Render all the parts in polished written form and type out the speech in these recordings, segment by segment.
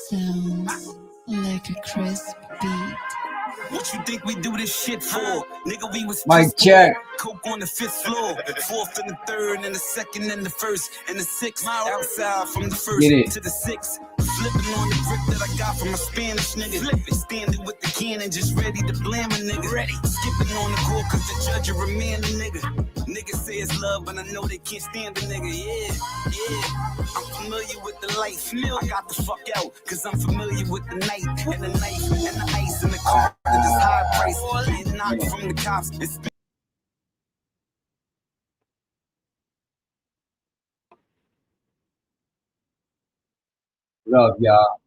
Sounds like a crisp beat. What you think we do this shit for? Nigga, we was Mic check. Coke on the 5th floor, 4th and the 3rd and the 2nd and the 1st and the 6th. Outside from the 1st to the 6th. Flipping on the grip that I got from my Spanish nigga. Standing with the cannon, just ready to blam a nigga. Skipping on the court cause the judge will remand a nigga. Niggas say it's love, but I know they can't stand a nigga. Yeah. I'm familiar with the life. I got the fuck out, cause I'm familiar with the night. And the knife and the ice and the car that is high price. Getting knocked from the cops. It's Love y'all.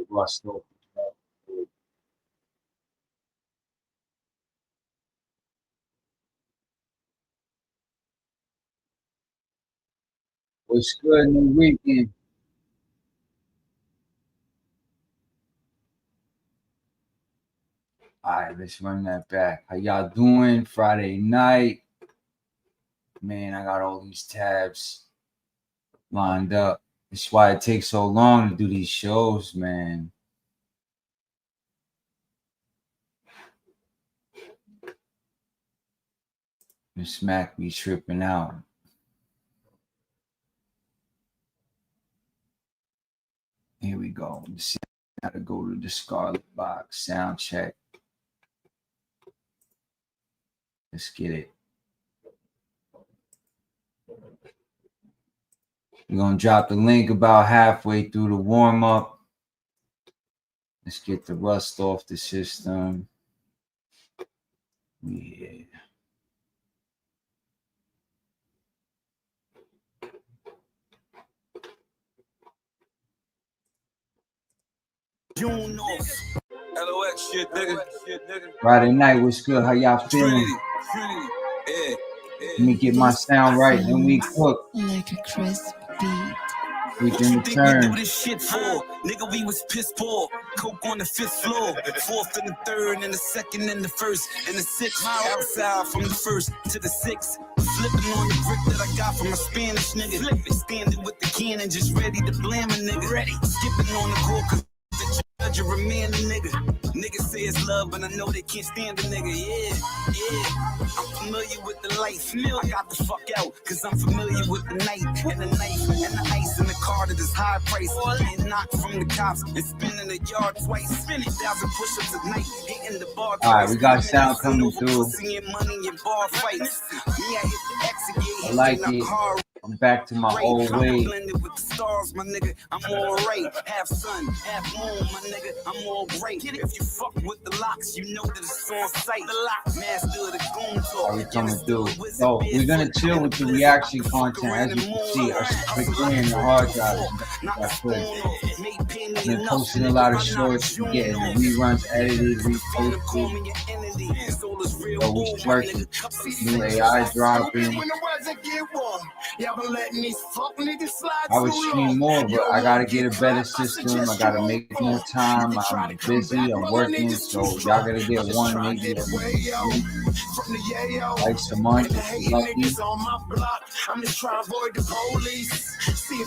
Russell. What's good in the weekend? All right, let's run that back. How y'all doing? Friday night. Man, I got all these tabs lined up. That's why it takes so long to do these shows, man. And Smack me tripping out. Here we go. Let's see how to go to the Scarlet Box. Sound check. Let's get it. We're going to drop the link about halfway through the warm-up. Let's get the rust off the system. Yeah. June off. LOX shit, nigga. Friday night, what's good? How y'all feeling? Trinity. Let me get my sound right and we cook. Like a crisp beat. We What you can think we do return. this shit for? Nigga, we was piss poor. Coke on the 5th floor, 4th and the 3rd and the 2nd and the 1st and the 6th. Outside from the 1st to the 6th. Flipping on the grip that I got from my Spanish nigga. Standing with the cannon, just ready to blam a nigga. Skipping on the court cause the judge will remand a nigga. Niggas say it's love, but I know they can't stand a nigga. Yeah. I'm familiar with the life. I got the fuck out, cause I'm familiar with the night. And the knife and the ice and the car that is high price. Getting knocked from the cops and spinning the yard twice. 50,000 push-ups a night, hitting the bar. All right, we got sound coming through. Seeing money in bar fights. Me, I hit the exit. I like it. I'm back to my old way. Blended with the stars, my nigga. I'm all right. Half sun, half moon, my nigga. I'm all great. If you fuck with the locks, you know that it's on sight. The lock master of the goon talk. Are we coming through? So we're gonna chill with the reaction content. As you can see, I should clearing the hard drive. I've been posting a lot of shorts, getting the reruns edited, reposted. So we working. New AI dropping. I would stream more, but I gotta get a better system. I gotta make more time. I'm busy. I'm working, so y'all gotta get one, maybe like a month. Lucky.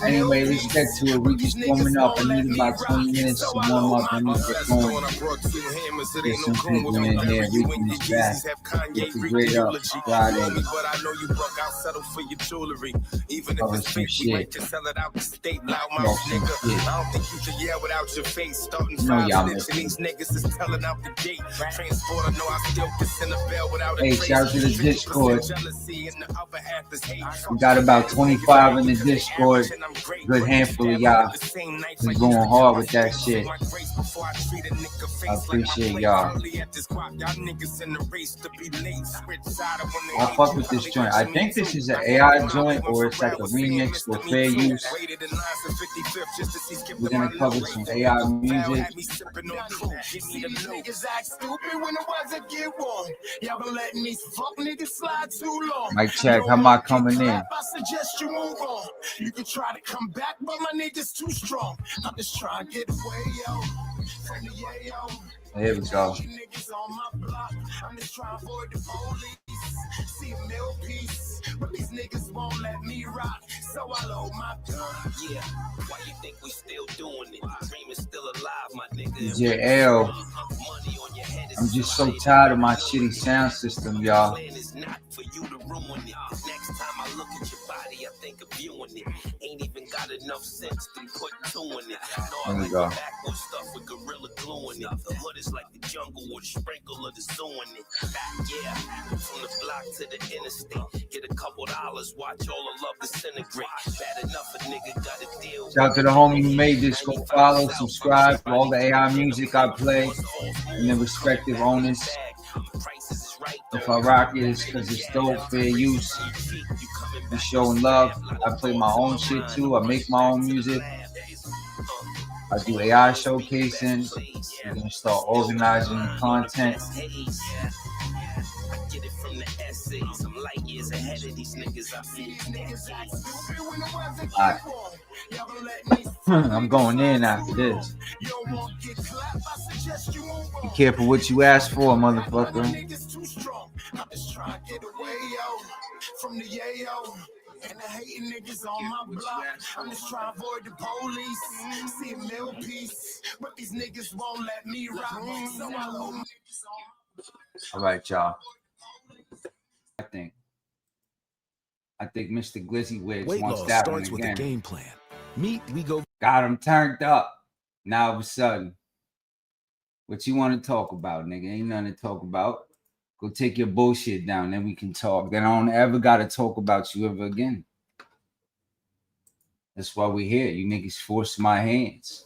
Anyway, let's get to it. We just warming up. I need about 20 minutes to warm up. I need to get going. Get some people in here. RiCaN's back. Get the grade up Friday. Cover some shit. No, y'all missing. Hey, shout out to the Discord. We got about 25 in the Discord. Good handful of y'all. We going hard with that shit. I appreciate y'all. I fuck with this joint. I think this is an AI joint or it's like a remix for fair use. We're gonna cover some AI music. Mic check, how am I coming in? You can try to come back, but my niggas too strong. I'm just trying to get away, yo. Here we go. See a mill piece, but these niggas won't let me rock. So I load my gun. Yeah, why you think we still doing it? Dream is still alive, my nigga. JL. I'm just so tired of my shitty sound system, y'all. Next time I look at your body, I think of viewing it. Ain't even got enough sense to put two in it. There we go. Backward stuff with gorilla glue in it. The hood is like the jungle with a sprinkle of the zoo in it. Yeah, from the block to the interstate. Get a couple dollars, watch all the love disintegrate. Bad enough a nigga got a deal. Shout out to the homie who made this. Go follow, subscribe for all the AI music I play and the respective owners. If I rock it, it's because it's dope, fair use, and showing love. I play my own shit too. I make my own music. I do AI showcasing. I'm gonna start organizing the content. Alright. I'm going in after this. Be careful what you ask for, motherfucker. I'm just trying to get away, yo, from the yayo. And the hating niggas on my block. I'm just trying to avoid the police. See a mill piece, but these niggas won't let me rock. So I load niggas on. All right, y'all. I think Mr. Glizzy Wigs wants that one again. With a game plan. Meet, we go. Got him turned up. Now all of a sudden, what you want to talk about, nigga? Ain't nothing to talk about. Go take your bullshit down, then we can talk. Then I don't ever gotta talk about you ever again. That's why we're here. You niggas force my hands.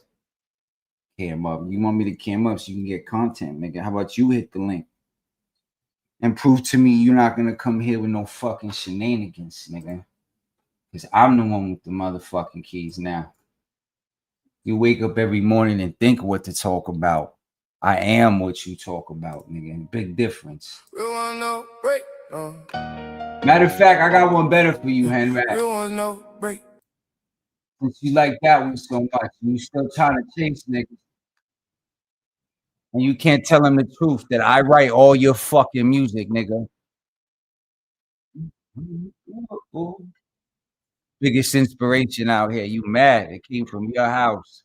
Cam up. You want me to cam up so you can get content, nigga? How about you hit the link and prove to me you're not gonna come here with no fucking shenanigans, nigga? Because I'm the one with the motherfucking keys now. You wake up every morning and think what to talk about. I am what you talk about, nigga. Big difference. Matter of fact, I got one better for you, Henry. Since you like that one so much, and you still trying to chase niggas, and you can't tell them the truth that I write all your fucking music, nigga. Biggest inspiration out here. You mad? It came from your house.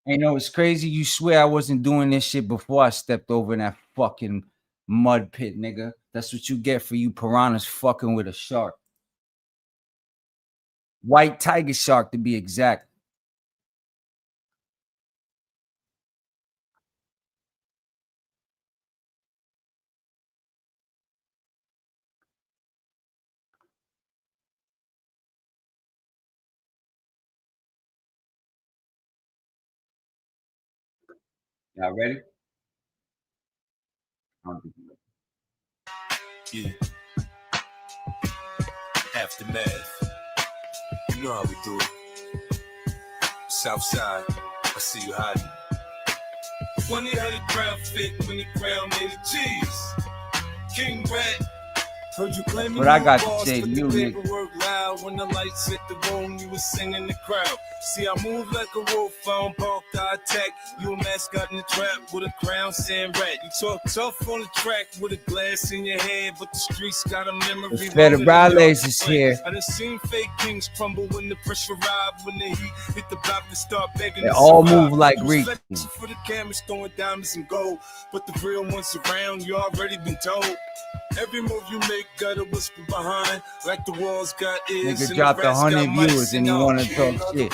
You know, it's crazy. You swear I wasn't doing this shit before I stepped over in that fucking mud pit, nigga. That's what you get for you piranhas fucking with a shark. White tiger shark, to be exact. Y'all ready? Yeah. Aftermath. You know how we do it. Southside, I see you hiding. Funny how the crowd fit when the crowd made a cheese. King Rat. Heard you claiming but I got to say, you nigga. Loud when the lights hit the room, you was singing the crowd. See, I move like a wolf, I don't bark, I attack. You a mascot in the trap with a crown saying rat. You talk tough on the track with a glass in your head, but the streets got a memory. The Federales is here. I done seen fake kings crumble when the pressure arrived, when the heat hit the block and start begging. They all move like Greek. For the cameras throwing diamonds and gold, but the real ones around, you already been told. Every move you make got a whisper behind, like the walls got ears. Nigga dropped 100 viewers and you want to talk shit.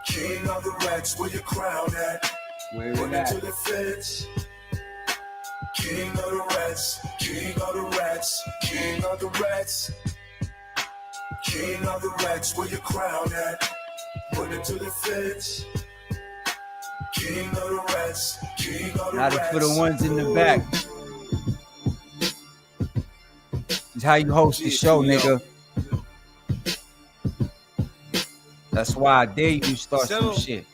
King of the rats, where your crown at? Where it at? To the fence. King of the rats, king of the rats, king of the rats. King of the rats, where your crown at? Put it to the fence. King of the rats, king of the Not rats. for the ones in the back. It's how you host the show, nigga. That's why I dare you to start some shit.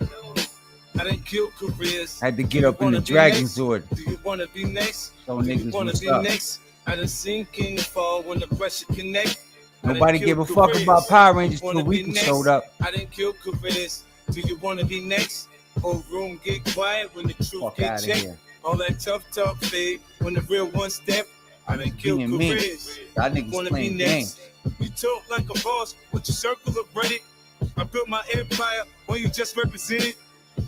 I didn't kill careers. Had to get up in the Dragon Zord. Do you wanna be next? So niggas what's up. Next? I done seen King fall when the pressure connect. Nobody gave a fuck about Power Rangers till Rika showed up. I didn't kill careers. Do you wanna be next? Whole room get quiet when the truth Fuck get out of checked. here. All that tough talk fade when the real one step. I done killed careers. Y'all niggas Wanna be playing next? games. You talk like a boss with your circle of Reddit. I built my empire when you just represented.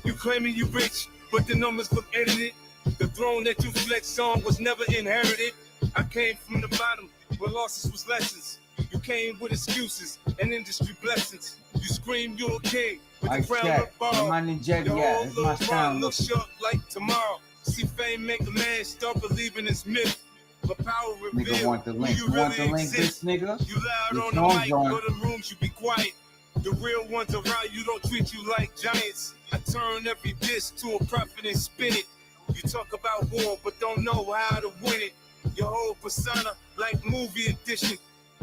You claiming you rich, but the numbers look edited. The throne that you flex on was never inherited. I came from the bottom where losses was lessons. You came with excuses and industry blessings. You scream you're a king with the crown check. of ball. My Ninjetti, Your yeah, whole that's my little sound. bond looks short like tomorrow. See fame make a man start believing it's myth. But power Nigga reveal want the link. who You you want the really link, exist. bitch, nigga? You loud Your on the phone's mic, on. go to rooms, you be quiet. The real ones around you don't treat you like giants. I turn every dish to a profit and spin it. You talk about war, but don't know how to win it. Your whole persona like movie edition.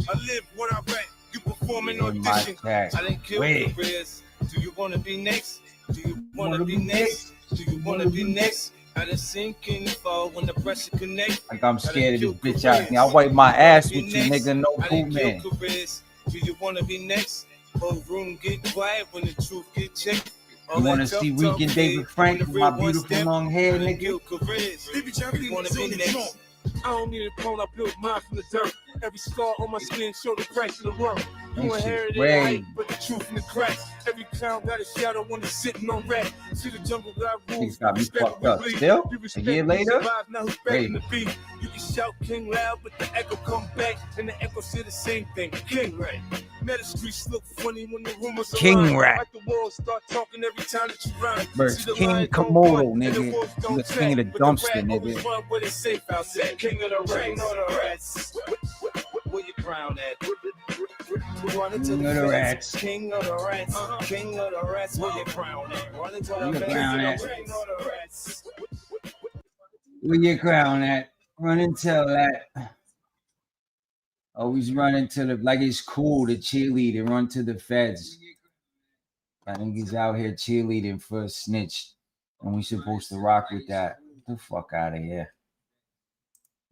I live what I rap. You perform an In my audition. chat. I didn't kill Wait. careers. Do you wanna be next? Do you wanna be next? Do you wanna be next? I done sink and fall when the pressure connect. Like I'm scared of this I done bitch killed out here. I wipe my ass with you, next. nigga. No I poop done man. killed careers. Do you wanna be next? Whole room get quiet when the truth get checked. All You that wanna tough see talk Reek and fade David Frank when the with my real one beautiful step. long hair, I done nigga? killed careers. You wanna be next? I don't need a clone, I built mine from the dirt. Every scar on my skin show the cracks of the work. You That shit's inherited great. the hype, but the truth in the cracks. Every clown got a shadow when he's sitting on rap. See the jungle got rules. Things got me respect fucked what up. we Still? bleed. You A respect year who later? survived, now who's begging to be. You can shout King loud, but the echo come back, and the echo say the same thing. King Ray. Now the streets look funny when the rumors are King lying. Rat. Like the walls start talking every time that you rhyme. Versus See the King lion don't Komodo, run, and the nigga. wolves You don't the king of the track, but dumpster, rat always nigga. run where they safe outside. King of the rats. Where your crown at? Running to King the of the fence. rats. King of the rats. King of the rats. Where your crown at? Running to Where the your fence. crown at? King of the rats. Where your crown at? Run and tell that. Always running to the, like it's cool to cheerlead and run to the feds. I think he's out here cheerleading for a snitch. And we supposed to rock with that. Get the fuck out of here.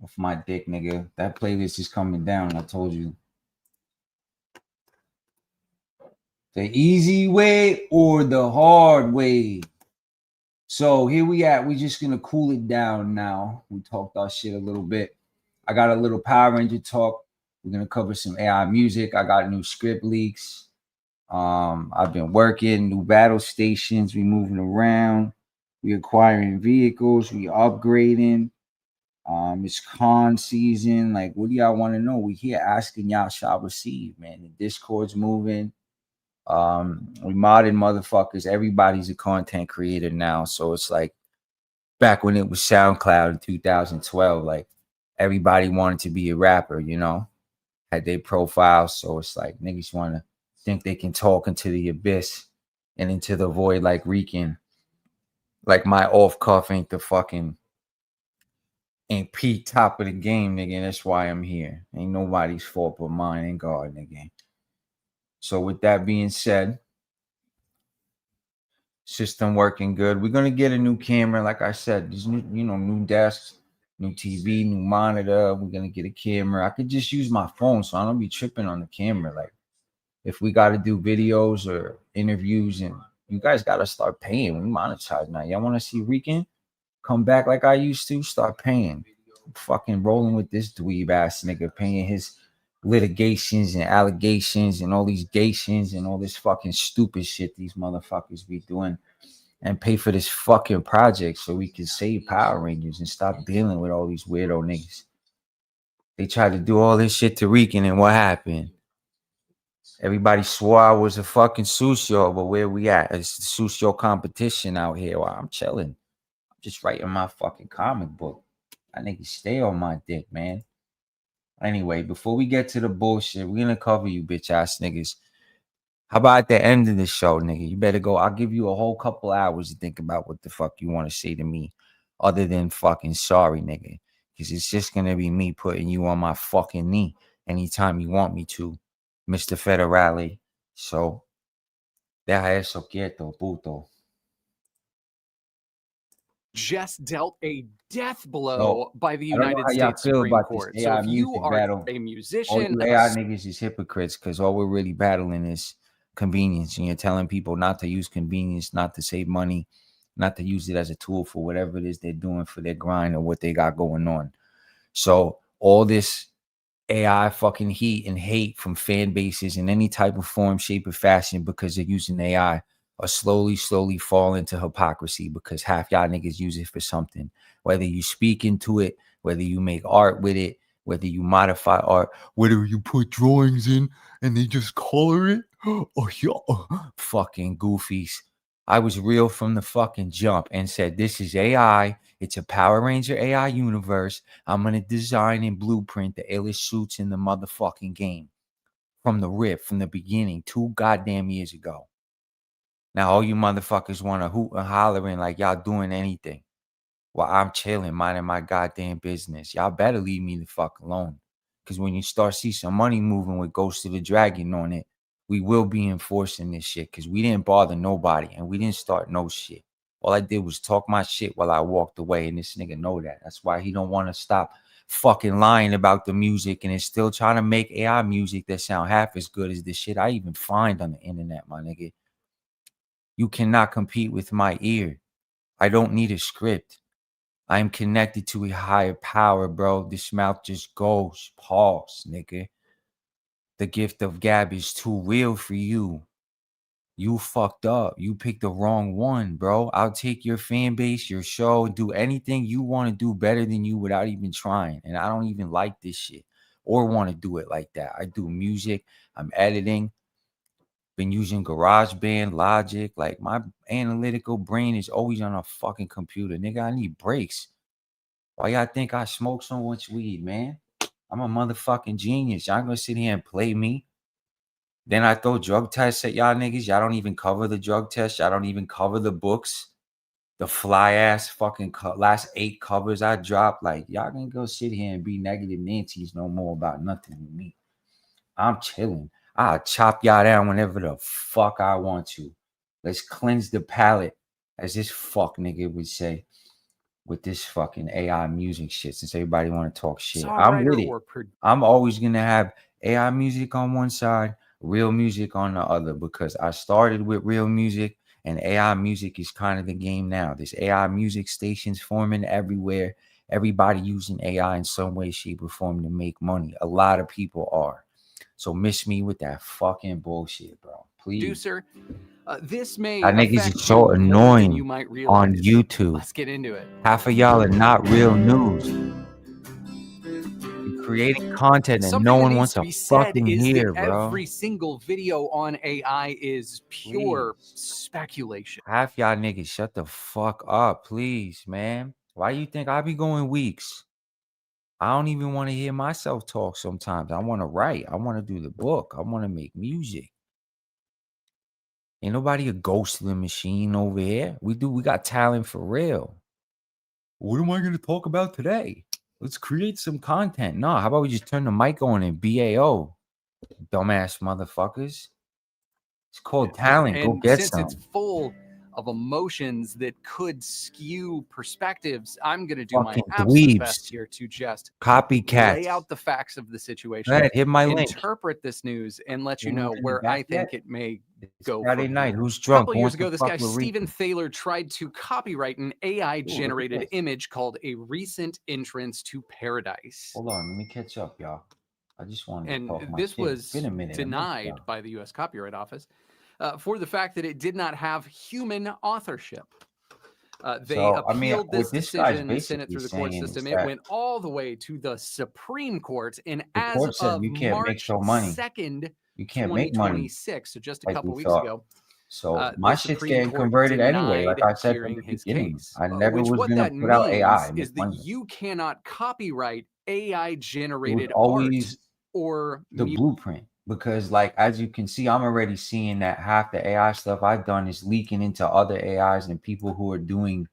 Off my dick, nigga. That playlist is coming down, I told you. The easy way or the hard way. So here we at. We just gonna cool it down now. We talked our shit a little bit. I got a little Power Ranger talk. We're gonna cover some AI music. I got new script leaks. I've been working, new battle stations. We moving around. We acquiring vehicles. We upgrading. It's con season. Like, what do y'all want to know? We here asking, y'all shall receive, man. The Discord's moving. We modded motherfuckers. Everybody's a content creator now. So it's like back when it was SoundCloud in 2012, like everybody wanted to be a rapper, you know, had their profile. So it's like niggas want to think they can talk into the abyss and into the void like RiCaN. Like my off cuff ain't the fucking ain't peak top of the game, nigga. And that's why I'm here. Ain't nobody's fault but mine and God, nigga. So with that being said, system working good. We're gonna get a new camera, like I said. These new, new desks, new TV, new monitor. We're gonna get a camera. I could just use my phone, so I don't be tripping on the camera. Like, if we got to do videos or interviews, and you guys gotta start paying. We monetize now. Y'all want to see RiCaN come back like I used to? Start paying. I'm fucking rolling with this dweeb ass nigga, paying his litigations and allegations and all these gations and all this fucking stupid shit these motherfuckers be doing, and pay for this fucking project so we can save Power Rangers and stop dealing with all these weirdo niggas. They tried to do all this shit to RiCaN, and what happened? Everybody swore I was a fucking Susyo, but where we at? It's the Susyo competition out here. While I'm chilling, I'm just writing my fucking comic book. I niggas stay on my dick, man. Anyway, before we get to the bullshit, we're gonna cover you bitch ass niggas. How about at the end of the show, nigga? You better go. I'll give you a whole couple hours to think about what the fuck you want to say to me, other than fucking sorry, nigga. Because it's just gonna be me putting you on my fucking knee anytime you want me to, Mr. Federale. So, deja eso quieto, puto. Just dealt a death blow by the I don't know United how y'all States feel Supreme about Court. this So AI if you music are battle. a All musician, you AI niggas is hypocrites, because all we're really battling is convenience. And you're telling people not to use convenience, not to save money, not to use it as a tool for whatever it is they're doing for their grind or what they got going on. So all this AI fucking heat and hate from fan bases in any type of form, shape, or fashion because they're using AI are slowly fall into hypocrisy because half y'all niggas use it for something. Whether you speak into it, whether you make art with it, whether you modify art, whether you put drawings in and they just color it. Oh, yeah. Fucking goofies. I was real from the fucking jump and said, this is AI. It's a Power Ranger AI universe. I'm going to design and blueprint the illest suits in the motherfucking game. From the rip, from the beginning, 2 goddamn years ago. Now all you motherfuckers want to hoot and hollering like y'all doing anything. While I'm chilling, minding my goddamn business. Y'all better leave me the fuck alone. Because when you start see some money moving with Ghost of the Dragon on it, we will be enforcing this shit. Because we didn't bother nobody. And we didn't start no shit. All I did was talk my shit while I walked away. And this nigga know that. That's why he don't want to stop fucking lying about the music. And is still trying to make AI music that sound half as good as the shit I even find on the internet, my nigga. You cannot compete with my ear. I don't need a script. I am connected to a higher power, bro. This mouth just goes. Pause, nigga. The gift of gab is too real for you. You fucked up. You picked the wrong one, bro. I'll take your fan base, your show, do anything you want to do better than you without even trying. And I don't even like this shit or want to do it like that. I do music. I'm editing. Been using GarageBand, Logic. Like, my analytical brain is always on a fucking computer. Nigga, I need breaks. Why y'all think I smoke so much weed, man? I'm a motherfucking genius. Y'all gonna sit here and play me? Then I throw drug tests at y'all niggas. Y'all don't even cover the drug tests. Y'all don't even cover the books. The fly ass fucking last 8 covers I dropped. Like, y'all gonna go sit here and be negative Nancy's no more about nothing with me. I'm chilling. I'll chop y'all down whenever the fuck I want to. Let's cleanse the palate, as this fuck nigga would say, with this fucking AI music shit, since everybody want to talk shit. I'm with it. I'm always going to have AI music on one side, real music on the other, because I started with real music, and AI music is kind of the game now. There's AI music stations forming everywhere. Everybody using AI in some way, shape, or form to make money. A lot of people are. So miss me with that fucking bullshit, bro. Please. Producer, this may niggas is so annoying you might realize. On YouTube. Let's get into it. Half of y'all are not real news. You're creating content and Something no one that wants to needs to be fucking said is hear, that bro. every single video on AI is pure speculation. Half y'all niggas shut the fuck up, please, man. Why you think I be going weeks? I don't even want to hear myself talk sometimes. I want to write. I want to do the book. I want to make music. Ain't nobody a ghost of the machine over here. We got talent for real. What am I going to talk about today? Let's create some content. No, how about we just turn the mic on and BAO? Dumbass motherfuckers. It's called talent. Go get some. Since it's full of emotions that could skew perspectives, I'm going to do my absolute best here to just copycats. Lay out the facts of the situation. Go ahead, hit my link. Interpret this news and let you know where I think it may go. Friday night. Who's drunk? A couple years ago, this guy Stephen Thaler tried to copyright an AI-generated image called "A Recent Entrance to Paradise." Hold on, let me catch up, y'all. I just wanted to talk my this shit. was Been a minute. denied by the U.S. Copyright Office for the fact that it did not have human authorship. They appealed this decision and sent it through the court system. It went all the way to the Supreme Court, and as of March 2nd, you can't make money. So just a couple weeks ago. So my shit's getting converted anyway. Like I said from the beginning, I never was going to put out AI. Is that you cannot copyright AI-generated always art or the blueprint. Because, like, as you can see, I'm already seeing that half the AI stuff I've done is leaking into other AIs and people who are doing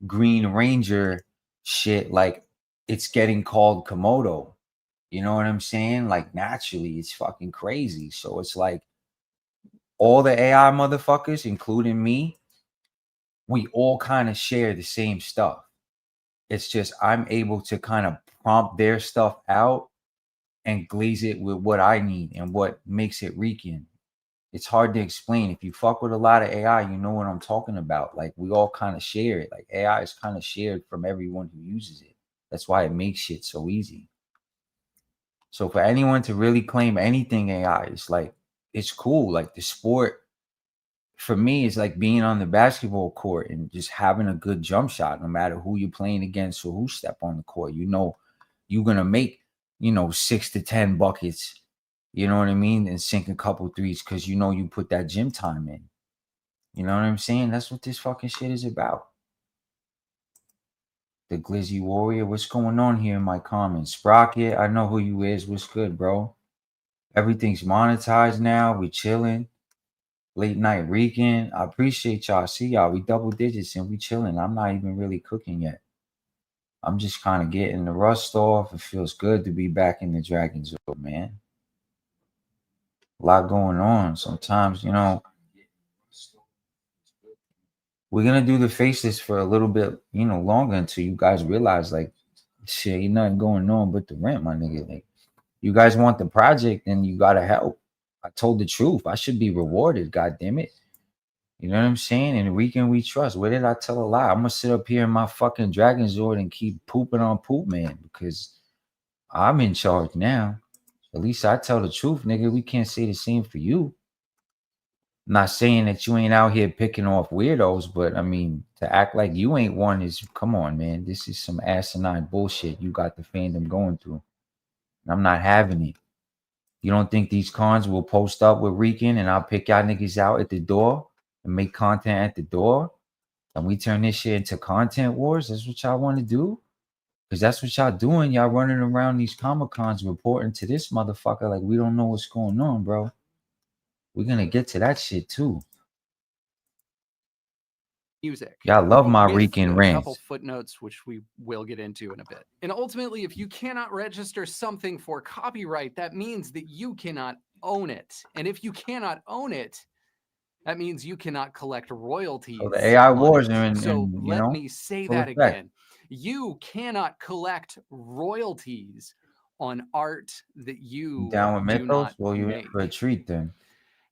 Green Ranger shit. Like, it's getting called Komodo. You know what I'm saying? Like, naturally, it's fucking crazy. So it's like all the AI motherfuckers, including me, we all kind of share the same stuff. It's just I'm able to kind of prompt their stuff out and glaze it with what I need and what makes it RiCaN. it's hard to explain. If you fuck with a lot of AI, you know what I'm talking about. Like, we all kind of share it. Like, AI is kind of shared from everyone who uses it. That's why it makes shit so easy. So for anyone to really claim anything AI, it's like, it's cool. Like, the sport for me is like being on the basketball court and just having a good jump shot, no matter who you're playing against or who step on the court. You know, you're going to make, 6 to 10 buckets, you know what I mean? And sink a couple threes because you know you put that gym time in. You know what I'm saying? That's what this fucking shit is about. The Glizzy Warrior, what's going on here in my comments? Sprocket, I know who you is. What's good, bro? Everything's monetized now. We chilling. Late night RiCaN. I appreciate y'all. See y'all. We double digits and we chilling. I'm not even really cooking yet. I'm just kind of getting the rust off. It feels good to be back in the Dragon Zone, man. A lot going on. Sometimes, we're going to do the faceless for a little bit, longer until you guys realize, like, shit, ain't nothing going on but the rent, my nigga. Like, you guys want the project, then you got to help. I told the truth. I should be rewarded, God damn it. You know what I'm saying? And RiCaN we trust. Where did I tell a lie? I'm going to sit up here in my fucking Dragon Zord and keep pooping on Poop Man because I'm in charge now. At least I tell the truth, nigga. We can't say the same for you. I'm not saying that you ain't out here picking off weirdos, but I mean, to act like you ain't one is, come on, man. This is some asinine bullshit you got the fandom going through. And I'm not having it. You don't think these cons will post up with RiCaN and I'll pick y'all niggas out at the door and make content at the door? And we turn this shit into content wars? That's what y'all want to do? Because that's what y'all doing. Y'all running around these Comic-Cons reporting to this motherfucker like we don't know what's going on, bro. We're going to get to that shit too. Music. Y'all love my RiCaN rants. A couple footnotes, which we will get into in a bit. And ultimately, if you cannot register something for copyright, that means that you cannot own it. And if you cannot own it, that means you cannot collect royalties. So the AI wars are in, so let me say that again. You cannot collect royalties on art that you down with Mythos? Well, you're make. in for a treat then.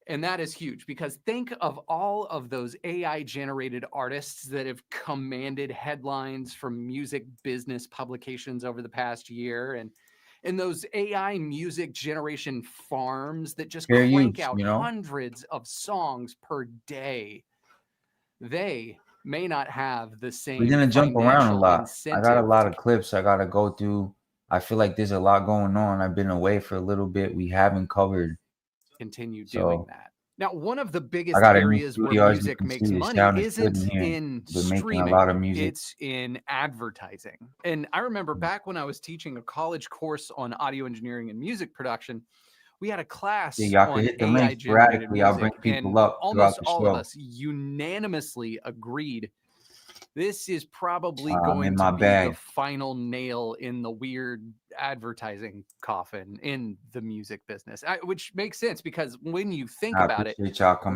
And that is huge because think of all of those AI generated artists that have commanded headlines from music business publications over the past year, and those AI music generation farms that just crank out hundreds of songs per day. They may not have the same. We're gonna jump around a lot. I got a lot of clips I gotta go through. I feel like there's a lot going on. I've been away for a little bit. We haven't covered. Continue doing that. Now, one of the biggest areas where music makes money isn't in streaming, it's in advertising. And I remember back when I was teaching a college course on audio engineering and music production, we had a class on AI generated music, I'll bring people up almost all of us unanimously agreed this is probably going to be the final nail in the weird advertising coffin in the music business, which makes sense because when you think about it,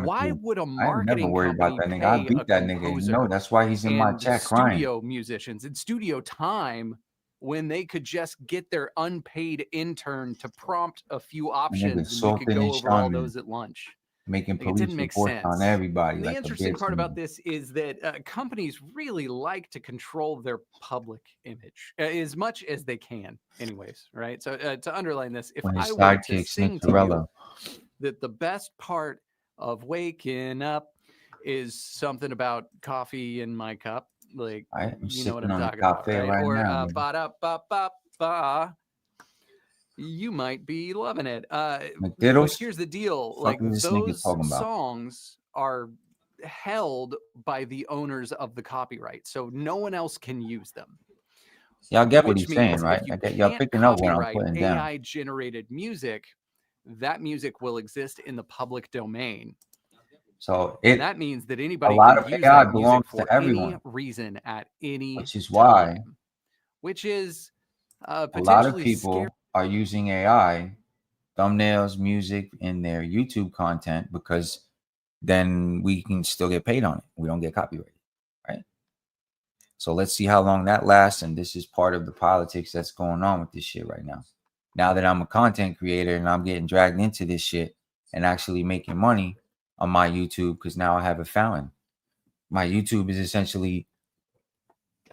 why would a marketing company pay I beat that nigga. No, that's why he's in my chat crying. Studio musicians and studio time when they could just get their unpaid intern to prompt a few options and we could go over all those at lunch. Making police reports on everybody. The interesting part about this is that companies really like to control their public image as much as they can anyways, right? So to underline this, if I were to sing to you that the best part of waking up is something about coffee in my cup, like, you know what I'm talking about, right? Or ba-da-ba-ba-ba, you might be loving it. But here's the deal. Like, those songs are held by the owners of the copyright. So no one else can use them. Y'all get what he's saying, right? Y'all picking up what I'm putting down. AI generated music, that music will exist in the public domain. So that means that anybody can use that music for any reason at any time. Which is why, which is potentially a lot of people are using AI thumbnails, music in their YouTube content because then we can still get paid on it. We don't get copyrighted, right? So let's see how long that lasts. And this is part of the politics that's going on with this shit right now. Now that I'm a content creator and I'm getting dragged into this shit, and actually making money on my YouTube because now I have a fountain. My YouTube is essentially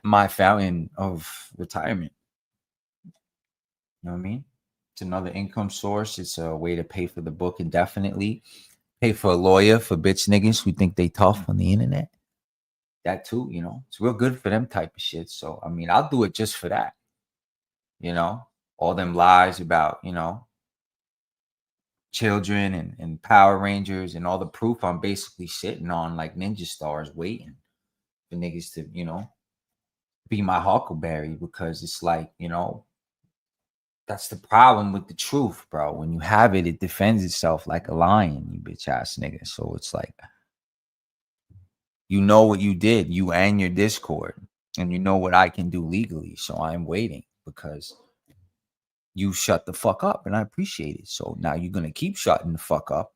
my fountain of retirement. You know what I mean? It's another income source. It's a way to pay for the book indefinitely. Pay for a lawyer for bitch niggas who think they tough on the internet. That too, you know, it's real good for them type of shit. So, I mean, I'll do it just for that. You know, all them lies about, you know, children and Power Rangers and all the proof I'm basically sitting on like ninja stars waiting for niggas to, you know, be my huckleberry, because it's like, you know, that's the problem with the truth, bro. When you have it, it defends itself like a lion, you bitch ass nigga. So it's like, you know what you did, you and your Discord, and you know what I can do legally. So I'm waiting because you shut the fuck up and I appreciate it. So now you're going to keep shutting the fuck up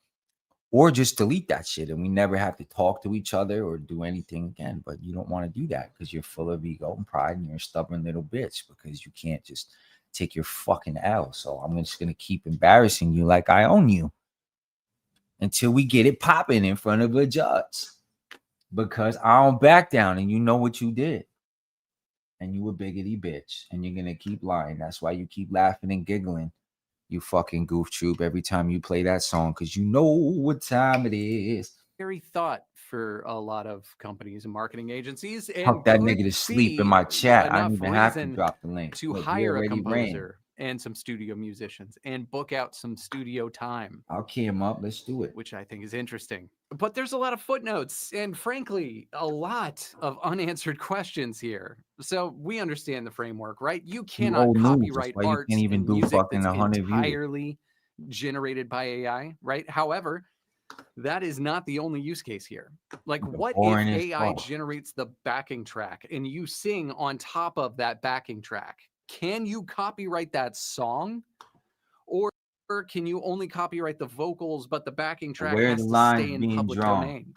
or just delete that shit and we never have to talk to each other or do anything again. But you don't want to do that because you're full of ego and pride and you're a stubborn little bitch because you can't just take your fucking L. So I'm just going to keep embarrassing you like I own you until we get it popping in front of a judge, because I don't back down and you know what you did. And you a biggity bitch and you're going to keep lying. That's why you keep laughing and giggling, you fucking goof troop, every time you play that song, because you know what time it is. Scary thought for a lot of companies and marketing agencies. And fuck that nigga to sleep in my chat. I don't even have to drop the link. To hire a composer and some studio musicians and book out some studio time. I'll key him up. Let's do it. Which I think is interesting. But there's a lot of footnotes and, frankly, a lot of unanswered questions here. So we understand the framework, right? You cannot copyright art and music that's entirely generated by AI, right? However, that is not the only use case here. Like, what if AI generates the backing track and you sing on top of that backing track? Can you copyright that song? Or can you only copyright the vocals, but the backing track has to stay in public domain?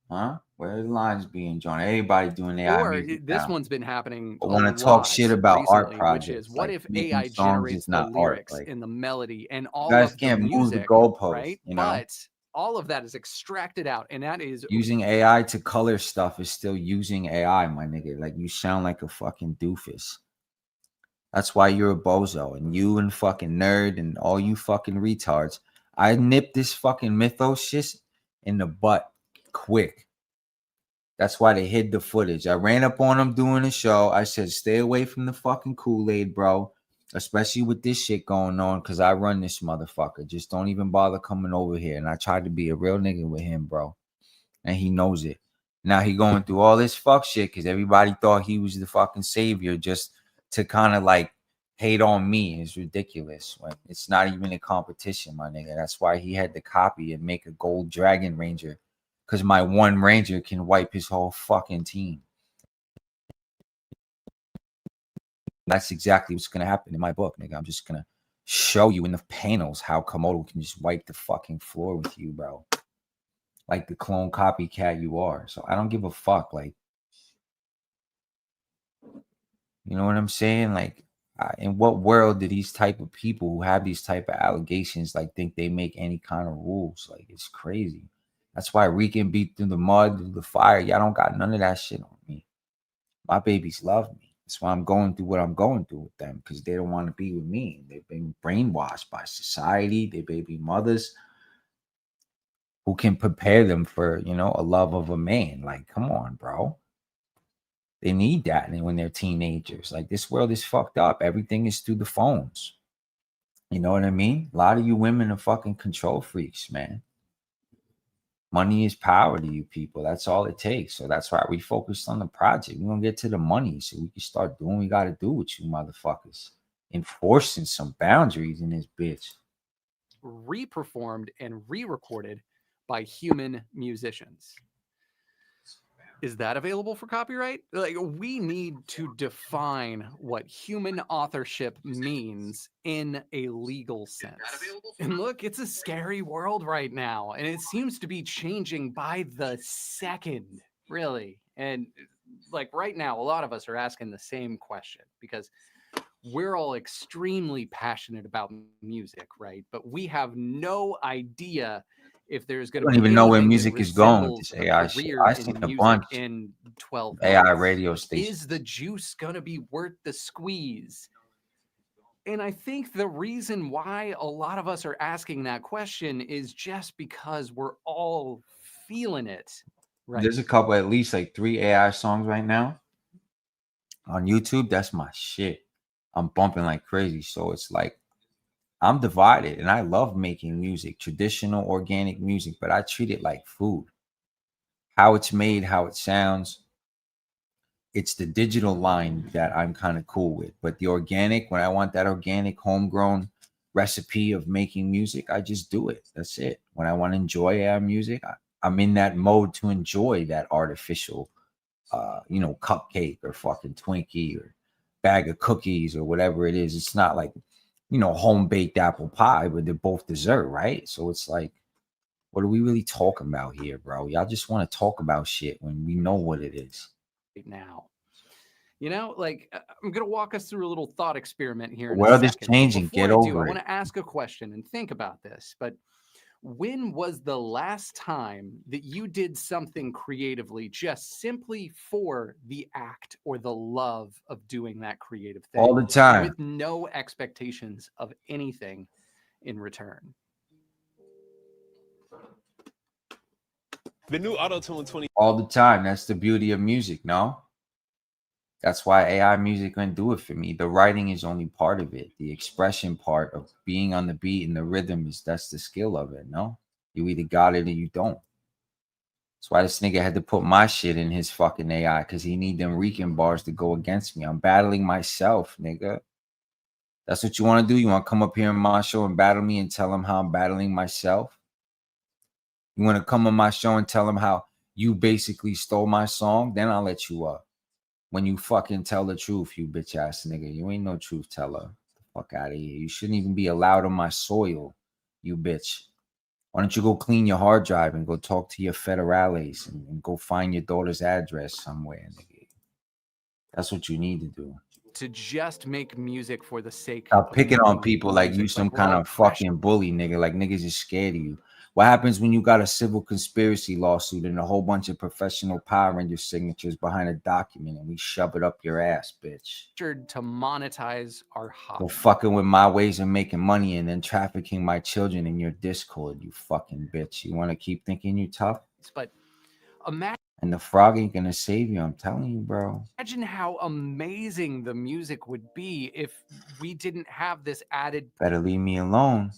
Huh? Where are the lines being drawn? Everybody doing AI or music this now. one's been happening I want to talk shit about recently, art projects. Which is, what like, if AI generates the lyrics and the melody and all of the music, move the goalposts, right? You know? But all of that is extracted out, and that is using AI to color stuff is still using AI, my nigga. Like, you sound like a fucking doofus. That's why you're a bozo, and you and fucking nerd and all you fucking retards. I nipped this fucking mythos shit in the butt quick. That's why they hid the footage. I ran up on them doing a show. I said, stay away from the fucking Kool-Aid, bro. Especially with this shit going on, because I run this motherfucker. Just don't even bother coming over here. And I tried to be a real nigga with him, bro. And he knows it. Now he going through all this fuck shit because everybody thought he was the fucking savior just to kind of like hate on me. It's ridiculous. When it's not even a competition, my nigga. That's why he had to copy and make a gold dragon ranger, because my one ranger can wipe his whole fucking team. That's exactly what's going to happen in my book, nigga. I'm just going to show you in the panels how Komodo can just wipe the fucking floor with you, bro. Like the clone copycat you are. So I don't give a fuck. Like, you know what I'm saying? Like, in what world do these type of people who have these type of allegations like think they make any kind of rules? Like, it's crazy. That's why RiCaN beat through the mud, through the fire. Y'all don't got none of that shit on me. My babies love me. That's why I'm going through what I'm going through with them, because they don't want to be with me. They've been brainwashed by society, their baby mothers, who can prepare them for, you know, a love of a man. Like, come on, bro. They need that when they're teenagers. Like, this world is fucked up. Everything is through the phones. You know what I mean? A lot of you women are fucking control freaks, man. Money is power to you people. That's all it takes. So that's why we focused on the project. We're going to get to the money so we can start doing what we got to do with you motherfuckers. Enforcing some boundaries in this bitch. Re-performed and re-recorded by human musicians. Is that available for copyright? Like, we need to define what human authorship means in a legal sense. And look, it's a scary world right now, and it seems to be changing by the second, really. And like right now, a lot of us are asking the same question, because we're all extremely passionate about music, right? But we have no idea if there's going to be. I don't even know where music is going with this AI shit. I seen a bunch in 12 AI months. radio stations. Is the juice going to be worth the squeeze? And I think the reason why a lot of us are asking that question is just because we're all feeling it. Right. There's a couple, at least like 3 AI songs right now on YouTube. That's my shit. I'm bumping like crazy. So it's like I'm divided, and I love making music, traditional organic music, but I treat it like food. How it's made, how it sounds. It's the digital line that I'm kind of cool with. But the organic, when I want that organic homegrown recipe of making music, I just do it. That's it. When I want to enjoy AI music, I'm in that mode to enjoy that artificial, cupcake or fucking Twinkie or bag of cookies or whatever it is. It's not like, home baked apple pie, but they're both dessert, right? So it's like, what are we really talking about here, bro? Y'all just want to talk about shit when we know what it is. Now, I'm gonna walk us through a little thought experiment here. The world is changing. Get over it. I want to ask a question and think about this. But when was the last time that you did something creatively just simply for the act or the love of doing that creative thing? All the time, with no expectations of anything in return. The new auto-tune 20 all the time. That's the beauty of music, no? That's why AI music can do it for me. The writing is only part of it. The expression part of being on the beat and the rhythm that's the skill of it, no? You either got it or you don't. That's why this nigga had to put my shit in his fucking AI, because he need them RiCaN bars to go against me. I'm battling myself, nigga. That's what you want to do? You want to come up here in my show and battle me and tell him how I'm battling myself? You want to come on my show and tell him how you basically stole my song? Then I'll let you up. When you fucking tell the truth, you bitch ass nigga. You ain't no truth teller. The fuck out of here. You shouldn't even be allowed on my soil, you bitch. Why don't you go clean your hard drive and go talk to your federales and go find your daughter's address somewhere, nigga? That's what you need to do. To just make music for the sake of picking on people like you some kind of fucking bully, nigga. Like niggas is scared of you. What happens when you got a civil conspiracy lawsuit and a whole bunch of professional Power Ranger signatures behind a document and we shove it up your ass, bitch? To monetize our hobby. For fucking with my ways of making money and then trafficking my children in your Discord, you fucking bitch. You want to keep thinking you tough? But imagine. And the frog ain't gonna save you, I'm telling you, bro. Imagine how amazing the music would be if we didn't have this added. Better leave me alone.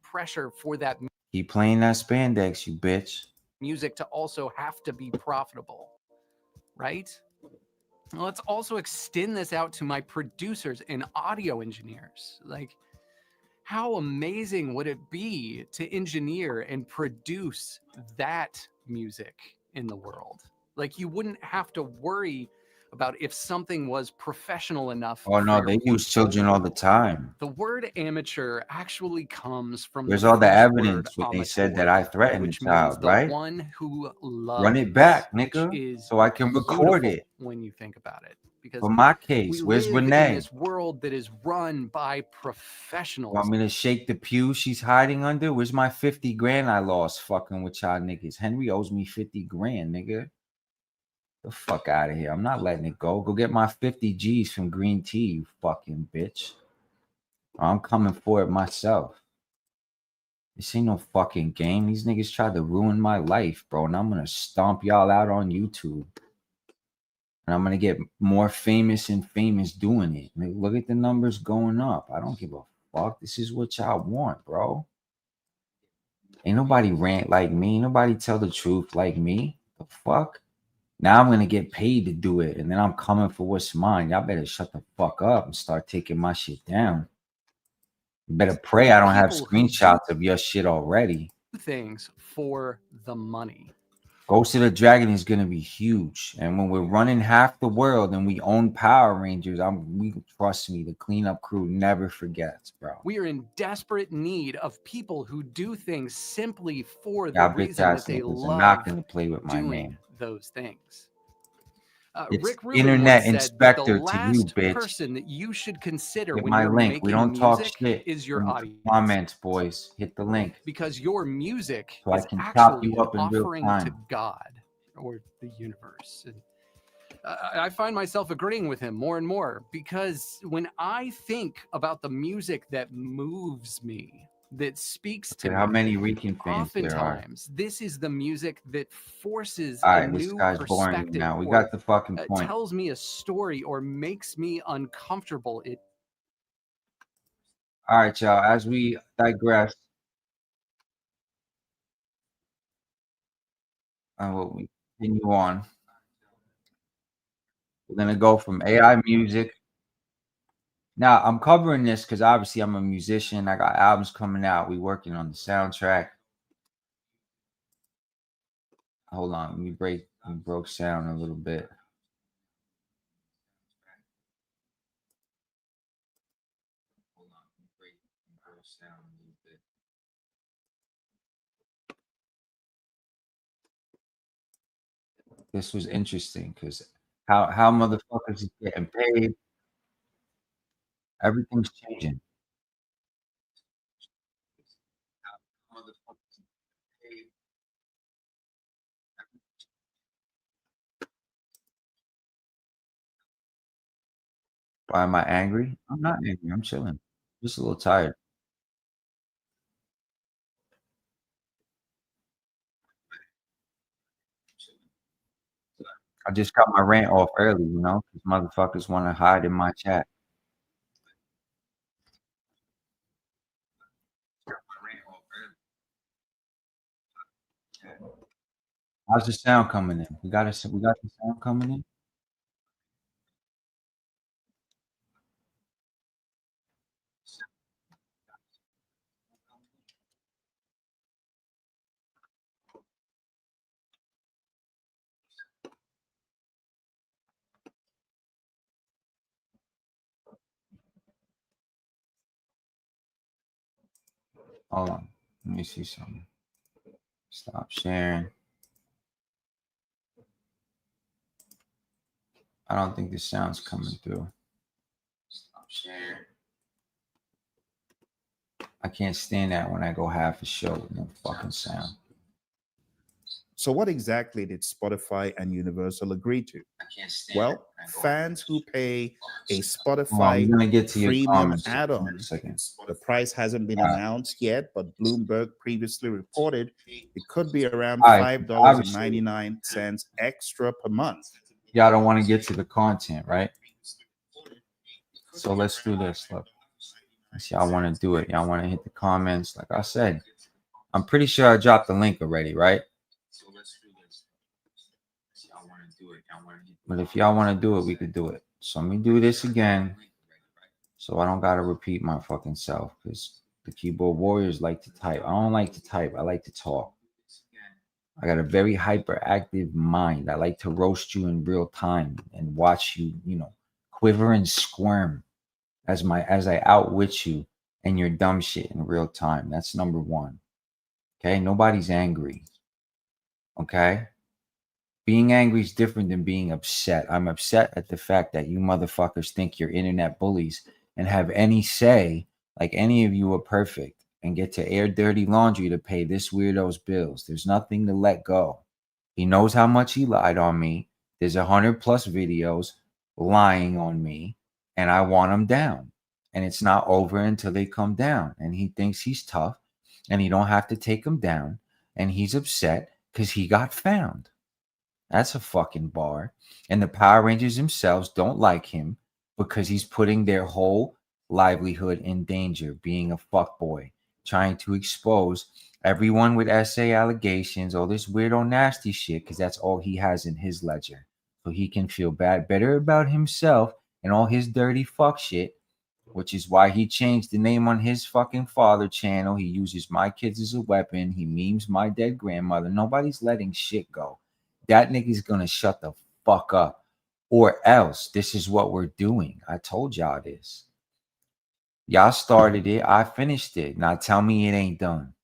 Pressure for that. Keep playing that spandex, you bitch. Music to also have to be profitable, right? Well, let's also extend this out to my producers and audio engineers. Like, how amazing would it be to engineer and produce that music in the world? Like, you wouldn't have to worry about if something was professional enough. Oh no, they use children all the time. The word amateur actually comes from. There's all the evidence what they said that I threatened the child, right? One who loves, run it back, nigga, so I can record it. When you think about it, because for my case, where's Renee? In this world that is run by professionals. Want me to shake the pew she's hiding under? Where's my 50 grand I lost fucking with y'all niggas? Henry owes me 50 grand, nigga. The fuck out of here. I'm not letting it go. Go get my 50 G's from Green Tea, you fucking bitch. I'm coming for it myself. This ain't no fucking game. These niggas tried to ruin my life, bro. And I'm going to stomp y'all out on YouTube. And I'm going to get more famous and famous doing it. Like, look at the numbers going up. I don't give a fuck. This is what y'all want, bro. Ain't nobody rant like me. Nobody tell the truth like me. The fuck? Now I'm going to get paid to do it. And then I'm coming for what's mine. Y'all better shut the fuck up and start taking my shit down. You better pray I don't have screenshots of your shit already. Things for the money. Ghost of the Dragon is going to be huge. And when we're running half the world and we own Power Rangers, trust me, the cleanup crew never forgets, bro. We are in desperate need of people who do things simply for the reason that they love not going to play with my name. Those things. Rick Rubin internet said inspector that the to you, last bitch. person that you should consider Hit when my you're link. making We don't talk music shit is your in the audience. comments, boys. Hit the link. Because your music so is I can chop actually you an up in real offering time. to God or the universe. And I find myself agreeing with him more and more, because when I think about the music that moves me, that speaks to me, how many RiCaN fans there are. oftentimes this is the music that forces All a right, this new guy's boring perspective. now. We got the fucking point. Tells me a story or makes me uncomfortable. All right, y'all. As we digress, what we continue on, we're gonna go from AI music. Now, I'm covering this because obviously I'm a musician. I got albums coming out. We working on the soundtrack. Hold on, we broke sound a little bit. This was interesting because how motherfuckers is getting paid. Everything's changing. Why am I angry? I'm not angry. I'm chilling. Just a little tired. I just got my rant off early, you know, because motherfuckers want to hide in my chat. How's the sound coming in? We got the sound coming in. Hold on. Let me see something. Stop sharing. I don't think the sound's coming through. Stop sharing. I can't stand that when I go half a show with no fucking sound. So what exactly did Spotify and Universal agree to? Well, fans who pay a Spotify premium add-on, the price hasn't been announced yet, but Bloomberg previously reported it could be around $5.99 extra per month. Y'all don't want to get to the content, right? So let's do this. Look, y'all want to do it. Y'all want to hit the comments. Like I said, I'm pretty sure I dropped the link already, right? But if y'all want to do it, we could do it. So let me do this again, so I don't gotta repeat my fucking self, because the keyboard warriors like to type. I don't like to type. I like to talk. I got a very hyperactive mind. I like to roast you in real time and watch you, you know, quiver and squirm as I outwit you and your dumb shit in real time. That's number one. Okay, nobody's angry. Okay. Being angry is different than being upset. I'm upset at the fact that you motherfuckers think you're internet bullies and have any say, like any of you are perfect, and get to air dirty laundry to pay this weirdo's bills. There's nothing to let go. He knows how much he lied on me. There's 100+ videos lying on me, and I want him down. And it's not over until they come down. And he thinks he's tough, and he don't have to take them down. And he's upset because he got found. That's a fucking bar. And the Power Rangers themselves don't like him because he's putting their whole livelihood in danger, being a fuckboy, trying to expose everyone with SA allegations, all this weirdo nasty shit, because that's all he has in his ledger. So he can feel better about himself and all his dirty fuck shit, which is why he changed the name on his fucking father channel. He uses my kids as a weapon. He memes my dead grandmother. Nobody's letting shit go. That nigga's gonna shut the fuck up, or else this is what we're doing. I told y'all this. Y'all started it. I finished it. Now tell me it ain't done.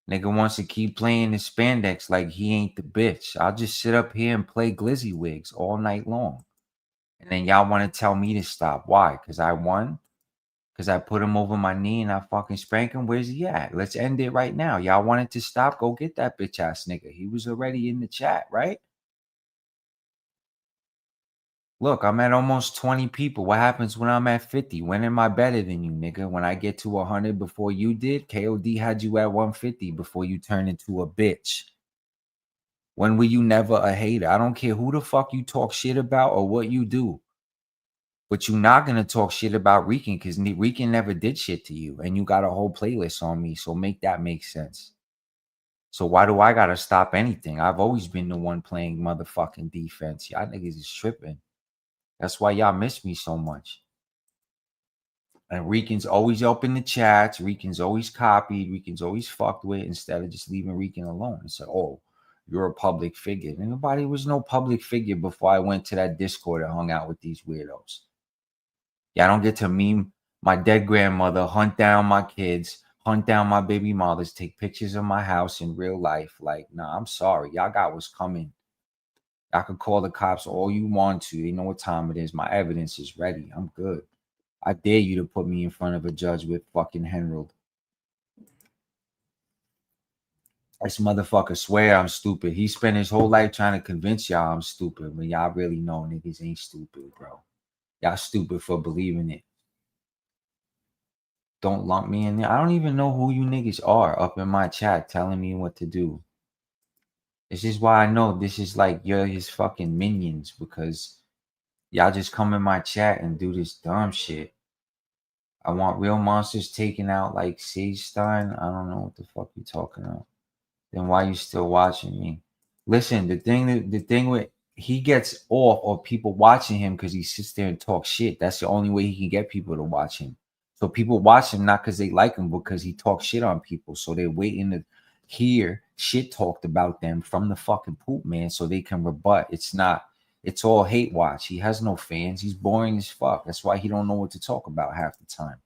Nigga wants to keep playing the spandex like he ain't the bitch. I'll just sit up here and play glizzy wigs all night long. And then y'all want to tell me to stop. Why? Because I won? Because I put him over my knee and I fucking spank him? Where's he at? Let's end it right now. Y'all wanted to stop? Go get that bitch ass nigga. He was already in the chat, right? Look, I'm at almost 20 people. What happens when I'm at 50? When am I better than you, nigga? When I get to 100 before you did? KOD had you at 150 before you turned into a bitch. When were you never a hater? I don't care who the fuck you talk shit about or what you do. But you're not going to talk shit about RiCaN because RiCaN never did shit to you. And you got a whole playlist on me. So make that make sense. So why do I got to stop anything? I've always been the one playing motherfucking defense. Y'all niggas is tripping. That's why y'all miss me so much. And RiCaN's always up in the chats. RiCaN's always copied. RiCaN's always fucked with instead of just leaving RiCaN alone and said, oh, you're a public figure. And nobody was no public figure before I went to that Discord and hung out with these weirdos. Yeah, I don't get to meme my dead grandmother, hunt down my kids, hunt down my baby mothers, take pictures of my house in real life. Like, nah, I'm sorry. Y'all got what's coming. I could call the cops all you want to. They know what time it is. My evidence is ready. I'm good. I dare you to put me in front of a judge with fucking Henrold. This motherfucker swear I'm stupid. He spent his whole life trying to convince y'all I'm stupid. When y'all really know niggas ain't stupid, bro. Y'all stupid for believing it. Don't lump me in there. I don't even know who you niggas are up in my chat telling me what to do. This is why I know this is like you're his fucking minions because y'all just come in my chat and do this dumb shit. I want real monsters taken out like Sage Stein. I don't know what the fuck you talking about. Then why you still watching me? Listen, the thing with he gets off or people watching him because he sits there and talks shit. That's the only way he can get people to watch him. So people watch him not because they like him, because he talks shit on people. So they're waiting to hear shit talked about them from the fucking poop man so they can rebut. It's all hate watch. He has no fans. He's boring as fuck. That's why he don't know what to talk about half the time.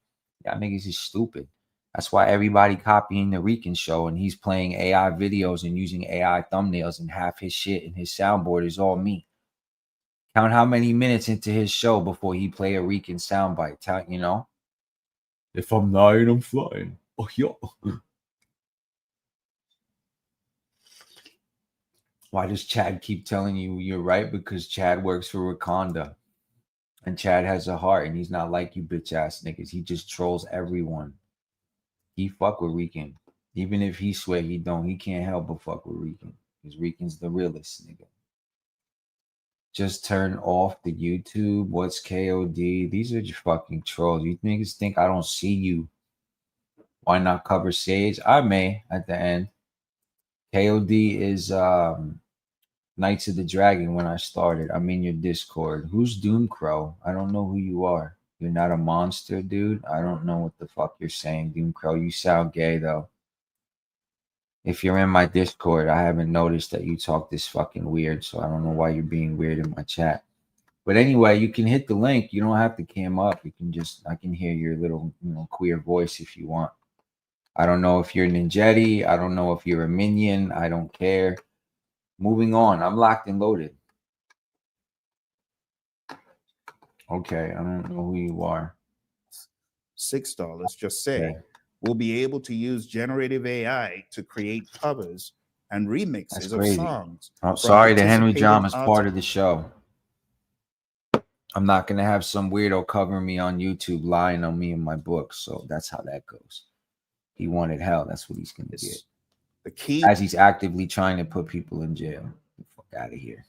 Y'all niggas is stupid. That's why everybody copying the RiCaN show and he's playing AI videos and using AI thumbnails and half his shit and his soundboard is all me. Count how many minutes into his show before he play a RiCaN soundbite. You know? If I'm lying, I'm flying. Oh, yo. Why does Chad keep telling you you're right? Because Chad works for Wakanda. And Chad has a heart and he's not like you bitch ass niggas. He just trolls everyone. He fuck with RiCaN. Even if he swear he don't, he can't help but fuck with RiCaN. Because RiCaN's the realest nigga. Just turn off the YouTube. What's KOD? These are just fucking trolls. You niggas think I don't see you. Why not cover Sage? I may at the end. KOD is Knights of the Dragon when I started. I'm in your Discord. Who's Doomcrow? I don't know who you are. You're not a monster, dude. I don't know what the fuck you're saying, Doomcrow. You sound gay, though. If you're in my Discord, I haven't noticed that you talk this fucking weird, so I don't know why you're being weird in my chat. But anyway, you can hit the link. You don't have to cam up. You can just, I can hear your little, queer voice if you want. I don't know if you're Ninjetti. I don't know if you're a minion. I don't care. Moving on. I'm locked and loaded. Okay, I don't know who you are. $6, just say. Okay. We'll be able to use generative AI to create covers and remixes of songs. I'm sorry, the Henry John is part of the show. I'm not going to have some weirdo cover me on YouTube lying on me in my books. So that's how that goes. He wanted hell. That's what he's going to get. The key, as he's actively trying to put people in jail. Get the fuck out of here.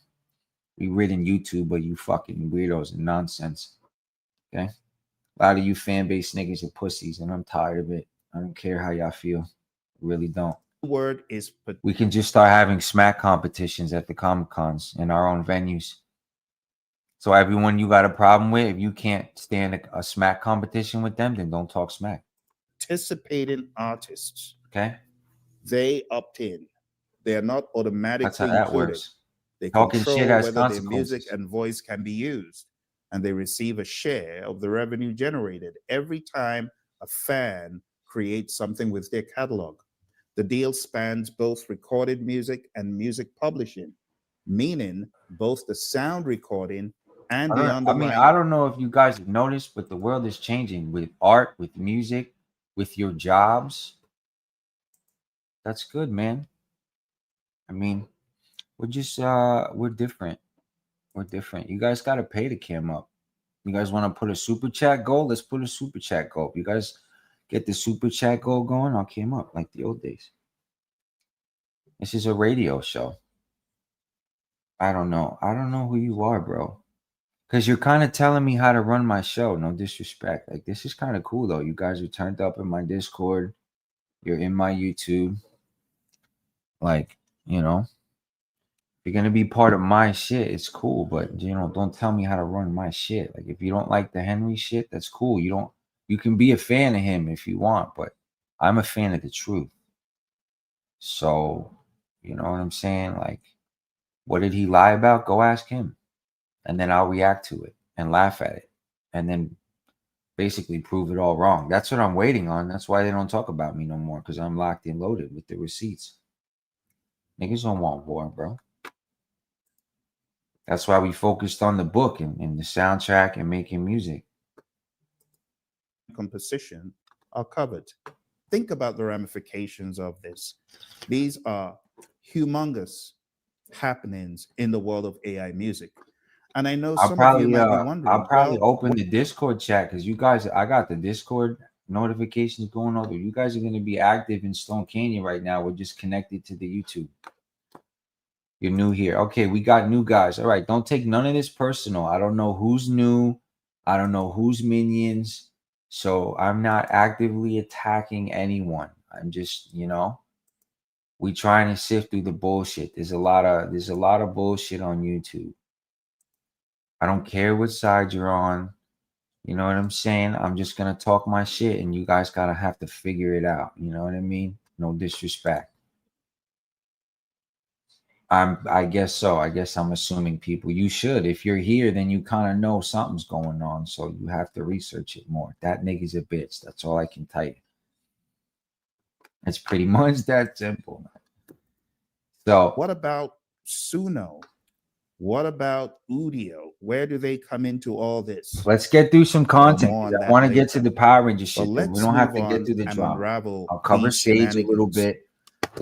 We ridden YouTube, but you fucking weirdos and nonsense. Okay? A lot of you fan base niggas are pussies, and I'm tired of it. I don't care how y'all feel. I really don't. Word is we can just start having smack competitions at the Comic-Cons in our own venues. So everyone you got a problem with, if you can't stand a smack competition with them, then don't talk smack. Participating artists. Okay. They opt in. They are not automatically That's how that included. Works. They Talking control shit has whether their music and voice can be used, and they receive a share of the revenue generated every time a fan creates something with their catalog. The deal spans both recorded music and music publishing, meaning both the sound recording and the underlying. I don't know if you guys have noticed, but the world is changing with art, with music, with your jobs. That's good, man. I mean, we're just we're different. We're different. You guys got to pay to cam up. You guys want to put a super chat goal? Let's put a super chat goal. If you guys get the super chat goal going, I'll cam up like the old days. This is a radio show. I don't know. I don't know who you are, bro. Because you're kind of telling me how to run my show. No disrespect. Like, this is kind of cool, though. You guys are turned up in my Discord. You're in my YouTube. Like, you know, if you're going to be part of my shit, it's cool. But, you know, don't tell me how to run my shit. Like, if you don't like the Henry shit, that's cool. You can be a fan of him if you want. But I'm a fan of the truth. So, you know what I'm saying? Like, what did he lie about? Go ask him. And then I'll react to it and laugh at it. And then basically prove it all wrong. That's what I'm waiting on. That's why they don't talk about me no more. Because I'm locked and loaded with the receipts. Niggas don't want war, bro. That's why we focused on the book and the soundtrack and making music. Composition are covered. Think about the ramifications of this. These are humongous happenings in the world of AI music. And I know some of you might be wondering. I'll probably open the Discord chat because you guys, I got the Discord notifications going over. You guys are going to be active in Stone Canyon right now. We're just connected to the YouTube. You're new here. Okay, we got new guys. All right, don't take none of this personal. I don't know who's new. I don't know who's minions. So I'm not actively attacking anyone. I'm just, you know, we trying to sift through the bullshit. There's a lot of bullshit on YouTube. I don't care what side you're on. You know what I'm saying? I'm just going to talk my shit and you guys got to have to figure it out. You know what I mean? No disrespect. I guess so. I guess I'm assuming people. You should. If you're here, then you kind of know something's going on. So you have to research it more. That nigga's a bitch. That's all I can tell you. It's pretty much that simple. So what about Suno? What about Udio? Where do they come into all this? Let's get through some content. I want to get to the Power Ranger shit. Well, we don't have to get to the drama. I'll cover Sage a little bit.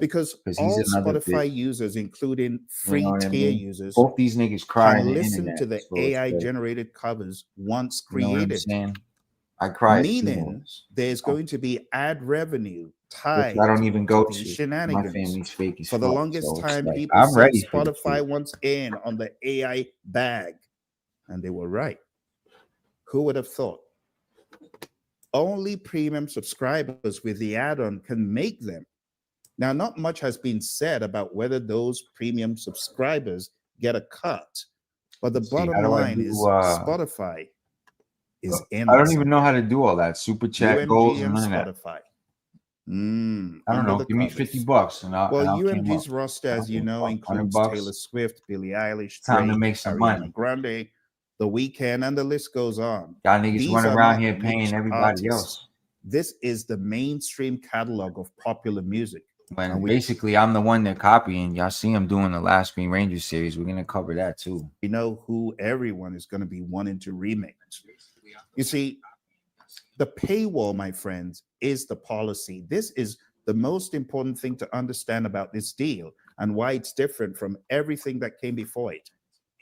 Because all Spotify users, including free tier users, both these niggas cry can listen to the AI-generated covers once created. I cry. Meaning there's going to be ad revenue tied. I don't even go to shenanigans. My family's fake as For the fuck, longest time, like, people said Spotify wants in on the AI bag, and they were right. Who would have thought? Only premium subscribers with the add-on can make them. Now, not much has been said about whether those premium subscribers get a cut, but the bottom line is Spotify is in. I don't even know how to do all that. Super chat goals and Spotify. I don't know. Give me $50 and I'll. Well, UMG's roster, as you know, includes Taylor Swift, Billie Eilish, time to make some money, Grande, The Weeknd, and the list goes on. Y'all niggas run around here paying everybody else. This is the mainstream catalog of popular music. And basically, I'm the one they're copying. Y'all see I'm doing the last Green Ranger series. We're going to cover that too. We know who everyone is going to be wanting to remake. You see, the paywall, my friends, is the policy. This is the most important thing to understand about this deal and why it's different from everything that came before it.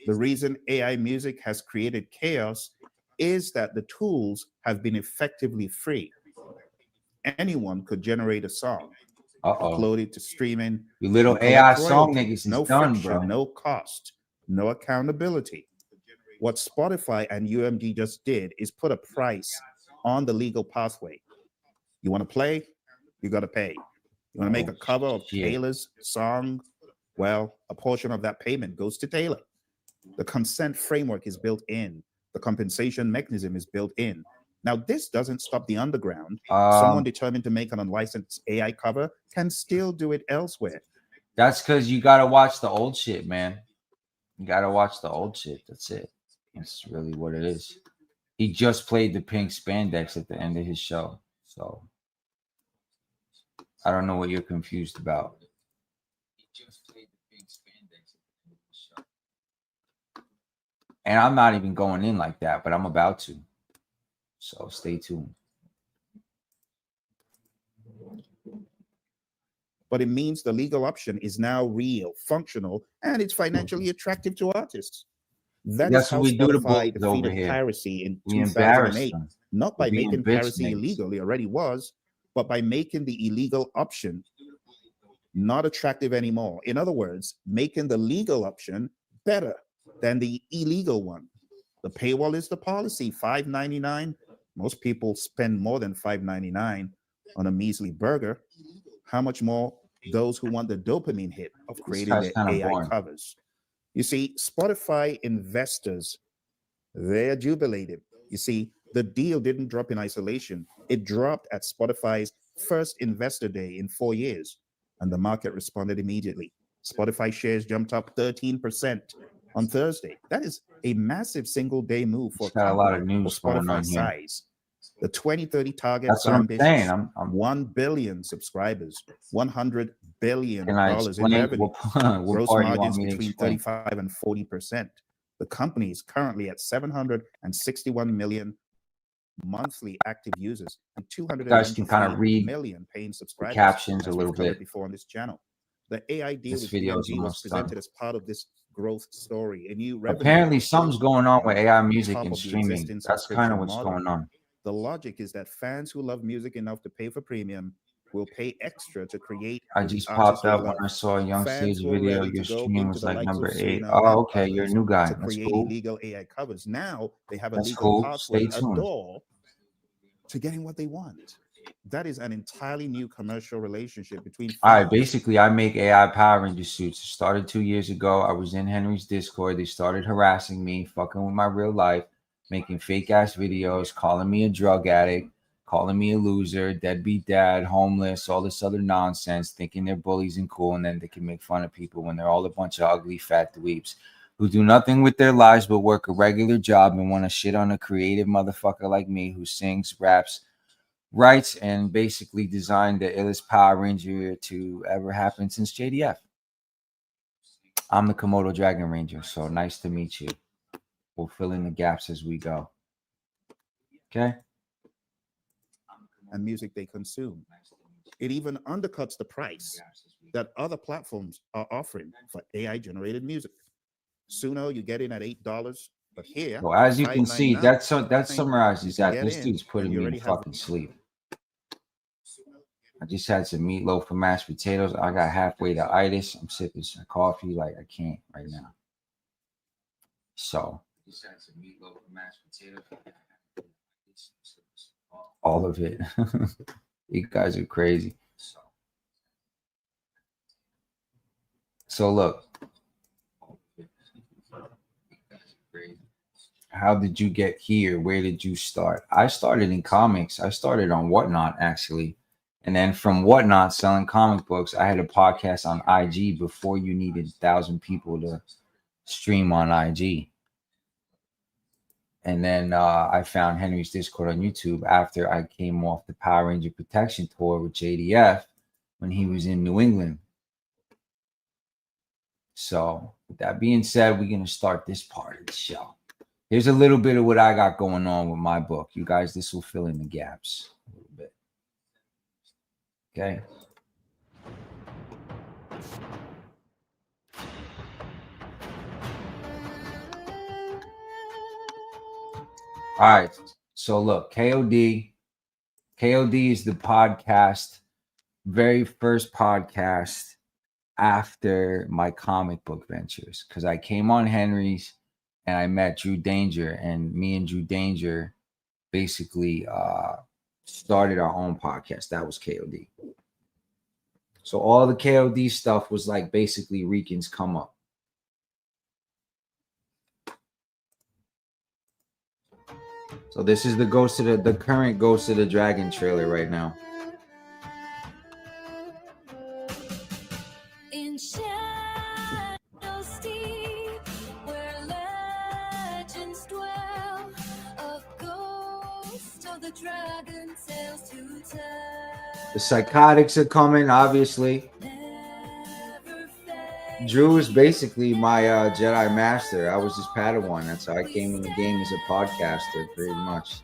The reason AI music has created chaos is that the tools have been effectively free. Anyone could generate a song. Upload it to streaming. You little AI song niggas no is done, friction, bro. No cost, no accountability. What Spotify and UMG just did is put a price on the legal pathway. You want to play? You got to pay. You want to make a cover of Taylor's song? Well, a portion of that payment goes to Taylor. The consent framework is built in. The compensation mechanism is built in. Now, this doesn't stop the underground. Someone determined to make an unlicensed AI cover can still do it elsewhere. That's because you got to watch the old shit, man. You got to watch the old shit. That's it. That's really what it is. He just played the pink spandex at the end of his show. So I don't know what you're confused about. And I'm not even going in like that, but I'm about to. So stay tuned. But it means the legal option is now real, functional, and it's financially attractive to artists. That's how we do the Spotify defeated piracy in 2008. Not by making piracy illegal, it already was, but by making the illegal option not attractive anymore. In other words, making the legal option better than the illegal one. The paywall is the policy, $5.99. Most people spend more than $5.99 on a measly burger. How much more those who want the dopamine hit of creating the AI covers? You see, Spotify investors, they're jubilated. You see, the deal didn't drop in isolation. It dropped at Spotify's first investor day in 4 years, and the market responded immediately. Spotify shares jumped up 13% on Thursday. That is a massive single-day move for a lot of news going on here. Size. The 2030 target That's what I'm saying. I'm 1 billion subscribers, $100 billion in revenue, gross margins between 35 and 40%. The company is currently at 761 million monthly active users and 200 million paying subscribers. Captions a little bit before on this channel. The AI deal with GriDDLeR was presented as part of this growth story. A new apparently something's going on with AI music and streaming. That's kind of what's going on. The logic is that fans who love music enough to pay for premium will pay extra to create. I just popped up when I saw a Young Stage video. Your stream was like number 8. Oh, okay, you're a new guy. To That's create cool. illegal AI covers. Now they have a That's legal cool. pathway, Stay tuned. a door to getting what they want. That is an entirely new commercial relationship between fans. All right, basically, I make AI Power Ranger suits. It started 2 years ago. I was in Henry's Discord. They started harassing me, fucking with my real life, making fake ass videos, calling me a drug addict, calling me a loser, deadbeat dad, homeless, all this other nonsense, thinking they're bullies and cool, and then they can make fun of people when they're all a bunch of ugly fat dweebs who do nothing with their lives but work a regular job and want to shit on a creative motherfucker like me who sings, raps, writes, and basically designed the illest Power Ranger to ever happen since JDF. I'm the Komodo Dragon Ranger, so nice to meet you. We'll fill in the gaps as we go. Okay? And music they consume. It even undercuts the price that other platforms are offering for AI-generated music. Suno, you get in at $8, but here, so as you can see, that summarizes that. This dude's putting me in fucking sleep. I just had some meatloaf and mashed potatoes. I got halfway to itis. I'm sipping some coffee. Like, I can't right now. So, all of it. You guys are crazy. So, look. How did you get here? Where did you start? I started in comics. I started on Whatnot, actually. And then from Whatnot, selling comic books, I had a podcast on IG before you needed 1,000 people to stream on IG. And then I found Henry's Discord on YouTube after I came off the Power Ranger Protection Tour with JDF when he was in New England. So with that being said, we're going to start this part of the show. Here's a little bit of what I got going on with my book. You guys, this will fill in the gaps a little bit. Okay. All right. So look, KOD is the podcast, very first podcast after my comic book ventures, because I came on Henry's and I met Drew Danger, and me and Drew Danger basically started our own podcast. That was KOD. So all the KOD stuff was like basically RiCaN's come up. So this is the current Ghost of the Dragon trailer right now. In shadows deep, where legends dwell, a ghost of the dragon tales to tell. The psychotics are coming, obviously. Drew is basically my Jedi Master. I was his Padawan. That's how I came in the game as a podcaster, pretty much.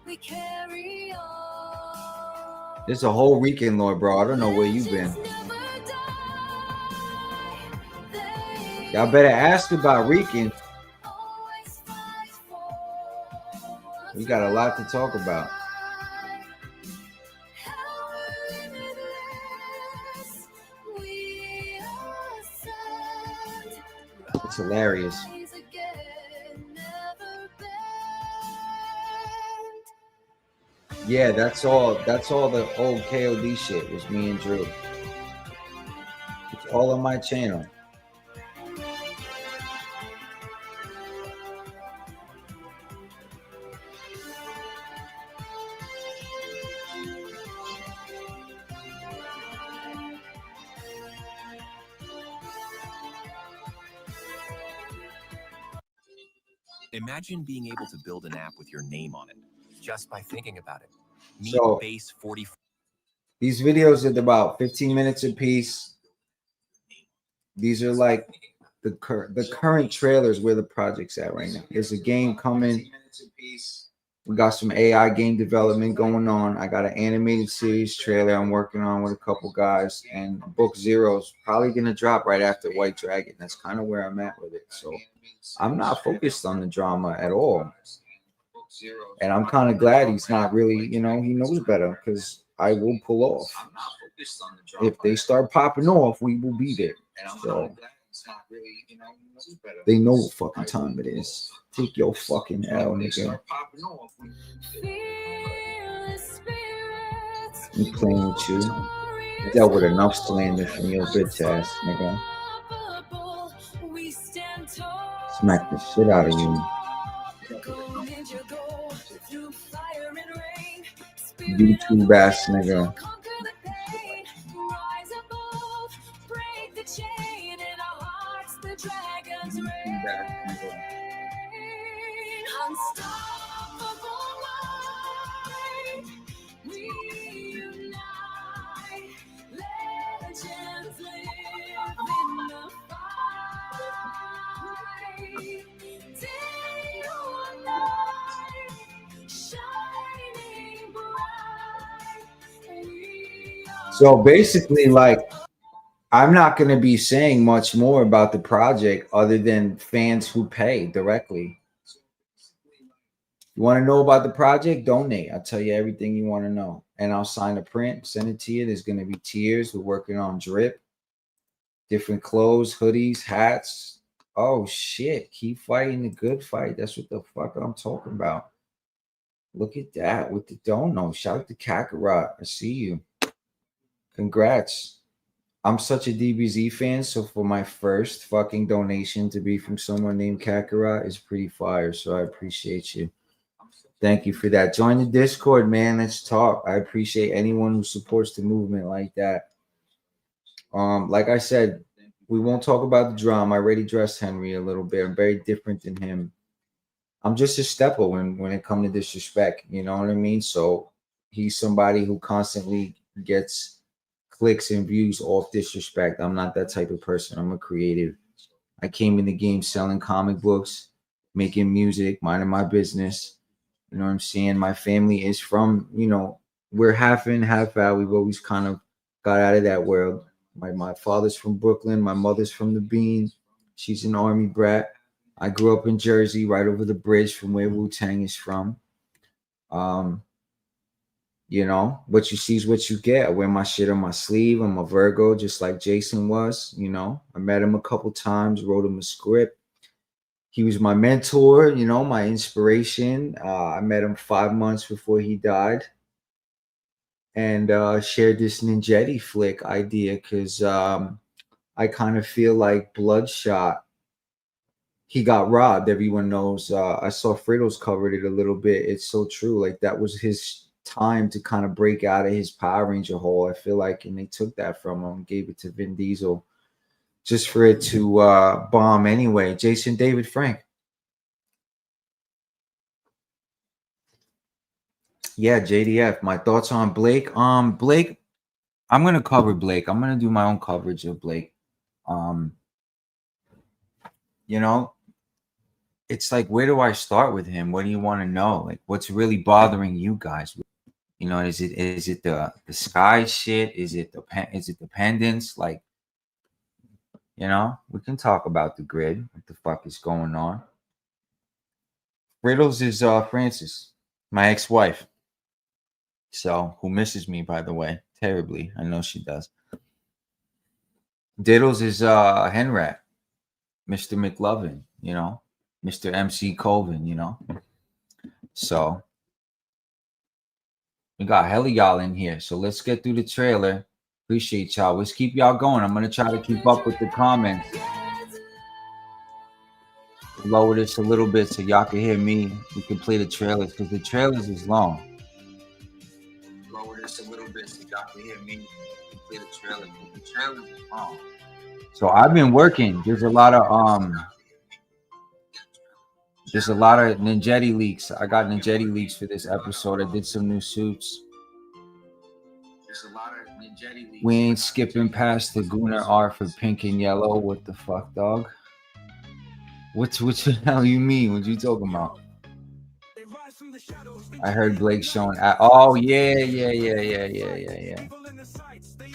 There's a whole RiCaN'Lore, bro. I don't know where you've been. Y'all better ask about RiCaN. We got a lot to talk about. It's hilarious. Yeah, that's all the old KOD shit was me and Drew. It's all on my channel. Imagine being able to build an app with your name on it just by thinking about it. So, base 40. These videos are about 15 minutes a piece. These are like the current trailers where the project's at right now. There's a game coming. We got some AI game development going on. I got an animated series trailer I'm working on with a couple guys, and Book Zero's probably gonna drop right after White Dragon. That's kind of where I'm at with it. So I'm not focused on the drama at all. And I'm kind of glad he's not really, he knows better, because I will pull off. If they start popping off, we will be there. So they know what fucking time it is. Take your fucking L, nigga. I'm playing with you. I dealt with enough slander from your bitch ass, nigga. Smack the shit out of you. YouTube ass nigga. So basically, like, I'm not going to be saying much more about the project other than fans who pay directly. You want to know about the project? Donate. I'll tell you everything you want to know. And I'll sign a print, send it to you. There's going to be tiers. We're working on drip, different clothes, hoodies, hats. Oh, shit. Keep fighting the good fight. That's what the fuck I'm talking about. Look at that with the dono. Shout out to Kakarot. I see you. Congrats. I'm such a DBZ fan, so for my first fucking donation to be from someone named Kakarot is pretty fire, so I appreciate you. Thank you for that. Join the Discord, man. Let's talk. I appreciate anyone who supports the movement like that. Like I said, we won't talk about the drama. I already dressed Henry a little bit. I'm very different than him. I'm just a stepper when it comes to disrespect. You know what I mean? So he's somebody who constantly gets clicks and views off disrespect. I'm not that type of person. I'm a creative. I came in the game selling comic books, making music, minding my business. You know what I'm saying? My family is from, we're half in, half out. We've always kind of got out of that world. My father's from Brooklyn. My mother's from the Bean. She's an Army brat. I grew up in Jersey, right over the bridge from where Wu-Tang is from. What you see is what you get. I wear my shit on my sleeve. I'm a Virgo, just like Jason was. I met him a couple times, wrote him a script. He was my mentor, my inspiration. I met him 5 months before he died, and shared this Ninjetti flick idea because I kind of feel like Bloodshot, he got robbed. Everyone knows. I saw Fredo's covered it a little bit. It's so true. Like, that was his time to kind of break out of his Power Ranger hole, I feel like, and they took that from him, gave it to Vin Diesel just for it to bomb anyway. Jason David Frank. Yeah, JDF. My thoughts on Blake. Blake, I'm gonna cover Blake. I'm gonna do my own coverage of Blake. You know, it's like, where do I start with him? What do you want to know? Like, what's really bothering you guys? You know, is it the sky shit? Is it the pendants? Like, you know, we can talk about the grid. What the fuck is going on? Riddles is Francis, my ex-wife. So, who misses me, by the way, terribly. I know she does. Diddles is Henrat, Mr. McLovin, you know, Mr. MC Colvin, you know. So we got hella y'all in here. So let's get through the trailer. Appreciate y'all. Let's keep y'all going. I'm gonna try to keep up with the comments. Lower this a little bit so y'all can hear me. We can play the trailers because the trailers is long. Lower this a little bit so y'all can hear me. We can play the trailers because the trailers is long. So I've been working. There's a lot of Ninjetti leaks. I got Ninjetti leaks for this episode. I did some new suits. There's a lot of Ninjetti leaks. We ain't skipping past the GriDDLeR for pink and yellow. What the fuck, dog? What the hell you mean? What you talking about? I heard Blake showing. Oh yeah.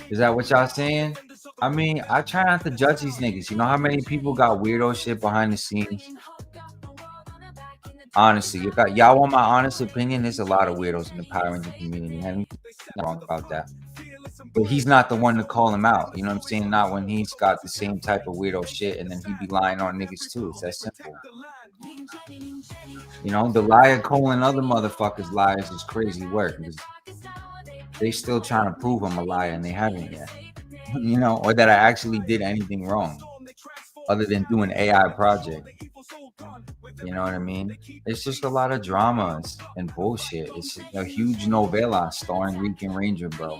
Is that what y'all saying? I mean, I try not to judge these niggas. You know how many people got weirdo shit behind the scenes? Honestly, y'all want my honest opinion? There's a lot of weirdos in the Power Ranger community. I'm not wrong about that. But he's not the one to call him out. You know what I'm saying? Not when he's got the same type of weirdo shit and then he be lying on niggas too. It's that simple. You know, the liar calling other motherfuckers liars is crazy work. They still trying to prove I'm a liar and they haven't yet. You know, or that I actually did anything wrong other than do an AI project. You know what I mean? It's just a lot of dramas and bullshit. It's a huge novella starring RiCaN's Ranger, bro.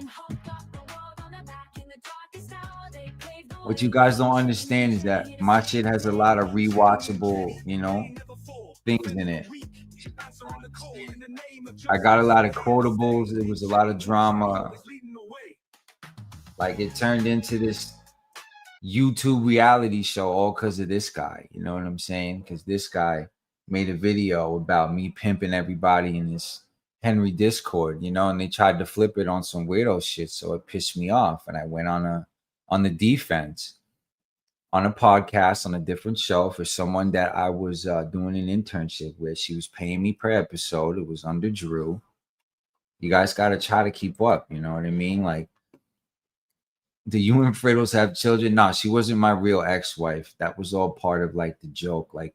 What you guys don't understand is that my shit has a lot of rewatchable, you know, things in it. I got a lot of quotables. There was a lot of drama. Like, it turned into this YouTube reality show all because of this guy. You know what I'm saying? Because this guy made a video about me pimping everybody in this Henry Discord, you know, and they tried to flip it on some weirdo shit. So it pissed me off. And I went on the defense on a podcast on a different show for someone that I was doing an internship with. She was paying me per episode. It was under Drew. You guys got to try to keep up. You know what I mean? Like, do you and Friddles have children? No, she wasn't my real ex-wife. That was all part of like the joke. Like,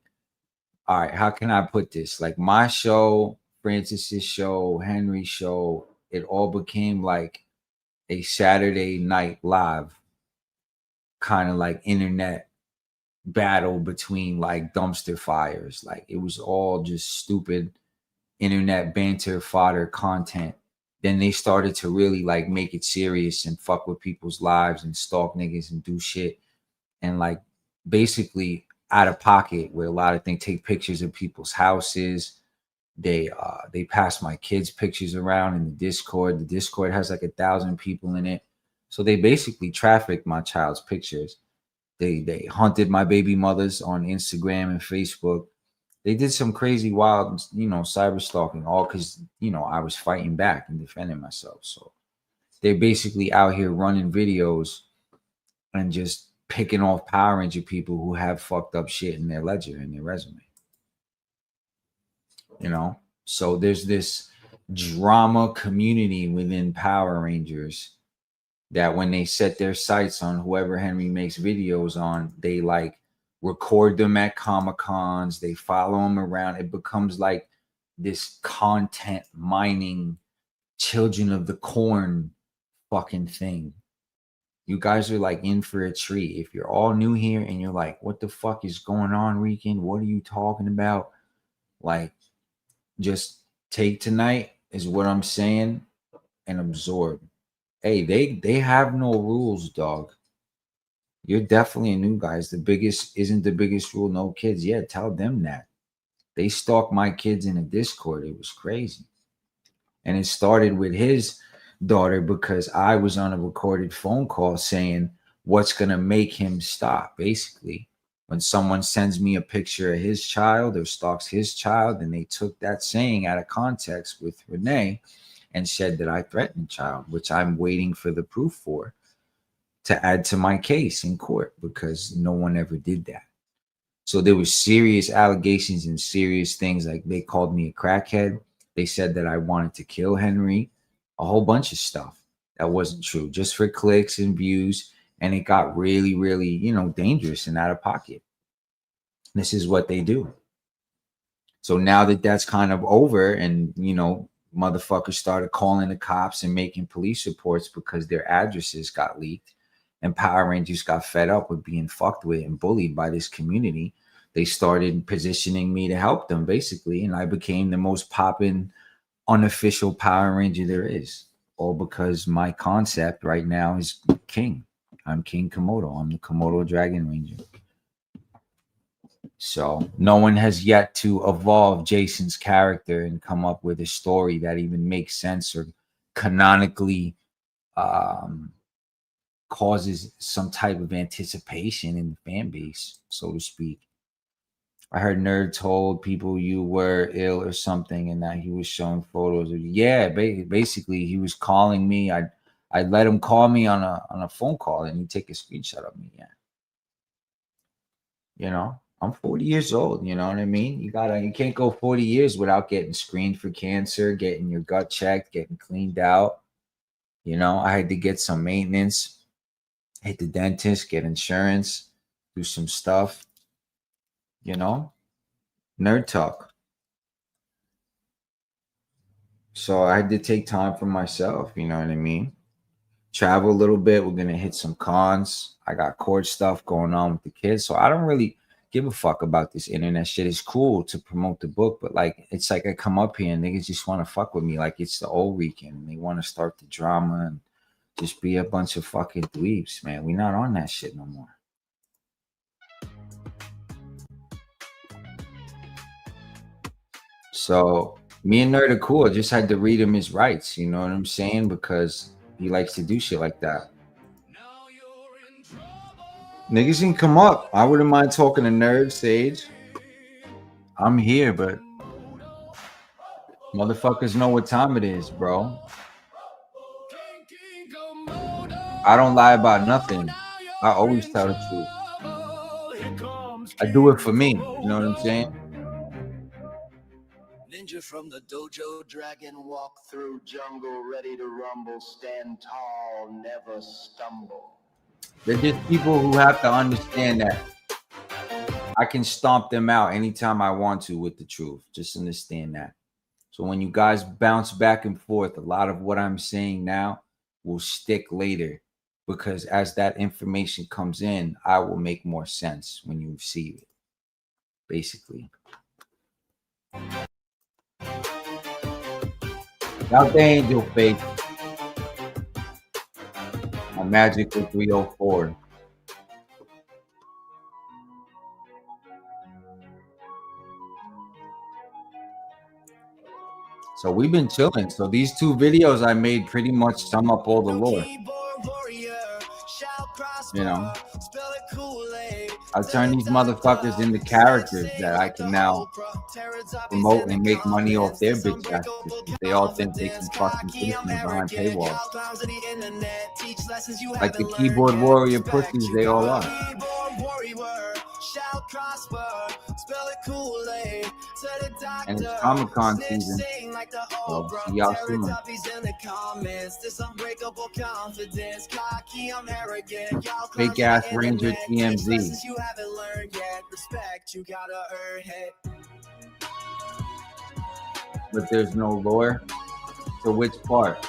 all right, how can I put this? Like, my show, Francis's show, Henry's show, it all became like a Saturday Night Live kind of like internet battle between like dumpster fires. Like, it was all just stupid internet banter fodder content. Then they started to really like make it serious and fuck with people's lives and stalk niggas and do shit. And like basically out of pocket with a lot of things, take pictures of people's houses. They pass my kids' pictures around in the Discord. The Discord has like 1,000 people in it. So they basically trafficked my child's pictures. They hunted my baby mothers on Instagram and Facebook. They did some crazy, wild, you know, cyber stalking, all because, you know, I was fighting back and defending myself. So they're basically out here running videos and just picking off Power Ranger people who have fucked up shit in their ledger, in their resume. You know, so there's this drama community within Power Rangers that when they set their sights on whoever Henry makes videos on, they like record them at Comic-Cons, they follow them around. It becomes like this content mining, children of the corn fucking thing. You guys are like in for a treat. If you're all new here and you're like, what the fuck is going on, RiCaN? What are you talking about? Like, just take tonight is what I'm saying and absorb. Hey, they have no rules, dog. You're definitely a new guy. The biggest isn't the biggest rule, no kids. Yeah, tell them that. They stalked my kids in a Discord. It was crazy. And it started with his daughter because I was on a recorded phone call saying what's going to make him stop. Basically, when someone sends me a picture of his child or stalks his child, and they took that saying out of context with Renee and said that I threatened the child, which I'm waiting for the proof for to add to my case in court because no one ever did that. So there were serious allegations and serious things, like they called me a crackhead. They said that I wanted to kill Henry, a whole bunch of stuff that wasn't true, just for clicks and views. And it got really, really, you know, dangerous and out of pocket. This is what they do. So now that that's kind of over and, you know, motherfuckers started calling the cops and making police reports because their addresses got leaked, and Power Rangers got fed up with being fucked with and bullied by this community, they started positioning me to help them, basically. And I became the most poppin' unofficial Power Ranger there is, all because my concept right now is King. I'm King Komodo. I'm the Komodo Dragon Ranger. So no one has yet to evolve Jason's character and come up with a story that even makes sense or canonically causes some type of anticipation in the fan base, so to speak. I heard Nerd told people you were ill or something, and that he was showing photos of you. Yeah, basically he was calling me. I let him call me on a phone call, and he'd take a screenshot of me. Yeah, you know, I'm 40 years old. You know what I mean? You can't go 40 years without getting screened for cancer, getting your gut checked, getting cleaned out. You know, I had to get some maintenance. Hit the dentist, get insurance, do some stuff, you know, nerd talk. So I had to take time for myself, you know what I mean? Travel a little bit. We're going to hit some cons. I got court stuff going on with the kids. So I don't really give a fuck about this internet shit. It's cool to promote the book, but like, it's like I come up here and niggas just want to fuck with me like it's the old weekend. They want to start the drama and just be a bunch of fucking dweebs, man. We're not on that shit no more. So me and Nerd are cool. I just had to read him his rights, you know what I'm saying? Because he likes to do shit like that. Niggas can come up. I wouldn't mind talking to Nerd, Sage. I'm here, but motherfuckers know what time it is, bro. I don't lie about nothing. I always tell the truth. I do it for me. You know what I'm saying? Ninja from the dojo, dragon walk through jungle, ready to rumble, stand tall, never stumble. They're just people who have to understand that I can stomp them out anytime I want to with the truth. Just understand that. So when you guys bounce back and forth, a lot of what I'm saying now will stick later, because as that information comes in, I will make more sense when you receive it, basically. Out the angel face. My magical 304. So we've been chilling. So these two videos I made pretty much sum up all the lore. You know, I'll turn these motherfuckers into characters that I can now promote and make money off their bitch asses. They all think they can fucking push me behind paywalls. Like the keyboard warrior pussies they all are. And it's Comic-Con season. So see y'all soon. Fake ass Ranger TMZ. But there's no lore. To which part?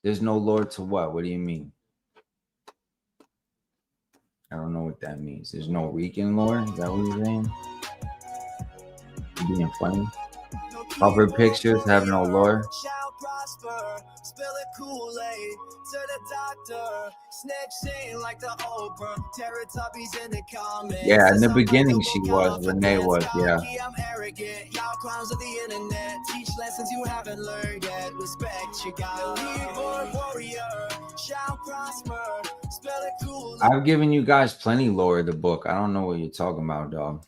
There's no lore to what? What do you mean? I don't know what that means. There's no RiCaN lore? Is that what you're saying? You're being funny? Cover pictures have no lore? spill a Kool-Aid to the doctor. Snitching like the Oprah. Teletubbies in the comments. Yeah, in the beginning she was. Renee was, yeah. I'm arrogant. Y'all clowns of the internet. Teach lessons you haven't learned yet. Respect you got. Keyboard warrior. Shall prosper. Spill a Kool-Aid. I've given you guys plenty lore of the book. I don't know what you're talking about, dog.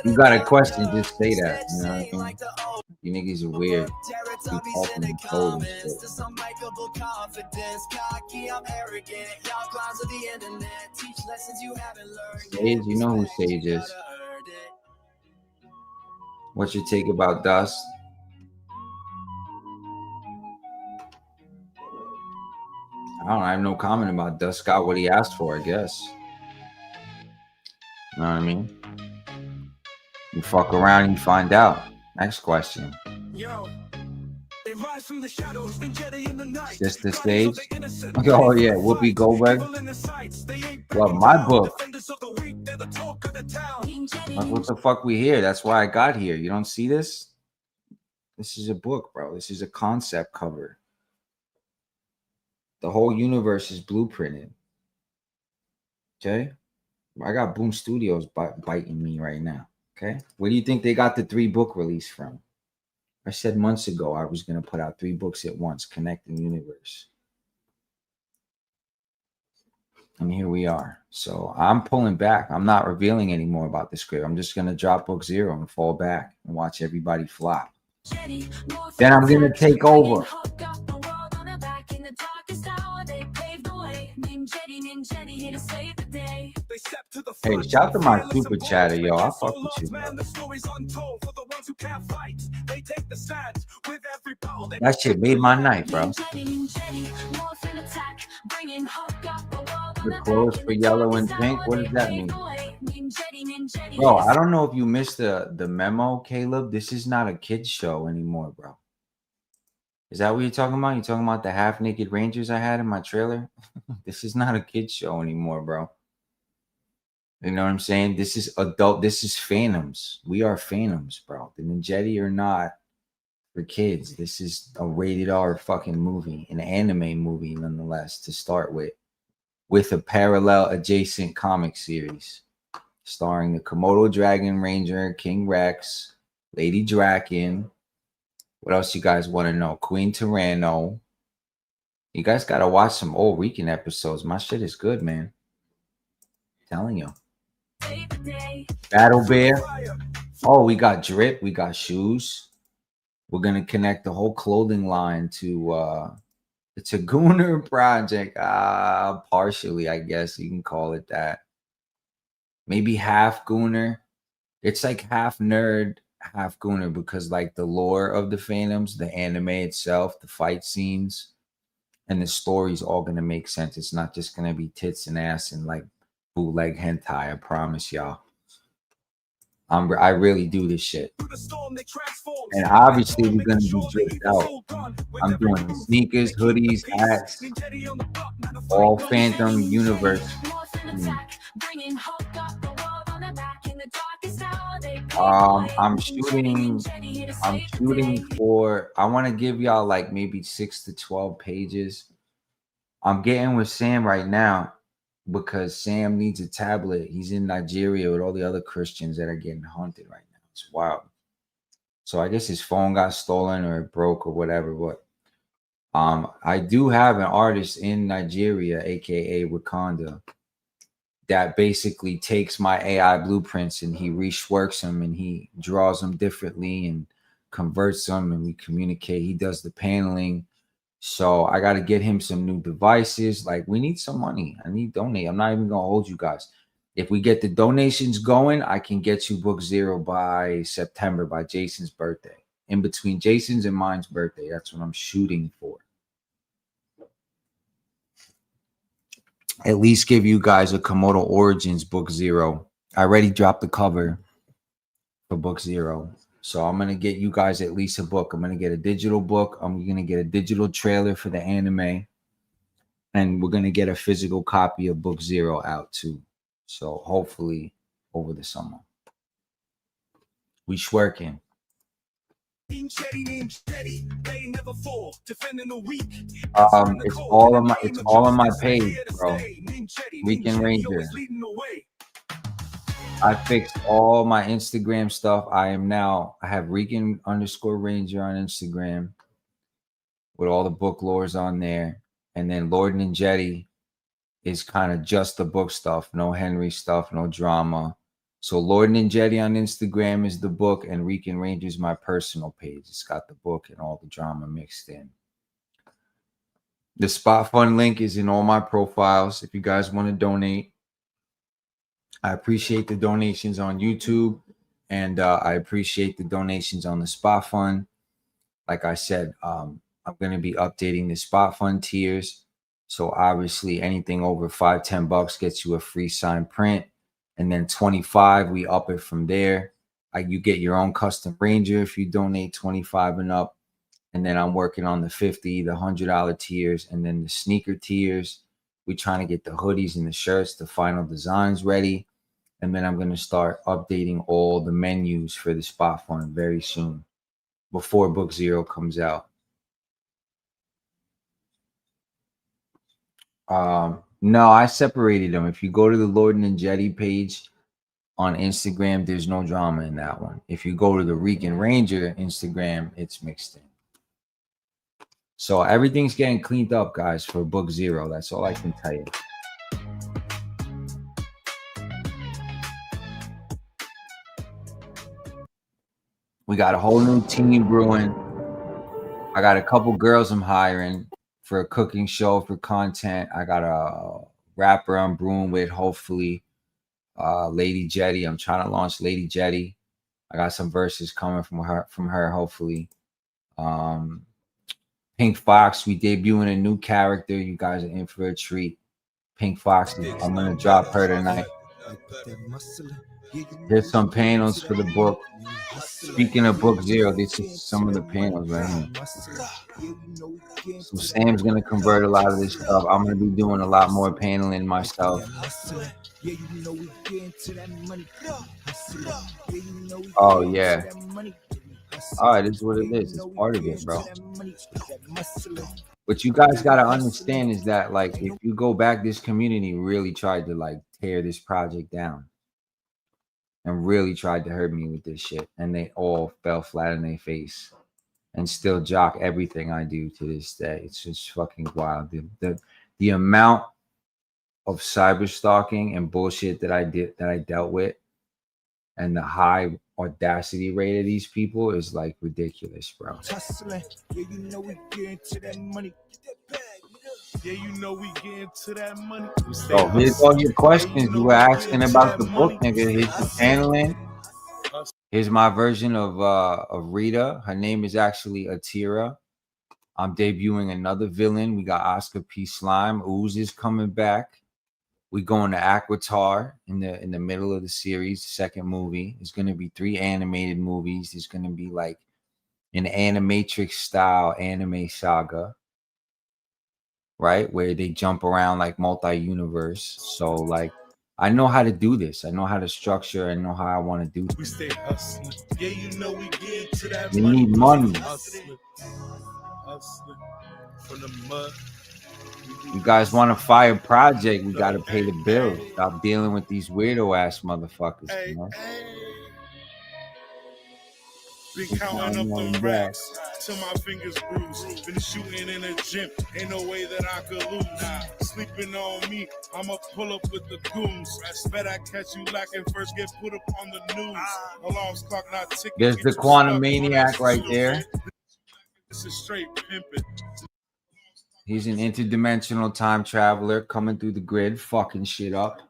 You got a question, just say that. You know what I mean? You niggas are weird. Keep talking and code and shit. Sage, you know who Sage is. What's your take about Dust? I have no comment about Dust. Got what he asked for, I guess. You know what I mean? You fuck around and you find out. Next question. Is this the stage? Oh yeah, Whoopi Goldberg. Well, my book. What the fuck we here? That's why I got here. You don't see this? This is a book, bro. This is a concept cover. The whole universe is blueprinted. Okay? I got Boom Studios biting me right now. Okay? Where do you think they got the 3-book release from? I said months ago I was going to put out 3 books at once, connecting universe. And here we are. So I'm pulling back. I'm not revealing any more about the script. I'm just going to drop book 0 and fall back and watch everybody flop. Then I'm going to take over. Hey, shout to my super chatter, yo. I fuck with you, man. That shit made my night, bro. The clothes for yellow and pink. What does that mean? Bro, I don't know if you missed the memo, Caleb. This is not a kid's show anymore, bro. Is that what you're talking about? You're talking about the half-naked Rangers I had in my trailer? This is not a kid's show anymore, bro. You know what I'm saying? This is adult. This is Phantoms. We are Phantoms, bro. The Ninjetti are not for kids. This is a rated R fucking movie, an anime movie, nonetheless, to start with a parallel adjacent comic series starring the Komodo Dragon Ranger, King Rex, Lady Draken. What else you guys want to know? Queen Tyranno. You guys got to watch some old RiCaN episodes. My shit is good, man. I'm telling you. Battle Bear. Oh, we got drip. We got shoes. We're going to connect the whole clothing line to it's a Gooner project. Partially, I guess you can call it that. Maybe half Gooner. It's like half nerd, half Gooner, because like the lore of the Phantoms, the anime itself, the fight scenes, and the story's all going to make sense. It's not just going to be tits and ass and like bootleg hentai. I promise y'all. I really do this shit. And obviously we're going to be dripped out. I'm doing sneakers, hoodies, hats, all Phantom universe. I'm shooting for, I want to give y'all like maybe 6 to 12 pages. I'm getting with Sam right now because Sam needs a tablet. He's in Nigeria with all the other Christians that are getting hunted right now. It's wild. So I guess his phone got stolen or it broke or whatever. But I do have an artist in Nigeria, aka Wakanda, that basically takes my AI blueprints and he reworks them and he draws them differently and converts them and we communicate. He does the paneling. So I got to get him some new devices. Like, we need some money. I need donate. I'm not even going to hold you guys. If we get the donations going, I can get you book 0 by September, by Jason's birthday. In between Jason's and mine's birthday. That's what I'm shooting for. At least give you guys a Komodo Origins book 0. I already dropped the cover for book 0. So I'm going to get you guys at least a book. I'm going to get a digital book. I'm going to get a digital trailer for the anime. And we're going to get a physical copy of book 0 out too. So hopefully over the summer. We shwerking. Ninjetti, they never fall, defending the weak. It's all on my page, bro. RiCan Ranger. I fixed all my Instagram stuff. I have RiCan_Ranger on Instagram with all the book lores on there. And then Lord Ninjetti is kind of just the book stuff, no Henry stuff, no drama. So Lord Ninjetti on Instagram is the book, and RiCan Ranger is my personal page. It's got the book and all the drama mixed in. The spot fund link is in all my profiles if you guys want to donate. I appreciate the donations on YouTube, and I appreciate the donations on the spot fund. Like I said, I'm going to be updating the spot fund tiers. So obviously anything over $5-10 gets you a free signed print. And then 25, we up it from there. You get your own custom Ranger if you donate 25 and up. And then I'm working on the $50, the $100 tiers, and then the sneaker tiers. We're trying to get the hoodies and the shirts, the final designs ready. And then I'm going to start updating all the menus for the spot fund very soon, before book 0 comes out. No, I separated them. If you go to the Lord Ninjetti page on Instagram, there's no drama in that one. If you go to the RiCan Ranger Instagram, it's mixed in. So everything's getting cleaned up, guys, for book 0. That's all I can tell you. We got a whole new team brewing. I got a couple girls I'm hiring for a cooking show, for content. I got a rapper I'm brewing with, hopefully. Lady Jetty. I'm trying to launch Lady Jetty. I got some verses coming from her, hopefully. Pink Fox, we debuting a new character. You guys are in for a treat. Pink Fox, I'm gonna drop her tonight. Here's some panels for the book. Speaking of book 0, this is some of the panels right here. So Sam's gonna convert a lot of this stuff. I'm gonna be doing a lot more paneling myself. Oh yeah. All right, this is what it is. It's part of it, bro. What you guys got to understand is that, like, if you go back, this community really tried to, like, tear this project down and really tried to hurt me with this shit. And they all fell flat in their face and still jock everything I do to this day. It's just fucking wild. The amount of cyber stalking and bullshit that I dealt with, and the high audacity rate of these people is like ridiculous, bro. Yeah, you know we get into that money. So here's all your questions you were asking about the book, nigga. Here's the paneling. Here's my version of Rita. Her name is actually Atira. I'm debuting another villain. We got Oscar P. Slime. Ooze is coming back. We going to Aquatar in the middle of the series, the second movie. There's going to be 3 animated movies. There's going to be like an Animatrix style anime saga, right? Where they jump around like multi-universe. So like, I know how to do this. I know how to structure. I know how I want to do things. We stay hustling. Yeah, you know we get to that we need money. Hustling from the mud. You guys want to fire a project, we got to pay the bills. Stop dealing with these weirdo ass motherfuckers. Hey, you know? Been counting up them racks till my fingers bruised. Been shooting in a gym, ain't no way that I could lose. Sleeping on me, I'ma pull up with the goons. Bet I catch you lacking first, get put up on the news. Alarms clock not ticking. There's the Quantum Maniac right there. This is straight pimping. He's an interdimensional time traveler coming through the grid, fucking shit up.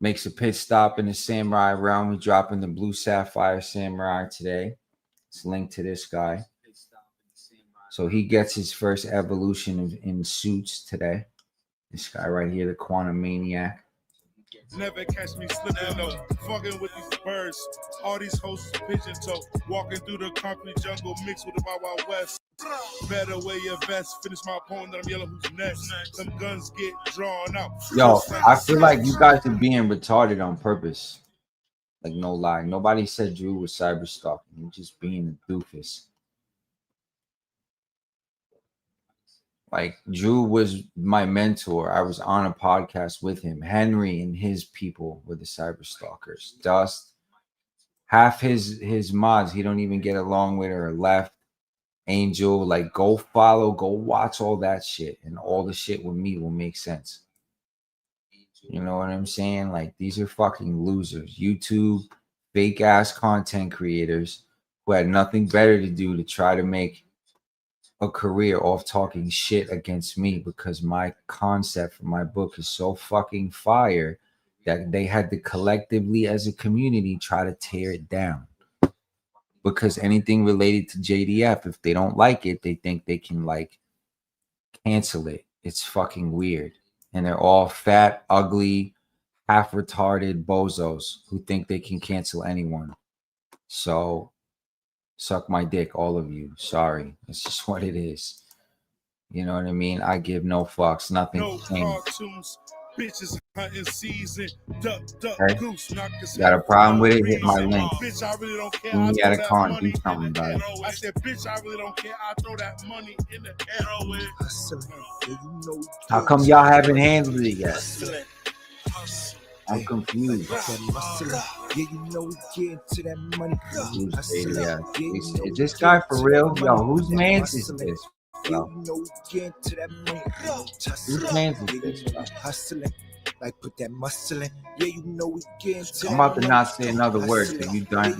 Makes a pit stop in the Samurai realm. We're dropping the Blue Sapphire Samurai today. It's linked to this guy. So he gets his first evolution in suits today. This guy right here, the Quantum Maniac. Never catch me slipping, no. Fucking with these birds. All these hoes pigeon toe. Walking through the concrete jungle mixed with the Wild Wild West. Better wear your vest. Finish my poem that I'm yelling who's next. Some guns get drawn out. Yo, I feel like you guys are being retarded on purpose. Like, no lie. Nobody said Drew was cyber stalking. He's just being a doofus. Like, Drew was my mentor. I was on a podcast with him. Henry and his people were the cyber stalkers. Dust, half his mods, he don't even get along with or left. Angel, like, go follow, go watch all that shit. And all the shit with me will make sense. You know what I'm saying? Like, these are fucking losers. YouTube, fake ass content creators who had nothing better to do to try to make a career off talking shit against me because my concept for my book is so fucking fire that they had to collectively as a community try to tear it down. Because anything related to JDF, if they don't like it, they think they can like cancel it. It's fucking weird. And they're all fat, ugly, half retarded bozos who think they can cancel anyone. So suck my dick, all of you. Sorry. It's just what it is. You know what I mean? I give no fucks. Nothing. No cartoons, bitches hunting season. Duck, Okay. goose, knock his Got a problem with it? Hit my reason. link. Bitch, I really don't care. You I got a throw con, that do money something in the about it. air. I said, bitch, I really don't care. I throw that money in the air. How come y'all haven't handled it yet? I'm confused. Yeah, you know we get into that money. Yeah. Is this guy for real? Yo, whose man's is this? Bro? Whose man's is this, bro? Like put that muscle in. Yeah, you know we get into I'm about to not say another word till you donate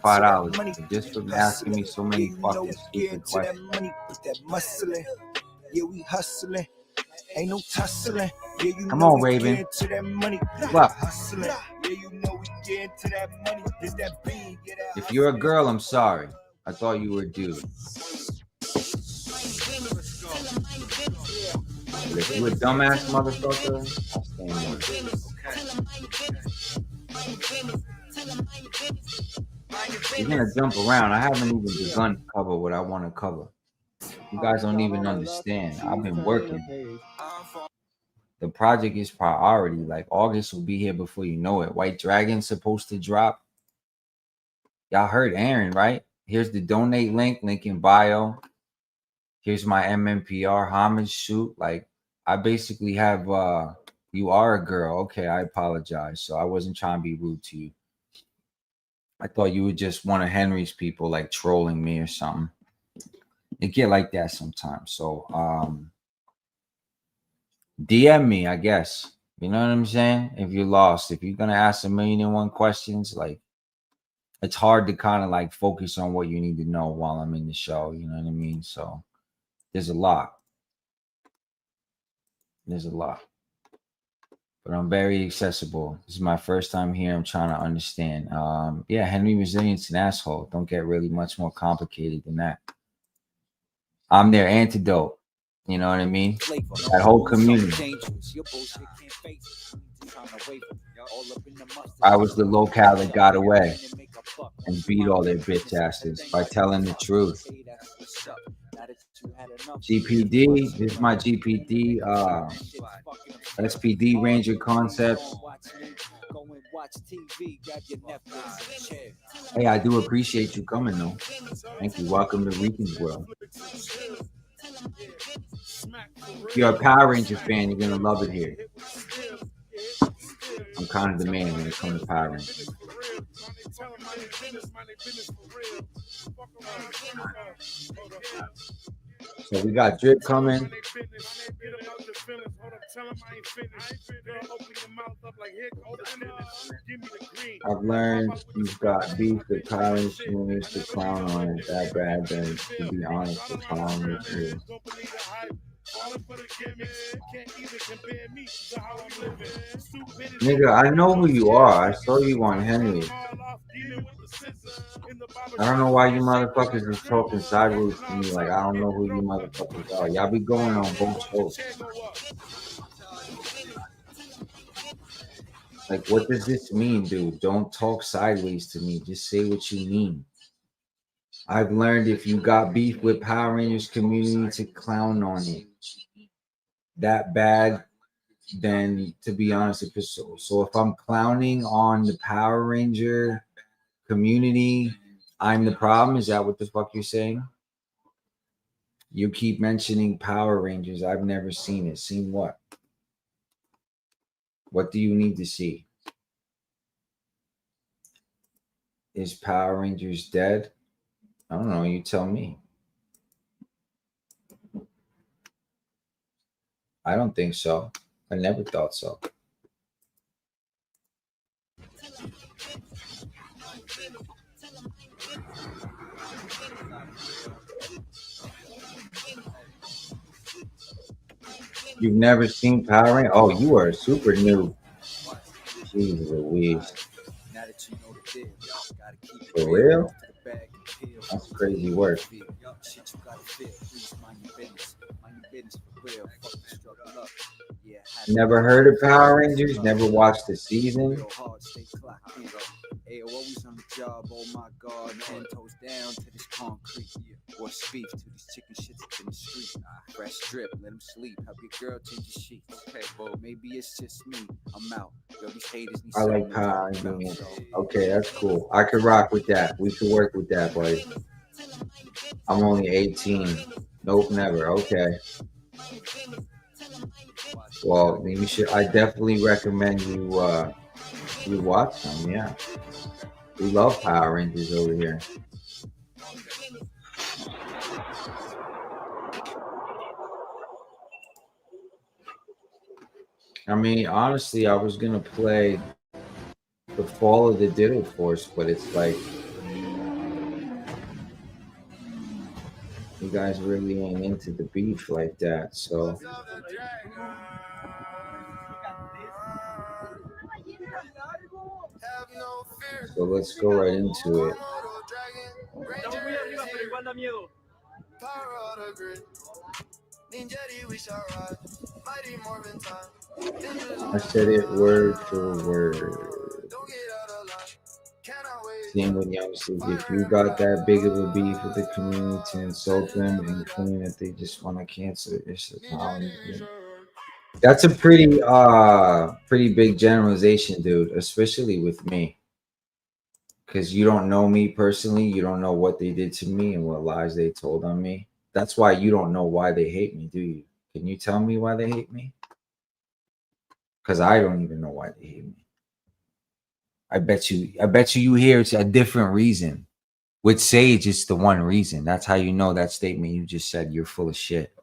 $5 just for asking me so many fucking stupid questions. Put that muscle in. Yeah, we hustling. Ain't no tussling. Yeah, you Come know on, we Raven. get into that money. What? Hustling. Yeah, you know we get into that money. Is that bean? If you're a girl, I'm sorry. I thought you were a dude. But if you're a dumbass motherfucker, I'll stand with you. You're gonna jump around. I haven't even begun to cover what I want to cover. You guys don't even understand. I've been working. The project is priority. Like, August will be here before you know it. White Dragon's supposed to drop. Y'all heard Aaron, right? Here's the donate link in bio. Here's my MMPR homage shoot. Like, I basically have you are a girl. Okay, I apologize. So I wasn't trying to be rude to you. I thought you were just one of Henry's people, like trolling me or something. It get like that sometimes. So DM me, I guess. You know what I'm saying? If you're lost, if you're gonna ask 1,000,001 questions, like, it's hard to kind of like focus on what you need to know while I'm in the show. You know what I mean? So there's a lot. There's a lot. But I'm very accessible. This is my first time here. I'm trying to understand. Yeah, Henry Resilient's an asshole. Don't get really much more complicated than that. I'm their antidote. You know what I mean? That whole community. I was the locale that got away and beat all their bitch asses by telling the truth. GPD, this is my GPD, SPD Ranger concepts. Hey, I do appreciate you coming though. Thank you. Welcome to RiCaN's world. If you're a Power Ranger fan, you're gonna love it here. I'm kind of the man when it comes to Power Rangers. So we got Drip coming. I've learned you've got beef with Power Rangers to clown on it that bad, then to be honest, the clown is real. Nigga, I know who you are. I saw you on Henry. I don't know why you motherfuckers is talking sideways to me. Like, I don't know who you motherfuckers are. Y'all be going on both shows. Like, what does this mean, dude? Don't talk sideways to me. Just say what you mean. I've learned if you got beef with Power Rangers community to clown on it. That bad then to be honest, so if I'm clowning on the Power Ranger community, I'm the problem. Is that what the fuck you're saying? You keep mentioning Power Rangers. I've never seen it. Seen what? What do you need to see? Is Power Rangers dead? I don't know. You tell me. I don't think so. I never thought so. You've never seen Power Rangers? Oh, you are super new. Jeez Louise. For real? That's crazy work. Never heard of Power Rangers? Never watched the season? Always on the job, oh my God, 10 toes down to this concrete. Or speak to these chicken shits in the street. Fresh strip, let them sleep. Help your girl change your sheets. Okay, well, maybe it's just me. I'm out. Yo, these haters need I like Power Rangers. Okay, that's cool. I could rock with that. We could work with that, buddy. I'm only 18. Nope, never. Okay. Well, you should. I definitely recommend you. You watch them, yeah. We love Power Rangers over here. I mean, honestly, I was gonna play the Fall of the Diddle Force, but it's like you guys really ain't into the beef like that, so. So let's go right into it. I said it word for word. Same with youngsters. If you got that big of a beef with the community to insult them and claim that they just want to cancel it, it's a problem. That's a pretty big generalization, dude, especially with me. Because you don't know me personally. You don't know what they did to me and what lies they told on me. That's why you don't know why they hate me, do you? Can you tell me why they hate me? Because I don't even know why they hate me. I bet you hear it's a different reason. With Sage, it's the one reason. That's how you know that statement you just said, you're full of shit.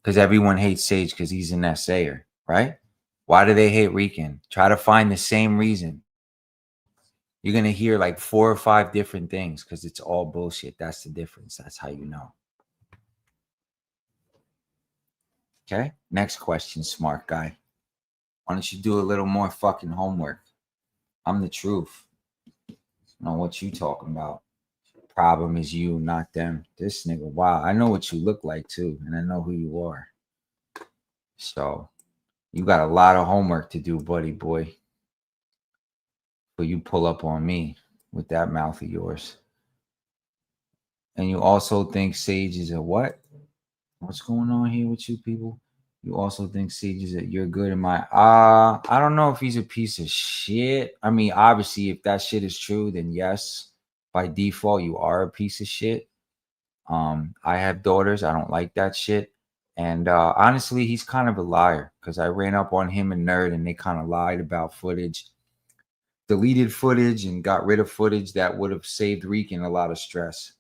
Because everyone hates Sage because he's an essayer, right? Why do they hate RiCaN? Try to find the same reason. You're going to hear like 4 or 5 different things because it's all bullshit. That's the difference. That's how you know. Okay, next question, smart guy. Why don't you do a little more fucking homework? I'm the truth. I know what you talking about. Problem is you, not them. This nigga, wow. I know what you look like too, and I know who you are. So you got a lot of homework to do, buddy boy. But you pull up on me with that mouth of yours. And you also think Sage is a what? What's going on here with you people? You also think Sage is that you're good in my I don't know if he's a piece of shit. I mean, obviously, if that shit is true, then yes, by default, you are a piece of shit. I have daughters. I don't like that shit. And honestly, he's kind of a liar because I ran up on him and Nerd and they kind of lied about footage, deleted footage and got rid of footage that would have saved RiCaN a lot of stress.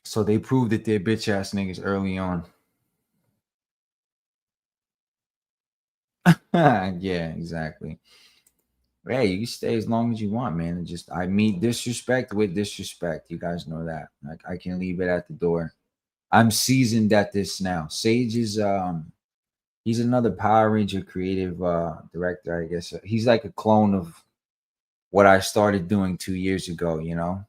So they proved that they're bitch ass niggas early on. Yeah, exactly. Hey, you can stay as long as you want, man. Just I meet disrespect with disrespect. You guys know that. Like I can leave it at the door. I'm seasoned at this now. Sage is he's another Power Ranger creative director, I guess. He's like a clone of what I started doing 2 years ago, you know,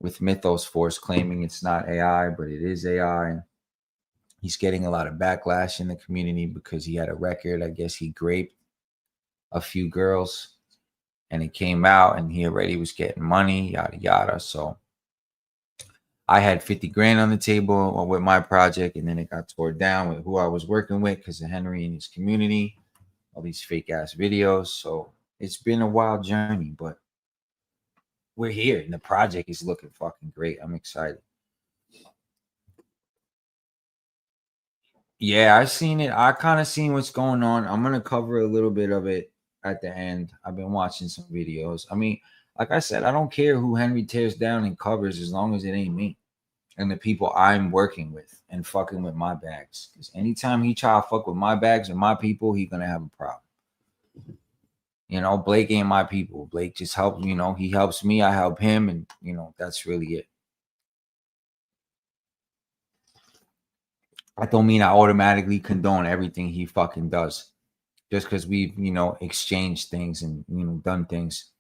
with Mythos Force claiming it's not AI, but it is AI. He's getting a lot of backlash in the community because he had a record. I guess he raped a few girls and it came out and he already was getting money, yada, yada. So I had 50 grand on the table with my project, and then it got tore down with who I was working with because of Henry and his community, all these fake ass videos. So it's been a wild journey, but we're here and the project is looking fucking great. I'm excited. Yeah, I seen it. I kind of seen what's going on. I'm gonna cover a little bit of it at the end. I've been watching some videos. I mean, like I said, I don't care who Henry tears down and covers as long as it ain't me and the people I'm working with and fucking with my bags. Because anytime he try to fuck with my bags or my people, he gonna have a problem. You know, Blake ain't my people. Blake just helps, you know, he helps me, I help him, and you know, that's really it. I don't mean I automatically condone everything he fucking does. Just because we've, you know, exchanged things and, you know, done things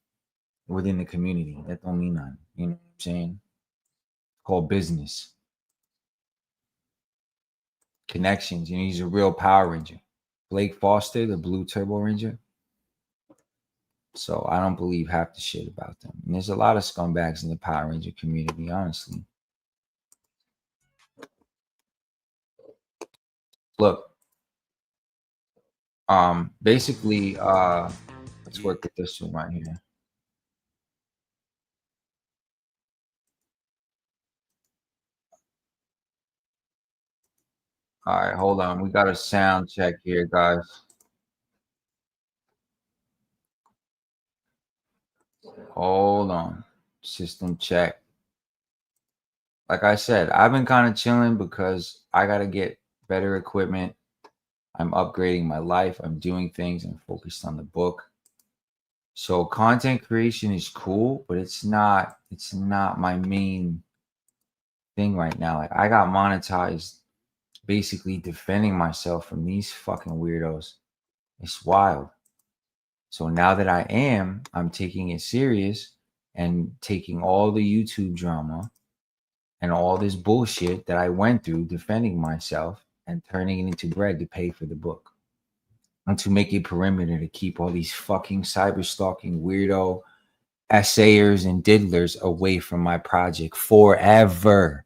within the community. That don't mean nothing. You know what I'm saying? It's called business. Connections. You know, he's a real Power Ranger. Blake Foster, the Blue Turbo Ranger. So I don't believe half the shit about them. And there's a lot of scumbags in the Power Ranger community, honestly. Look. Basically, let's work with this one right here. All right, hold on. We got a sound check here, guys. Hold on. System check. Like I said, I've been kind of chilling because I got to get better equipment. I'm upgrading my life. I'm doing things. I'm focused on the book. So content creation is cool, but it's not my main thing right now. Like I got monetized basically defending myself from these fucking weirdos. It's wild. So now that I'm taking it serious and taking all the YouTube drama and all this bullshit that I went through defending myself and turning it into bread to pay for the book. And to make a perimeter to keep all these fucking cyber stalking weirdo essayers and diddlers away from my project forever.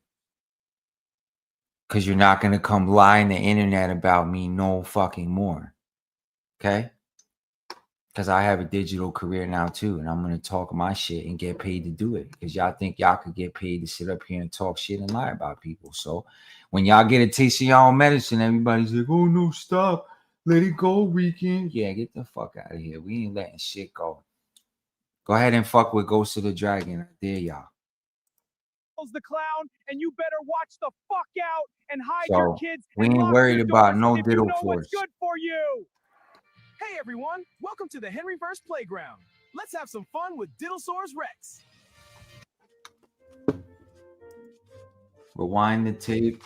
Because you're not going to come lie on the internet about me no fucking more. Okay? Because I have a digital career now too. And I'm going to talk my shit and get paid to do it. Because y'all think y'all could get paid to sit up here and talk shit and lie about people. So when y'all get a taste of y'all own medicine, everybody's like, oh no, stop. Let it go, weekend. Yeah, get the fuck out of here. We ain't letting shit go. Go ahead and fuck with Ghost of the Dragon. I dare y'all. The clown, and you better watch the fuck out and hide So, your kids. We ain't worried about no diddle you know force. What's good for you? Hey everyone, welcome to the Henryverse Playground. Let's have some fun with Diddlesaurus Rex. Rewind the tape.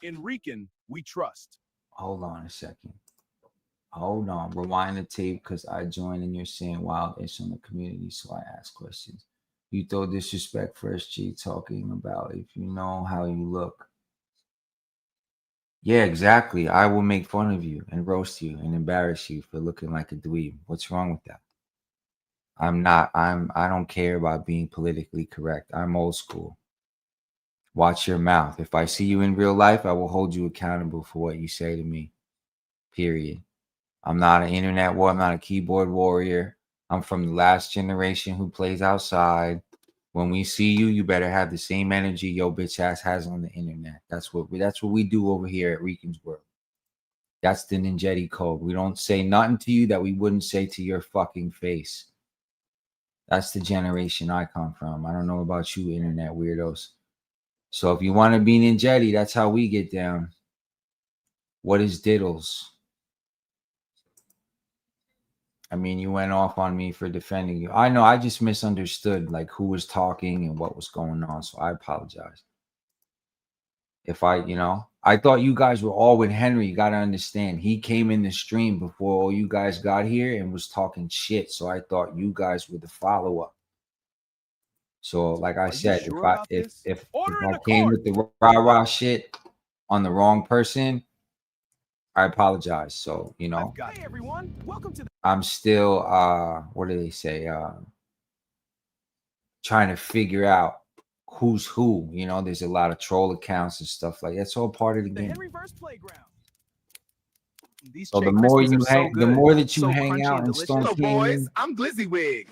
In RiCaN, we trust. Hold on a second. Hold on. Rewind the tape because I joined and you're saying wild-ish on the community, so I ask questions. You throw disrespect for SG talking about if you know how you look. Yeah, exactly. I will make fun of you and roast you and embarrass you for looking like a dweeb. What's wrong with that? I don't care about being politically correct. I'm old school. Watch your mouth. If I see you in real life, I will hold you accountable for what you say to me. Period. I'm not an internet warrior. I'm not a keyboard warrior. I'm from the last generation who plays outside. When we see you, you better have the same energy your bitch ass has on the internet. That's what we do over here at RiCaN's World. That's the Ninjetti code. We don't say nothing to you that we wouldn't say to your fucking face. That's the generation I come from. I don't know about you internet weirdos. So if you want to be Ninjetti, that's how we get down. What is diddles? I mean, you went off on me for defending you. I know, I just misunderstood like who was talking and what was going on. So I apologize. If I thought you guys were all with Henry. You got to understand, he came in the stream before all you guys got here and was talking shit. So I thought you guys were the follow-up. So like I said, if I came with the rah-rah shit on the wrong person, I apologize. So, hey everyone, welcome to I'm still what do they say? Trying to figure out who's who. You know, there's a lot of troll accounts and stuff like that. It's all part of the game. So the more you hang, the more that you hang out and Stone Canyon, I'm Glizzy Wig.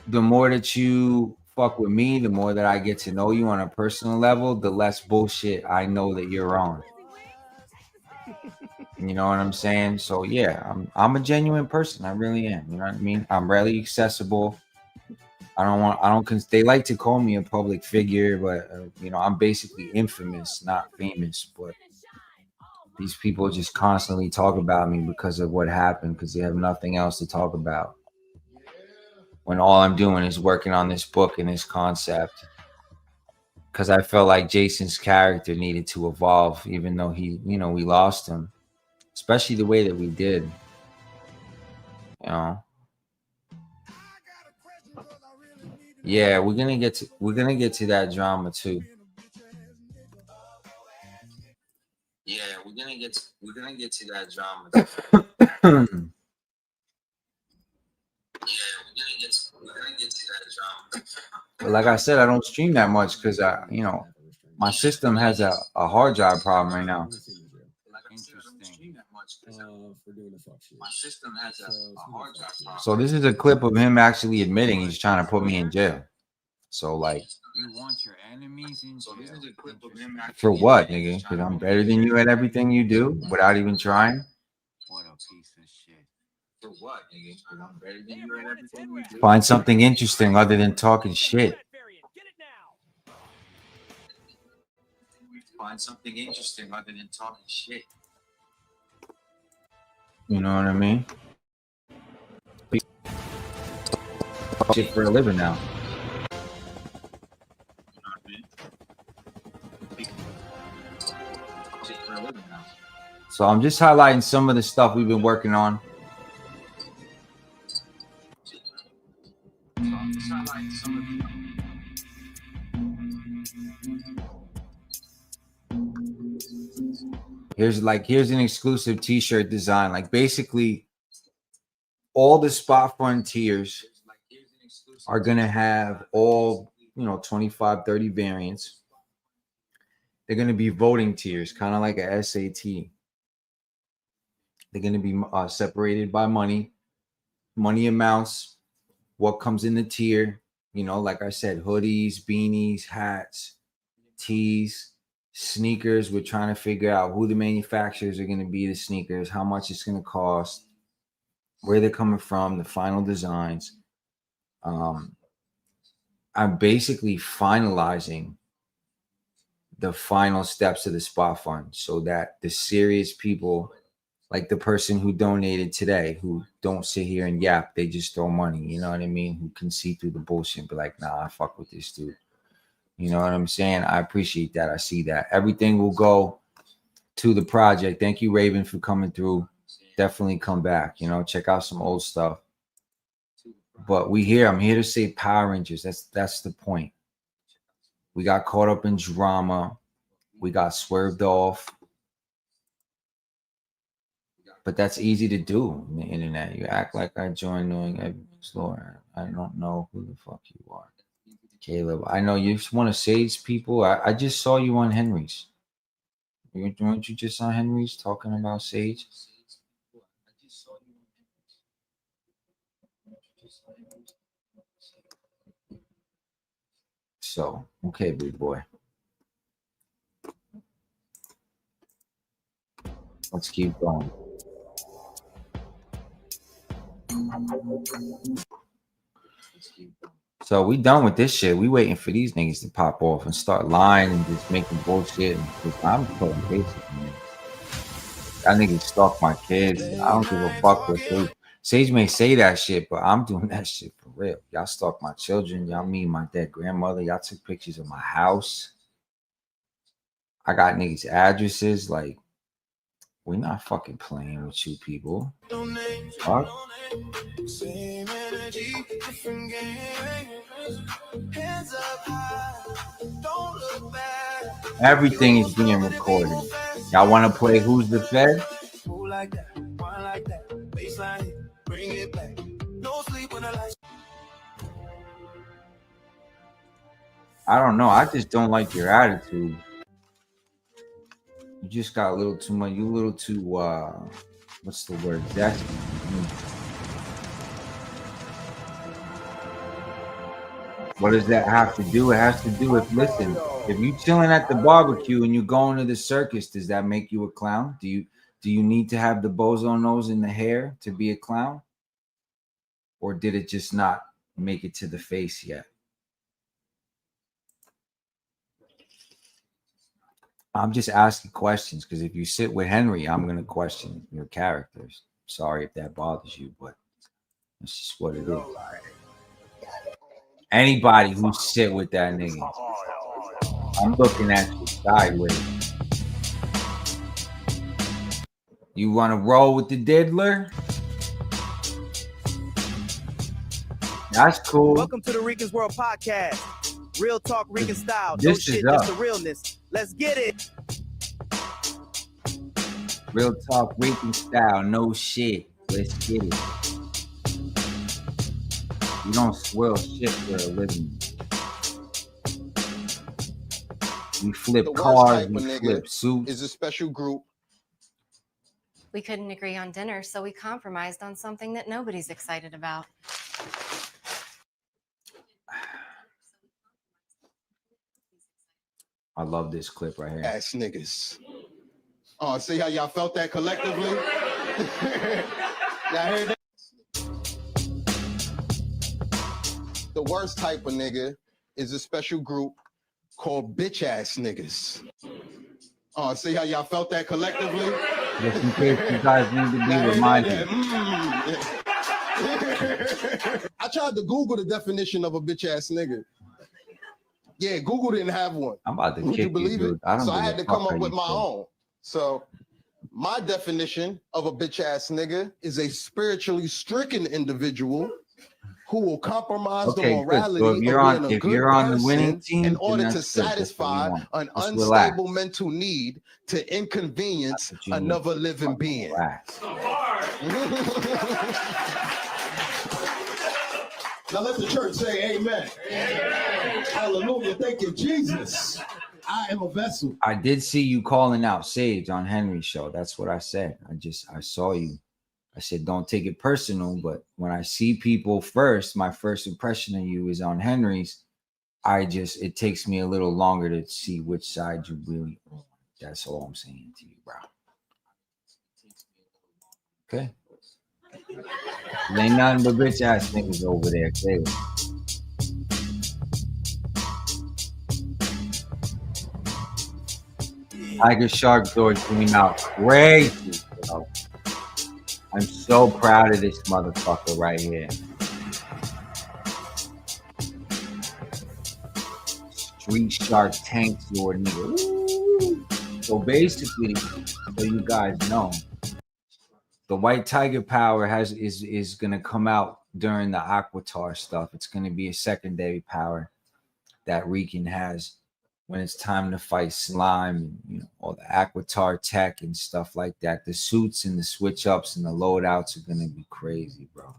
The more that you fuck with me, the more that I get to know you on a personal level, the less bullshit I know that you're on. You know what I'm saying? So yeah, I'm a genuine person. I really am. You know what I mean? I'm really accessible. They like to call me a public figure, but you know, I'm basically infamous, not famous. But these people just constantly talk about me because of what happened, because they have nothing else to talk about. When all I'm doing is working on this book and this concept, because I felt like Jason's character needed to evolve, even though we lost him, especially the way that we did. You know. Yeah, we're gonna get to that drama too. Yeah, we're gonna get to that drama too. But like I said, I don't stream that much because my system has a hard drive problem right now. So this is a clip of him actually admitting he's trying to put me in jail. So like, you want your enemies in jail? For what, nigga? Because I'm better than you at everything you do without even trying. What a piece of shit. For what, nigga? Because I'm better than you at everything you do. Find something interesting other than talking shit. Find something interesting other than talking shit. You know what I mean? Shit for a living now. So I'm just highlighting some of the stuff we've been working on. Here's an exclusive t-shirt design. Like basically all the spot frontiers are gonna have all 25, 30 variants. They're gonna be voting tiers, kind of like a SAT. They're gonna be separated by money amounts, what comes in the tier. Like I said, hoodies, beanies, hats, tees, sneakers. We're trying to figure out who the manufacturers are going to be, the sneakers, how much it's going to cost, where they're coming from, the final designs. I'm basically finalizing the final steps of the spot fund so that the serious people, like the person who donated today, who don't sit here and yap, they just throw money, you know what I mean? Who can see through the bullshit and be like, nah, I fuck with this dude. You know what I'm saying? I appreciate that. I see that. Everything will go to the project. Thank you, Raven, for coming through. Definitely come back. Check out some old stuff. But I'm here to say Power Rangers. That's the point. We got caught up in drama. We got swerved off. But that's easy to do on the internet. You act like I joined knowing everything's lore. I don't know who the fuck you are. Caleb, I know you want to sage people. I just saw you on Henry's. Weren't you just on Henry's talking about Sage? So, okay, big boy. Let's keep going. So we done with this shit. We waiting for these niggas to pop off and start lying and just making bullshit. I'm putting basic, man. That nigga stalk my kids. I don't give a fuck what they. Sage may say that shit, but I'm doing that shit for real. Y'all stalk my children. Y'all meet my dead grandmother. Y'all took pictures of my house. I got niggas' addresses. Like, we're not fucking playing with you people. Fuck. Same energy, different game. Hands up high, don't look back. Everything is being recorded. Y'all want to play Who's the Fed? I don't know. I just don't like your attitude. You just got a little too much. You a little too what's the word? That's what does that have to do? It has to do with, listen, if you chilling at the barbecue and you going to the circus, does that make you a clown? Do you need to have the bozo nose in the hair to be a clown? Or did it just not make it to the face yet? I'm just asking questions because if you sit with Henry, I'm going to question your characters. Sorry if that bothers you, but that's just what it is. Anybody who sit with that nigga, I'm looking at you sideways. You want to roll with the diddler? That's cool. Welcome to the RiCaN's World Podcast. Real talk, RiCaN style. This no is shit, up. just the realness. Let's get it. Real talk, RiCaN style. No shit. Let's get it. You don't swirl shit for a living. We flip cars, we flip suits. Is a special group. We couldn't agree on dinner, so we compromised on something that nobody's excited about. I love this clip right here. Ass niggas. Oh, see how y'all felt that collectively? Y'all heard that? The worst type of nigga is a special group called bitch ass niggas. Oh, see how y'all felt that collectively? Just in case you guys need to be reminded. I tried to Google the definition of a bitch ass nigga. Yeah, Google didn't have one. I'm about to Would kick you believe dude. it? I don't So I give had a to fuck come up how with you my feel. own. So my definition of a bitch ass nigga is a spiritually stricken individual who will compromise the morality So if you're on, of being a if good you're on the winning person team, in then order to that's good. That's what you satisfy want. an Just unstable relax. mental need to inconvenience you need. another living being. Relax. Now let the church say amen. Amen. Hallelujah. Thank you, Jesus. I am a vessel. I did see you calling out Sage on Henry's show. That's what I said. I saw you. I said, don't take it personal. But when I see people first, my first impression of you is on Henry's. It takes me a little longer to see which side you really on. That's all I'm saying to you, bro. Okay. There ain't nothing but bitch ass niggas over there, clearly. Tiger Shark Door came out crazy, bro. I'm so proud of this motherfucker right here. Street Shark Tank Sword, nigga. Woo. So basically, so you guys know, the White Tiger Power is gonna come out during the Aquatar stuff. It's gonna be a secondary power that RiCaN has when it's time to fight slime and, you know, all the Aquatar tech and stuff like that. The suits and the switch ups and the loadouts are gonna be crazy, bro.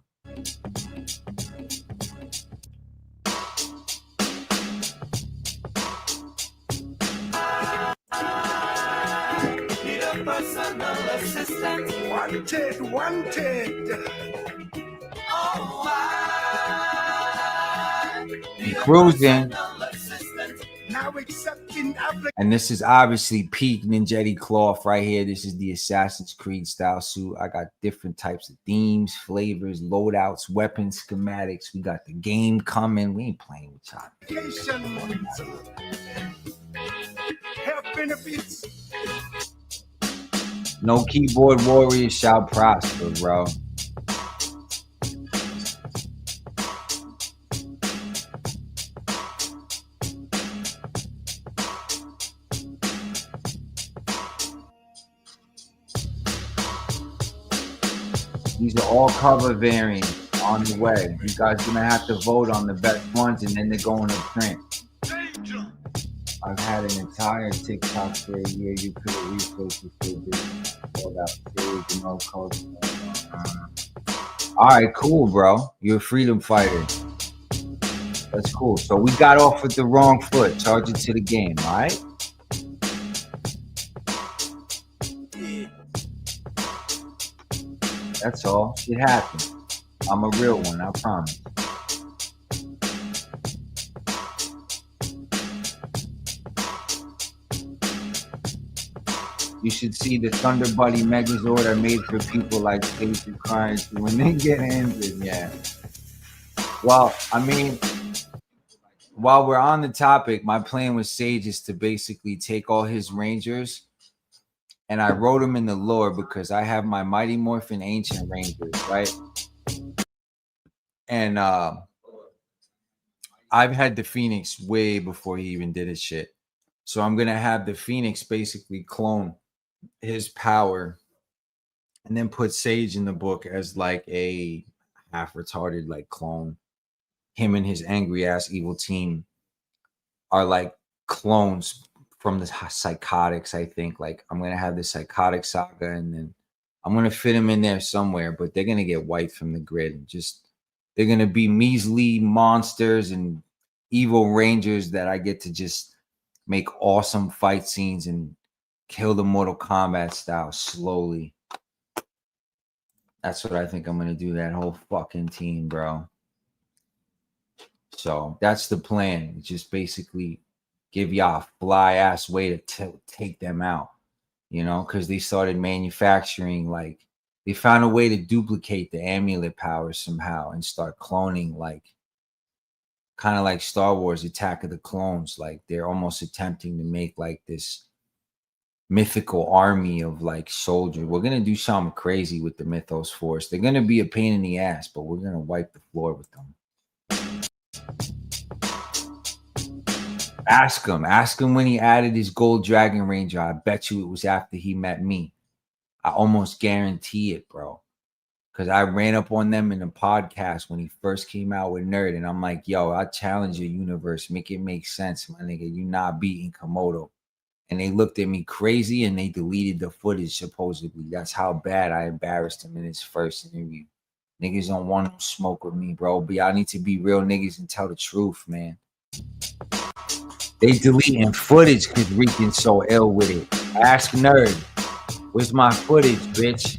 Need a personal assistant. Wanted. Oh, I Cruising. now accepting application. And this is obviously peak Ninjetti cloth right here. This is the Assassin's Creed style suit. I got different types of themes, flavors, loadouts, weapons, schematics. We got the game coming. We ain't playing with y'all. Health benefits. No keyboard warriors shall prosper, bro. These are all cover variants on the way. You guys are gonna have to vote on the best ones, and then they're going to print. I've had an entire TikTok for a year. You could have researched this all that series and all culture. All right, cool, bro. You're a freedom fighter. That's cool. So we got off with the wrong foot. Charge it to the game, all right? That's all. Shit happens. I'm a real one, I promise. You should see the Thunder Buddy Megazord I made for people like Stacey crying when they get injured. Yeah. Well, I mean, while we're on the topic, my plan with Sage is to basically take all his Rangers, and I wrote them in the lore because I have my Mighty Morphin Ancient Rangers, right? And I've had the Phoenix way before he even did his shit. So I'm going to have the Phoenix basically clone his power and then put Sage in the book as like a half retarded like clone. Him and his angry ass evil team are like clones from the Psychotics, I think. Like I'm gonna have the Psychotic saga, and then I'm gonna fit them in there somewhere, but they're gonna get wiped from the grid. And just they're gonna be measly monsters and evil rangers that I get to just make awesome fight scenes and kill the Mortal Kombat style slowly. That's what I think I'm gonna do. That whole fucking team, bro. So that's the plan. Just basically give y'all a fly ass way to take them out, you know, because they started manufacturing, like they found a way to duplicate the amulet powers somehow and start cloning, like kind of like Star Wars Attack of the Clones. Like they're almost attempting to make like this mythical army of like soldiers. We're gonna do something crazy with the Mythos Force. They're gonna be a pain in the ass, but we're gonna wipe the floor with them. Ask him when he added his Gold Dragon Ranger. I bet you it was after he met me. I almost guarantee it, bro. Because I ran up on them in the podcast when he first came out with Nerd. And I'm like, yo, I challenge your universe. Make it make sense, my nigga. You not beating Komodo. And they looked at me crazy and they deleted the footage, supposedly. That's how bad I embarrassed him in his first interview. Niggas don't want to smoke with me, bro. But y'all need to be real niggas and tell the truth, man. They deleting footage because RiCaN's so ill with it. Ask Nerd. Where's my footage, bitch?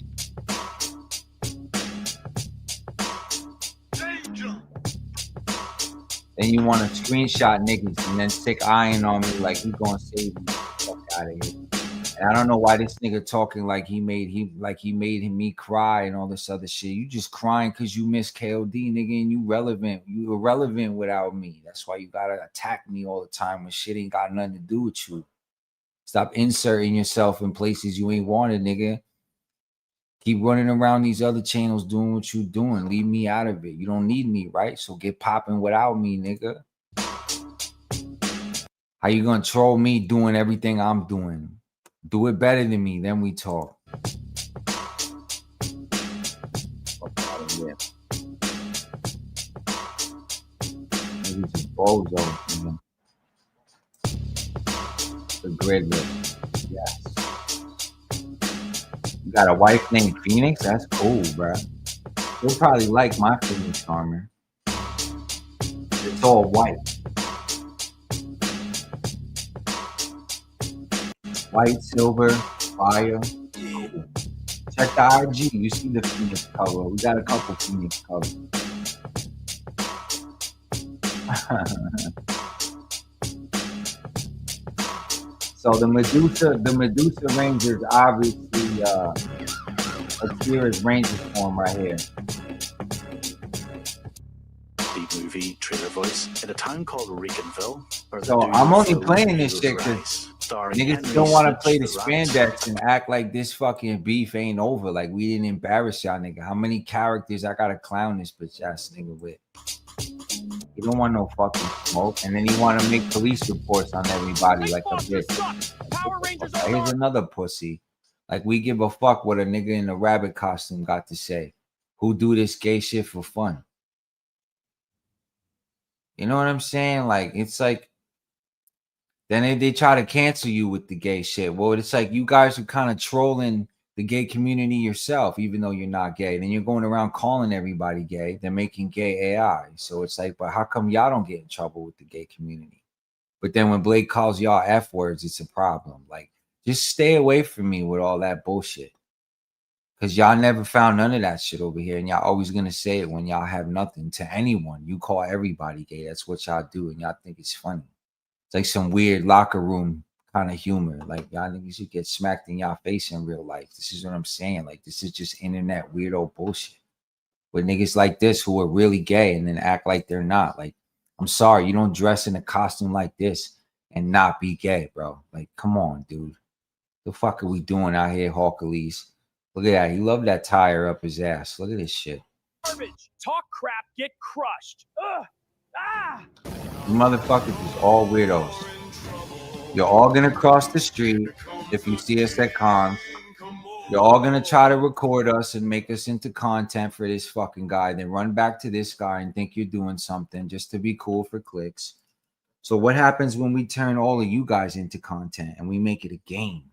Then you want to screenshot niggas and then stick iron on me like he gonna save me. Fuck out of here. And I don't know why this nigga talking like he made me cry and all this other shit. You just crying because you miss KOD, nigga, and you relevant. You irrelevant without me. That's why you gotta attack me all the time when shit ain't got nothing to do with you. Stop inserting yourself in places you ain't wanted, nigga. Keep running around these other channels doing what you doing. Leave me out of it. You don't need me, right? So get popping without me, nigga. How you gonna troll me doing everything I'm doing? Do it better than me, then we talk. Fuck out of here. Maybe just bozo, man. The GriDDLeR. Yes. You got a wife named Phoenix? That's cool, bro. You'll probably like my Phoenix armor. It's all white. White, silver, fire. Cool. Check the IG. You see the Phoenix cover. We got a couple Phoenix covers. So the Medusa Rangers obviously Akira's Ranger form right here. The movie trailer voice in a town called RiCaN'sville. So I'm only playing this shit because niggas don't want to play the spandex and act like this fucking beef ain't over. Like we didn't embarrass y'all, nigga. How many characters I gotta clown this bitch ass nigga with? You don't want no fucking smoke, and then you want to make police reports on everybody like a bitch. Like, here's another pussy. Like we give a fuck what a nigga in a rabbit costume got to say. Who do this gay shit for fun? You know what I'm saying? Like it's like then they try to cancel you with the gay shit. Well, it's like you guys are kind of trolling the gay community yourself, even though you're not gay. Then you're going around calling everybody gay. They're making gay AI. So it's like, but how come y'all don't get in trouble with the gay community? But then when Blake calls y'all F words, it's a problem. Like, just stay away from me with all that bullshit. Because y'all never found none of that shit over here. And y'all always going to say it when y'all have nothing to anyone. You call everybody gay. That's what y'all do. And y'all think it's funny. It's like some weird locker room kind of humor. Like, y'all niggas should get smacked in y'all face in real life. This is what I'm saying. Like, this is just internet weirdo bullshit. With niggas like this who are really gay and then act like they're not. Like, I'm sorry. You don't dress in a costume like this and not be gay, bro. Like, come on, dude. The fuck are we doing out here, Hawkleys? Look at that. He loved that tire up his ass. Look at this shit. Garbage. Talk crap, get crushed. Ugh. Ah! You motherfuckers is all weirdos. You're all gonna cross the street if you see us at cons. You're all gonna try to record us and make us into content for this fucking guy, then run back to this guy and think you're doing something just to be cool for clicks. So what happens when we turn all of you guys into content and we make it a game?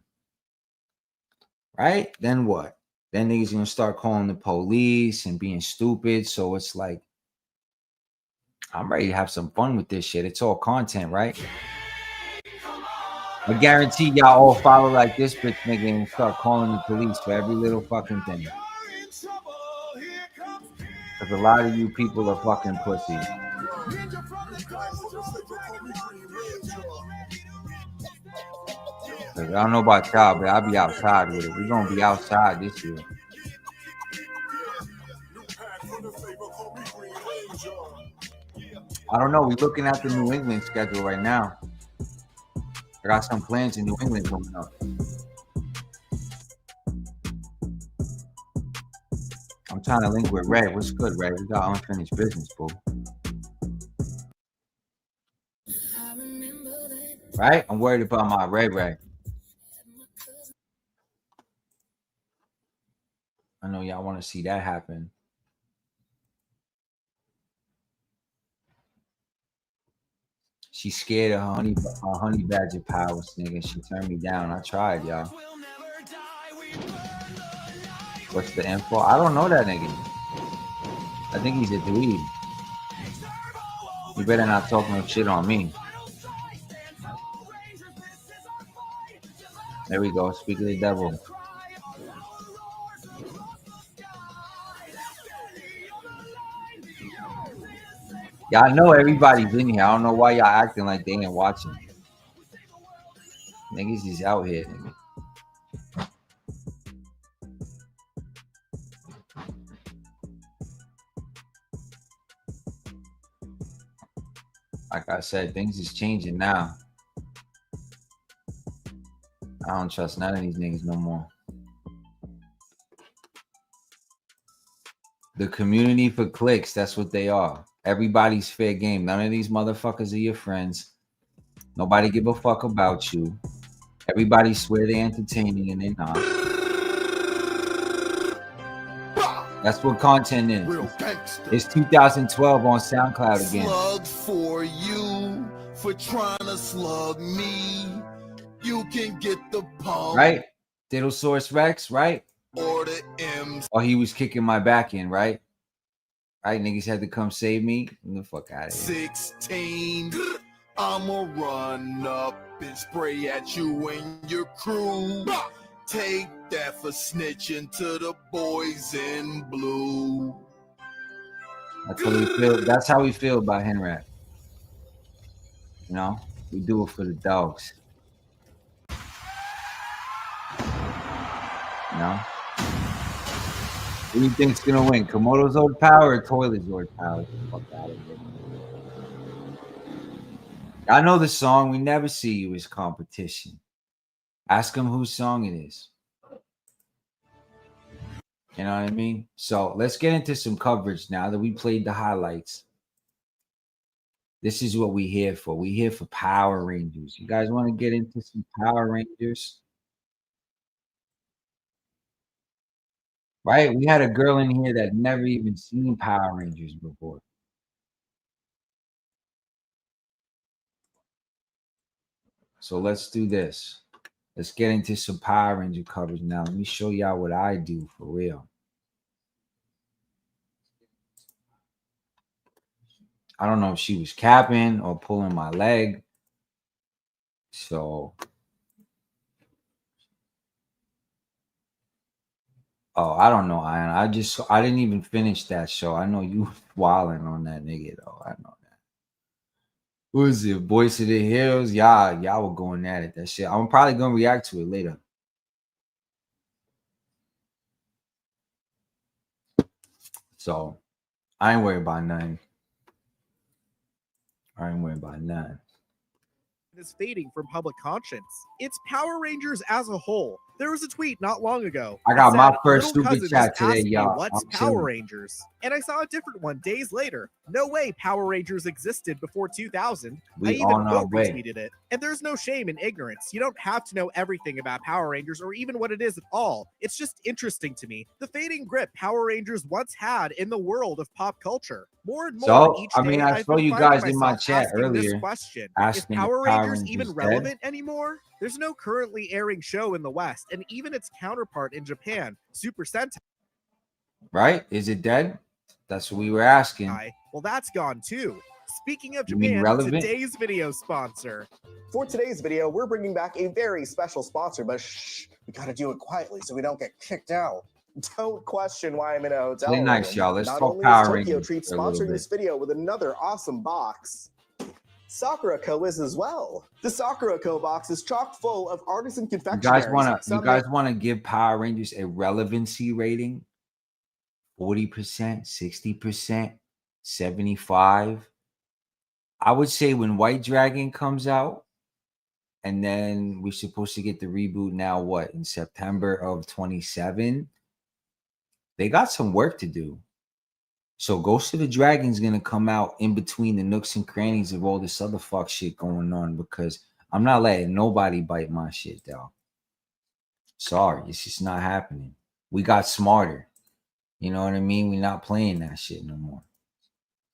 Right? Then what? Then niggas gonna start calling the police and being stupid. So it's like, I'm ready to have some fun with this shit. It's all content, right? I guarantee y'all all follow like this bitch nigga and start calling the police for every little fucking thing. Because a lot of you people are fucking pussies. I don't know about y'all, but I'll be outside with it. We're going to be outside this year. I don't know. We're looking at the New England schedule right now. I got some plans in New England coming up. I'm trying to link with Ray. What's good, Ray? We got unfinished business, boo. Right? I'm worried about my Ray. I know y'all want to see that happen. She's scared of her honey badger powers, nigga. She turned me down. I tried, y'all. What's the info? I don't know that nigga. I think he's a dweeb. You better not talk no shit on me. There we go. Speak of the devil. Y'all know everybody's in here. I don't know why y'all acting like they ain't watching. Niggas is out here, nigga. Like I said, things is changing now. I don't trust none of these niggas no more. The community for clicks, that's what they are. Everybody's fair game. None of these motherfuckers are your friends. Nobody give a fuck about you. Everybody swear they're entertaining and they're not. That's what content is. It's 2012 on SoundCloud again. Slug for you for trying to slug me. You can get the pump. Right? Diddlesaurus Rex, right? Or the M's. Or he was kicking my back in, right? Right? Niggas had to come save me. Get the fuck out of here. 16. I'ma run up and spray at you and your crew. Take that for snitching to the boys in blue. That's how we feel. That's how we feel about Henrat. You know, we do it for the dogs. You know, who do you think's gonna win? Komodo's Zord Power or Toilet Zord Power? Fuck out of here. I know the song. We never see you as competition. Ask them whose song it is. You know what I mean? So let's get into some coverage now that we played the highlights. This is what we're here for. We're here for Power Rangers. You guys want to get into some Power Rangers? Right? We had a girl in here that never even seen Power Rangers before. So let's do this. Let's get into some Power Ranger coverage now. Let me show y'all what I do for real. I don't know if she was capping or pulling my leg. So, oh, I don't know, Ian. I didn't even finish that show. I know you wilding on that nigga though. I know that. Who is it? Voice of the Hills? Y'all were going at it. That shit. I'm probably gonna react to it later. So I ain't worried about nothing. Is fading from public conscience. It's Power Rangers as a whole. There was a tweet not long ago. I got my first super chat today, y'all. What's Power Rangers? And I saw a different one days later. No way Power Rangers existed before 2000. I even retweeted it. And there's no shame in ignorance. You don't have to know everything about Power Rangers or even what it is at all. It's just interesting to me. The fading grip Power Rangers once had in the world of pop culture. More and more each day, I saw you guys in my chat earlier. Is Power Rangers even relevant anymore? There's no currently airing show in the West, and even its counterpart in Japan, Super Sentai. Right? Is it dead? That's what we were asking. Well, that's gone too. Speaking of Japan, today's video sponsor. For today's video, we're bringing back a very special sponsor, but shh, we gotta do it quietly so we don't get kicked out. Don't question why I'm in a hotel room. Nice, y'all. Let's Not talk only Power is Tokyo Rangers Treat for a little sponsoring bit. this video with another awesome box. Sakura Co is as well. The Sakura Co box is chock full of artisan You confectionaries. guys wanna give Power Rangers a relevancy rating? 40%, 60%, 75%. I would say when White Dragon comes out, and then we're supposed to get the reboot now, what, in September of 27? They got some work to do. So Ghost of the Dragon's gonna come out in between the nooks and crannies of all this other fuck shit going on, because I'm not letting nobody bite my shit, though. Sorry, it's just not happening. We got smarter. You know what I mean? We're not playing that shit no more.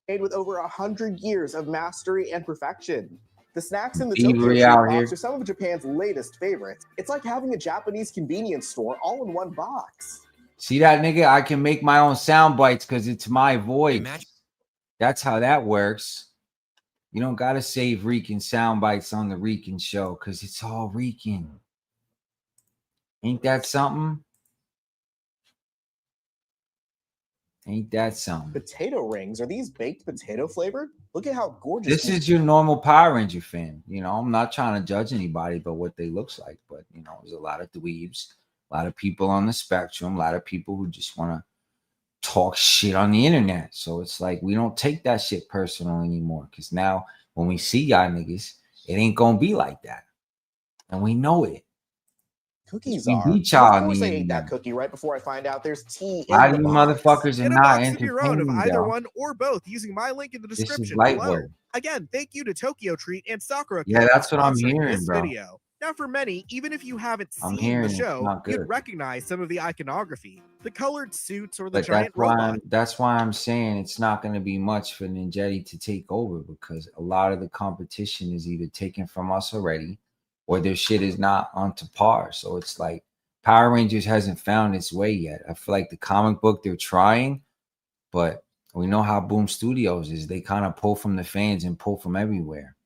Made with over 100 years of mastery and perfection. The snacks in the Thievery Tokyo Treat out box here. are some of Japan's latest favorites. It's like having a Japanese convenience store all in one box. See that, nigga? I can make my own sound bites because it's my voice. That's how that works. You don't gotta save RiCaN sound bites on the RiCaN show because it's all RiCaN. Ain't that something? Ain't that something? Potato rings. Are these baked potato flavored? Look at how gorgeous. This is your normal Power Ranger fan. You know, I'm not trying to judge anybody but what they looks like. But, you know, there's a lot of dweebs, a lot of people on the spectrum, a lot of people who just want to talk shit on the internet. So it's like we don't take that shit personal anymore, because now when we see y'all niggas, it ain't going to be like that. And we know it. Cookies We are. beat y'all Of on course the I ate that internet. cookie right before I find out there's tea A lot in of the you box. motherfuckers are Get a not box of your own of entertaining, either though. one or both using my link in the This is description light below. work. Again, thank you to Tokyo Treat and Sakura Co Yeah, for that's what I'm sponsoring hearing, this bro. video. Now, for many, even if you haven't I'm seen hearing the it's show, not you'd good. recognize some of the iconography, the colored suits or the But giant robot. that's why I'm saying it's not going to be much for Ninjetti to take over, because a lot of the competition is either taken from us already or their shit is not on to par. So it's like Power Rangers hasn't found its way yet. I feel like the comic book, they're trying, but we know how Boom Studios is. They kind of pull from the fans and pull from everywhere,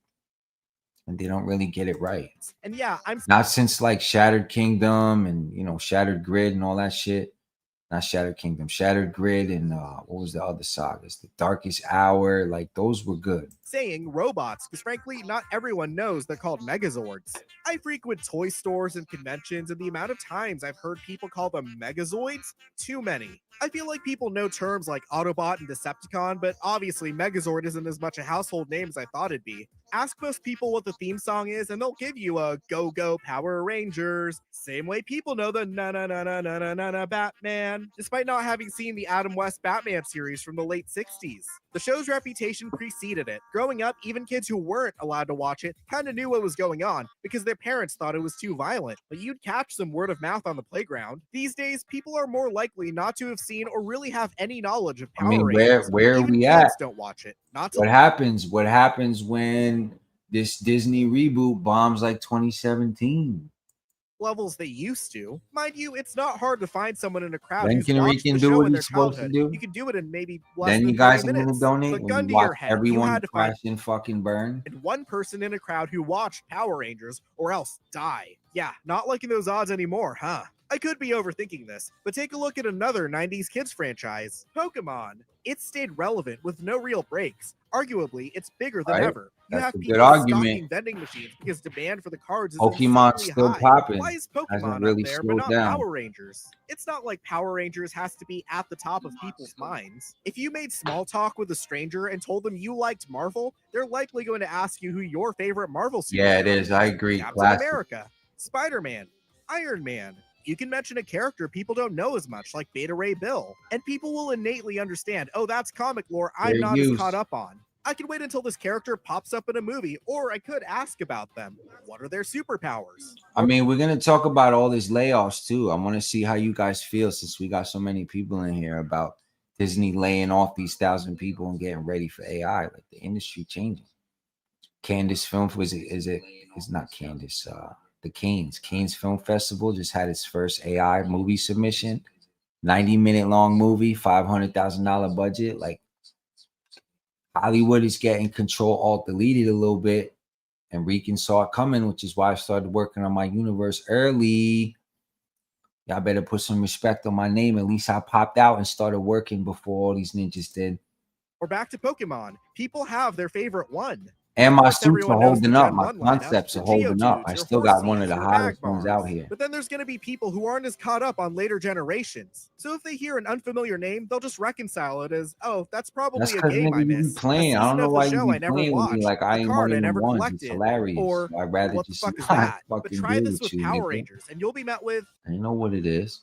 and they don't really get it right. And yeah, Not since like Shattered Kingdom and, you know, Shattered Grid and all that shit. Not Shattered Kingdom, Shattered Grid, and what was the other sagas? The Darkest Hour, like those were good. saying robots, because frankly, not everyone knows they're called Megazords. I frequent toy stores and conventions, and the amount of times I've heard people call them Megazoids, too many. I feel like people know terms like Autobot and Decepticon, but obviously Megazord isn't as much a household name as I thought it'd be. Ask most people what the theme song is, and they'll give you a Go Go Power Rangers. Same way people know the na na na na na na na na Batman, despite not having seen the Adam West Batman series from the late 60s. The show's reputation preceded it. Growing up, even kids who weren't allowed to watch it kind of knew what was going on because their parents thought it was too violent, but you'd catch some word of mouth on the playground. These days, people are more likely not to have seen or really have any knowledge of Power Rangers. Where are even we kids at? don't watch it. Not to What happens when this Disney reboot bombs like 2017? levels they used to. Mind you, it's not hard to find someone in a crowd Then who's can watched the RiCan do show what in their he's supposed to childhood. do? You can do it in maybe less Then than you guys 30 are gonna minutes. donate But when gun you to watch your head, you everyone had to find crash and fucking burn. one person in a crowd who watched Power Rangers or else die. Yeah, not liking those odds anymore, huh? I could be overthinking this, but take a look at another 90s kids franchise, Pokemon. It stayed relevant with no real breaks. Arguably, it's bigger than Right? ever. You That's have a good people argument. stocking vending machines because demand for the cards is Pokemon's insanely still high. popping. Why is Hasn't Pokemon really up there but slowed not down. Power Rangers? It's not like Power Rangers has to be at the top of people's minds. If you made small talk with a stranger and told them you liked Marvel, they're likely going to ask you who your favorite Marvel superhero Yeah, it is. I agree. Captain Classic. America, Spider-Man, Iron Man. You can mention a character people don't know as much, like Beta Ray Bill, and people will innately understand, oh, that's comic lore I'm Fair not use. as caught up on. I can wait until this character pops up in a movie, or I could ask about them. What are their superpowers? I mean, we're gonna talk about all these layoffs too. I want to see how you guys feel since we got so many people in here about Disney laying off these 1,000 people and getting ready for AI. Like the industry changing. Candace Film it's not Candace. The Canes Film Festival just had its first AI movie submission. 90-minute long movie, $500,000 budget. Like Hollywood is getting Control Alt deleted a little bit, and RiCan saw it coming, which is why I started working on my universe early. Y'all better put some respect on my name. At least I popped out and started working before all these ninjas did. Or back to Pokemon. People have their favorite one. And Of my course, suits are everyone knows the holding up. Gen My 1 lineup, concepts are the holding up. Geodudes, I or still got one of Horsey's, the or hottest ones Magmars. out here. But then there's going to be people who aren't as caught up on later generations. So if they hear an unfamiliar name, they'll just reconcile it as, oh, that's probably That's a because game I you be missed. playing. A I don't season know of why the you show be I never playing with me watched. like I A ain't card one I of them never ones. collected. It's hilarious. Or So I'd rather what the just fuck is not that? But fucking try deal this with with you, Power nigga. Rangers, and you'll be met with I know what it is.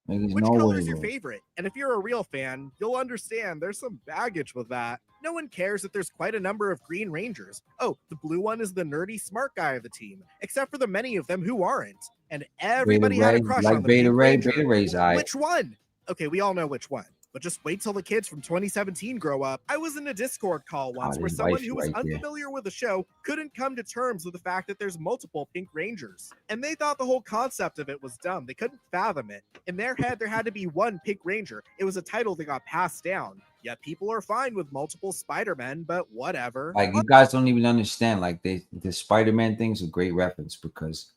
Niggas which know what color it is your is. favorite? And if you're a real fan, you'll understand there's some baggage with that. No one cares that there's quite a number of Green Rangers. Oh, the blue one is the nerdy smart guy of the team, except for the many of them who aren't. And everybody had a crush on the Beta Pink Ray. Ranger. Beta Ray's eye. Which one? Okay, we all know which one. But just wait till the kids from 2017 grow up. I was in a Discord call once where his someone wife who was right there. unfamiliar with the show couldn't come to terms with the fact that there's multiple Pink Rangers. And they thought the whole concept of it was dumb. They couldn't fathom it. In their head, there had to be one Pink Ranger. It was a title that got passed down. Yet people are fine with multiple Spider-Men, but whatever. Like you guys don't even understand. Like the Spider-Man thing's a great reference because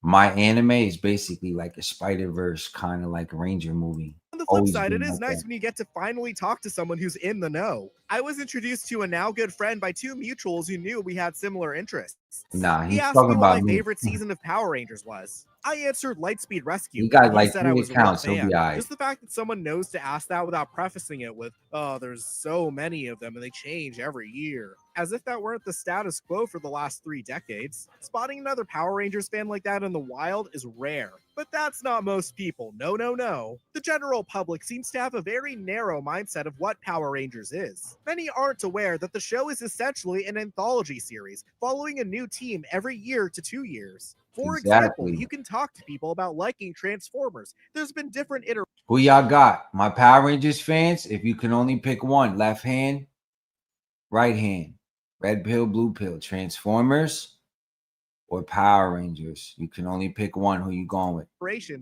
my anime is basically like a Spider-Verse kind of like Ranger movie. On the flip Always side, it been is like nice that. when you get to finally talk to someone who's in the know. I was introduced to a now good friend by two mutuals who knew we had similar interests. Nah, He he's asked talking me what my about me. favorite season of Power Rangers was. I answered Lightspeed Rescue. He got and like said I 3 was a real accounts. He'll fan. be alright. Just the fact that someone knows to ask that without prefacing it with, oh, there's so many of them and they change every year. As if that weren't the status quo for the last 3 decades. Spotting another Power Rangers fan like that in the wild is rare. But that's not most people. No, no, no. The general public seems to have a very narrow mindset of what Power Rangers is. Many aren't aware that the show is essentially an anthology series, following a new team every year to 2 years. For example, Exactly. you can talk to people about liking Transformers. There's been different iterations. Who y'all got? My Power Rangers fans, if you can only pick one, left hand, right hand, red pill, blue pill, Transformers or Power Rangers. You can only pick one. Who you going with?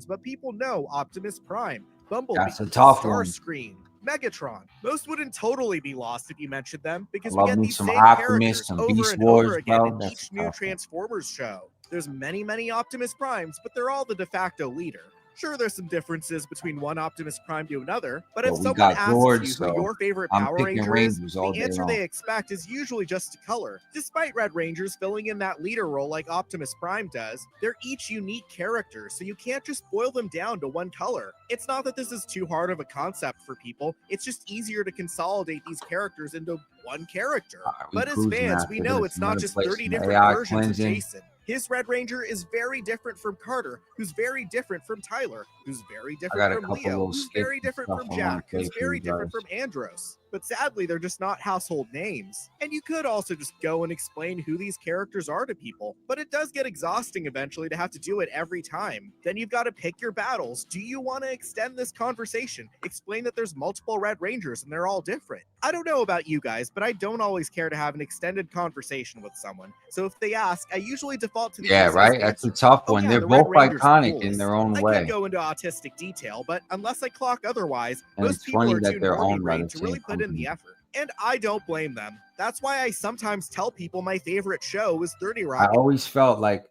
But people know Optimus Prime, Bumblebee, That's a tough one. Starscream, Megatron. Most wouldn't totally be lost if you mentioned them because I we love get me these some same Optimus, characters some over Beast and Wars, over again bro. in That's each a new tough one. Transformers show. There's many Optimus Primes, but they're all the de facto leader. Sure, there's some differences between one Optimus Prime to another, but if Well, we someone got asks GriDDLeR, you so who your favorite I'm Power picking Ranger is, Rangers all the day answer long. they expect is usually just color. Despite Red Rangers filling in that leader role like Optimus Prime does, they're each unique characters, so you can't just boil them down to one color. It's not that this is too hard of a concept for people, it's just easier to consolidate these characters into one character. we But as cruising fans, after we know this. it's I'm not gonna just play 30 some different AI versions of cleansing. Jason. His Red Ranger is very different from Carter, who's very different from Tyler, who's very got different a from couple Leo, little who's skits very and different stuff from I wanna Jack, play who's for very you different guys. from Andros. but sadly they're just not household names. And you could also just go and explain who these characters are to people, but it does get exhausting eventually to have to do it every time. Then you've got to pick your battles. Do you want to extend this conversation? Explain that there's multiple Red Rangers and they're all different. I don't know about you guys, but I don't always care to have an extended conversation with someone. So if they ask, I usually default to the Yeah, right. That's a tough one. yeah, They're the Red both Ranger's iconic coolest. in their own I way. could go into autistic detail, but unless I clock otherwise, And most it's people funny are that too they're owned by normie-brained the to really same put in the company. effort. And I don't blame them. That's why I sometimes tell people my favorite show is 30 I Rock. always felt like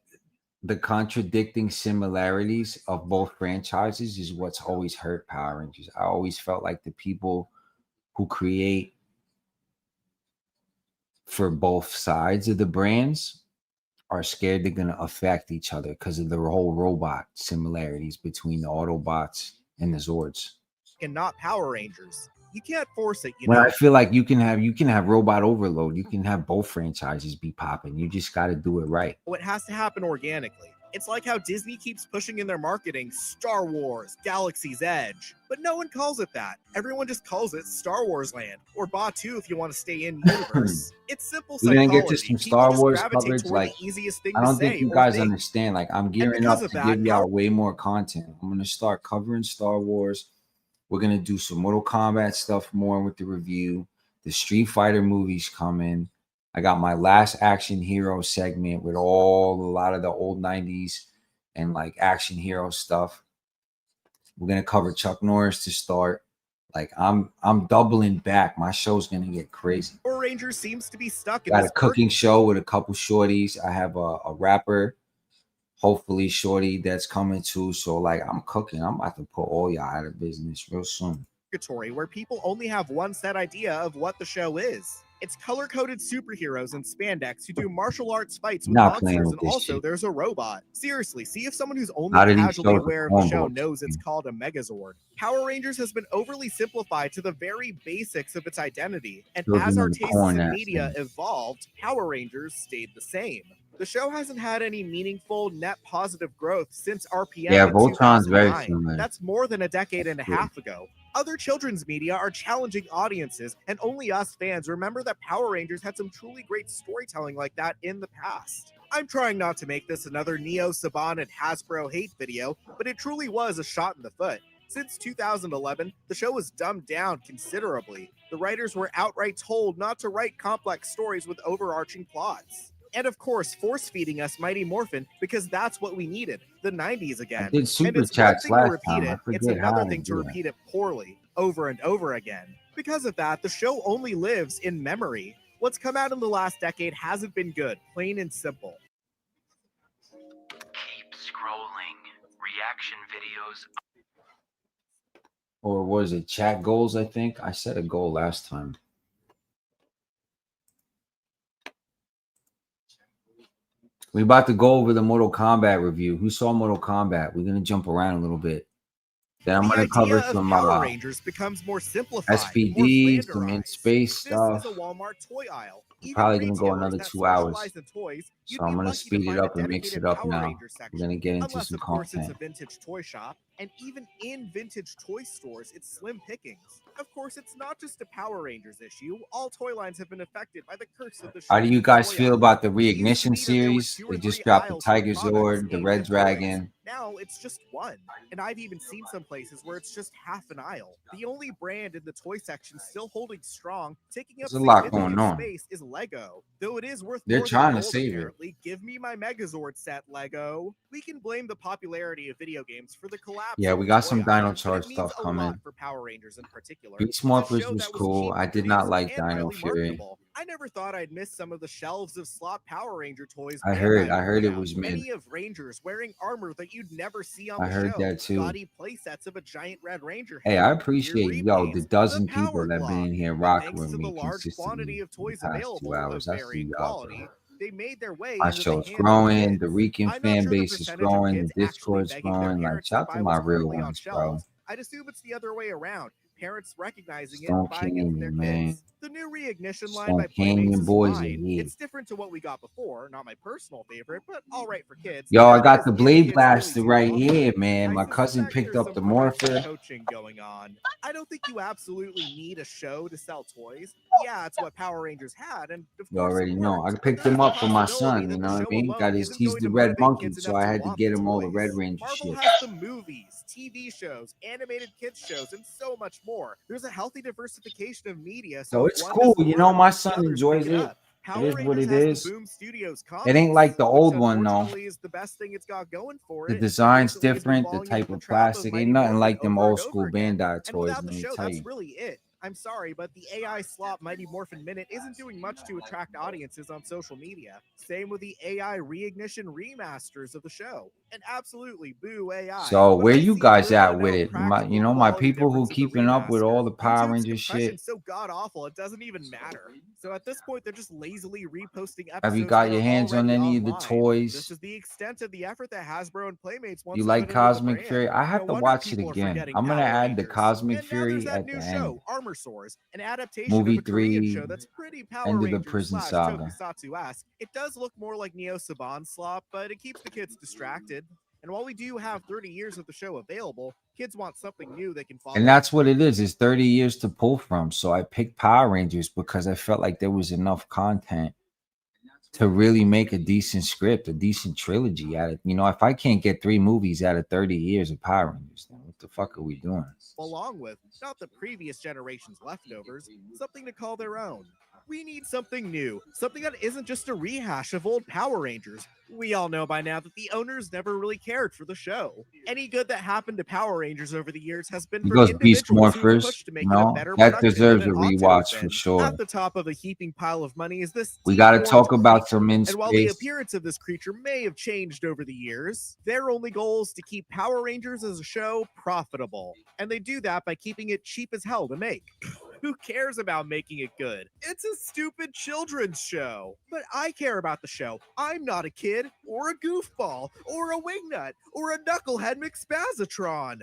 the contradicting similarities of both franchises is what's always hurt Power Rangers. I always felt like the people who create for both sides of the brands are scared they're going to affect each other because of the whole robot similarities between the Autobots and the Zords. And not Power Rangers. You can't force it, you When know. I feel like you can have robot overload, you can have both franchises be popping. You just got to do it right. It has to happen organically. It's like how Disney keeps pushing in their marketing Star Wars, Galaxy's Edge, but no one calls it that. Everyone just calls it Star Wars Land, or Batu if you want to stay in universe. It's simple We're psychology. gonna get to some People Star just Wars gravitate coverage. toward Like, the easiest thing I to don't say think you or guys think. understand. Like, I'm gearing because up of to that, give y'all way more content. I'm gonna start covering Star Wars. We're gonna do some Mortal Kombat stuff more with the review. The Street Fighter movies coming. I got my last action hero segment with a lot of the old 90s and like action hero stuff. We're gonna cover Chuck Norris to start. Like, I'm doubling back. My show's gonna get crazy. Power Rangers seems to be stuck in Got this a cooking show with a couple shorties. I have a rapper, hopefully shorty, that's coming too. So like, I'm cooking. I'm about to put all y'all out of business real soon. purgatory where people only have one set idea of what the show is. It's color-coded superheroes in spandex who do martial arts fights with Not playing monsters, with and this also shit. there's a robot. Seriously, see if someone who's How only did he casually show the aware of the show cornballs? knows it's called a Megazord. Power Rangers has been overly simplified to the very basics of its identity, and Shows as him our the tastes corn in ass media thing. evolved, Power Rangers stayed the same. The show hasn't had any meaningful net positive growth since RPM Yeah, in Voltron's very 2009. similar. That's more than a decade and a That's half ago. Other children's media are challenging audiences, and only us fans remember that Power Rangers had some truly great storytelling like that in the past. I'm trying not to make this another Neo, Saban, and Hasbro hate video, but it truly was a shot in the foot. Since 2011, the show was dumbed down considerably. The writers were outright told not to write complex stories with overarching plots. And of course, force-feeding us Mighty Morphin because that's what we needed, the 90s again. I did super and it's chats one thing to last repeat time. I it, it's forget how another to thing to do that. repeat it poorly, over and over again. Because of that, the show only lives in memory. What's come out in the last decade hasn't been good, plain and simple. Keep scrolling. Reaction videos. Or was it chat goals? I think I set a goal last time. We about to go over the Mortal Kombat review. Who saw Mortal Kombat? We're gonna jump around a little bit. Then I'm The gonna cover idea of some Power Rangers becomes more simplified, SPD, more some in space This stuff. is a Walmart toy aisle. Even Probably gonna go retailers another that 2 hours. specialize in toys, you'd So I'm be gonna lucky to speed it find a up and mix dedicated it up Power now. Ranger section. We're gonna get into Unless, some of course, it's a content. vintage toy shop, and even in vintage toy stores, it's slim pickings. Of course, it's not just a Power Rangers issue. All toy lines have been affected by the curse of the How do you shrinking guys toy feel aisle. about the It used to Reignition be that there were series? 2 or They just 3 dropped the aisles full of Tiger products Zord, the aimed Red at toys. Dragon. Now it's just one, and I've even seen some places where it's just half an aisle. The only brand in the toy section still holding strong, taking up There's a lot significant going on. space, is Lego. Though it is worth They're more than trying to gold, save it. apparently. Give me my Megazord set, Lego. We can blame the popularity of video games for the collapse. Yeah, of we the got toy some aisle, Dino but Charge it means stuff a coming. lot for Power Rangers in particular. Beast It's a Morphers show was that cool. cheap I to did not produce like and Dino highly Fury. marketable. I never thought I'd miss some of the shelves of slot Power Ranger toys. I and heard Dino it Fury was out. mid. Many of Rangers wearing armor that you'd never see on I the heard show. that too. Gaudy playsets of a giant Red Ranger. Hey, head, I weird appreciate reap yo the games, dozen the people Power that been Glove. in here And rocking thanks with to the me large quantity consistently of for toys the past 2 available hours. of I see varying y'all, quality, bro. they made their way My into the show's hands of growing. kids. The RiCan I'm not fan sure the base is percentage of growing. The kids actually Discord's begging their growing. Like, parents to shout to buy my what's real currently on ones, bro. shelves. I'd assume it's the other way around. parents recognizing it Stone and buying it for their Canyon, man. kids. The new reignition line Stone by Playmates Canyon is boys are fine. here. It's different to what we got before. Not my personal favorite, but all right for kids. Yo, I That got is the if Blade kids Blaster really right do love here, it. man. I My cousin suspect picked there's up the some financial Morpher. coaching going on. I don't think you absolutely need a show to sell toys. Yeah, it's what Power Rangers had, and of You course already it know. worked. I But picked there's him the up for my possibility son, that you the know what I show mean? alone He's isn't the going to red motivate monkey, kids so enough I to had to want get the him all the toys. Red Ranger Marvel shit. has the movies, TV shows, animated kids shows, and so much more. There's a healthy diversification of media, so So if it's one cool, doesn't you know. work, My the son others pick enjoys it it. up. It Power is what Rangers it has is. the Boom Studios It ain't comics, like the which old one though. unfortunately is the best thing it's got going for The it. design's Recently, it's been different. The falling type into the of trap of plastic Mighty ain't nothing Morphin like them over old and over school again. Bandai And toys. without Let the me show, tell that's you. really it. I'm sorry, but the AI slop Mighty Morphin Minute isn't doing much to attract audiences on social media. Same with the AI reignition remasters of the show. And absolutely boo AI. So But where I you see guys little at to with no it? My, practical you know, my quality people who difference in the keeping up with all the remaster. Power YouTube's Ranger shit. compression's so god awful it doesn't even matter. So at this point, they're just lazily reposting episodes Have you got that your are hands on already any of the online. This toys? is the extent of the effort that Hasbro and Playmates wants You to like put into the Cosmic brand. Fury? I No have to wonder watch it people are again. forgetting I'm gonna Power add the Rangers. Cosmic And now there's Fury that at new the show, end. Armor Source, an adaptation Movie of a Korean show 3, that's pretty Power end of the Rangers prison slash saga. Tokusatsu-esque. It does look more like Neo Saban slop, but it keeps the kids distracted. And while we do have 30 years of the show available, kids want something new they can follow. And that's what it is. It's 30 years to pull from. So I picked Power Rangers because I felt like there was enough content to really make a decent script, a decent trilogy out of, you know, if I can't get 3 movies out of 30 years of Power Rangers, then what the fuck are we doing? Along with, not the previous generation's leftovers, something to call their own. We need something new, something that isn't just a rehash of old Power Rangers. We all know by now that the owners never really cared for the show. Any good that happened to Power Rangers over the years has been He from goes Beast individuals who have Morphers, pushed to make you it a know, better that production deserves a than it ought to rewatch have for been. sure. At the top of a heaping pile of money is this We got to deformed talk about creature. some in And while the space. appearance of this creature may have changed over the years, their only goal is to keep Power Rangers as a show profitable. And they do that by keeping it cheap as hell to make. Who cares about making it good? It's a stupid children's show. But I care about the show. I'm not a kid, or a goofball, or a wingnut, or a knucklehead McSpazatron.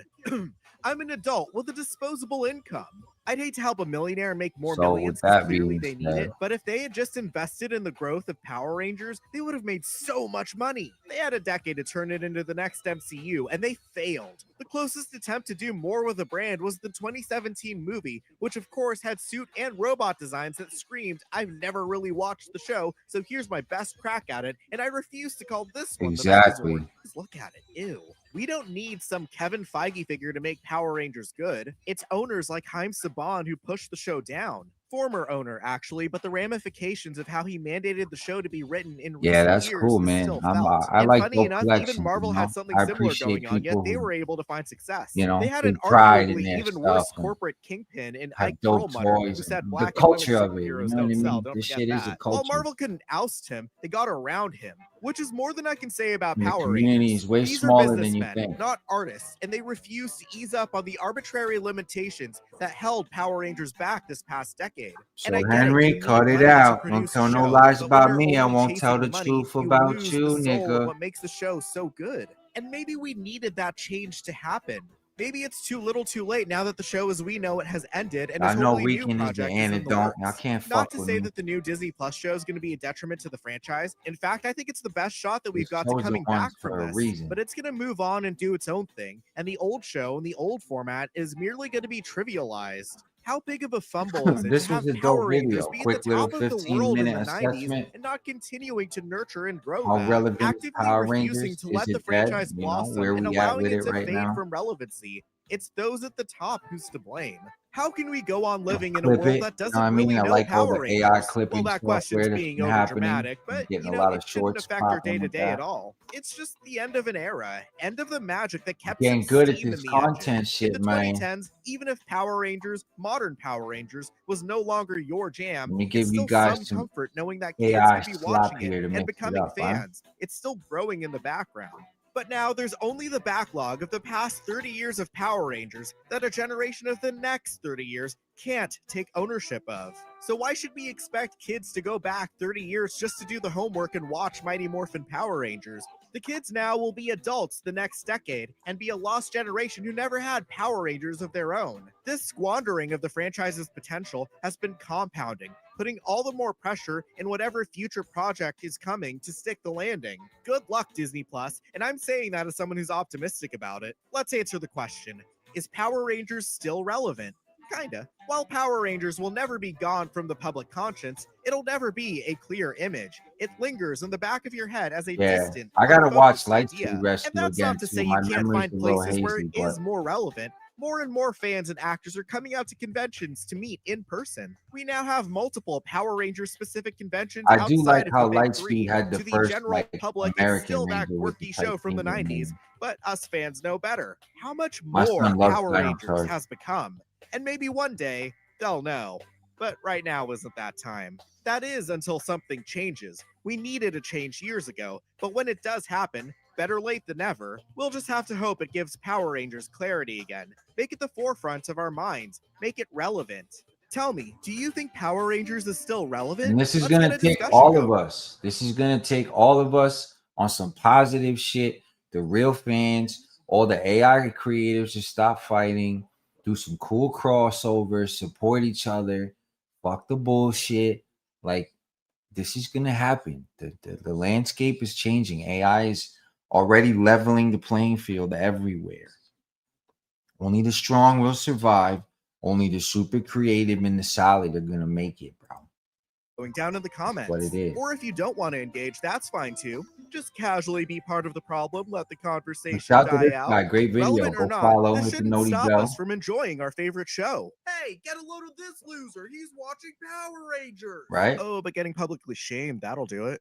I'm an adult with a disposable income. I'd hate to help a millionaire make more So millions with because that clearly being they need said, it. But if they had just invested in the growth of Power Rangers, they would have made so much money. They had a decade to turn it into the next MCU, and they failed. The closest attempt to do more with the brand was the 2017 movie, which of course had suit and robot designs that screamed, "I've never really watched the show, so here's my best crack at it," and I refuse to call this one exactly. the Megazord. Just look at it, ew. We don't need some Kevin Feige figure to make Power Rangers good. It's owners like Haim Saban who pushed the show down. Former owner, actually, but the ramifications of how he mandated the show to be written in Yeah, recent that's years cool, is man. still I felt. And like funny those enough, collections. even Marvel You know? had something I similar appreciate going on, yet people they who, were able to find success. you know, They had take an pride in arguably their even worse stuff and corporate kingpin in have Ike dope Perlmutter, who toys. said The black and culture women of it, you superheroes know what I don't sell. mean? Don't This forget shit is a that. While culture. Marvel couldn't oust him, they got around him, which is more than I can say about And the Power community Rangers. is way These are smaller than you businessmen, think. not artists, and they refuse to ease up on the arbitrary limitations that held Power Rangers back this past decade. So And I get Henry, it, you need cut it money to out. Don't produce a tell no show, lies but when about you're me. I only won't tell chasing the the money, truth you about lose you, the soul of nigga. what makes the show so good. And maybe we needed that change to happen. Maybe it's too little too late now that the show as we know it has ended and a I know totally new RiCaN is the project is in the antidote. Y'all works. can't Not fuck to with say me. that the new Disney Plus show is going to be a detriment to the franchise. In fact, I think it's the best shot that we've It's got to chosen coming ones back for from a this. reason. But it's going to move on and do its own thing. And the old show and the old format is merely going to be trivialized. How big of a fumble is it This to have was a Power dope Rangers video. be at the Quick little top of the 15 world in minute the 90s assessment. and not continuing to nurture and grow How that? relevant is Actively Power refusing Rangers? to Is let the it dead? franchise You know, blossom where and we at allowing with it it to right fade now? from relevancy. It's those at the top who's to blame. How can we go on living in a Clip world it. that You know doesn't what I mean? really I know like all Power the AI Rangers? Well, clipping that question's software that's being been over happening. dramatic, I'm but getting you a know, lot it of shouldn't shorts affect our popping day to with day at that. all. It's just the end of an era, end of the magic that kept Getting some good at steam this in the engine. content In shit, the man. 2010s, even if Power Rangers, modern Power Rangers, was no longer your jam, Let me it's give you still guys some some comfort knowing that kids AI could be slop watching it here to and mix it becoming up, huh? fans. It's still growing in the background. But now there's only the backlog of the past 30 years of Power Rangers that a generation of the next 30 years can't take ownership of. So why should we expect kids to go back 30 years just to do the homework and watch Mighty Morphin Power Rangers? The kids now will be adults the next decade and be a lost generation who never had Power Rangers of their own. This squandering of the franchise's potential has been compounding, putting all the more pressure in whatever future project is coming to stick the landing. Good luck, Disney Plus, and I'm saying that as someone who's optimistic about it. Let's answer the question. Is Power Rangers still relevant? Kinda. While Power Rangers will never be gone from the public conscience, it'll never be a clear image. It lingers in the back of your head as a distant, I gotta watch unfocused Lightspeed idea. Rescue And that's again not to too. say My you can't memory's find a little places where hazy, it but is more relevant. More and more fans and actors are coming out to conventions to meet in person. We now have multiple Power Rangers specific conventions I do like outside of how the big three. Lightspeed had the To the first general public, it's American still that Ranger with the quirky show from the Titanium 90s, name. but us fans know better. How much My more son loves Power Rangers dinosaurs. has become. And maybe one day, they'll know. But right now isn't that time. That is until something changes. We needed a change years ago, but when it does happen, better late than never, we'll just have to hope it gives Power Rangers clarity again. Make it the forefront of our minds. Make it relevant. Tell me, do you think Power Rangers is still relevant? And this is Let's gonna get a take discussion all of going. us. This is gonna take all of us on some positive shit. The real fans, all the AI creators to stop fighting, do some cool crossovers, support each other, fuck the bullshit. Like, this is gonna happen. The landscape is changing. AI is already leveling the playing field everywhere. Only the strong will survive. Only the super creative and the solid are gonna make it, bro. Going down in the comments. What it is. Or if you don't want to engage, that's fine too. Just casually be part of the problem. Let the conversation Shout out to die this out. guy. Great video. Relevant or Go not, follow, this hit the shouldn't noti stop bell. us from enjoying our favorite show. Hey, get a load of this loser. He's watching Power Rangers. Right? Oh, but getting publicly shamed, that'll do it.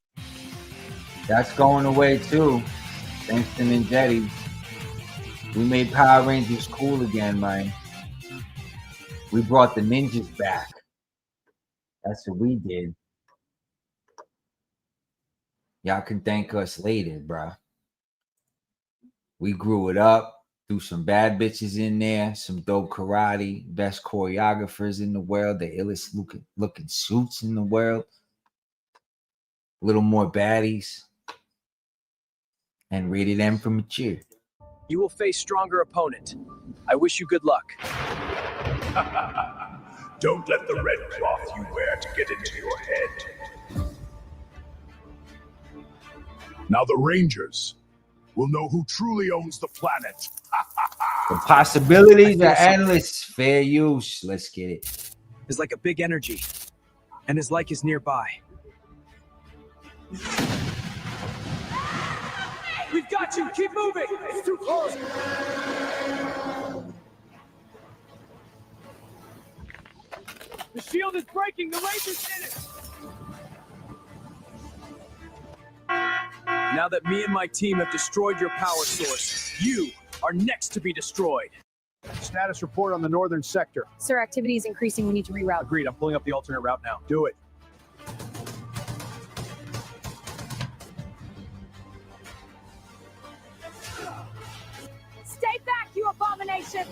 That's going away too. Thanks to Ninjetti. We made Power Rangers cool again, man. We brought the ninjas back. That's what we did. Y'all can thank us later, bro. We grew it up, threw some bad bitches in there, some dope karate, best choreographers in the world, the illest looking suits in the world, a little more baddies, and rated M for mature. You will face stronger opponent. I wish you good luck. Don't let the red cloth you wear to get into your head. Now the Rangers will know who truly owns the planet. The possibilities are endless. Fair use. Let's get it. Is like a big energy, and his like is nearby. We've got you. Keep moving. It's too close. The shield is breaking. The Rangers in it. Now that me and my team have destroyed your power source, you are next to be destroyed. Status report on the northern sector. Sir, activity is increasing. We need to reroute. Agreed. I'm pulling up the alternate route now. Do it. Stay back, you abomination!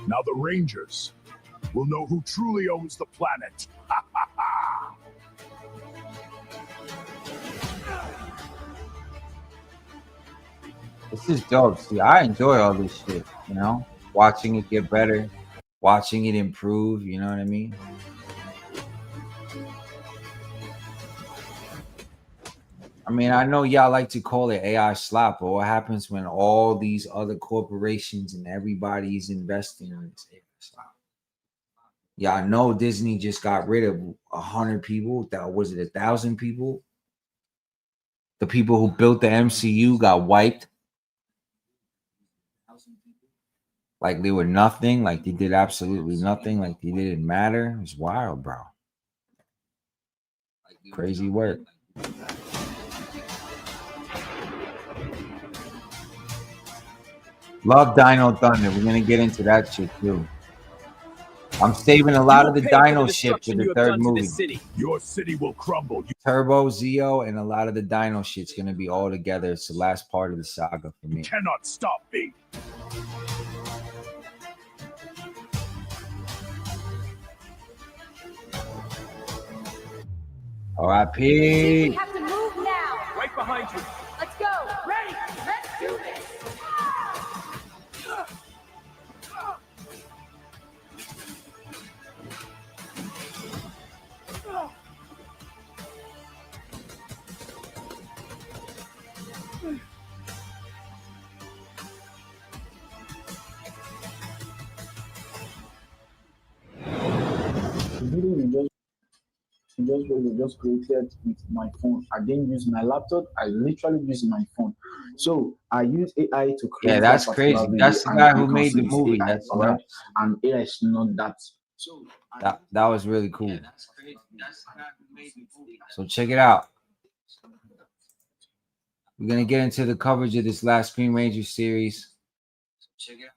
Now the Rangers will know who truly owns the planet. This is dope. See, I enjoy all this shit, you know? Watching it get better, watching it improve, you know what I mean? I mean, I know y'all like to call it AI slop, but what happens when all these other corporations and everybody's investing in this AI slop? Yeah, I know Disney just got rid of 100 people. That was it, 1,000 people? The people who built the MCU got wiped. Like they were nothing, like they did absolutely nothing, like they didn't matter. It's wild, bro. Crazy work. Love Dino Thunder. We're gonna get into that shit too. I'm saving a lot of the Dino shit for the third movie. Your city will crumble. Turbo, Zeo, and a lot of the Dino shit's gonna be all together. It's the last part of the saga for me. You cannot stop me. R.I.P. We have to move now. Right behind you. Let's go. Ready? Let's do this. Just created with my phone. I didn't use my laptop. I literally used my phone. So I use AI to create. Yeah, that's crazy. That's the guy who made the movie. That's right. And AI is not that. So that was really cool. So check it out. We're gonna get into the coverage of this last Green Ranger series. Check it out.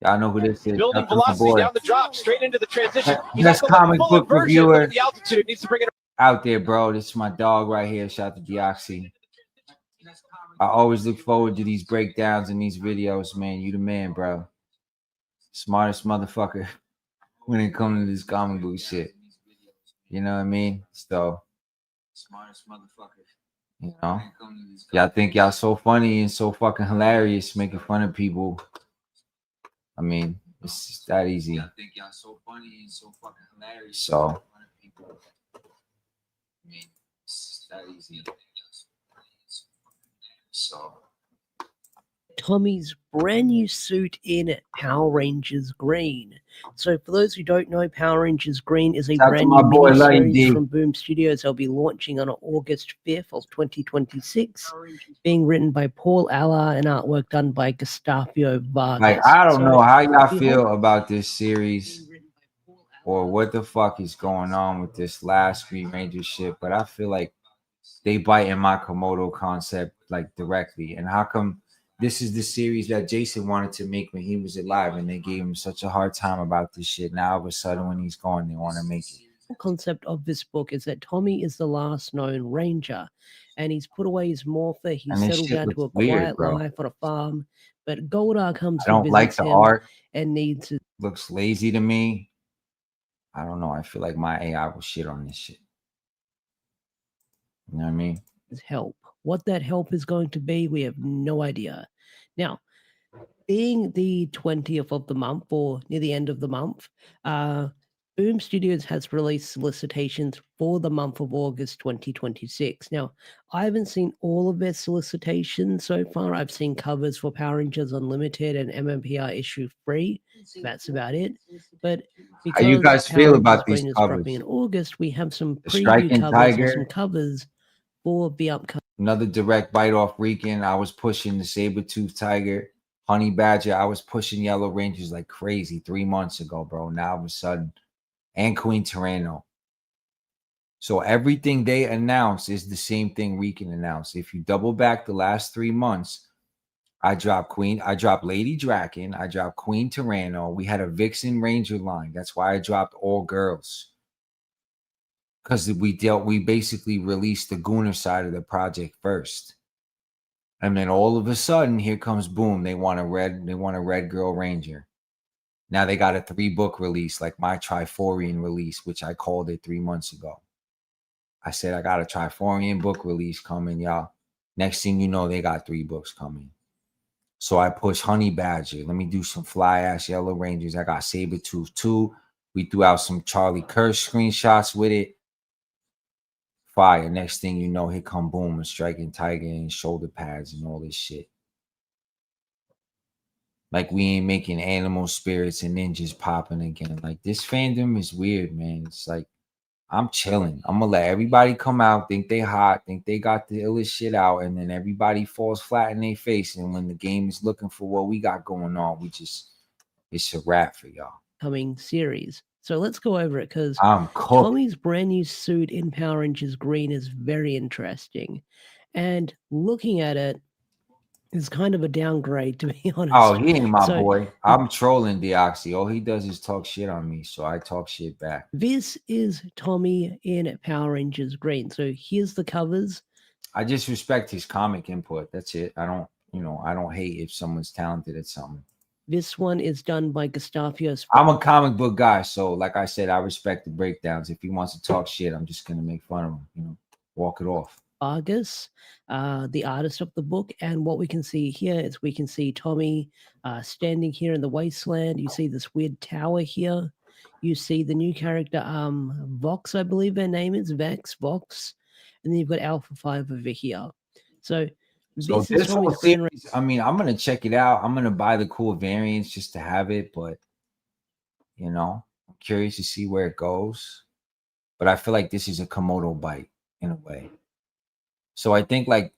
Y'all know who this is. Building velocity down the drop, straight into the transition. Best comic book reviewer the altitude needs to bring it out there, bro. This is my dog right here. Shout out to Deoxy. I always look forward to these breakdowns and these videos, man. You the man, bro. Smartest motherfucker when it comes to this comic book shit. You know what I mean? So, smartest motherfucker. You know, y'all think y'all so funny and so fucking hilarious making fun of people. I mean, it's just that easy. I think y'all so funny and so fucking hilarious. So, I mean, it's that easy. So, Tommy's brand new suit in Power Rangers Green. So for those who don't know, Power Rangers Green is a brand new mini-series from Boom Studios. They'll be launching on August 5th of 2026, being written by Paul Allor and artwork done by Gustavo Vargas. Like, I don't know how y'all feel about this series or what the fuck is going on with this last Green Ranger shit, but I feel like they bite in my Komodo concept like directly. And how come this is the series that Jason wanted to make when he was alive, and they gave him such a hard time about this shit? Now all of a sudden when he's gone, they want to make it. The concept of this book is that Tommy is the last known ranger, and he's put away his morpher. He's settled down to a quiet life on a farm, but GriDDLeR comes I don't like the art and needs it. Looks lazy to me. I don't know. I feel like my AI will shit on this shit. You know what I mean? Help. What that help is going to be, we have no idea. Now, being the 20th of the month or near the end of the month, Boom Studios has released solicitations for the month of August 2026. Now, I haven't seen all of their solicitations so far. I've seen covers for Power Rangers Unlimited and MMPR issue 3. That's about it. But because how you guys feel about these covers? In August, we have some preview covers or some covers for the upcoming. Another direct bite off RiCaN. I was pushing the saber-tooth tiger, honey badger. I was pushing yellow rangers like crazy 3 months ago, bro. Now all of a sudden, and Queen Tyranno. So everything they announce is the same thing RiCaN announced. If you double back the last 3 months, I dropped Lady Draken, I dropped Queen Tyranno. We had a Vixen Ranger line. That's why I dropped all girls. Because we basically released the Gooner side of the project first. And then all of a sudden, here comes Boom. They want a red girl ranger. Now they got a 3-book release, like my Triforian release, which I called it 3 months ago. I said I got a Triforian book release coming, y'all. Next thing you know, they got 3 books coming. So I pushed Honey Badger. Let me do some fly ass yellow rangers. I got Sabretooth 2. We threw out some Charlie Kirsch screenshots with it. Fire. Next thing you know, here come Boom, a striking tiger and shoulder pads and all this shit. Like we ain't making animal spirits and ninjas popping again. Like this fandom is weird, man. It's like I'm chilling. I'm gonna let everybody come out, think they hot, think they got the illest shit out, and then everybody falls flat in their face. And when the game is looking for what we got going on, it's a wrap for y'all. Coming series. So let's go over it because I'm cooked. Tommy's brand new suit in Power Rangers Green is very interesting. And looking at it is kind of a downgrade, to be honest. Oh, he ain't my boy. I'm trolling Deoxy. All he does is talk shit on me, so I talk shit back. This is Tommy in Power Rangers Green. So here's the covers. I just respect his comic input. That's it. I don't hate if someone's talented at something. This one is done by Gustavius. I'm a comic book guy, so like I said, I respect the breakdowns. If he wants to talk shit, I'm just gonna make fun of him, you know, walk it off. Vargas, the artist of the book, and what we can see here is we can see Tommy standing here in the wasteland. You see this weird tower here. You see the new character, Vox, I believe their name is Vox, and then you've got Alpha 5 over here. So this whole series, I mean, I'm gonna check it out. I'm gonna buy the cool variants just to have it, but you know, I'm curious to see where it goes. But I feel like this is a Komodo bite in a way. So I think like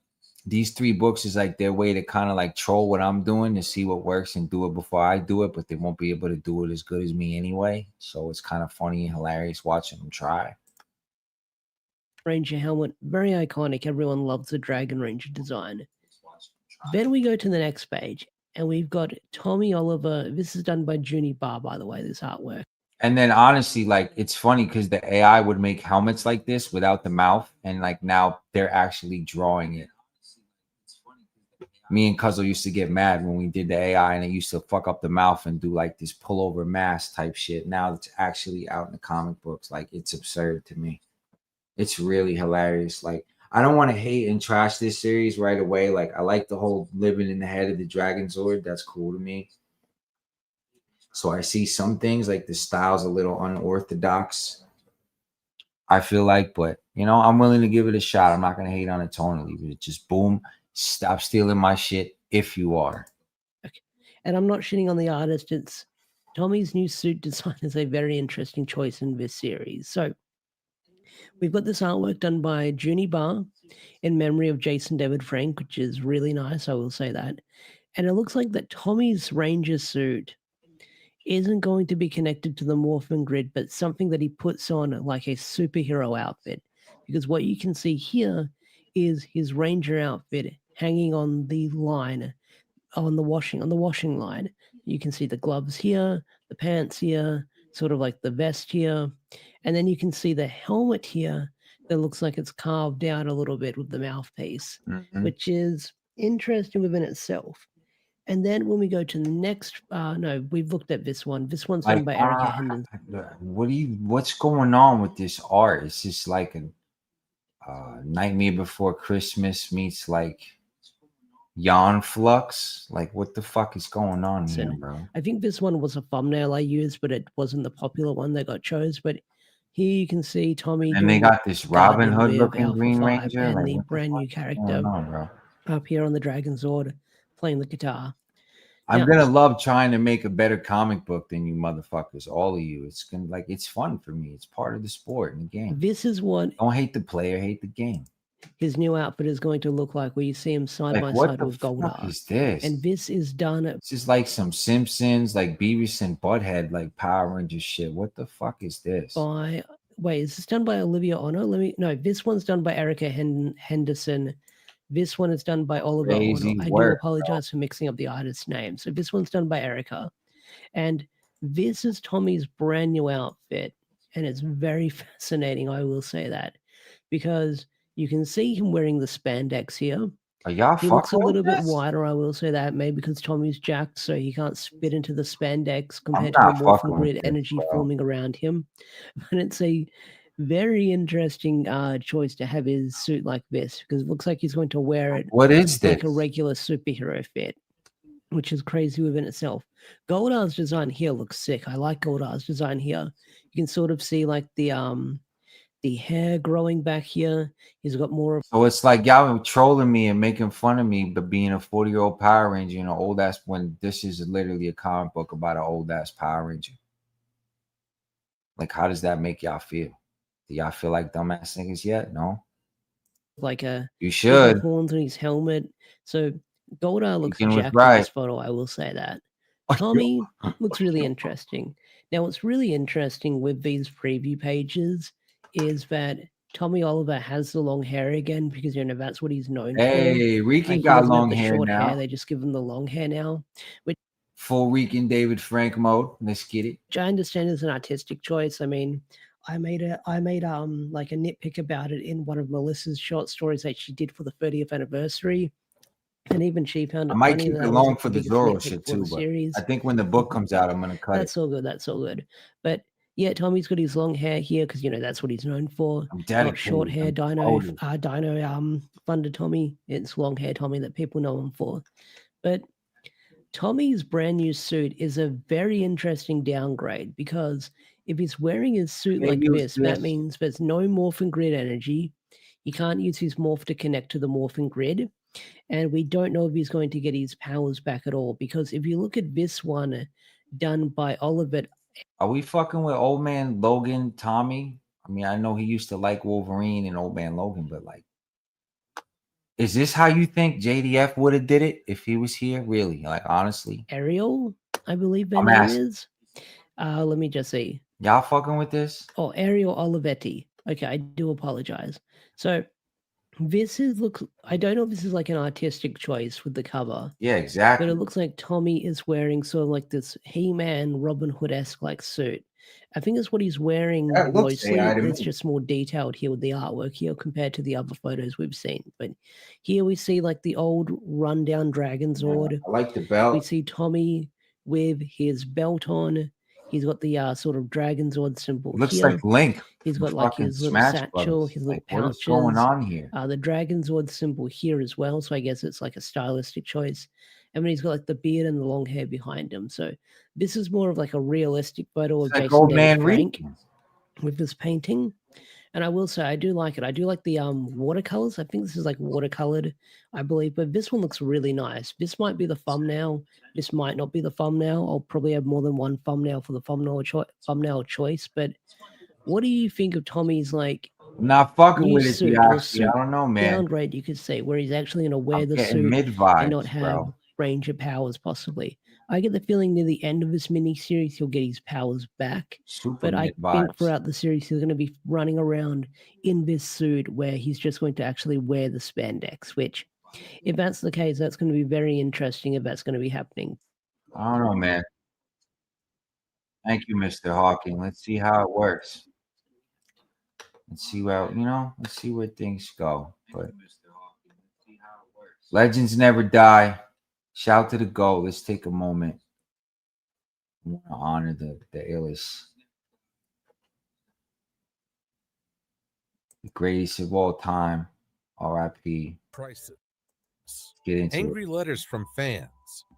these 3 books is like their way to kind of like troll what I'm doing to see what works and do it before I do it, but they won't be able to do it as good as me anyway. So it's kind of funny and hilarious watching them try. Ranger helmet, very iconic. Everyone loves the Dragon Ranger design. Then we go to the next page, and we've got Tommy Oliver. This is done by Junie Barr, by the way, this artwork. And then honestly, like, it's funny because the AI would make helmets like this without the mouth, and like now they're actually drawing it. Me and Cuzzle used to get mad when we did the AI and it used to fuck up the mouth and do like this pullover mask type shit. Now it's actually out in the comic books. Like, it's absurd to me. It's really hilarious. Like, I don't want to hate and trash this series right away. Like, I like the whole living in the head of the Dragon Zord. That's cool to me. So I see some things like the style's a little unorthodox, I feel like, but you know, I'm willing to give it a shot. I'm not gonna hate on it tonally, but just boom, stop stealing my shit if you are. Okay. And I'm not shitting on the artist. It's Tommy's new suit design is a very interesting choice in this series. So we've got this artwork done by Junie Barr in memory of Jason David Frank, which is really nice, I will say that. And it looks like that Tommy's Ranger suit isn't going to be connected to the Morphin Grid, but something that he puts on like a superhero outfit. Because what you can see here is his Ranger outfit hanging on the line, on the washing line. You can see the gloves here, the pants here, sort of like the vest here. And then you can see the helmet here that looks like it's carved out a little bit with the mouthpiece, which is interesting within itself. And then when we go to the next, no, we've looked at this one. This one's done by Erica Hendon. What's going on with this art? It's just like a Nightmare Before Christmas meets like Yawn Flux. Like, what the fuck is going on here, bro? I think this one was a thumbnail I used, but it wasn't the popular one that got chose. But here you can see Tommy. And they got this Robin Hood looking Green Ranger. And like, the brand new character up here on the Dragon Zord playing the guitar. I'm gonna love trying to make a better comic book than you motherfuckers, all of you. It's gonna like it's fun for me. It's part of the sport and the game. This is what don't hate the player, hate the game. His new outfit is going to look like where you see him side by side with GriDDLeR. What is this? And this is done. This is like some Simpsons, like Beavis and Butthead, like Power Rangers shit. What the fuck is this? Wait, is this done by Olivia Ono? No, this one's done by Erica Henderson. This one is done by Oliver Ono. I do apologize for mixing up the artist's name. So this one's done by Erica. And this is Tommy's brand new outfit. And it's very fascinating, I will say that. Because you can see him wearing the spandex here. He looks a little bit wider, I will say that. Maybe because Tommy's jacked, so he can't spit into the spandex compared to the Morphin Grid energy forming around him. But it's a very interesting choice to have his suit like this, because it looks like he's going to wear it like a regular superhero fit, which is crazy within itself. GriDDLeR's design here looks sick. I like GriDDLeR's design here. You can sort of see like the hair growing back here. He's got more of. So it's like y'all trolling me and making fun of me, but being a 40-year-old Power Ranger, you know, old ass, when this is literally a comic book about an old ass Power Ranger. Like, how does that make y'all feel? Do y'all feel like dumbass niggas yet? No. Like you should horns on his helmet. So GriDDLeR looks jacked in this photo. I will say that. Tommy looks really interesting. Now, what's really interesting with these preview pages is that Tommy Oliver has the long hair again, because you know that's what he's known for. Hey, RiCan got long hair now. They just give him the long hair now. Full RiCan David Frank mode. Let's get it. Which I understand is an artistic choice. I mean, I made like a nitpick about it in one of Melissa's short stories that she did for the 30th anniversary. And even she found it I might funny keep that it was long like for the the biggest Zoro nitpick shit for too, the but series. I think when the book comes out, I'm gonna cut That's all good. That's all good. But yeah, Tommy's got his long hair here because that's what he's known for. I'm Not dedicated. short hair, I'm Dino, devoted. Thunder Tommy. It's long hair Tommy that people know him for. But Tommy's brand new suit is a very interesting downgrade because if he's wearing his suit like this, that means there's no morphin grid energy. He can't use his morph to connect to the morphin grid. And we don't know if he's going to get his powers back at all. Because if you look at this one done by Oliver. Are we fucking with old man Logan Tommy? I mean, I know he used to like Wolverine and old man Logan, but like, is this how you think JDF would have did it if he was here? Really? Like, honestly? Ariel, I believe their name is. Let me just see. Y'all fucking with this? Oh, Ariel Olivetti. Okay, I do apologize. So this looks. I don't know if this is like an artistic choice with the cover. Yeah, exactly. But it looks like Tommy is wearing sort of like this He-Man Robin Hood-esque like suit. I think that's what he's wearing mostly. It's just more detailed here with the artwork here compared to the other photos we've seen. But here we see like the old rundown Dragon Zord. Yeah, I like the belt. We see Tommy with his belt on. He's got the sort of Dragon Zord symbol. Looks here. like Link. He's got like his little satchel, his little pouches. What's going on here? The Dragon Zord symbol here as well. So I guess it's like a stylistic choice. And then he's got like the beard and the long hair behind him. So this is more of like a realistic photo of Jason David Frank with this painting. And I will say I do like it. I do like the watercolors. I think this is like watercolored, I believe. But this one looks really nice. This might be the thumbnail. This might not be the thumbnail. I'll probably have more than one thumbnail for the thumbnail choice. But what do you think of Tommy's like? I'm not fucking with it, I don't know, man. Downgrade, you could say, where he's actually going to wear the suit mid-vibes, and not have range of powers, possibly. I get the feeling near the end of this mini-series, he'll get his powers back. But I think throughout the series, he's going to be running around in this suit where he's just going to actually wear the spandex, which, if that's the case, that's going to be very interesting if that's going to be happening. I don't know, man. Thank you, Mr. Hawking. Let's see how it works. Let's see where, let's see where things go. But legends never die. Shout to the GOAT. Let's take a moment. I want to honor the illest, the greatest of all time. R.I.P. Crisis. Get into angry letters from fans,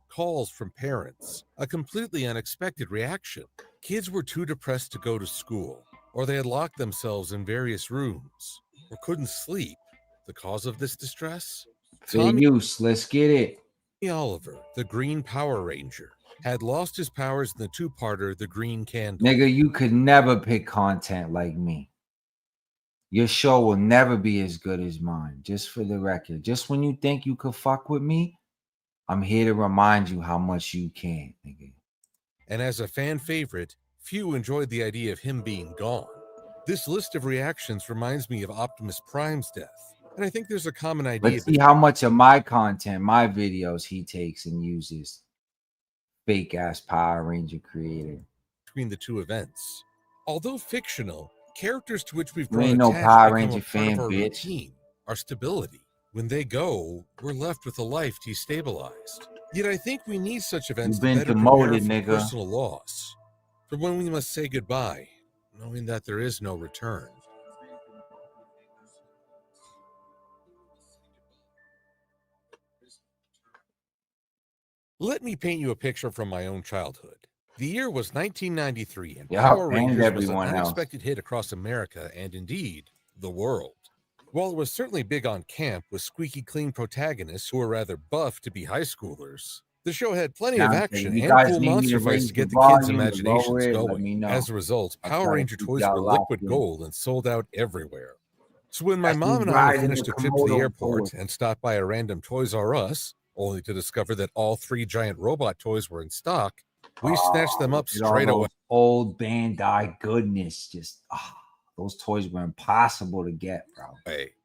calls from parents, a completely unexpected reaction. Kids were too depressed to go to school, or they had locked themselves in various rooms, or couldn't sleep. The cause of this distress? Fair use. Let's get it. Oliver, the Green Power Ranger, had lost his powers in the two-parter, The Green Candle. Nigga, you could never pick content like me. Your show will never be as good as mine, just for the record. Just when you think you could fuck with me, I'm here to remind you how much you can, nigga. And as a fan favorite, few enjoyed the idea of him being gone. This list of reactions reminds me of Optimus Prime's death. And I think there's a common idea. Let's see how much of my content, my videos, he takes and uses. Fake ass Power Ranger creator. Between the two events. Although fictional, characters to which we've You grown ain't no attached Power become Ranger a part fan, of our bitch. routine, our stability. When they go, we're left with a life destabilized. Yet I think we need such events You've been to better demoted, prepare for nigga. personal loss. For when we must say goodbye, knowing that there is no return. Let me paint you a picture from my own childhood. The year was 1993, and Power Rangers was an unexpected hit across America and, indeed, the world. While it was certainly big on camp with squeaky clean protagonists who were rather buff to be high schoolers, the show had plenty of action and cool monster fights to get the kids' imaginations going. As a result, Power Ranger toys were liquid gold and sold out everywhere. So when my mom and I finished a trip to the airport and stopped by a random Toys R Us, only to discover that all 3 giant robot toys were in stock, we snatched them up straight away. Old Bandai goodness. Just, those toys were impossible to get, bro.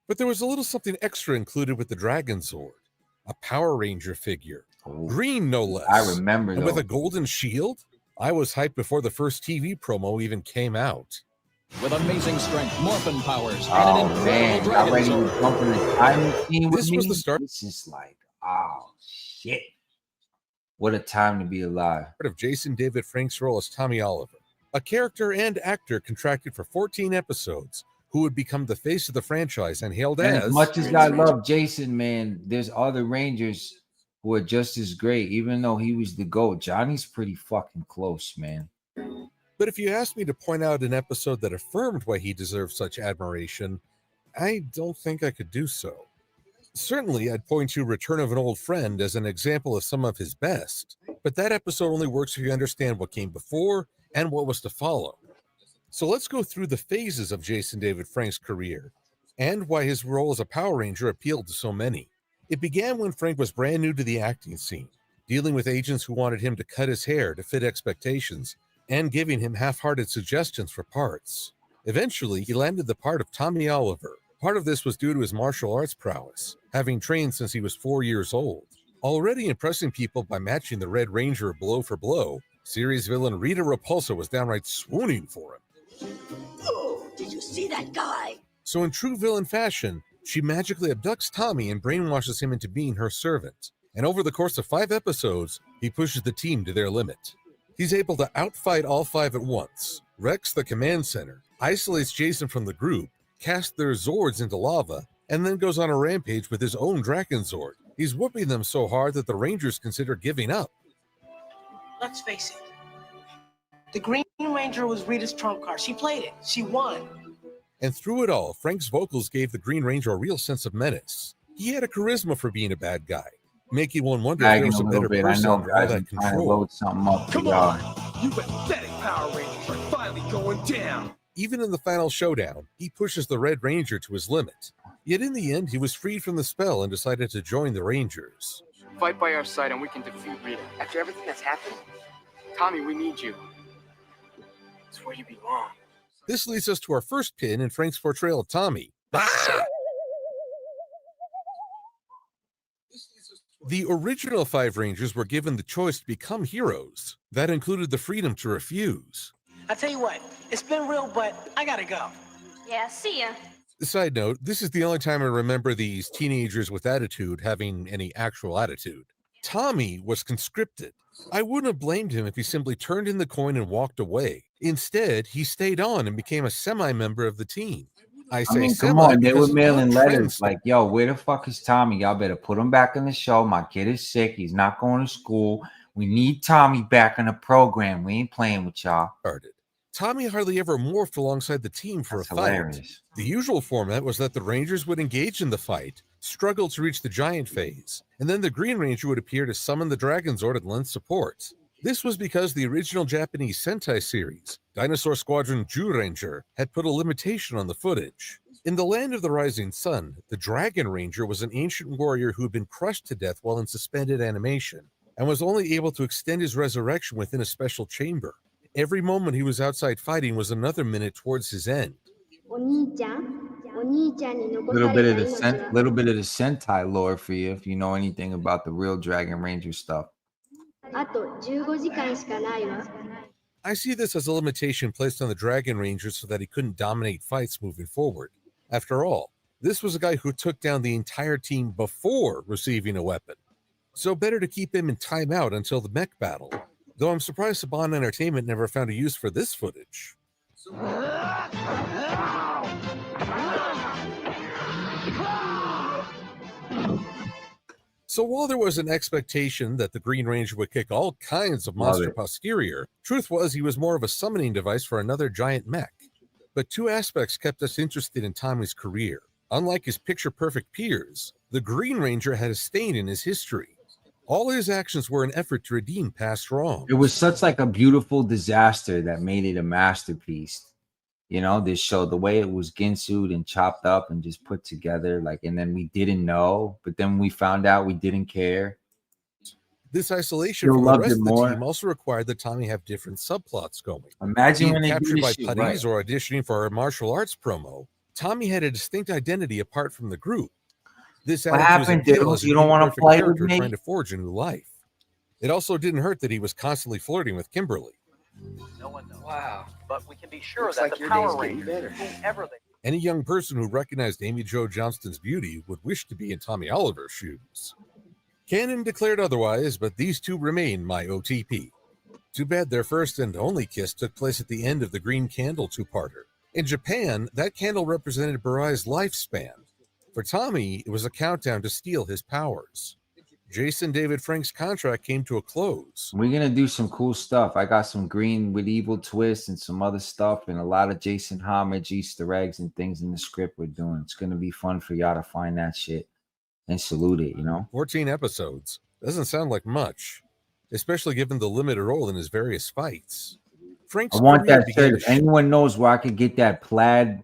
But there was a little something extra included with the Dragon Zord. A Power Ranger figure. Green, no less. I remember and with a golden shield? I was hyped before the first TV promo even came out. With amazing strength, morphin powers, and an incredible Dragon Zord. This was the start. This is like, Oh, shit. What a time to be alive. Part of Jason David Frank's role as Tommy Oliver, a character and actor contracted for 14 episodes, who would become the face of the franchise and hailed as much as I love Jason, man, there's other Rangers who are just as great, even though he was the GOAT. Johnny's pretty fucking close, man. But if you asked me to point out an episode that affirmed why he deserved such admiration, I don't think I could do so. Certainly, I'd point to Return of an Old Friend as an example of some of his best, but that episode only works if you understand what came before and what was to follow. So let's go through the phases of Jason David Frank's career and why his role as a Power Ranger appealed to so many. It began when Frank was brand new to the acting scene, dealing with agents who wanted him to cut his hair to fit expectations and giving him half-hearted suggestions for parts. Eventually, he landed the part of Tommy Oliver. Part of this was due to his martial arts prowess, having trained since he was 4 years old. Already impressing people by matching the Red Ranger blow for blow, series villain Rita Repulsa was downright swooning for him. Oh, did you see that guy? So in true villain fashion, she magically abducts Tommy and brainwashes him into being her servant. And over the course of 5 episodes, he pushes the team to their limit. He's able to outfight all 5 at once, wrecks the command center, isolates Jason from the group, casts their Zords into lava, and then goes on a rampage with his own Dragon Zord. He's whooping them so hard that the Rangers consider giving up. Let's face it. The Green Ranger was Rita's trump card. She played it. She won. And through it all, Frank's vocals gave the Green Ranger a real sense of menace. He had a charisma for being a bad guy, making one wonder if there was a better person under all that control. Come on, you pathetic Power Rangers are finally going down. Even in the final showdown, he pushes the Red Ranger to his limit. Yet in the end, he was freed from the spell and decided to join the Rangers. Fight by our side and we can defeat Rita. After everything that's happened, Tommy, we need you. It's where you belong. This leads us to our first pin in Frank's portrayal of Tommy. The original 5 Rangers were given the choice to become heroes. That included the freedom to refuse. I tell you what, it's been real, but I gotta go. Yeah, see ya. Side note, this is the only time I remember these teenagers with attitude having any actual attitude. Tommy was conscripted. I wouldn't have blamed him if he simply turned in the coin and walked away. Instead, he stayed on and became a semi-member of the team. I mean, come on, they were mailing letters like, yo, where the fuck is Tommy? Y'all better put him back in the show. My kid is sick. He's not going to school. We need Tommy back in the program. We ain't playing with y'all. Tommy hardly ever morphed alongside the team for a fight. Hilarious. The usual format was that the Rangers would engage in the fight, struggle to reach the giant phase, and then the Green Ranger would appear to summon the Dragon Zord and lend support. This was because the original Japanese Sentai series, Dinosaur Squadron Zyuranger, had put a limitation on the footage. In the Land of the Rising Sun, the Dragon Ranger was an ancient warrior who had been crushed to death while in suspended animation, and was only able to extend his resurrection within a special chamber. Every moment he was outside fighting was another minute towards his end. Little bit of the Sentai lore for you if you know anything about the real Dragon Ranger stuff. I see this as a limitation placed on the Dragon Ranger so that he couldn't dominate fights moving forward. After all, this was a guy who took down the entire team before receiving a weapon. So better to keep him in timeout until the mech battle. Though I'm surprised Saban Entertainment never found a use for this footage. So while there was an expectation that the Green Ranger would kick all kinds of monster posterior, truth was he was more of a summoning device for another giant mech. But 2 aspects kept us interested in Tommy's career. Unlike his picture-perfect peers, the Green Ranger had a stain in his history. All his actions were an effort to redeem past wrongs. It was such like a beautiful disaster that made it a masterpiece. You know, this show, the way it was ginsued and chopped up and just put together, like, and then we didn't know, but then we found out we didn't care. This isolation from the rest of the team also required that Tommy have different subplots going. Imagine when they captured by putties or auditioning for our martial arts promo, Tommy had a distinct identity apart from the group. This what happened, dude? You don't want to play with me? Trying to forge a new life. It also didn't hurt that he was constantly flirting with Kimberly. No one knows. Wow. But we can be sure that the Power Rangers, whoever they... Any young person who recognized Amy Jo Johnston's beauty would wish to be in Tommy Oliver's shoes. Canon declared otherwise, but these two remain my OTP. Too bad their first and only kiss took place at the end of the Green Candle two-parter. In Japan, that candle represented Burai's lifespan. For Tommy, it was a countdown to steal his powers. Jason David Frank's contract came to a close. We're going to do some cool stuff. I got some green with evil twists and some other stuff and a lot of Jason homage, Easter eggs, and things in the script we're doing. It's going to be fun for y'all to find that shit and salute it, you know? 14 episodes. Doesn't sound like much, especially given the limited role in his various fights. Frank's I want career that began shirt. If anyone knows where I could get that plaid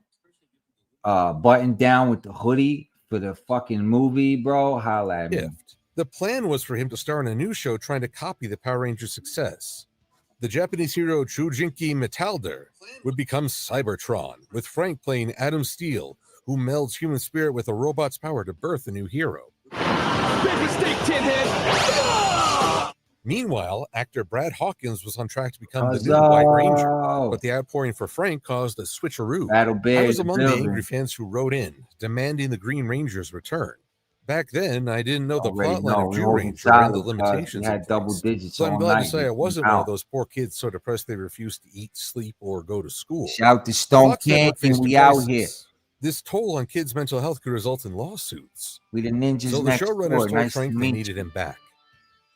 button down with the hoodie for the fucking movie, bro, holla at me. The plan was for him to star in a new show trying to copy the Power Rangers' success. The Japanese hero Chujinki Metalder would become Cybertron, with Frank playing Adam Steele, who melds human spirit with a robot's power to birth a new hero. Meanwhile, actor Brad Hawkins was on track to become the new White Ranger, but the outpouring for Frank caused a switcheroo. I was among the angry fans who wrote in, demanding the Green Ranger's return. Back then, I didn't know the plotline of Jew Ranger and the limitations. Had double digits. So I'm glad to say I wasn't one of those poor kids so depressed they refused to eat, sleep, or go to school. Shout to Stone Canyon, we out here. This toll on kids' mental health could result in lawsuits. We the ninjas. So the next showrunners told nice Frank they needed him back.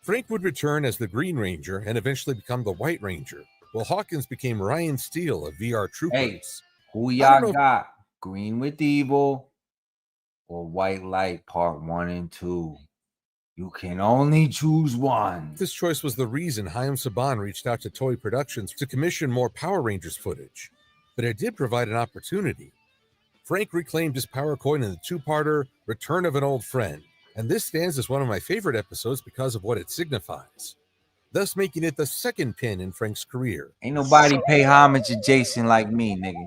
Frank would return as the Green Ranger and eventually become the White Ranger, while Hawkins became Ryan Steele of VR Troopers. Hey, who y'all got? Green with Evil or White Light Part 1 and 2? You can only choose one. This choice was the reason Chaim Saban reached out to Toei Productions to commission more Power Rangers footage, but it did provide an opportunity. Frank reclaimed his power coin in the two-parter Return of an Old Friend, and this stands as one of my favorite episodes because of what it signifies, thus making it the second pin in Frank's career. Ain't nobody pay homage to Jason like me, nigga.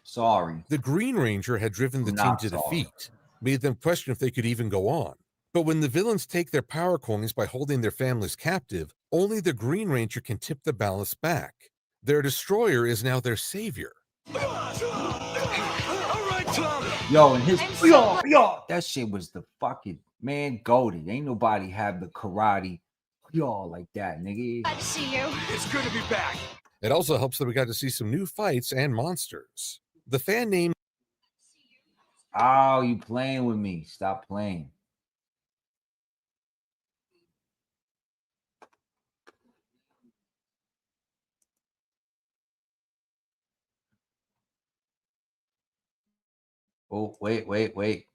Sorry. The Green Ranger had driven the team to defeat, made them question if they could even go on. But when the villains take their power coins by holding their families captive, only the Green Ranger can tip the balance back. Their destroyer is now their savior. Yo, and his that shit was the fucking man goated. Ain't nobody have the karate like that, nigga. Glad to see you. It's good to be back. It also helps that we got to see some new fights and monsters. The fan name. Oh, you playing with me? Stop playing. Oh, wait.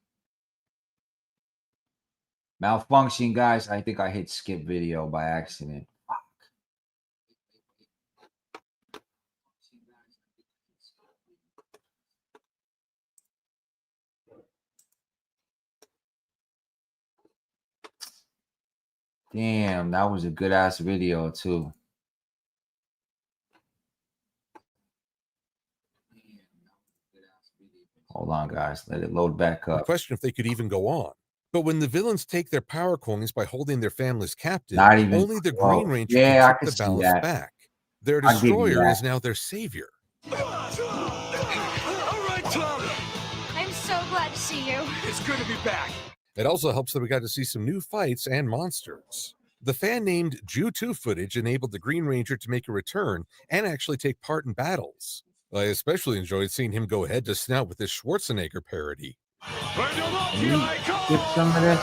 Malfunction, guys. I think I hit skip video by accident. Fuck. Damn, that was a good ass video too. Hold on, guys. Let it load back up. Question if they could even go on. But when the villains take their power coins by holding their families captive, Not even only the Green Ranger I can can tip the see balance that. back. Their I'll give you destroyer that. is now their savior. I'm so glad to see you. It's good to be back. It also helps that we got to see some new fights and monsters. The fan-named Jew 2 footage enabled the Green Ranger to make a return and actually take part in battles. I especially enjoyed seeing him go head to snout with this Schwarzenegger parody. Skip some of this.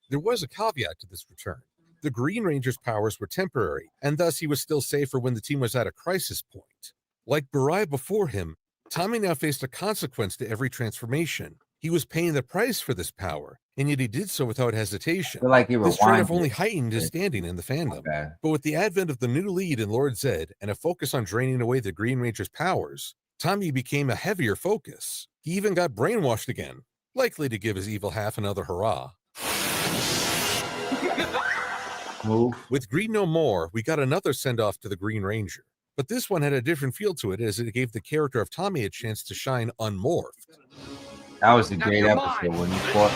There was a caveat to this return. The Green Ranger's powers were temporary, and thus he was still safer when the team was at a crisis point. Like Burai before him, Tommy now faced a consequence to every transformation. He was paying the price for this power, and yet he did so without hesitation. Feel like he This trade off rewinded. only heightened his standing in the fandom. But with the advent of the new lead in Lord Zed and a focus on draining away the Green Ranger's powers, Tommy became a heavier focus. He even got brainwashed again, likely to give his evil half another hurrah. Move. With Greed No More, we got another send-off to the Green Ranger. But this one had a different feel to it, as it gave the character of Tommy a chance to shine unmorphed. That was a great episode when you fought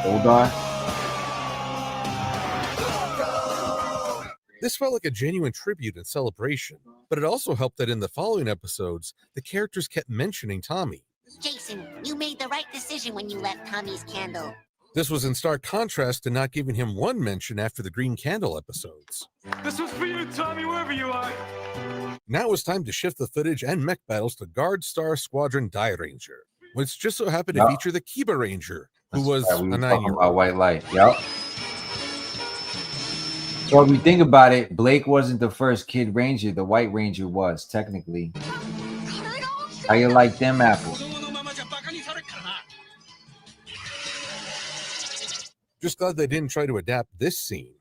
Oldar. This felt like a genuine tribute and celebration, but it also helped that in the following episodes, the characters kept mentioning Tommy. Jason, you made the right decision when you left Tommy's candle. This was in stark contrast to not giving him one mention after the Green Candle episodes. This was for you, Tommy, wherever you are. Now it was time to shift the footage and mech battles to Guard Star Squadron Die Ranger, which just so happened to feature the Kiba Ranger, who was a 9-year-old. White Light. Yep. So if you think about it, Blake wasn't the first Kid Ranger. The White Ranger was, technically. How you like them apples? Just glad they didn't try to adapt this scene.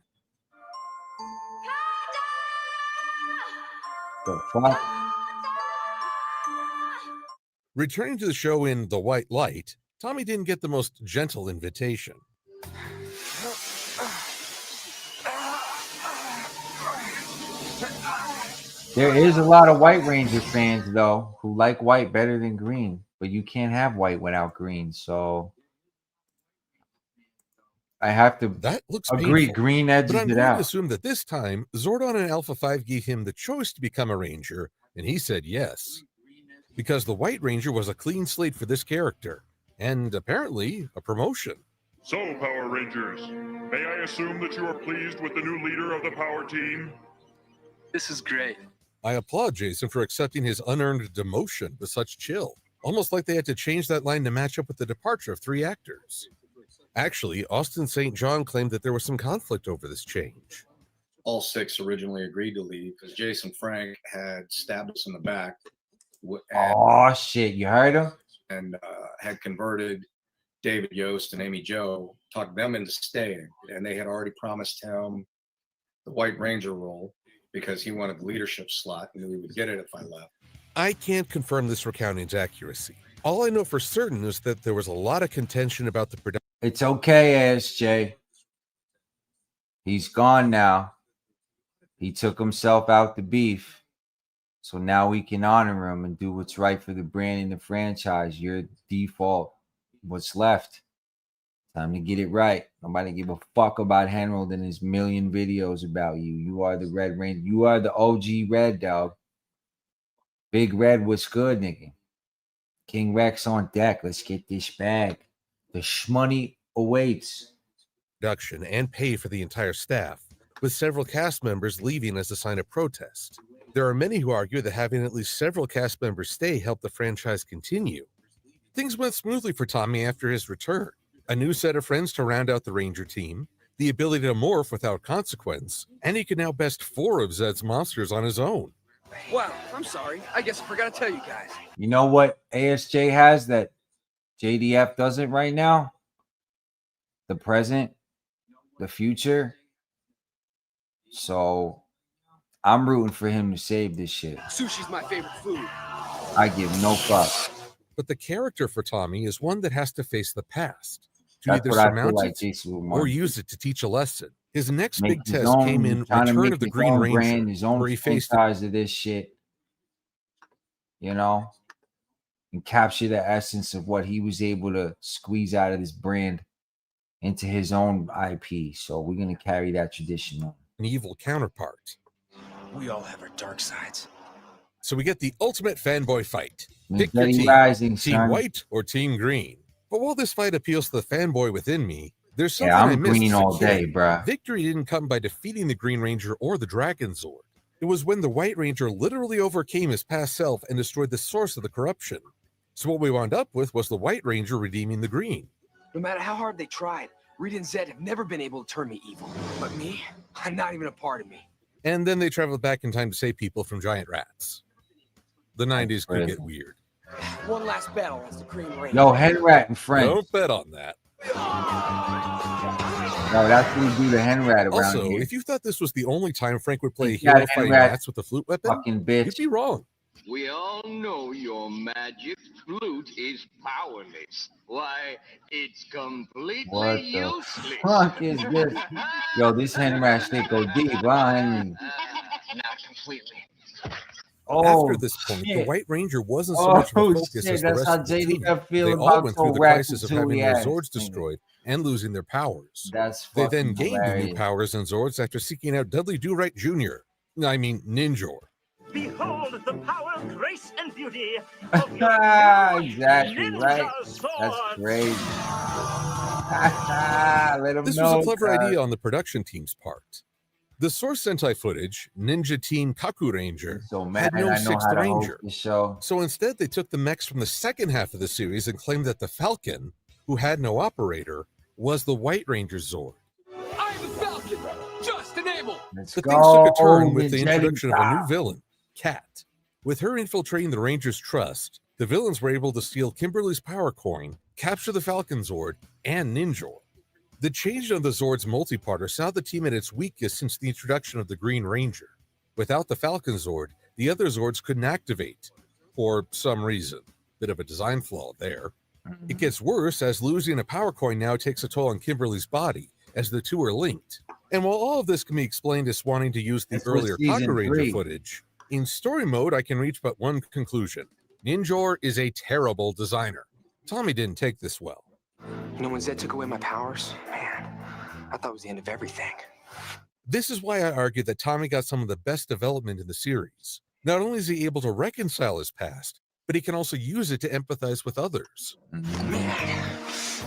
The fuck? Returning to the show in The White Light, Tommy didn't get the most gentle invitation. There is a lot of White Ranger fans, though, who like white better than green. But you can't have white without green, so I have to agree. Painful. Green edges but I'm it going out. to assume that this time, Zordon and Alpha 5 gave him the choice to become a Ranger, and he said yes. Because the White Ranger was a clean slate for this character, and apparently a promotion. So, Power Rangers, may I assume that you are pleased with the new leader of the Power Team? This is great. I applaud Jason for accepting his unearned demotion with such chill, almost like they had to change that line to match up with the departure of 3 actors. Actually, Austin St. John claimed that there was some conflict over this change. All 6 originally agreed to leave because Jason Frank had stabbed us in the back. Oh, shit. You heard him? And had converted David Yost and Amy Jo, talked them into staying. And they had already promised him the White Ranger role because he wanted the leadership slot and knew he would get it if I left. I can't confirm this recounting's accuracy. All I know for certain is that there was a lot of contention about the production. It's okay, ASJ. He's gone now. He took himself out the beef. So now we can honor him and do what's right for the brand and the franchise. Your default. What's left? Time to get it right. Nobody give a fuck about Harold and his million videos about you. You are the Red Ranger. You are the OG Red, dog. Big Red, what's good, nigga? King Rex on deck. Let's get this bag. The shmoney awaits. Production and pay for the entire staff, with several cast members leaving as a sign of protest. There are many who argue that having at least several cast members stay helped the franchise continue. Things went smoothly for Tommy after his return. A new set of friends to round out the Ranger team, the ability to morph without consequence, and he can now best 4 of Zed's monsters on his own. Wow, I'm sorry. I guess I forgot to tell you guys. You know what ASJ has that JDF doesn't right now? The present, the future. So I'm rooting for him to save this shit. Sushi's my favorite food. I give no fuck. But the character for Tommy is one that has to face the past, to That's either what I feel surmount like it or use it to teach a lesson. His next big his test own- came in trying to Return make of the his Green own Ranger, brand, his own where he faced franchise of this shit, you know, and capture the essence of what he was able to squeeze out of this brand into his own IP. So we're gonna carry that tradition on. an evil counterpart. We all have our dark sides. So we get the ultimate fanboy fight. Pick your Ninjetti team, Rising, Team son. White or Team Green. But while this fight appeals to the fanboy within me, there's something Yeah, I'm I missed green as a all kid. day, bruh. Victory didn't come by defeating the Green Ranger or the Dragon Zord. It was when the White Ranger literally overcame his past self and destroyed the source of the corruption. So what we wound up with was the White Ranger redeeming the Green. No matter how hard they tried, Rita and Zed have never been able to turn me evil. But me, I'm not even a part of me. And then they traveled back in time to save people from giant rats. The 90s could get weird. One last battle as the Green Ranger. Yo, Hen Rat and friends. Don't bet on that. No, that's what we do the Hen Rat around Also, here. if you thought this was the only time Frank would play a You got hero it, fighting Rat. rats with a flute weapon, Fucking bitch. you'd be wrong. We all know your magic flute is powerless. Why, it's completely What the useless. fuck is this? Yo, this Hen Rat shit go deep, huh? Not completely. Oh, After this point, the shit. White Ranger wasn't so much of a focus shit, as the that's rest how of the team. JDF feel They all about went through the Ratatouille crisis of having their ass Zords thing. destroyed and losing their powers. That's They then fucking gained the new hilarious. powers and Zords after seeking out Dudley Do-Right Jr. I mean, Ninjor. Behold the power, grace, and beauty of your exactly right. sword. That's crazy. Let him This know, was a clever cuz. idea on the production team's part. The source Sentai footage, Ninja Team Kaku Ranger, So had no I know sixth how to Ranger. host the show. So instead, they took the mechs from the second half of the series and claimed that the Falcon, who had no operator, was the White Ranger Zord. I'm the Falcon, just enable. Let's But go. things took a turn with the Ninjetti introduction of a new style. villain, Cat. With her infiltrating the Rangers' trust, the villains were able to steal Kimberly's power coin, capture the Falcon Zord, and Ninjor. The change of the Zord's multi-parter saw the team at its weakest since the introduction of the Green Ranger. Without the Falcon Zord, the other Zords couldn't activate. For some reason. Bit of a design flaw there. It gets worse as losing a power coin now takes a toll on Kimberly's body, as the two are linked. And while all of this can be explained as wanting to use the earlier Kaku Ranger footage, in story mode I can reach but one conclusion. Ninjor is a terrible designer. Tommy didn't take this well. You know, when Zed took away my powers, man, I thought it was the end of everything. This is why I argue that Tommy got some of the best development in the series. Not only is he able to reconcile his past, but he can also use it to empathize with others. Man,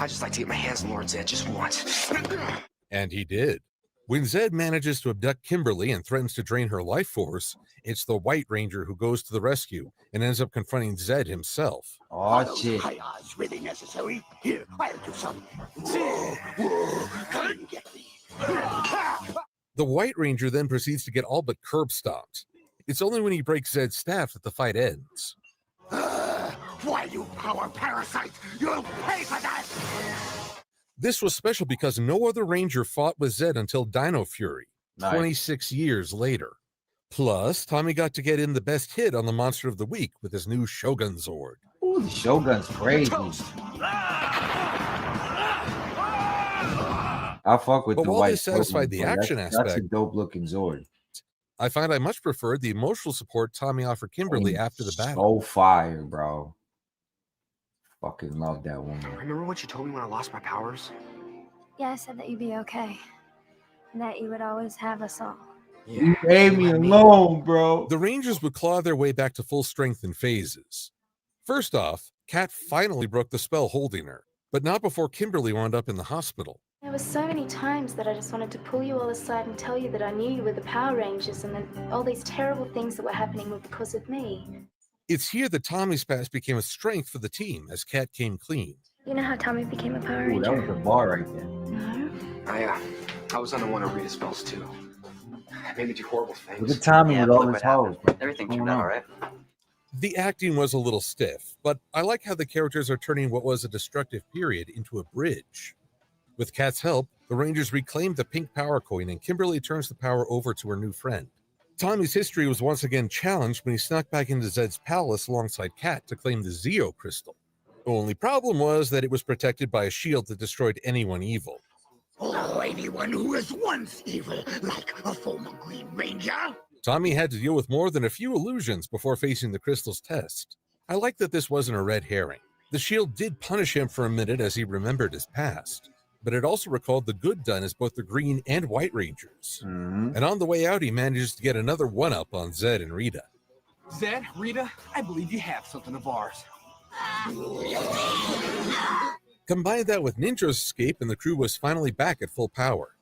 I just like to get my hands on Lord Zed just once. And he did. When Zed manages to abduct Kimberly and threatens to drain her life force, it's the White Ranger who goes to the rescue and ends up confronting Zed himself. Oh, shit. Is really necessary. Here, I'll do some. Come and get me. The White Ranger then proceeds to get all but curb stomped. It's only when he breaks Zed's staff that the fight ends. Why, you power parasite! You'll pay for that! This was special because no other Ranger fought with Zed until Dino Fury, 26 years later. Plus, Tommy got to get in the best hit on the Monster of the Week with his new Shogun Zord. Ooh, the Shogun's crazy. I fuck with but the while white. This satisfied the action aspect, that's a dope looking Zord. I find I much preferred the emotional support Tommy offered Kimberly after the battle. So fire, bro. Fucking love that woman. Remember what you told me when I lost my powers? Yeah, I said that you'd be okay. And that you would always have us all. You made me alone, bro. The Rangers would claw their way back to full strength in phases. First off, Kat finally broke the spell holding her, but not before Kimberly wound up in the hospital. There were so many times that I just wanted to pull you all aside and tell you that I knew you were the Power Rangers and that all these terrible things that were happening were because of me. It's here that Tommy's past became a strength for the team as Kat came clean. You know how Tommy became a Power Ranger? That was the bar right there. No? I was under one of Rita's spells too. I made me do horrible things. Look at Tommy with all his hoes. Everything turned out all right. The acting was a little stiff, but I like how the characters are turning what was a destructive period into a bridge. With Kat's help, the Rangers reclaimed the pink power coin and Kimberly turns the power over to her new friend. Tommy's history was once again challenged when he snuck back into Zed's palace alongside Kat to claim the Zeo crystal. The only problem was that it was protected by a shield that destroyed anyone evil. Oh, anyone who was once evil, like a former Green Ranger. Tommy had to deal with more than a few illusions before facing the crystal's test. I like that this wasn't a red herring. The shield did punish him for a minute as he remembered his past, but it also recalled the good done as both the Green and White Rangers. And on the way out, he manages to get another one-up on Zed and Rita. Zed, Rita, I believe you have something of ours. Combine that with Ninja's escape and the crew was finally back at full power.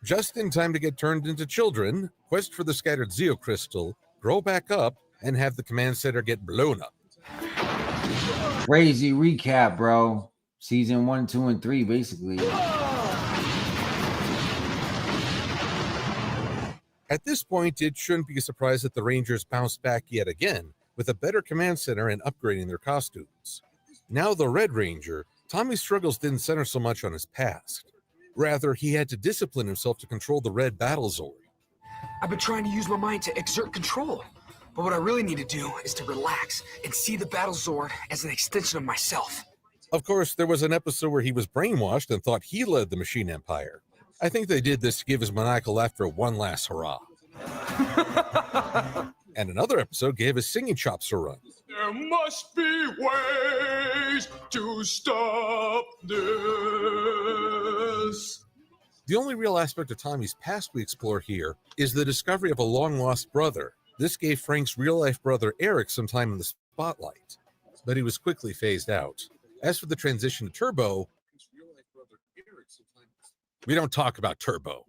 Just in time to get turned into children, quest for the scattered Zeo crystal, grow back up, and have the command center get blown up. Crazy recap, bro. Season 1, 2, and 3, basically. At this point, it shouldn't be a surprise that the Rangers bounced back yet again with a better command center and upgrading their costumes. Now the Red Ranger, Tommy's struggles didn't center so much on his past. Rather, he had to discipline himself to control the Red Battle Zord. I've been trying to use my mind to exert control, but what I really need to do is to relax and see the Battle Zord as an extension of myself. Of course, there was an episode where he was brainwashed and thought he led the Machine Empire. I think they did this to give his maniacal laughter one last hurrah. And another episode gave his singing chops a run. There must be ways to stop this. The only real aspect of Tommy's past we explore here is the discovery of a long-lost brother, This gave Frank's real-life brother Eric some time in the spotlight, but he was quickly phased out. As for the transition to Turbo, we don't talk about Turbo.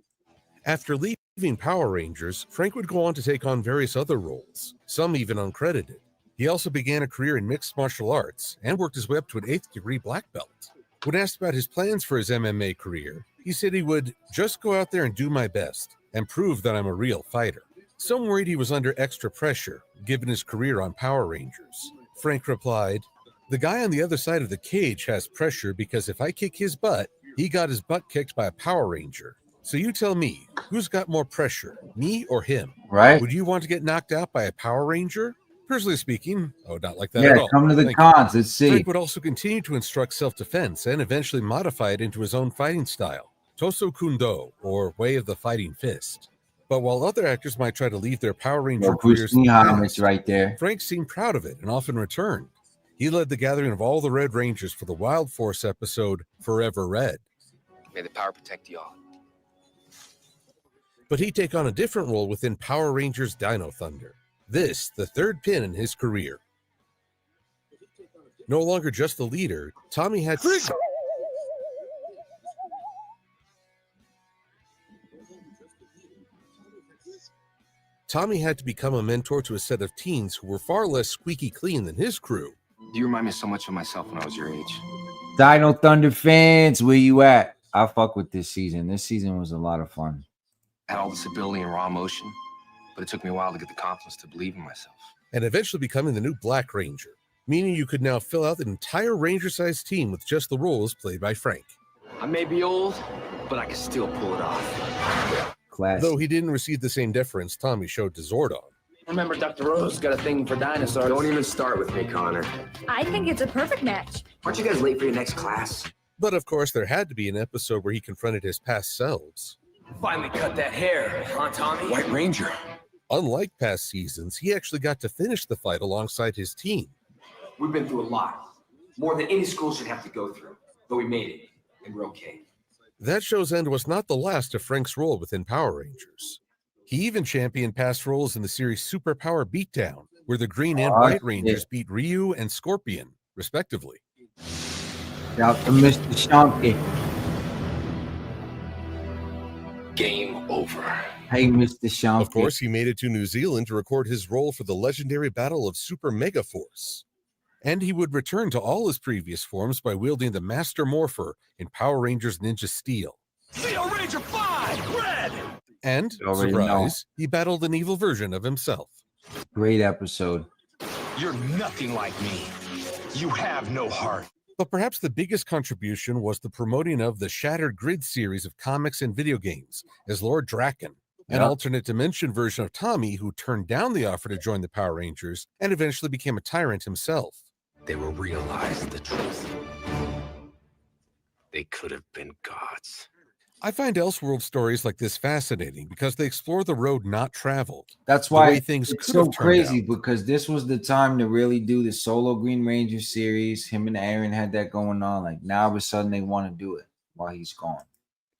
After leaving Power Rangers, Frank would go on to take on various other roles, some even uncredited. He also began a career in mixed martial arts and worked his way up to an 8th degree black belt. When asked about his plans for his MMA career, he said he would just go out there and do my best and prove that I'm a real fighter. Some worried he was under extra pressure, given his career on Power Rangers. Frank replied, "The guy on the other side of the cage has pressure because if I kick his butt, he got his butt kicked by a Power Ranger. So you tell me, who's got more pressure, me or him? Right. Would you want to get knocked out by a Power Ranger?" Personally speaking, I would not like that at all. Come to the Thank cons. you. Let's see. Frank would also continue to instruct self-defense and eventually modify it into his own fighting style, Toso Kundo, or Way of the Fighting Fist. But while other actors might try to leave their Power Ranger careers in the past, right there. Frank seemed proud of it and often returned. He led the gathering of all the Red Rangers for the Wild Force episode Forever Red. May the power protect you all. But he'd take on a different role within Power Rangers Dino Thunder. This, the third pin in his career. No longer just the leader, Tommy had to become a mentor to a set of teens who were far less squeaky clean than his crew. You remind me so much of myself when I was your age. Dino Thunder fans, where you at? I fuck with this season. This season was a lot of fun. I had all this ability and raw emotion, but it took me a while to get the confidence to believe in myself. And eventually becoming the new Black Ranger, meaning you could now fill out an entire Ranger-sized team with just the roles played by Frank. I may be old, but I can still pull it off. Classic. Though he didn't receive the same deference Tommy showed to Zordon. Remember, Dr. Rose got a thing for dinosaurs. Don't even start with me, Connor. I think it's a perfect match. Aren't you guys late for your next class? But of course, there had to be an episode where he confronted his past selves. Finally cut that hair, huh, Tommy? White Ranger. Unlike past seasons, he actually got to finish the fight alongside his team. We've been through a lot. More than any school should have to go through. But we made it, and we're okay. That show's end was not the last of Frank's role within Power Rangers. He even championed past roles in the series Superpower Beatdown, where the Green and White Rangers beat Ryu and Scorpion, respectively. Shout to Mr. Shonky. Game over. Hey, Mr. Shonky. Of course, he made it to New Zealand to record his role for the legendary Battle of Super Mega Force. And he would return to all his previous forms by wielding the Master Morpher in Power Rangers Ninja Steel. Zeo Ranger 5, Red! And, surprise, he battled an evil version of himself. Great episode. You're nothing like me. You have no heart. But perhaps the biggest contribution was the promoting of the Shattered Grid series of comics and video games as Lord Draken, an alternate dimension version of Tommy who turned down the offer to join the Power Rangers and eventually became a tyrant himself. They will realize the truth. They could have been gods. I find Elseworld stories like this fascinating because they explore the road not traveled. That's why things it's could so have turned crazy out. because this was the time to really do the solo Green Ranger series. Him and Aaron had that going on. Like now, all of a sudden, they want to do it while he's gone.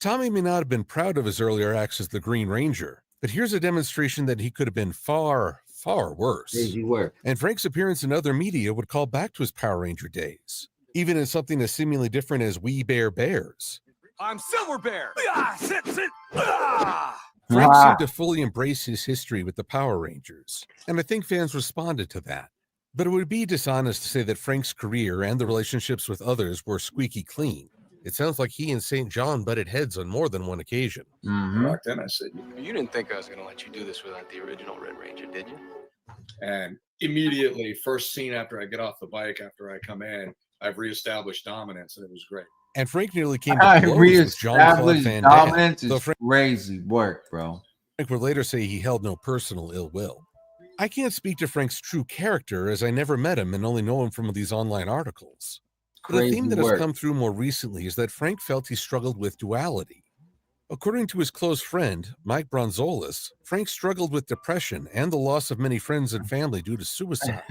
Tommy may not have been proud of his earlier acts as the Green Ranger, but here's a demonstration that he could have been far, far worse. Crazy work. And Frank's appearance in other media would call back to his Power Ranger days, even in something as seemingly different as We Bear Bears. I'm Silver Bear. Sit. Frank seemed to fully embrace his history with the Power Rangers, and I think fans responded to that. But it would be dishonest to say that Frank's career and the relationships with others were squeaky clean. It sounds like he and St. John butted heads on more than one occasion. Back then I said, You didn't think I was going to let you do this without the original Red Ranger, did you? and immediately, first scene after I get off the bike, after I come in, I've reestablished dominance, and it was great. And Frank nearly came to blows with Jean-Claude Van Damme. Dominance is crazy work, bro. Frank would later say he held no personal ill will. I can't speak to Frank's true character as I never met him and only know him from these online articles. But a theme that has come through more recently is that Frank felt he struggled with duality. According to his close friend, Mike Bronzolis, Frank struggled with depression and the loss of many friends and family due to suicide.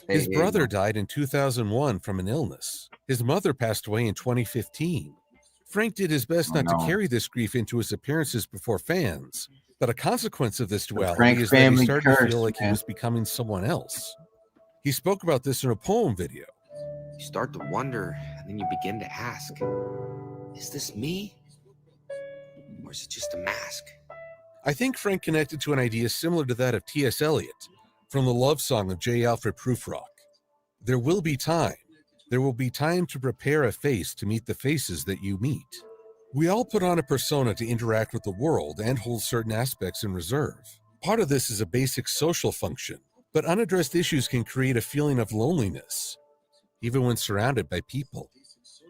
His brother died in 2001 from an illness. His mother passed away in 2015. Frank did his best not to carry this grief into his appearances before fans, but a consequence of this duality is that he started to feel like he was becoming someone else. He spoke about this in a poem video. You start to wonder, and then you begin to ask, is this me? Or is it just a mask? I think Frank connected to an idea similar to that of T.S. Eliot from the love song of J. Alfred Prufrock. There will be time. There will be time to prepare a face to meet the faces that you meet. We all put on a persona to interact with the world and hold certain aspects in reserve. Part of this is a basic social function, but unaddressed issues can create a feeling of loneliness, even when surrounded by people.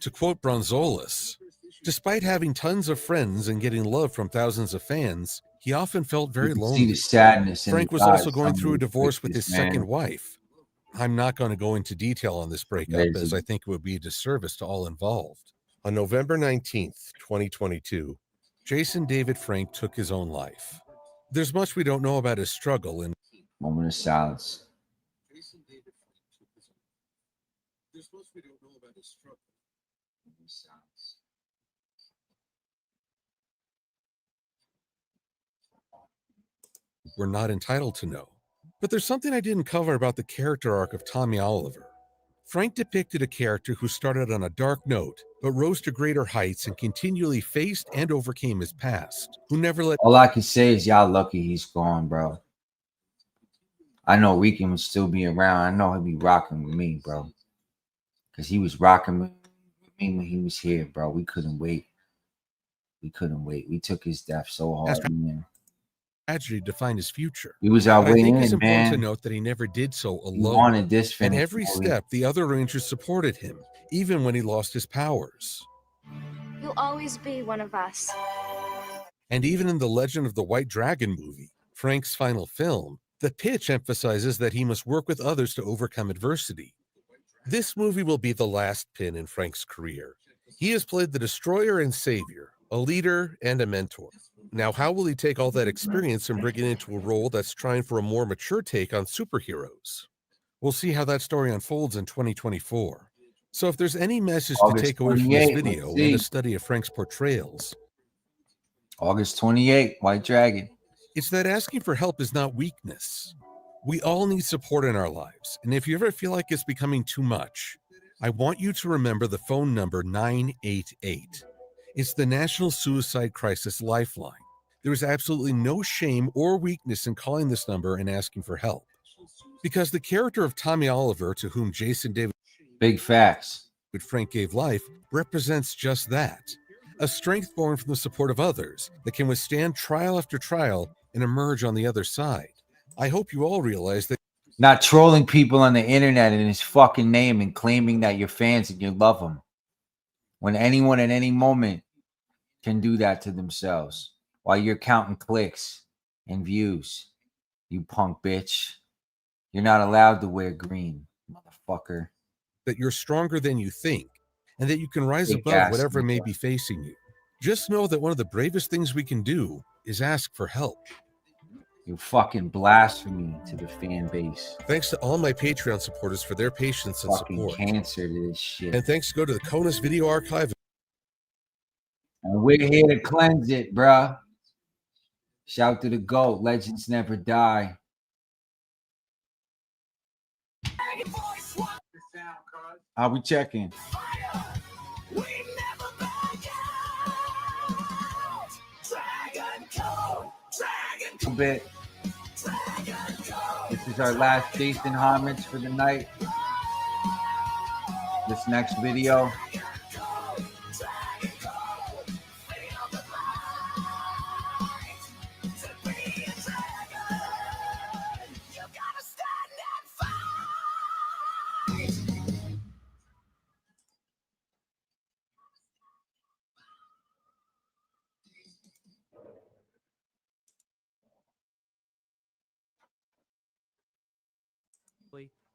To quote Bronzolus, despite having tons of friends and getting love from thousands of fans, he often felt very lonely. See the sadness. Frank was also going through a divorce with his second wife. I'm not going to go into detail on this breakup, as I think it would be a disservice to all involved. On November 19th, 2022, Jason David Frank took his own life. There's much we don't know about his struggle and moment of silence. We're not entitled to know. But there's something I didn't cover about the character arc of Tommy Oliver. Frank depicted a character who started on a dark note, but rose to greater heights and continually faced and overcame his past, who never let— All I can say is y'all lucky he's gone, bro. I know RiCan would still be around. I know he'd be rocking with me, bro. Because he was rocking with me when he was here, bro. We couldn't wait. We couldn't wait. We took his death so hard, man. Tragedy defined his future. He was our way in, man. I think it's important to note that he never did so alone. He wanted this finish. And every step, the other Rangers supported him, even when he lost his powers. You'll always be one of us. And even in the Legend of the White Dragon movie, Frank's final film, the pitch emphasizes that he must work with others to overcome adversity. This movie will be the last pin in Frank's career. He has played the destroyer and savior, a leader and a mentor. Now, how will he take all that experience and bring it into a role that's trying for a more mature take on superheroes? We'll see how that story unfolds in 2024. So if there's any message to take away from this video and a study of Frank's portrayals, August 28th, White Dragon, it's that asking for help is not weakness. We all need support in our lives, and if you ever feel like it's becoming too much, I want you to remember the phone number 988. It's the National Suicide Crisis Lifeline. There is absolutely no shame or weakness in calling this number and asking for help. Because the character of Tommy Oliver, to whom Jason David Frank gave life, represents just that. A strength born from the support of others that can withstand trial after trial and emerge on the other side. I hope you all realize that not trolling people on the internet in his fucking name and claiming that you're fans and you love him. When anyone at any moment can do that to themselves while you're counting clicks and views, you punk bitch. You're not allowed to wear green, motherfucker. That you're stronger than you think and that you can rise above whatever may be facing you. Just know that one of the bravest things we can do is ask for help. You fucking blasphemy to the fan base. Thanks to all my Patreon supporters for their patience and fucking support. Cancer to this shit. And thanks go to the CONUS Video Archive. And we're here to cleanse it, bruh. Shout to the GOAT. Legends never die. How we checking? A bit. This is our last Jason homage for the night. This next video.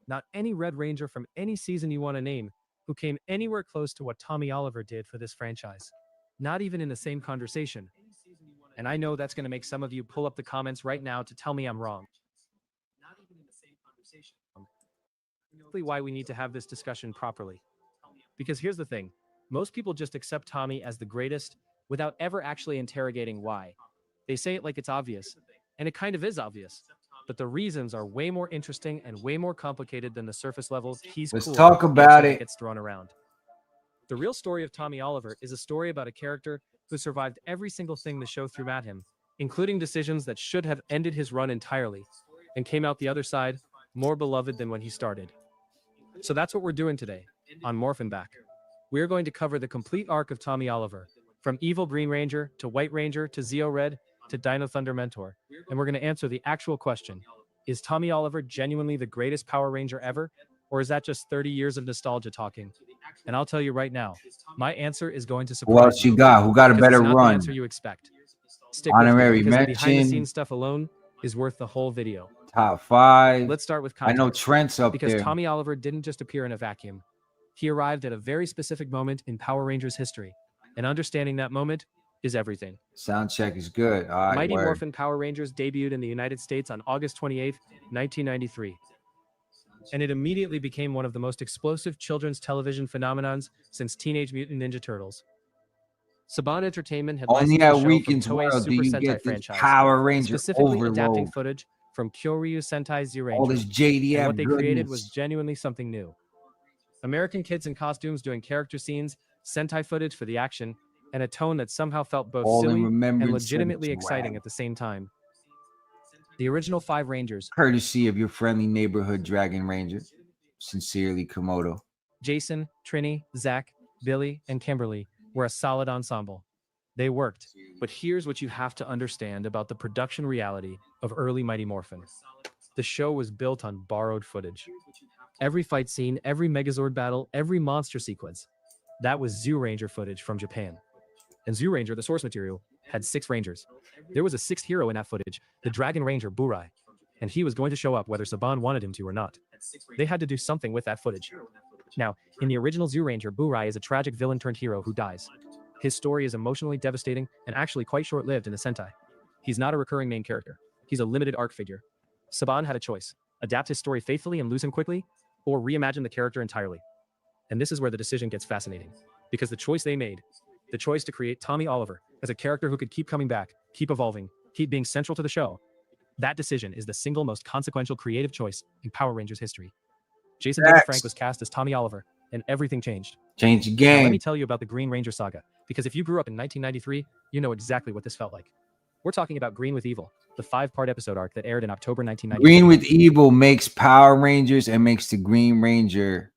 Not any Red Ranger from any season you want to name who came anywhere close to what Tommy Oliver did for this franchise. Not even in the same conversation. And I know that's going to make some of you pull up the comments right now to tell me I'm wrong. Not even in the same conversation. Why we need to have this discussion properly. Because here's the thing. Most people just accept Tommy as the greatest without ever actually interrogating why. They say it like it's obvious, and it kind of is obvious. But the reasons are way more interesting and way more complicated than the surface level "he's Let's cool" talk about it. gets thrown around. The real story of Tommy Oliver is a story about a character who survived every single thing the show threw at him, including decisions that should have ended his run entirely, and came out the other side more beloved than when he started. So that's what we're doing today on Morphin' Back. We're going to cover the complete arc of Tommy Oliver, from evil Green Ranger to White Ranger to Zeo Red to Dino Thunder Mentor, and we're going to answer the actual question: is Tommy Oliver genuinely the greatest Power Ranger ever, or is that just 30 years of nostalgia talking? And I'll tell you right now, my answer is going to surprise you. Who else you got? Who got a better it's not run? the answer you expect. Stick Honorary with me, because the mention. behind-the-scenes stuff alone is worth the whole video. Top 5. Let's start with I context. know Trent's up because there. Tommy Oliver didn't just appear in a vacuum. He arrived at a very specific moment in Power Rangers history, and understanding that moment is everything. Sound check is good. All right, Mighty word. Morphin Power Rangers debuted in the United States on August 28, 1993. And it immediately became one of the most explosive children's television phenomenons since Teenage Mutant Ninja Turtles. Saban Entertainment had Only licensed at the show from RiCaN's Toei's WoRLd do Super you Sentai get this franchise, Power Ranger specifically adapting overload. footage from Kyoryu Sentai Zyuranger. All this JDF and what they created goodness. was genuinely something new. American kids in costumes doing character scenes, Sentai footage for the action, and a tone that somehow felt both All in silly and remembrance of legitimately its exciting swag. at the same time. The original 5 Rangers, Courtesy of your friendly neighborhood Dragon Ranger. Sincerely, Komodo. Jason, Trini, Zach, Billy, and Kimberly, were a solid ensemble. They worked, but here's what you have to understand about the production reality of early Mighty Morphin. The show was built on borrowed footage. Every fight scene, every Megazord battle, every monster sequence, that was Zyuranger footage from Japan. And Zyuranger, the source material, had 6 Rangers. There was a 6th hero in that footage, the Dragon Ranger Burai, and he was going to show up whether Saban wanted him to or not. They had to do something with that footage. Now, in the original Zyuranger, Burai is a tragic villain turned hero who dies. His story is emotionally devastating and actually quite short-lived in the Sentai. He's not a recurring main character. He's a limited arc figure. Saban had a choice: adapt his story faithfully and lose him quickly, or reimagine the character entirely. And this is where the decision gets fascinating, because the choice they made, the choice to create Tommy Oliver as a character who could keep coming back, keep evolving, keep being central to the show, that decision is the single most consequential creative choice in Power Rangers history. Jason David Frank was cast as Tommy Oliver, and everything changed. Change the game. Now let me tell you about the Green Ranger saga, because if you grew up in 1993, you know exactly what this felt like. We're talking about Green with Evil, the 5-part episode arc that aired in October 1993. Green with Evil makes Power Rangers and makes the Green Ranger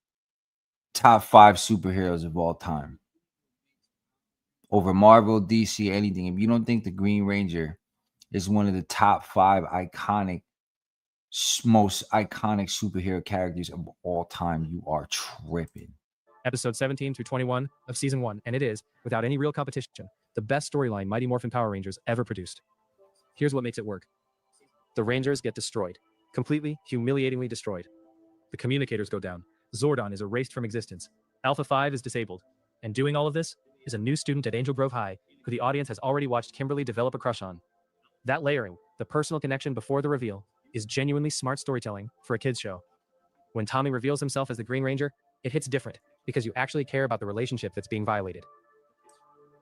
top 5 superheroes of all time. Over Marvel, DC, anything. If you don't think the Green Ranger is one of the top 5 iconic, most iconic superhero characters of all time, you are tripping. Episode 17 through 21 of Season 1, and it is, without any real competition, the best storyline Mighty Morphin Power Rangers ever produced. Here's what makes it work. The Rangers get destroyed. Completely, humiliatingly destroyed. The communicators go down. Zordon is erased from existence. Alpha 5 is disabled. And doing all of this is a new student at Angel Grove High, who the audience has already watched Kimberly develop a crush on. That layering, the personal connection before the reveal, is genuinely smart storytelling for a kids show. When Tommy reveals himself as the Green Ranger, it hits different, because you actually care about the relationship that's being violated.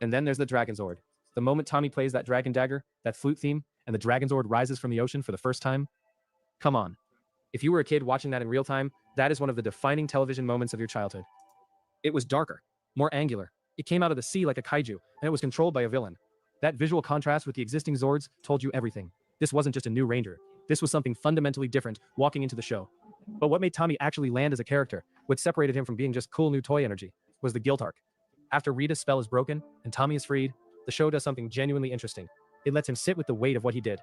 And then there's the Dragon Zord. The moment Tommy plays that Dragon Dagger, that flute theme, and the Dragon Zord rises from the ocean for the first time, come on. If you were a kid watching that in real time, that is one of the defining television moments of your childhood. It was darker, more angular. It came out of the sea like a kaiju, and it was controlled by a villain. That visual contrast with the existing Zords told you everything. This wasn't just a new Ranger. This was something fundamentally different walking into the show. But what made Tommy actually land as a character, what separated him from being just cool new toy energy, was the guilt arc. After Rita's spell is broken and Tommy is freed, the show does something genuinely interesting. It lets him sit with the weight of what he did.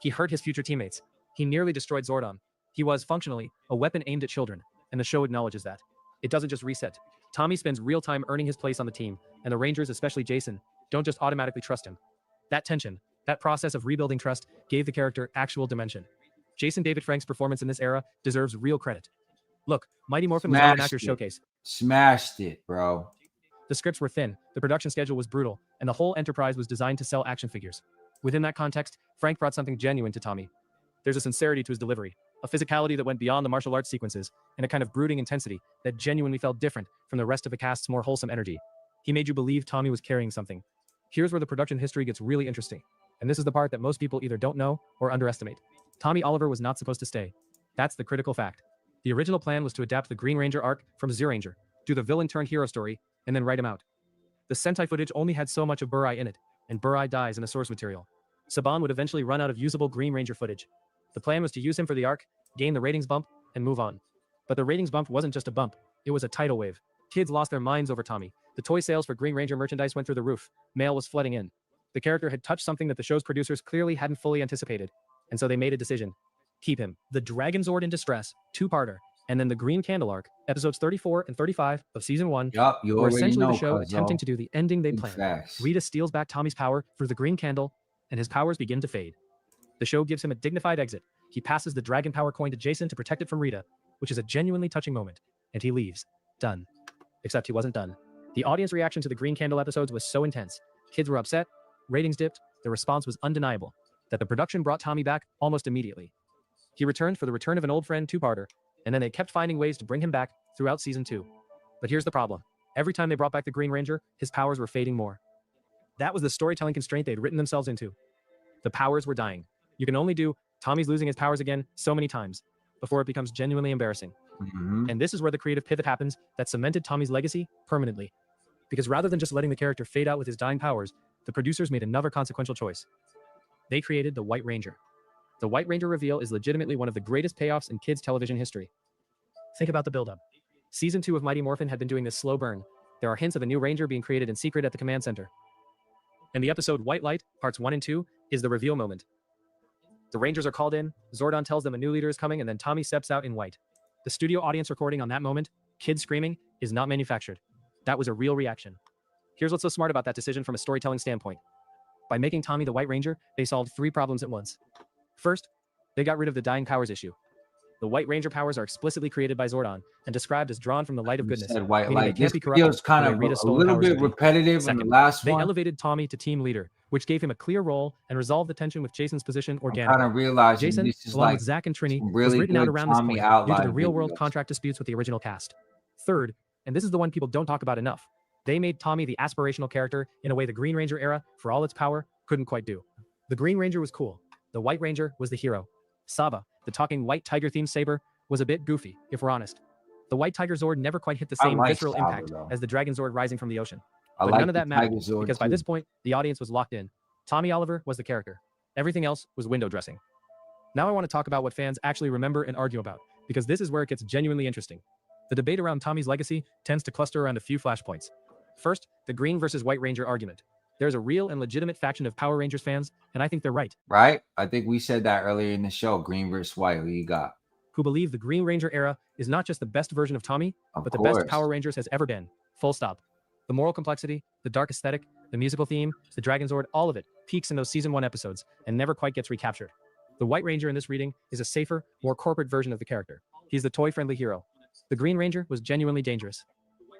He hurt his future teammates. He nearly destroyed Zordon. He was, functionally, a weapon aimed at children, and the show acknowledges that. It doesn't just reset. Tommy spends real time earning his place on the team, and the Rangers, especially Jason, don't just automatically trust him. That tension, that process of rebuilding trust, gave the character actual dimension. Jason David Frank's performance in this era deserves real credit. Look, Mighty Morphin was not an actor's showcase. Smashed it, bro. The scripts were thin, the production schedule was brutal, and the whole enterprise was designed to sell action figures. Within that context, Frank brought something genuine to Tommy. There's a sincerity to his delivery, a physicality that went beyond the martial arts sequences, and a kind of brooding intensity that genuinely felt different from the rest of the cast's more wholesome energy. He made you believe Tommy was carrying something. Here's where the production history gets really interesting. And this is the part that most people either don't know or underestimate. Tommy Oliver was not supposed to stay. That's the critical fact. The original plan was to adapt the Green Ranger arc from Zyuranger, do the villain-turned-hero story, and then write him out. The Sentai footage only had so much of Burai in it, and Burai dies in the source material. Saban would eventually run out of usable Green Ranger footage. The plan was to use him for the arc, gain the ratings bump, and move on. But the ratings bump wasn't just a bump, it was a tidal wave. Kids lost their minds over Tommy. The toy sales for Green Ranger merchandise went through the roof. Mail was flooding in. The character had touched something that the show's producers clearly hadn't fully anticipated, and so they made a decision. Keep him. The Dragon Zord in Distress, two-parter, and then the Green Candle arc, episodes 34 and 35 of season 1, were essentially the show attempting to do the ending they planned. Rita steals back Tommy's power through the Green Candle, and his powers begin to fade. The show gives him a dignified exit. He passes the Dragon Power coin to Jason to protect it from Rita, which is a genuinely touching moment, and he leaves. Done. Except he wasn't done. The audience reaction to the Green Candle episodes was so intense. Kids were upset, ratings dipped, the response was undeniable, that the production brought Tommy back almost immediately. He returned for the Return of an Old Friend two-parter, and then they kept finding ways to bring him back throughout season 2. But here's the problem. Every time they brought back the Green Ranger, his powers were fading more. That was the storytelling constraint they'd written themselves into. The powers were dying. You can only do Tommy's losing his powers again so many times before it becomes genuinely embarrassing. And this is where the creative pivot happens that cemented Tommy's legacy permanently. Because rather than just letting the character fade out with his dying powers, the producers made another consequential choice. They created the White Ranger. The White Ranger reveal is legitimately one of the greatest payoffs in kids' television history. Think about the buildup. Season 2 of Mighty Morphin had been doing this slow burn. There are hints of a new Ranger being created in secret at the command center. And the episode White Light, parts 1 and 2, is the reveal moment. The Rangers are called in, Zordon tells them a new leader is coming, and then Tommy steps out in white. The studio audience recording on that moment, kids screaming, is not manufactured. That was a real reaction. Here's what's so smart about that decision from a storytelling standpoint. By making Tommy the White Ranger, they solved 3 problems at once. First, they got rid of the dying powers issue. The White Ranger powers are explicitly created by Zordon and described as drawn from the light of goodness. White light. This feels kind of a little bit repetitive in the last one. They elevated Tommy to team leader, which gave him a clear role and resolved the tension with Jason's position organically. I'm kind of realizing Jason, this is along like with Zach and Trini, really was written out around this point due to the real-world videos. contract disputes with the original cast. Third, and this is the one people don't talk about enough, they made Tommy the aspirational character in a way the Green Ranger era, for all its power, couldn't quite do. The Green Ranger was cool. The White Ranger was the hero. Saba, the talking white tiger-themed saber, was a bit goofy, if we're honest. The White Tiger Zord never quite hit the same visceral impact as the Dragon Zord rising from the ocean. But none of that mattered, because by this point, the audience was locked in. Tommy Oliver was the character. Everything else was window dressing. Now I want to talk about what fans actually remember and argue about, because this is where it gets genuinely interesting. The debate around Tommy's legacy tends to cluster around a few flashpoints. First, the Green versus White Ranger argument. There's a real and legitimate faction of Power Rangers fans, and I think they're right. Right? I think we said that earlier in the show. Green versus White. Who you got? Who believe the Green Ranger era is not just the best version of Tommy, but the best Power Rangers has ever been. Full stop. The moral complexity, the dark aesthetic, the musical theme, the Dragon Zord, all of it peaks in those season 1 episodes and never quite gets recaptured. The White Ranger in this reading is a safer, more corporate version of the character. He's the toy-friendly hero. The Green Ranger was genuinely dangerous.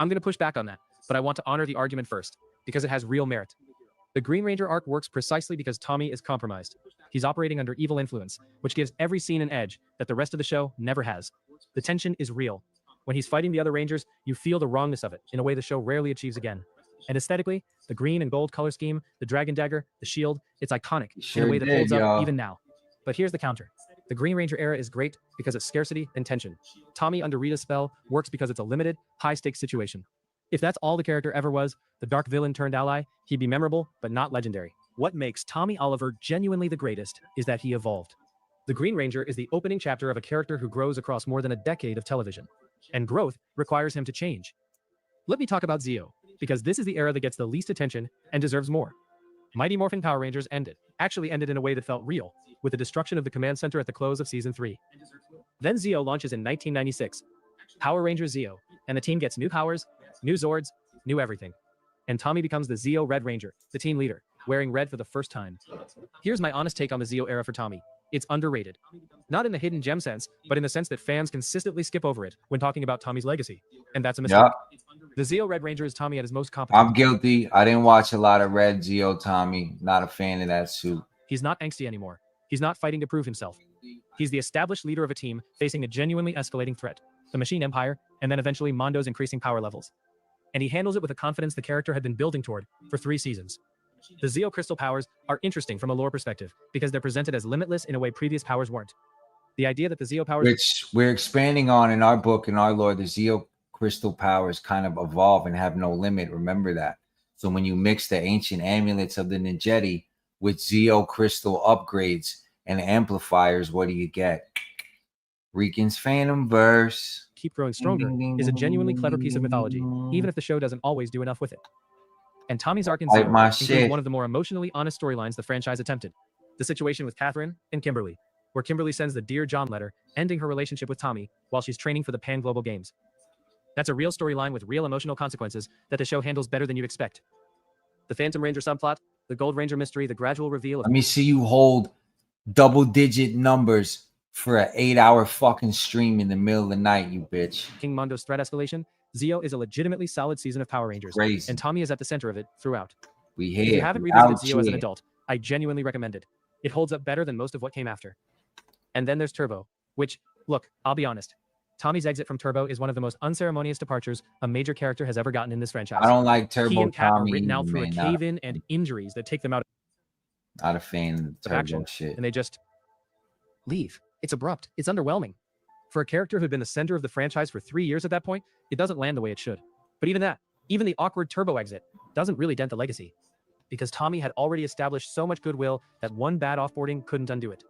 I'm going to push back on that, but I want to honor the argument first, because it has real merit. The Green Ranger arc works precisely because Tommy is compromised. He's operating under evil influence, which gives every scene an edge that the rest of the show never has. The tension is real. When he's fighting the other Rangers, you feel the wrongness of it in a way the show rarely achieves again. And aesthetically, the green and gold color scheme, the dragon dagger, the shield, it's iconic in a way that holds up even now. But here's the counter. The Green Ranger era is great because of scarcity and tension. Tommy under Rita's spell works because it's a limited, high-stakes situation. If that's all the character ever was, the dark villain turned ally, he'd be memorable, but not legendary. What makes Tommy Oliver genuinely the greatest is that he evolved. The Green Ranger is the opening chapter of a character who grows across more than a decade of television. And growth requires him to change. Let me talk about Zeo, because this is the era that gets the least attention and deserves more. Mighty Morphin Power Rangers ended in a way that felt real, with the destruction of the command center at the close of season 3. Then Zeo launches in 1996. Power Rangers Zeo, and the team gets new powers, new Zords, new everything. And Tommy becomes the Zeo Red Ranger, the team leader, wearing red for the first time. Here's my honest take on the Zeo era for Tommy. It's underrated. Not in the hidden gem sense, but in the sense that fans consistently skip over it when talking about Tommy's legacy. And that's a mistake. Yep. The Zeo Red Ranger is Tommy at his most competent. I'm guilty. I didn't watch a lot of Red Zeo Tommy. Not a fan of that suit. He's not angsty anymore. He's not fighting to prove himself. He's the established leader of a team facing a genuinely escalating threat, the Machine Empire, and then eventually Mondo's increasing power levels. and he handles it with a confidence the character had been building toward for 3 seasons. The Zeo crystal powers are interesting from a lore perspective because they're presented as limitless in a way previous powers weren't. The idea that the Zeo powers, which we're expanding on in our book, in our lore, the Zeo crystal powers kind of evolve and have no limit. Remember that. So when you mix the ancient amulets of the Ninjetti with Zeo crystal upgrades and amplifiers, what do you get? RiCaN's Phantom Verse. Keep growing stronger is a genuinely clever piece of mythology, even if the show doesn't always do enough with it. And Tommy's arc in Zeo includes one of the more emotionally honest storylines the franchise attempted. The situation with Catherine and Kimberly, where Kimberly sends the Dear John letter, ending her relationship with Tommy while she's training for the Pan Global Games. That's a real storyline with real emotional consequences that the show handles better than you'd expect. The Phantom Ranger subplot, the Gold Ranger mystery, the gradual reveal of— Let me see you hold double-digit numbers for an 8-hour fucking stream in the middle of the night, you bitch. King Mondo's threat escalation. Zeo is a legitimately solid season of Power Rangers, crazy, and Tommy is at the center of it throughout. We hear. If you haven't revisited Zeo as an adult, I genuinely recommend it. It holds up better than most of what came after. And then there's Turbo, which, look, I'll be honest, Tommy's exit from Turbo is one of the most unceremonious departures a major character has ever gotten in this franchise. I don't like Turbo. He and Kat Tommy are written out through a man, cave-in and injuries that take them out not a fan of action, shit. and they just leave. It's abrupt. It's underwhelming. For a character who'd been the center of the franchise for 3 years at that point, it doesn't land the way it should. But even that, even the awkward Turbo exit, doesn't really dent the legacy. Because Tommy had already established so much goodwill that one bad offboarding couldn't undo it.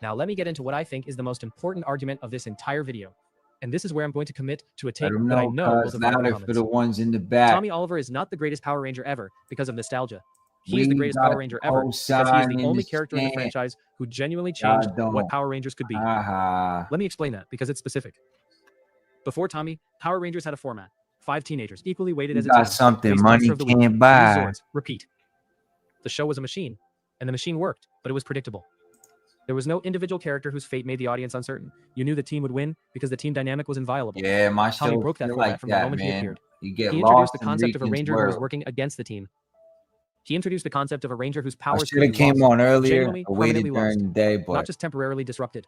Now let me get into what I think is the most important argument of this entire video. And this is where I'm going to commit to a take that I know will divide the for the ones in the back. Tommy Oliver is not the greatest Power Ranger ever because of nostalgia. He is the greatest Power Ranger ever because he is the only character in the franchise who genuinely changed what Power Rangers could be. Let me explain that because it's specific. Before Tommy, Power Rangers had a format. 5 teenagers, equally weighted as a team. Something money can't buy. Zords, repeat. The show was a machine, and the machine worked, but it was predictable. There was no individual character whose fate made the audience uncertain. You knew the team would win because the team dynamic was inviolable. Yeah, my Tommy show broke that format like from that, the moment he man. appeared. You get He lost introduced the in concept of a RiCaN's ranger who was world. working against the team. He introduced the concept of a ranger whose powers should have came on earlier. genuinely, I waited permanently during lost, the day, but not just temporarily disrupted.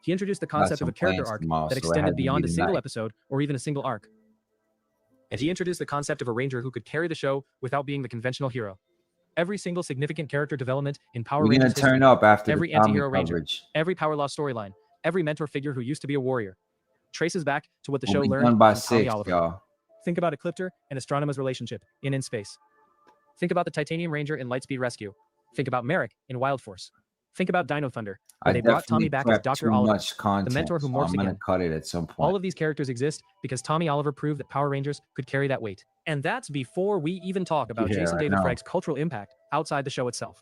He introduced the concept of a character arc that extended beyond a single episode or even a single arc. And he introduced the concept of a ranger who could carry the show without being the conventional hero. Every single significant character development in Power Rangers history, turn up after every the Tommy anti-hero ranger, coverage. every Power Law storyline, every mentor figure who used to be a warrior, traces back to what the show We'll be learned done by from Tommy 6, Oliver. y'all. Think about Ecliptor and Astronoma's relationship in Space. Think about the Titanium Ranger in Lightspeed Rescue. Think about Merrick in Wild Force. Think about Dino Thunder, where they brought Tommy back as Dr. Oliver, the mentor who morphs again. Cut it at some point. All of these characters exist because Tommy Oliver proved that Power Rangers could carry that weight. And that's before we even talk about Jason David Frank's cultural impact outside the show itself.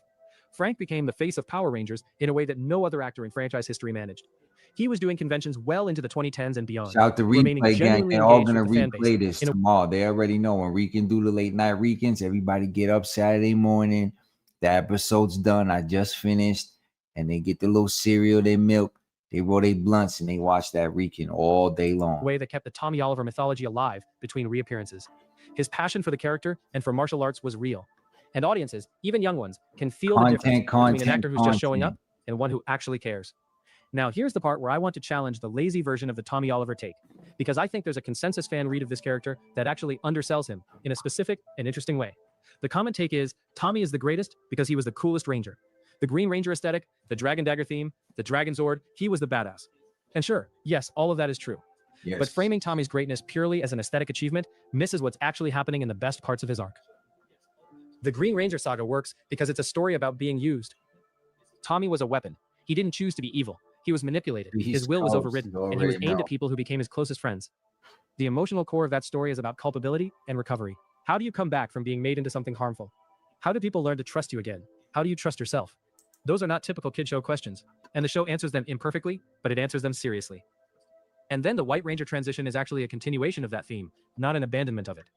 Frank became the face of Power Rangers in a way that no other actor in franchise history managed. He was doing conventions well into the 2010s and beyond. Shout out to Replay Gang. They're all going to replay this tomorrow. They already know when RiCaN do the late night RiCaNs, everybody get up Saturday morning. The episode's done. I just finished. And they get the little cereal, they milk, they roll their blunts, and they watch that RiCaN all day long. Way that kept the Tommy Oliver mythology alive between reappearances. His passion for the character and for martial arts was real. And audiences, even young ones, can feel the difference between an actor who's just showing up and one who actually cares. Now, here's the part where I want to challenge the lazy version of the Tommy Oliver take, because I think there's a consensus fan read of this character that actually undersells him in a specific and interesting way. The common take is, Tommy is the greatest because he was the coolest Ranger. The Green Ranger aesthetic, the Dragon Dagger theme, the Dragon Zord, he was the badass. And sure, yes, all of that is true. Yes. But framing Tommy's greatness purely as an aesthetic achievement misses what's actually happening in the best parts of his arc. The Green Ranger saga works because it's a story about being used. Tommy was a weapon. He didn't choose to be evil. He was manipulated. His will was overridden, and he was aimed at people who became his closest friends. The emotional core of that story is about culpability and recovery. How do you come back from being made into something harmful? How do people learn to trust you again? How do you trust yourself? Those are not typical kid show questions, and the show answers them imperfectly, but it answers them seriously. And then the White Ranger transition is actually a continuation of that theme, not an abandonment of it.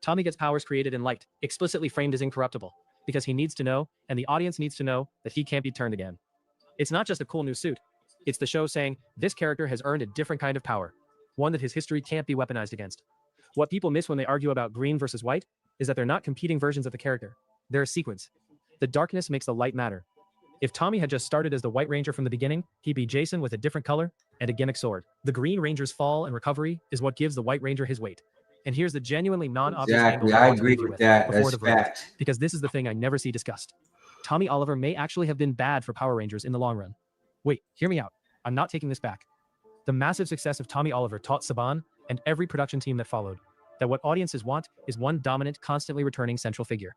Tommy gets powers created in light, explicitly framed as incorruptible, because he needs to know, and the audience needs to know, that he can't be turned again. It's not just a cool new suit. It's the show saying, this character has earned a different kind of power, one that his history can't be weaponized against. What people miss when they argue about green versus white is that they're not competing versions of the character. They're a sequence. The darkness makes the light matter. If Tommy had just started as the White Ranger from the beginning, he'd be Jason with a different color and a gimmick sword. The Green Ranger's fall and recovery is what gives the White Ranger his weight. And here's the genuinely non-obvious Exactly. angle I I want to agree leave you with that. before That's the verdict, facts. because this is the thing I never see discussed. Tommy Oliver may actually have been bad for Power Rangers in the long run. Wait, hear me out. I'm not taking this back. The massive success of Tommy Oliver taught Saban and every production team that followed that what audiences want is one dominant, constantly returning central figure.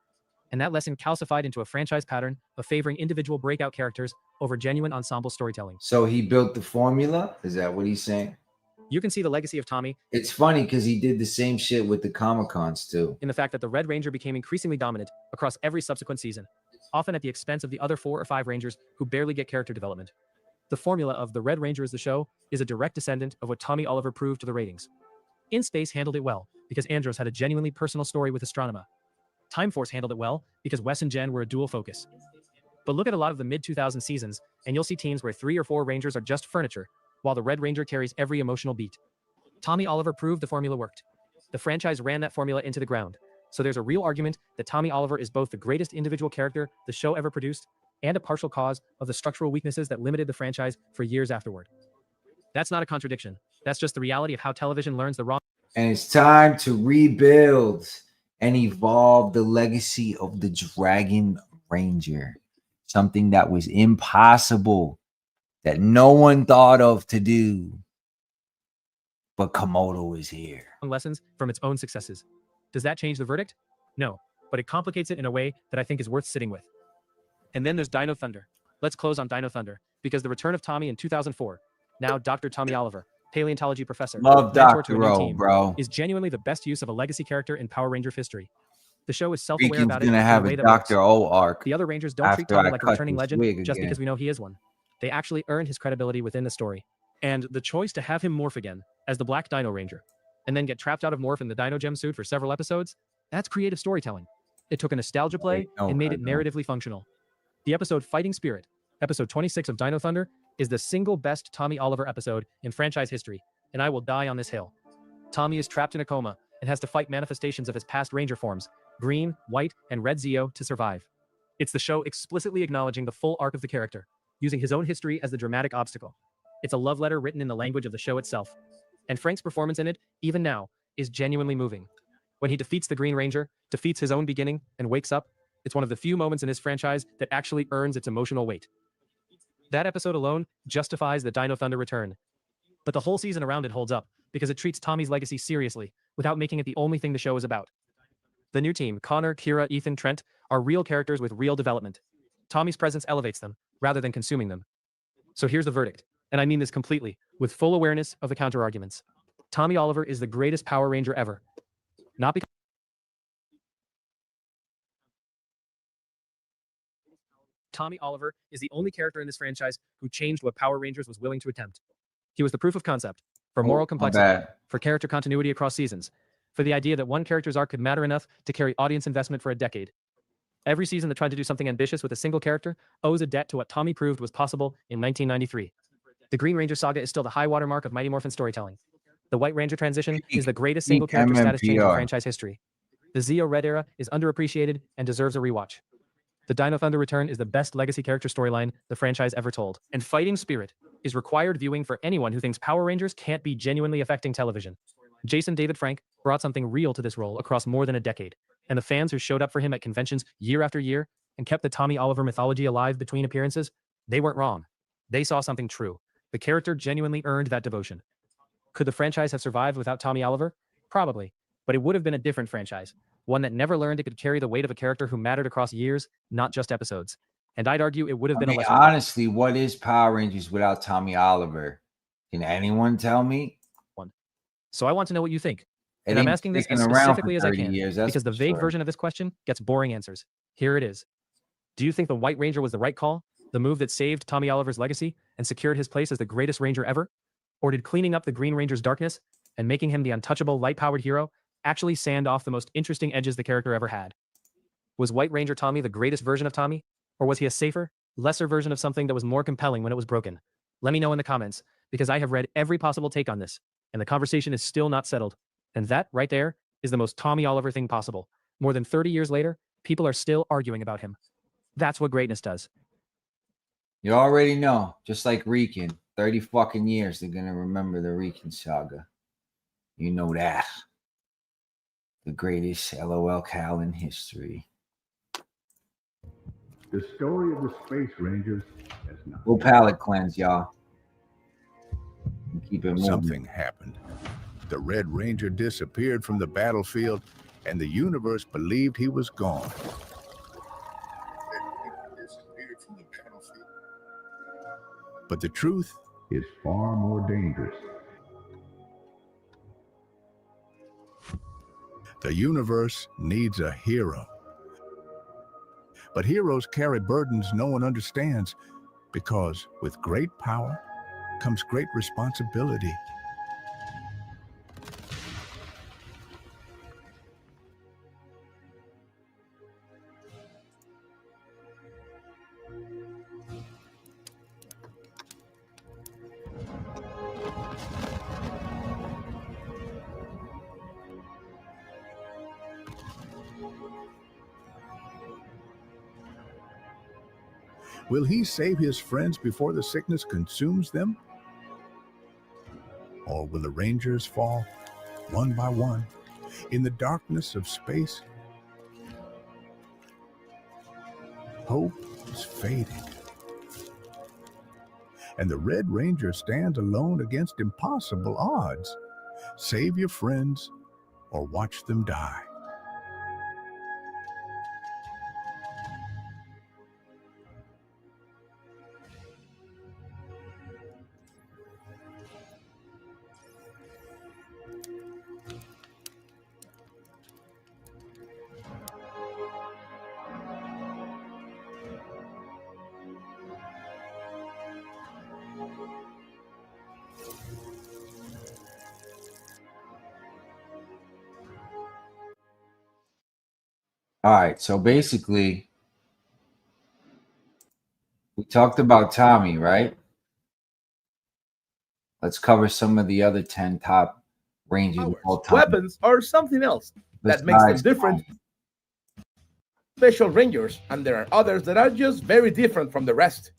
And that lesson calcified into a franchise pattern of favoring individual breakout characters over genuine ensemble storytelling. So he built the formula? Is that what he's saying? You can see the legacy of Tommy. It's funny because he did the same shit with the Comic-Cons too. In the fact that the Red Ranger became increasingly dominant across every subsequent season, often at the expense of the other 4 or 5 Rangers who barely get character development. The formula of the Red Ranger is the show is a direct descendant of what Tommy Oliver proved to the ratings. In Space handled it well because Andros had a genuinely personal story with Astronema. Time Force handled it well because Wes and Jen were a dual focus. But look at a lot of the mid-2000 seasons and you'll see teams where 3 or 4 Rangers are just furniture, while the Red Ranger carries every emotional beat. Tommy Oliver proved the formula worked. The franchise ran that formula into the ground. So there's a real argument that Tommy Oliver is both the greatest individual character the show ever produced and a partial cause of the structural weaknesses that limited the franchise for years afterward. That's not a contradiction. That's just the reality of how television learns the wrong. And it's time to rebuild and evolve the legacy of the Dragon Ranger. Something that was impossible, that no one thought of to do. But Komodo is here. Lessons from its own successes. Does that change the verdict? No, but it complicates it in a way that I think is worth sitting with. And then there's Dino Thunder. Let's close on Dino Thunder, because the return of Tommy in 2004, now Dr. Tommy Oliver, paleontology professor, love mentor Dr. to a new O, team, bro. is genuinely the best use of a legacy character in Power Ranger history. The show is self-aware about it gonna in have a way a that works. Dr. O arc. The other Rangers don't treat Tommy like a returning legend just again. because we know he is one. They actually earned his credibility within the story. And the choice to have him morph again as the Black Dino Ranger, and then get trapped out of morph in the Dino Gem suit for several episodes, that's creative storytelling. It took a nostalgia play and made it narratively functional. The episode Fighting Spirit, episode 26 of Dino Thunder, is the single best Tommy Oliver episode in franchise history, and I will die on this hill. Tommy is trapped in a coma and has to fight manifestations of his past Ranger forms, green, white, and red Zeo, to survive. It's the show explicitly acknowledging the full arc of the character, using his own history as the dramatic obstacle. It's a love letter written in the language of the show itself. And Frank's performance in it, even now, is genuinely moving. When he defeats the Green Ranger, defeats his own beginning, and wakes up, it's one of the few moments in his franchise that actually earns its emotional weight. That episode alone justifies the Dino Thunder return. But the whole season around it holds up, because it treats Tommy's legacy seriously, without making it the only thing the show is about. The new team, Connor, Kira, Ethan, Trent, are real characters with real development. Tommy's presence elevates them, rather than consuming them. So here's the verdict, and I mean this completely, with full awareness of the counter-arguments. Tommy Oliver is the greatest Power Ranger ever. Not because Tommy Oliver is the only character in this franchise who changed what Power Rangers was willing to attempt. He was the proof of concept, for moral complexity, for character continuity across seasons, for the idea that one character's arc could matter enough to carry audience investment for a decade. Every season that tried to do something ambitious with a single character owes a debt to what Tommy proved was possible in 1993. The Green Ranger saga is still the high watermark of Mighty Morphin storytelling. The White Ranger transition is the greatest single character status change in franchise history. The Zeo Red era is underappreciated and deserves a rewatch. The Dino Thunder return is the best legacy character storyline the franchise ever told. And Fighting Spirit is required viewing for anyone who thinks Power Rangers can't be genuinely affecting television. Jason David Frank brought something real to this role across more than a decade, and the fans who showed up for him at conventions year after year and kept the Tommy Oliver mythology alive between appearances, they weren't wrong. They saw something true. The character genuinely earned that devotion. Could the franchise have survived without Tommy Oliver? Probably, but it would have been a different franchise, one that never learned it could carry the weight of a character who mattered across years, not just episodes. And I'd argue it would have been a lesser. Honestly, what is Power Rangers without Tommy Oliver? Can anyone tell me? So I want to know what you think. And I'm asking this as specifically as I can, because the vague version of this question gets boring answers. Here it is. Do you think the White Ranger was the right call? The move that saved Tommy Oliver's legacy and secured his place as the greatest Ranger ever? Or did cleaning up the Green Ranger's darkness and making him the untouchable, light-powered hero actually sand off the most interesting edges the character ever had? Was White Ranger Tommy the greatest version of Tommy? Or was he a safer, lesser version of something that was more compelling when it was broken? Let me know in the comments, because I have read every possible take on this, and the conversation is still not settled. And that, right there, is the most Tommy Oliver thing possible. More than 30 years later, people are still arguing about him. That's what greatness does. You already know, just like RiCaN, 30 fucking years, they're going to remember the RiCaN saga. You know that. The greatest LOL Cal in history. The story of the Space Rangers has not. We'll palate cleanse, y'all. Keep it moving. Something happened. The Red Ranger disappeared from the battlefield, and the universe believed he was gone. But the truth is far more dangerous. The universe needs a hero. But heroes carry burdens no one understands, because with great power comes great responsibility. Will he save his friends before the sickness consumes them? Or will the Rangers fall, one by one, in the darkness of space? Hope is fading. And the Red Ranger stands alone against impossible odds. Save your friends or watch them die. All right, so basically, we talked about Tommy, right? Let's cover some of the other 10 top Rangers of all time. Weapons are something else that makes them different. Special Rangers, and there are others that are just very different from the rest.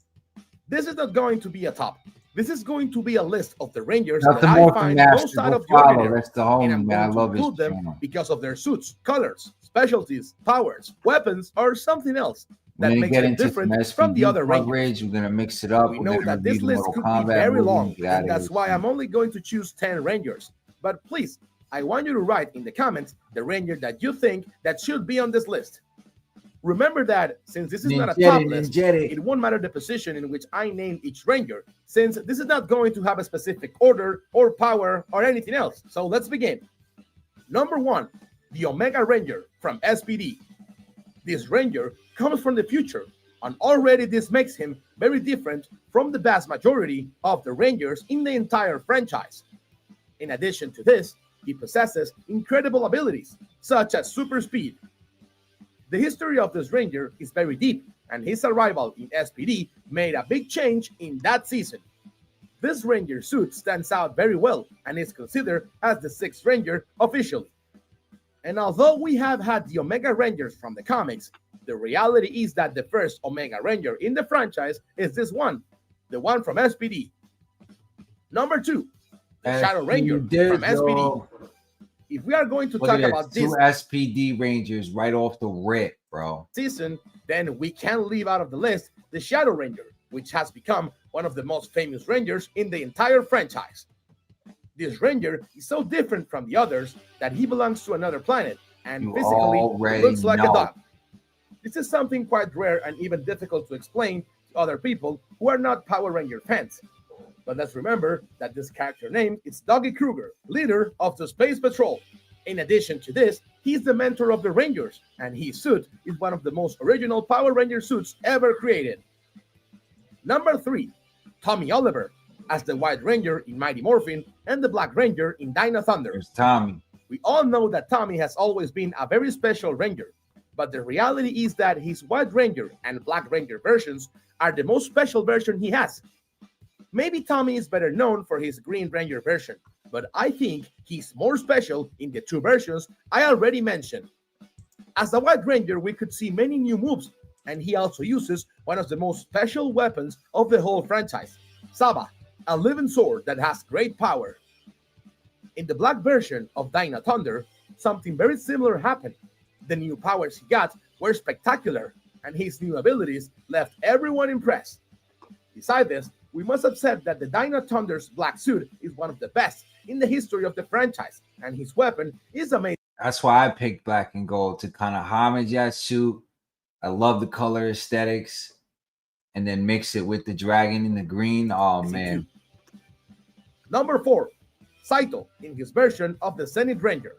This is not going to be a top. This is going to be a list of the Rangers that I find most out of the ordinary, and I'm going to include them because of their suits, colors, specialties, powers. Weapons are something else that makes them different from the other Rangers. We're going to mix it up. We know that this list could be very long, and that's why I'm only going to choose 10 Rangers. But please, I want you to write in the comments the Ranger that you think that should be on this list. Remember that since this is not a top list, it won't matter the position in which I name each Ranger, since this is not going to have a specific order or power or anything else. So let's begin. Number 1, the Omega Ranger from SPD. This Ranger comes from the future, and already this makes him very different from the vast majority of the Rangers in the entire franchise. In addition to this, he possesses incredible abilities, such as super speed. The history of this Ranger is very deep, and his arrival in SPD made a big change in that season. This Ranger suit stands out very well and is considered as the 6th Ranger officially. And although we have had the Omega Rangers from the comics, the reality is that the first Omega Ranger in the franchise is this one, the one from SPD. Number 2, the Shadow Ranger from SPD. If we are going to talk about this 2 SPD Rangers right off the rip, bro, season, then we can't leave out of the list the Shadow Ranger, which has become one of the most famous Rangers in the entire franchise. This Ranger is so different from the others that he belongs to another planet and physically looks like a dog. This is something quite rare and even difficult to explain to other people who are not Power Ranger fans. But let's remember that this character name is Doggy Kruger, leader of the Space Patrol. In addition to this, he's the mentor of the Rangers, and his suit is one of the most original Power Ranger suits ever created. Number 3, Tommy Oliver, as the White Ranger in Mighty Morphin and the Black Ranger in Dino Thunder. There's Tommy. We all know that Tommy has always been a very special Ranger, but the reality is that his White Ranger and Black Ranger versions are the most special version he has. Maybe Tommy is better known for his Green Ranger version, but I think he's more special in the 2 versions I already mentioned. As the White Ranger, we could see many new moves, and he also uses one of the most special weapons of the whole franchise, Saba, a living sword that has great power. In the Black version of Dino Thunder, something very similar happened. The new powers he got were spectacular, and his new abilities left everyone impressed. Besides this, we must accept that the Dino Thunder's black suit is one of the best in the history of the franchise, and his weapon is amazing. That's why I picked black and gold, to kind of homage that suit. I love the color aesthetics, and then mix it with the dragon in the green. Oh, man. Number 4, Saito in his version of the Zenith Ranger.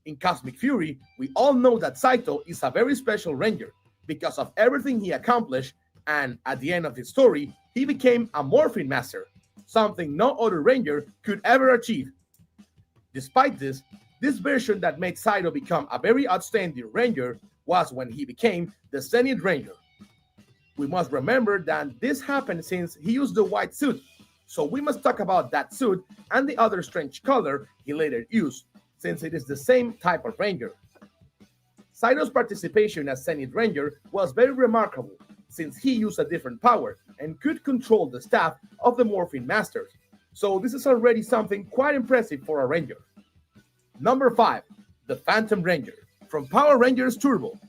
In Cosmic Fury, we all know that Saito is a very special Ranger because of everything he accomplished, and at the end of his story, he became a Morphine Master, something no other Ranger could ever achieve. Despite this version that made Saito become a very outstanding Ranger was when he became the Zenith Ranger. We must remember that this happened since he used the white suit, so we must talk about that suit and the other strange color he later used, since it is the same type of Ranger. Saito's participation as Zenith Ranger was very remarkable, since he used a different power and could control the staff of the Morphine Masters, so this is already something quite impressive for a Ranger. Number 5, the Phantom Ranger from Power Rangers Turbo.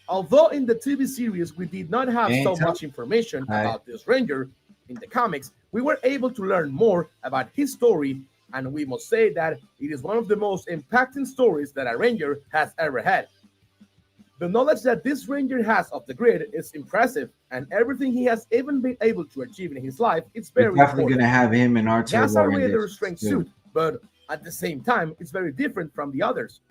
Although in the TV series we did not have so much information about this Ranger, in the comics we were able to learn more about his story, and we must say that it is one of the most impacting stories that a Ranger has ever had. The knowledge that this Ranger has of the grid is impressive, and everything he has even been able to achieve in his life is very important. We're definitely going to have him in our He has a regular strength suit, but at the same time, it's very different from the others.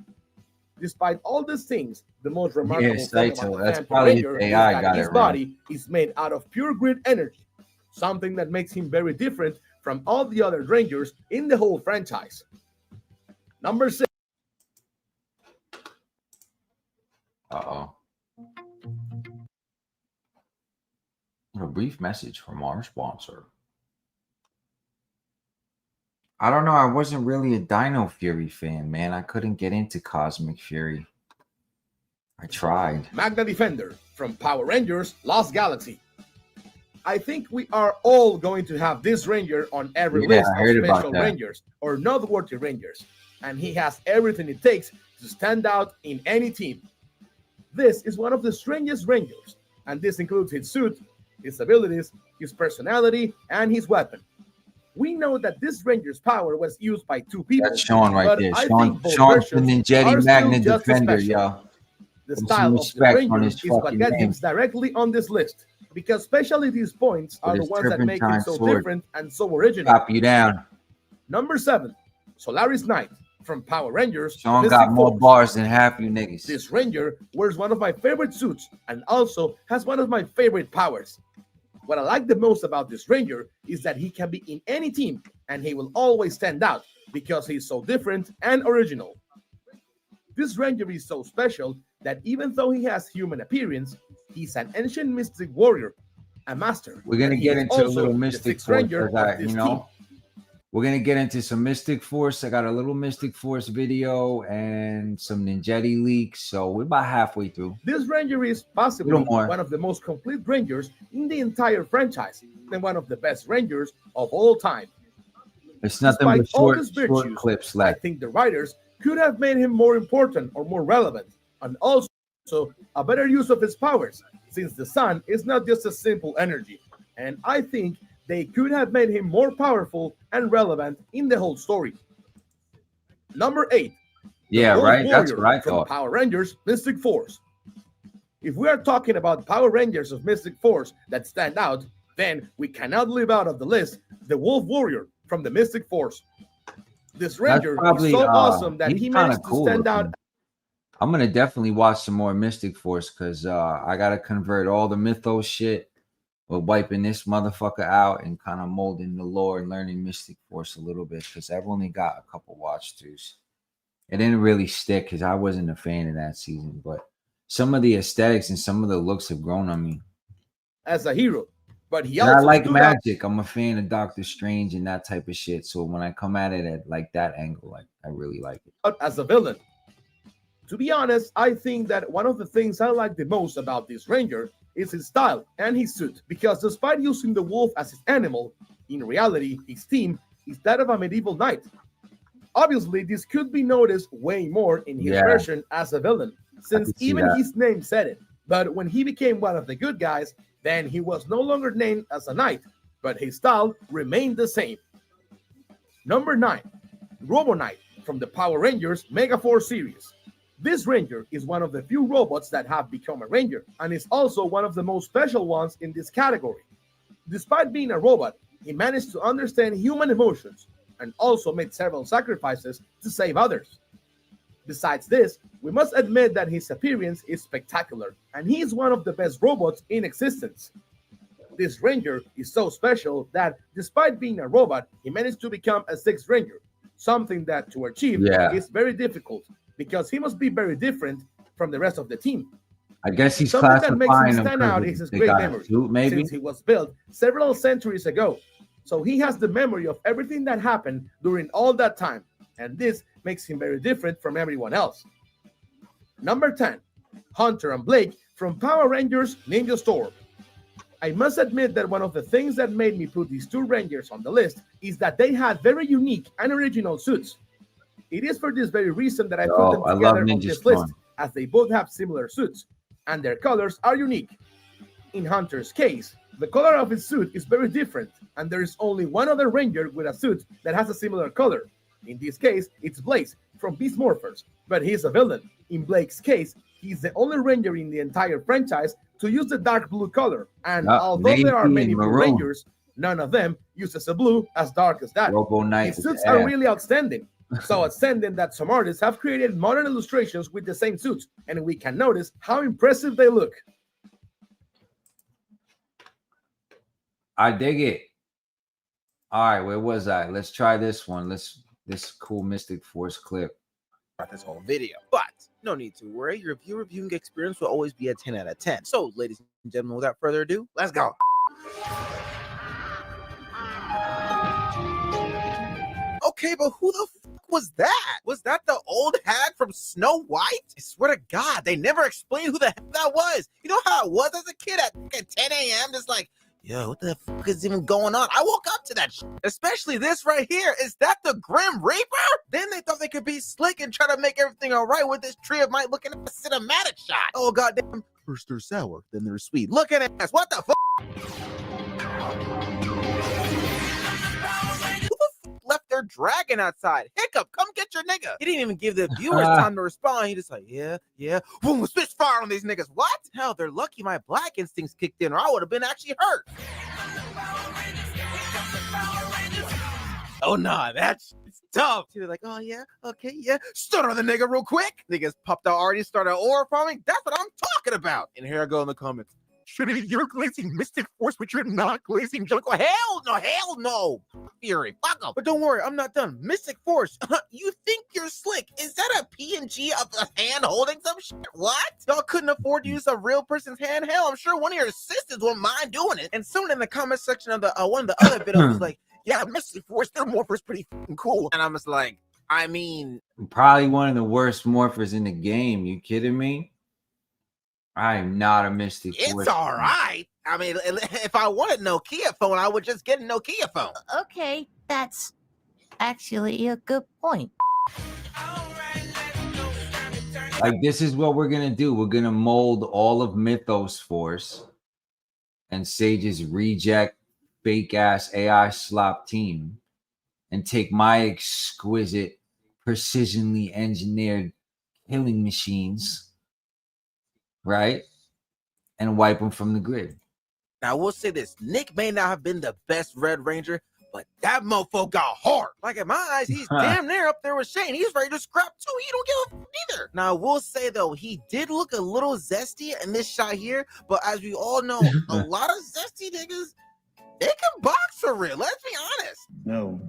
Despite all these things, the most remarkable thing about the Phantom Ranger is that his body is made out of pure grid energy, something that makes him very different from all the other Rangers in the whole franchise. Number 6. Uh-oh. A brief message from our sponsor. I don't know. I wasn't really a Dino Fury fan, man. I couldn't get into Cosmic Fury. I tried. Magna Defender from Power Rangers Lost Galaxy. I think we are all going to have this Ranger on every list of special Rangers or noteworthy Rangers, and he has everything it takes to stand out in any team. This is one of the strangest Rangers, and this includes his suit, his abilities, his personality, and his weapon. We know that this Ranger's power was used by 2 people. That's Sean right there. Sean's the Ninjetti Magna Defender, y'all. The style of the Ranger is what gets him directly on this list, because especially these points are the ones that make him so different and so original. Chop you down. Number 7, Solaris Knight from Power Rangers. Sean got more bars than half you niggas. This Ranger wears one of my favorite suits and also has one of my favorite powers. What I like the most about this Ranger is that he can be in any team and he will always stand out because he's so different and original. This Ranger is so special that even though he has human appearance, he's an ancient mystic warrior, a master. We're going to get into a little Mystic Force, we're going to get into some Mystic Force. I got a little Mystic Force video and some Ninjetti leaks, so we're about halfway through. This Ranger is possibly one of the most complete Rangers in the entire franchise and one of the best Rangers of all time. It's nothing but short clips left. I think the writers could have made him more important or more relevant, and also a better use of his powers, since the sun is not just a simple energy, and I think they could have made him more powerful and relevant in the whole story. Number 8. Yeah, right. That's what I thought. Power Rangers Mystic Force. If we are talking about Power Rangers of Mystic Force that stand out, then we cannot leave out of the list the Wolf Warrior from the Mystic Force. This Ranger is so awesome that he managed to stand out. I'm going to definitely watch some more Mystic Force because I got to convert all the Mythos shit. We're wiping this motherfucker out and kind of molding the lore and learning Mystic Force a little bit because I've only got a couple watch throughs. It didn't really stick because I wasn't a fan of that season, but some of the aesthetics and some of the looks have grown on me. As a hero, but he also I like magic. I'm a fan of Doctor Strange and that type of shit. So when I come at it at like that angle, like I really like it. As a villain, to be honest, I think that one of the things I like the most about this Ranger is his style and his suit, because despite using the wolf as his animal, in reality, his theme is that of a medieval knight. Obviously, this could be noticed way more in his version as a villain, since even his name said it. But when he became one of the good guys, then he was no longer named as a knight, but his style remained the same. Number 9, Robo Knight from the Power Rangers Mega Force series. This ranger is one of the few robots that have become a ranger, and is also one of the most special ones in this category. Despite being a robot, he managed to understand human emotions, and also made several sacrifices to save others. Besides this, we must admit that his appearance is spectacular, and he is one of the best robots in existence. This ranger is so special that, despite being a robot, he managed to become a 6th ranger, something that to achieve is very difficult, because he must be very different from the rest of the team. I guess he's something that makes classifying him them stand out is his great memory, since he was built several centuries ago. So he has the memory of everything that happened during all that time, and this makes him very different from everyone else. Number 10, Hunter and Blake from Power Rangers Ninja Storm. I must admit that one of the things that made me put these two Rangers on the list is that they had very unique and original suits. It is for this very reason that I put them together on this list, as they both have similar suits, and their colors are unique. In Hunter's case, the color of his suit is very different, and there is only one other Ranger with a suit that has a similar color. In this case, it's Blaze from Beast Morphers, but he's a villain. In Blake's case, he's the only Ranger in the entire franchise to use the dark blue color, and although there are many blue Rangers, none of them uses a blue as dark as that. His suits are really outstanding. So outstanding that some artists have created modern illustrations with the same suits, and we can notice how impressive they look. I dig it. All right, where was I? Let's try this one. This cool Mystic Force clip. This whole video, but no need to worry. Your viewing experience will always be a 10 out of 10. So, ladies and gentlemen, without further ado, let's go. Okay, but who the fuck was that? Was that the old hag from Snow White? I swear to God, they never explained who the heck that was. You know how it was as a kid at 10 a.m. just like, yo, what the fuck is even going on? I woke up to that shit. Especially this right here. Is that the Grim Reaper? Then they thought they could be slick and try to make everything all right with this Tree of Might looking at a cinematic shot. Oh, goddamn. First they're sour, then they're sweet. Look at it. What the fuck? Left their dragon outside. Hiccup, come get your nigga. He didn't even give the viewers time to respond. He just like, yeah. Boom, spit fire on these niggas. What? Hell, they're lucky my black instincts kicked in, or I would have been actually hurt. Oh, nah, that's tough. So they're like, oh, yeah, okay, yeah. Stutter the nigga real quick. Niggas popped out already, started aura farming. That's what I'm talking about. And here I go in the comments. You're glazing Mystic Force, but you're not glazing Jellicle. Hell no. Fury, fuck up. But don't worry, I'm not done. Mystic Force, you think you're slick. Is that a PNG of a hand holding some shit? What? Y'all couldn't afford to use a real person's hand? Hell, I'm sure one of your assistants wouldn't mind doing it. And someone in the comment section of the one of the other videos was like, yeah, Mystic Force, their morpher's pretty cool. And I'm just like, I mean, probably one of the worst morphers in the game. You kidding me? I am not a Mystic Force. It's all right. I mean, if I wanted Nokia phone, I would just get a Nokia phone. Okay, that's actually a good point. Like, this is what we're going to do. We're going to mold all of Mythos Force and Sage's reject, fake-ass AI slop team and take my exquisite, precisionally engineered killing machines, right, and wipe them from the grid. Now, I will say this. Nick may not have been the best Red Ranger, but that mofo got hard. Like, in my eyes, he's damn near up there with Shane. He's ready to scrap, too. He don't give a f either. Now, I will say, though, he did look a little zesty in this shot here, but as we all know, a lot of zesty niggas, they can box for real. Let's be honest. No.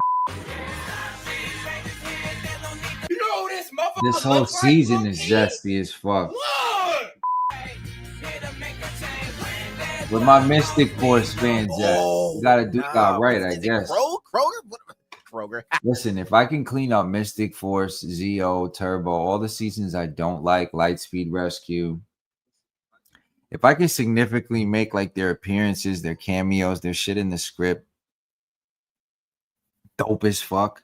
Yo, this motherfucker. This whole season is zesty as fuck. With my Mystic Force fans, you gotta do that right, I guess. Kroger. Listen, if I can clean up Mystic Force, Zeo, Turbo, all the seasons I don't like, Lightspeed Rescue, if I can significantly make like their appearances, their cameos, their shit in the script dope as fuck,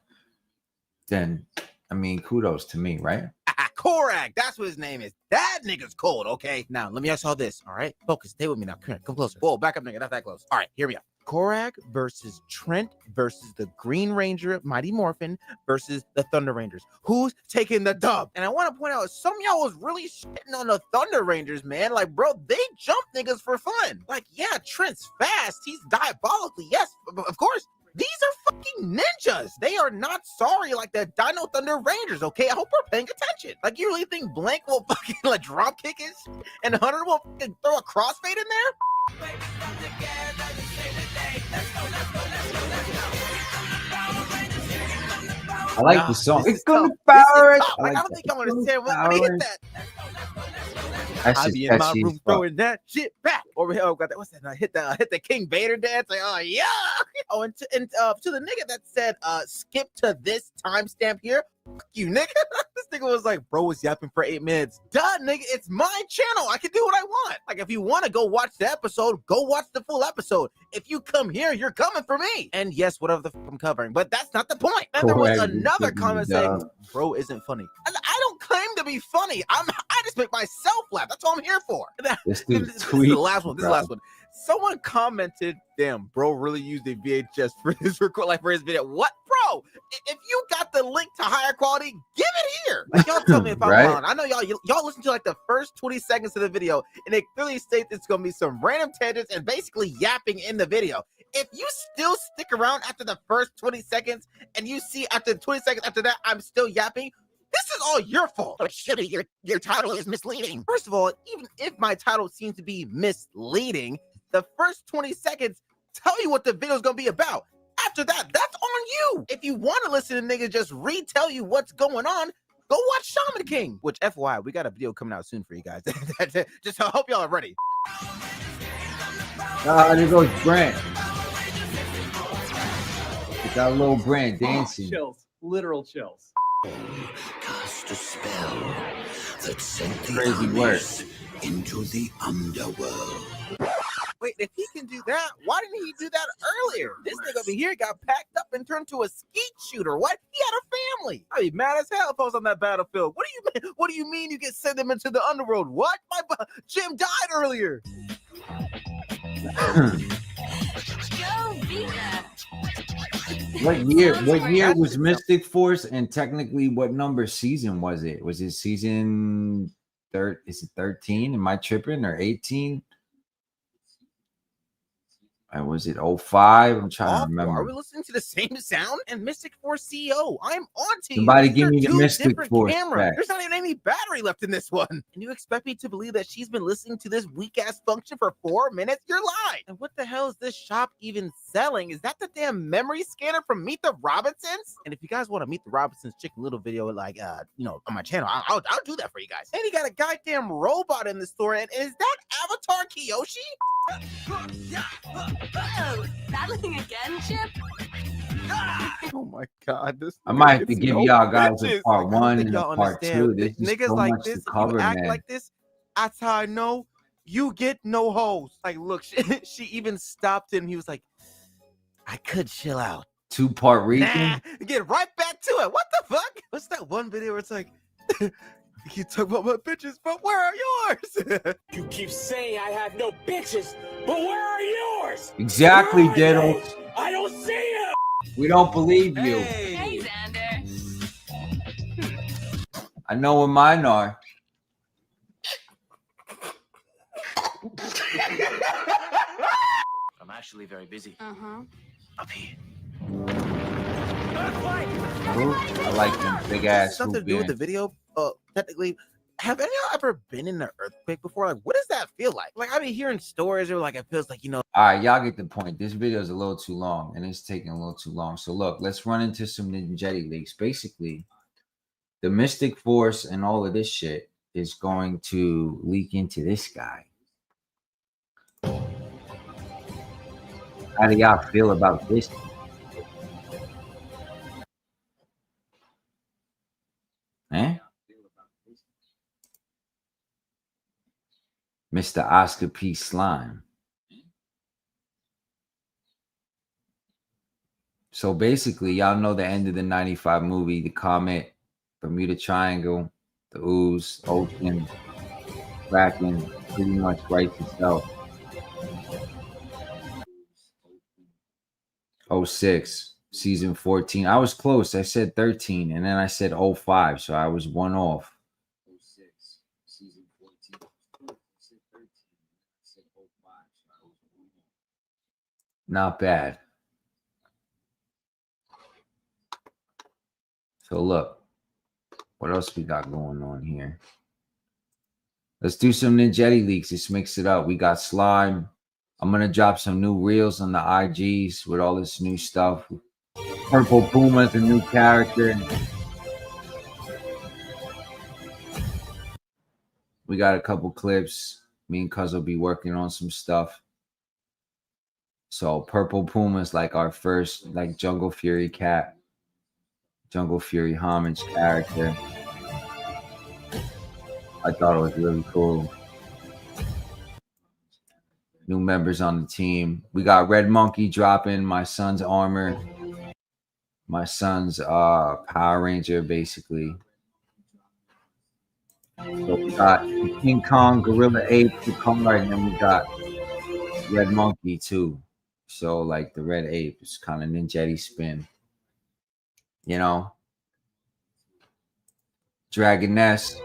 then I mean, kudos to me, right? Korak, that's what his name is. That nigga's cold, okay? Now, let me ask y'all this, all right? Focus, stay with me now. Come here, come closer. Whoa, back up, nigga, not that close. All right, here we go. Korak versus Trent versus the Green Ranger, Mighty Morphin versus the Thunder Rangers. Who's taking the dub? And I want to point out, some of y'all was really shitting on the Thunder Rangers, man. Like, bro, they jump niggas for fun. Like, yeah, Trent's fast. He's diabolically, yes, of course. These are fucking ninjas. They are not sorry like the Dino Thunder Rangers, okay? I hope we're paying attention. Like, you really think Blank will fucking like drop kick his and Hunter will fucking throw a crossfade in there? I like the song. It's gonna power it. Like, I don't think y'all understand when he hit that. That's I be in my room throwing that shit back over here. Oh, got that. What's that? Hit the King Vader dance. Like, oh yeah. Oh, and to the nigga that said skip to this timestamp here. Fuck you, nigga. This nigga was like, bro was yapping for 8 minutes. Duh, nigga, it's my channel. I can do what I want. Like, if you want to go watch the episode, go watch the full episode. If you come here, you're coming for me. And yes, whatever the fuck I'm covering, but that's not the point. And there was another comment saying, bro isn't funny. And I don't claim to be funny. I just make myself laugh. That's all I'm here for. This is the last one. This is the last one. Someone commented, damn, bro really used a VHS for his record, like for his video. What, bro? If you got the link to higher quality, give it here. Like, y'all tell me if I'm wrong. I know y'all listen to like the first 20 seconds of the video, and it clearly states it's gonna be some random tangents and basically yapping in the video. If you still stick around after the first 20 seconds, and you see after 20 seconds after that, I'm still yapping, this is all your fault. Oh, shitty, your title is misleading. First of all, even if my title seems to be misleading, the first 20 seconds tell you what the video is going to be about. After that, that's on you. If you want to listen to niggas just retell you what's going on, go watch Shaman King. Which, FYI, we got a video coming out soon for you guys. Just I hope y'all are ready. There goes Brent. It's our little Brent dancing. Chills. Literal chills. Cast a spell that sent the Crazy work into the underworld. Wait, if he can do that, why didn't he do that earlier? This nigga over here got packed up and turned to a skeet shooter. What? He had a family. I'd be mad as hell if I was on that battlefield. What do you mean you get sent him into the underworld? What? My Jim died earlier. What year was Mystic Force, and technically what number season was it? Was it season is it 13? Am I tripping? Or 18? Was it 05? I'm trying to remember. Are we listening to the same sound? And Mystic Force CEO, I'm on to you. Somebody give me the Mystic Force back. There's not even any battery left in this one. And you expect me to believe that she's been listening to this weak-ass function for 4 minutes? You're lying. And what the hell is this shop even selling? Is that the damn memory scanner from Meet the Robinsons? And if you guys want to Meet the Robinsons Chicken Little video, like, you know, on my channel, I'll do that for you guys. And he got a goddamn robot in the store. And is that Avatar Kiyoshi? Oh, battling again, Chip? Oh my god, this I might have to give y'all guys a part 1 and a part 2. There's just niggas so like much this, to cover, you act man. like this, that's how I know you get no hoes. Like, look, she even stopped him. He was like, I could chill out. 2-part region. Get right back to it. What the fuck? What's that one video where it's like, you talk about my bitches, but where are yours? You keep saying I have no bitches, but where are yours? Exactly, Diddles. I don't see you. We don't believe you. Hey, Xander. I know where mine are. I'm actually very busy. Up here. I like them big ass. Something to do with the video. Technically, have any of y'all ever been in an earthquake before? Like, what does that feel like? Like, I've been hearing stories where like it feels like, you know. All right, y'all get the point. This video is a little too long, and it's taking a little too long. So look, let's run into some Ninjetti leaks. Basically, the Mystic Force and all of this shit is going to leak into this guy. How do y'all feel about this? Eh? Mr. Oscar P. Slime. So basically, y'all know the end of the 95 movie, the comet, Bermuda Triangle, the ooze, ocean, Kraken, pretty much writes itself. 06, season 14. I was close. I said 13, and then I said 05, so I was one off. Not bad. So look, what else we got going on here? Let's do some Ninjetti leaks. Let's mix it up. We got slime. I'm going to drop some new reels on the IGs with all this new stuff. Purple Puma's a new character. We got a couple clips. Me and Cuz will be working on some stuff. So Purple Puma's like our first like Jungle Fury cat. Jungle Fury homage character. I thought it was really cool. New members on the team. We got Red Monkey dropping my son's armor. My son's Power Ranger, basically. So we got the King Kong, Gorilla Ape, the Kongard, and then we got Red Monkey too. So like the Red Ape is kind of Ninjetti spin. You know? DragonNS.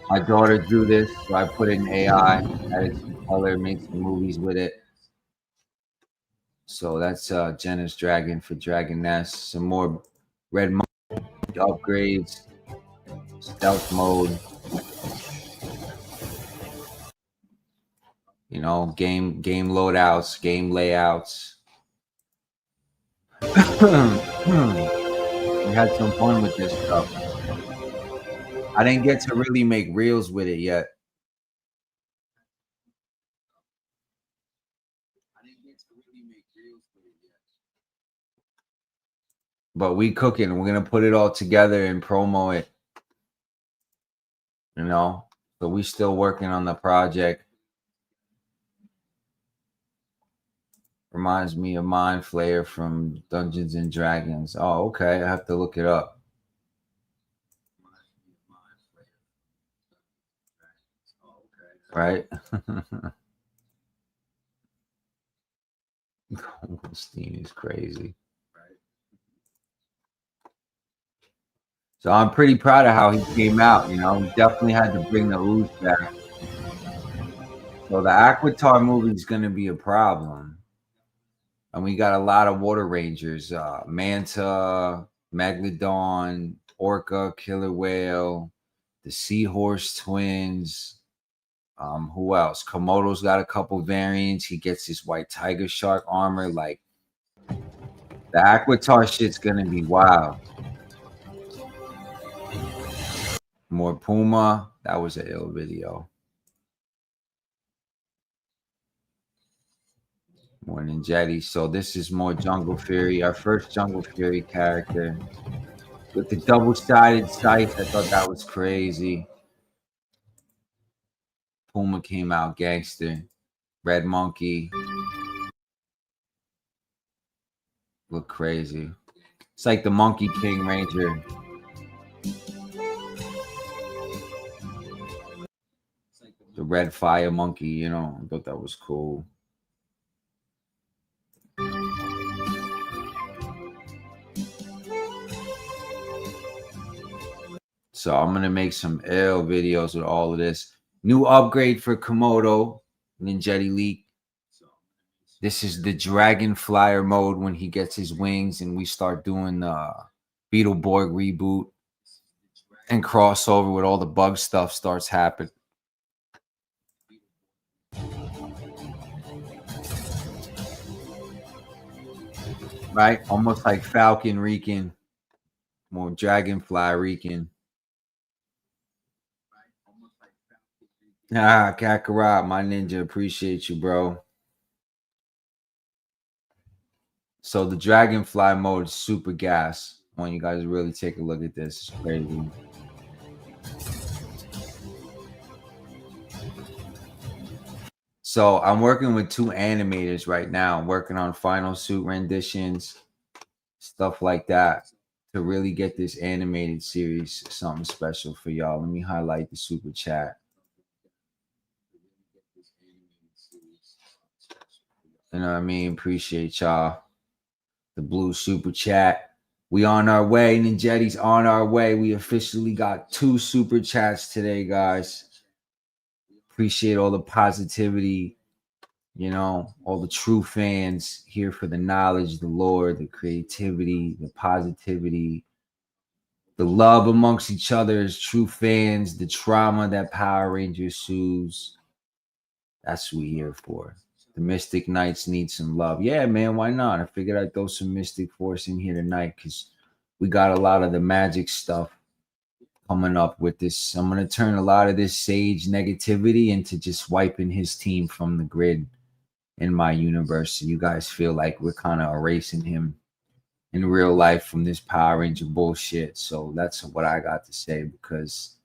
My daughter drew this, so I put it in AI, added some color, made some movies with it. So that's Jenna's Dragon for DragonNS. Some more Red Monkey upgrades, stealth mode. You know, game loadouts, game layouts. We had some fun with this stuff. I didn't get to really make reels with it yet. But we cooking. We're going to put it all together and promo it. You know? So we still working on the project. Reminds me of Mind Flayer from Dungeons and Dragons. Oh, okay. I have to look it up. Right? Goldstein is crazy. So I'm pretty proud of how he came out. You know, he definitely had to bring the ooze back. So the Aquatar movie is going to be a problem. And we got a lot of water rangers. Manta, Megalodon, Orca, Killer Whale, the Seahorse Twins. Who else? Komodo's got a couple variants. He gets his white tiger shark armor. Like, the Aquatar shit's going to be wild. More Puma. That was an ill video. More Ninjetti. So this is more Jungle Fury. Our first Jungle Fury character. With the double-sided sights. I thought that was crazy. Puma came out gangster. Red Monkey. Look crazy. It's like the Monkey King Ranger. The Red Fire Monkey, you know. I thought that was cool. So I'm going to make some ill videos with all of this. New upgrade for Komodo, Ninjetti leak. This is the Dragon Flyer mode when he gets his wings and we start doing the Beetleborg reboot and crossover with all the bug stuff starts happening. Right? Almost like Falcon RiCaN. More Dragonfly RiCaN. Ah, Kakarot, my ninja, appreciate you, bro. So the Dragonfly mode is super gas. I want you guys to really take a look at this. It's crazy. So I'm working with 2 animators right now. I'm working on final suit renditions. stuff like that to really get this animated series something special for y'all. Let me highlight the super chat. You know what I mean? Appreciate y'all. The blue super chat. We on our way. Ninjetti's on our way. We officially got 2 super chats today, guys. Appreciate all the positivity. You know, all the true fans here for the knowledge, the lore, the creativity, the positivity, the love amongst each other as true fans, the trauma that Power Rangers soothes. That's what we're here for. The Mystic Knights need some love. Yeah, man, why not? I figured I'd throw some Mystic Force in here tonight because we got a lot of the magic stuff coming up with this. I'm going to turn a lot of this Sage negativity into just wiping his team from the grid in my universe. So you guys feel like we're kind of erasing him in real life from this Power Ranger bullshit. So that's what I got to say, because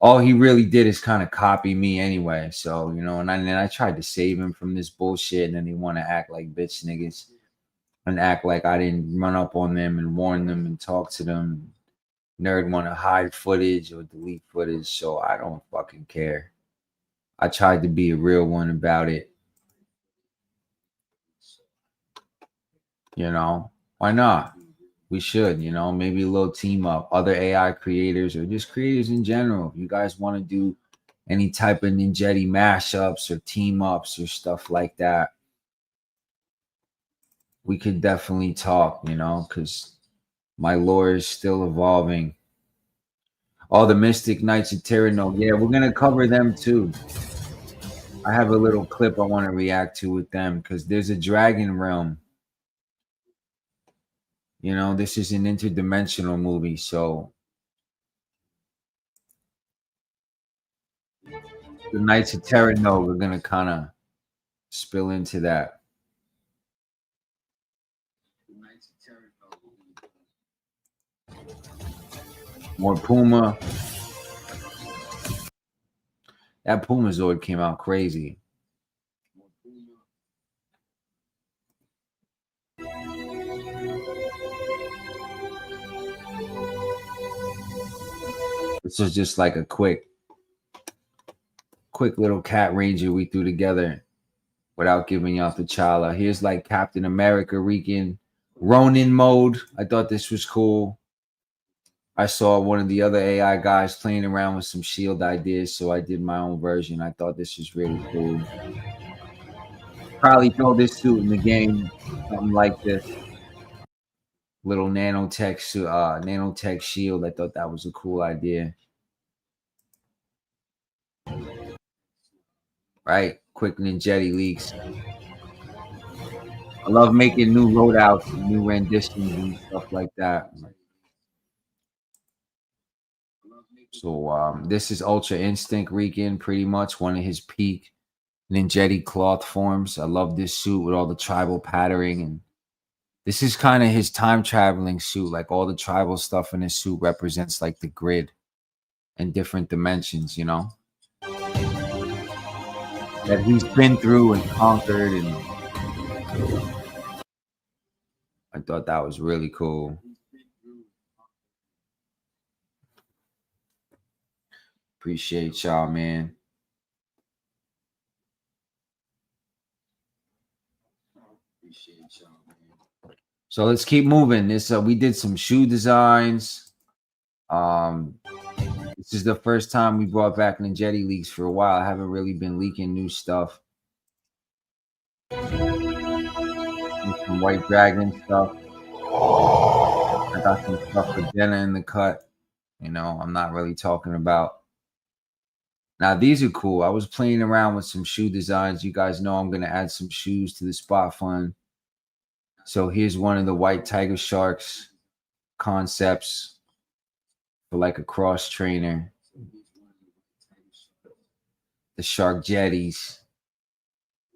all he really did is kind of copy me anyway. So, you know, and then I tried to save him from this bullshit, and then they want to act like bitch niggas and act like I didn't run up on them and warn them and talk to them. Nerd want to hide footage or delete footage, so I don't fucking care. I tried to be a real one about it. You know, why not? We should, you know, maybe a little team up. Other AI creators or just creators in general. If you guys want to do any type of Ninjetti mashups or team ups or stuff like that, we could definitely talk, you know, because my lore is still evolving. All the Mystic Knights of Terranova. Yeah, we're going to cover them too. I have a little clip I want to react to with them because there's a Dragon Realm. You know, this is an interdimensional movie, so the Knights of Terranova, we're going to kind of spill into that. More Puma. That Puma Zord came out crazy. This is just like a quick little Cat Ranger we threw together without giving y'all the T'Challa. Here's like Captain America RiCaN Ronin mode. I thought this was cool. I saw one of the other AI guys playing around with some shield ideas, so I did my own version. I thought this was really cool. Probably throw this suit in the game, something like this. Little nanotech shield. I thought that was a cool idea. Right? Quick Ninjetti leaks. I love making new loadouts and new renditions and stuff like that. So this is Ultra Instinct RiCaN, pretty much one of his peak Ninjetti cloth forms. I love this suit with all the tribal patterning, and this is kind of his time traveling suit. Like all the tribal stuff in his suit represents like the grid and different dimensions, you know, that he's been through and conquered. And I thought that was really cool. Appreciate y'all, man. So let's keep moving. This we did some shoe designs. This is the first time we brought back Ninjetti leaks for a while. I haven't really been leaking new stuff. Some White Dragon stuff. I got some stuff for Jenna in the cut. You know, I'm not really talking about. Now, these are cool. I was playing around with some shoe designs. You guys know I'm going to add some shoes to the spot fund. So here's one of the White Tiger Sharks concepts for like a cross trainer. The Shark Jetties.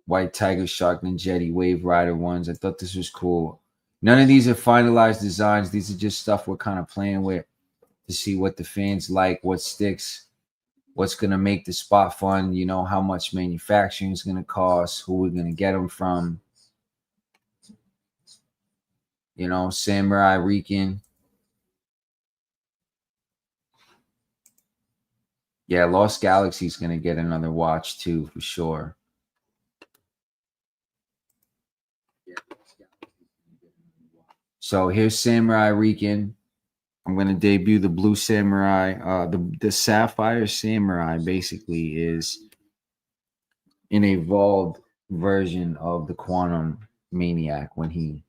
White Tiger Shark Ninjetti Wave Rider ones. I thought this was cool. None of these are finalized designs. These are just stuff we're kind of playing with to see what the fans like, what sticks, what's going to make the spot fun, you know, how much manufacturing is going to cost, who we're going to get them from. You know, Samurai RiCaN. Yeah, Lost Galaxy's going to get another watch too, for sure. So here's Samurai RiCaN. I'm going to debut the Blue Samurai. The Sapphire Samurai basically is an evolved version of the Quantum Maniac when he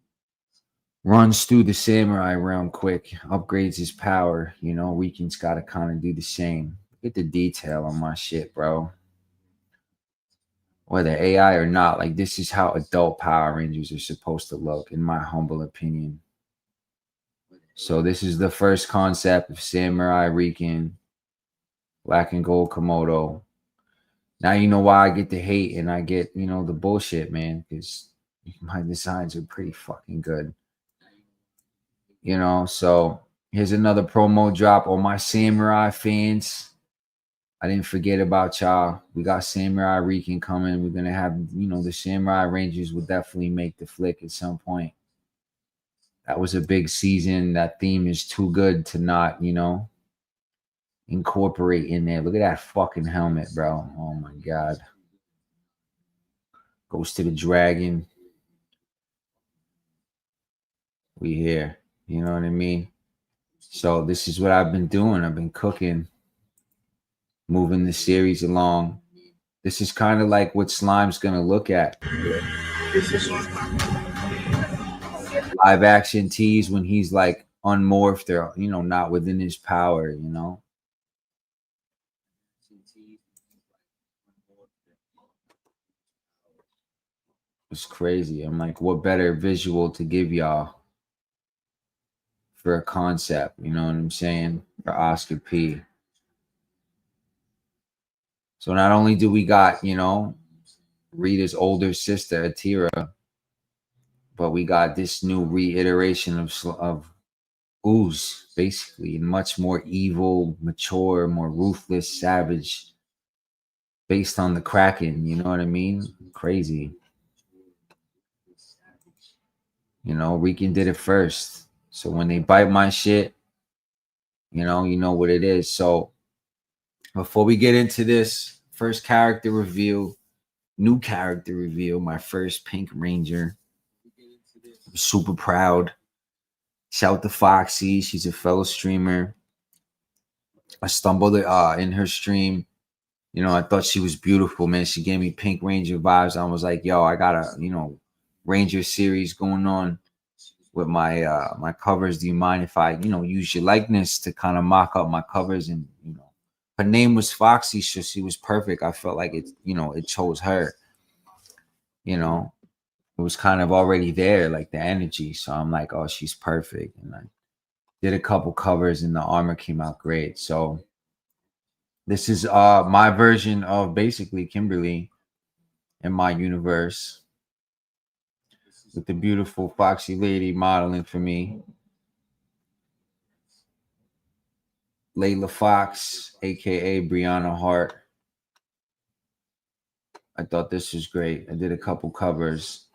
runs through the Samurai realm quick, upgrades his power. You know, RiCaN's got to kind of do the same. Look at the detail on my shit, bro. Whether AI or not, like this is how adult Power Rangers are supposed to look, in my humble opinion. So this is the first concept of Samurai RiCaN, Black and Gold Komodo. Now you know why I get the hate and I get, you know, the bullshit, man, because my designs are pretty fucking good. You know, so here's another promo drop on my Samurai fans. I didn't forget about y'all. We got Samurai RiCaN coming. We're going to have, you know, the Samurai Rangers will definitely make the flick at some point. That was a big season. That theme is too good to not, you know, incorporate in there. Look at that fucking helmet, bro. Oh my God. Goes to the dragon. We here. You know what I mean? So this is what I've been doing. I've been cooking, moving the series along. This is kind of like what Slime's going to look at. Live action tease when he's like unmorphed or, you know, not within his power, you know. It's crazy. I'm like, what better visual to give y'all for a concept, you know what I'm saying? For Oscar P. So not only do we got, you know, Rita's older sister, Atira, but we got this new reiteration of Ooze, basically, much more evil, mature, more ruthless, savage, based on the Kraken, you know what I mean? Crazy. You know, RiCaN did it first. So when they bite my shit, you know what it is. So before we get into this first character reveal, new character reveal, my first Pink Ranger. I'm super proud. Shout to Foxy. She's a fellow streamer. I stumbled in her stream. You know, I thought she was beautiful, man. She gave me Pink Ranger vibes. I was like, yo, I got a, you know, Ranger series going on with my my covers. Do you mind if I, you know, use your likeness to kind of mock up my covers? And, you know, her name was Foxy, so she was perfect. I felt like it, you know, it chose her. You know, it was kind of already there, like the energy. So I'm like, oh, she's perfect. And I did a couple covers and the armor came out great. So this is my version of basically Kimberly in my universe, with the beautiful Foxy lady modeling for me. Layla Fox, aka Brianna Hart. I thought this was great. I did a couple covers.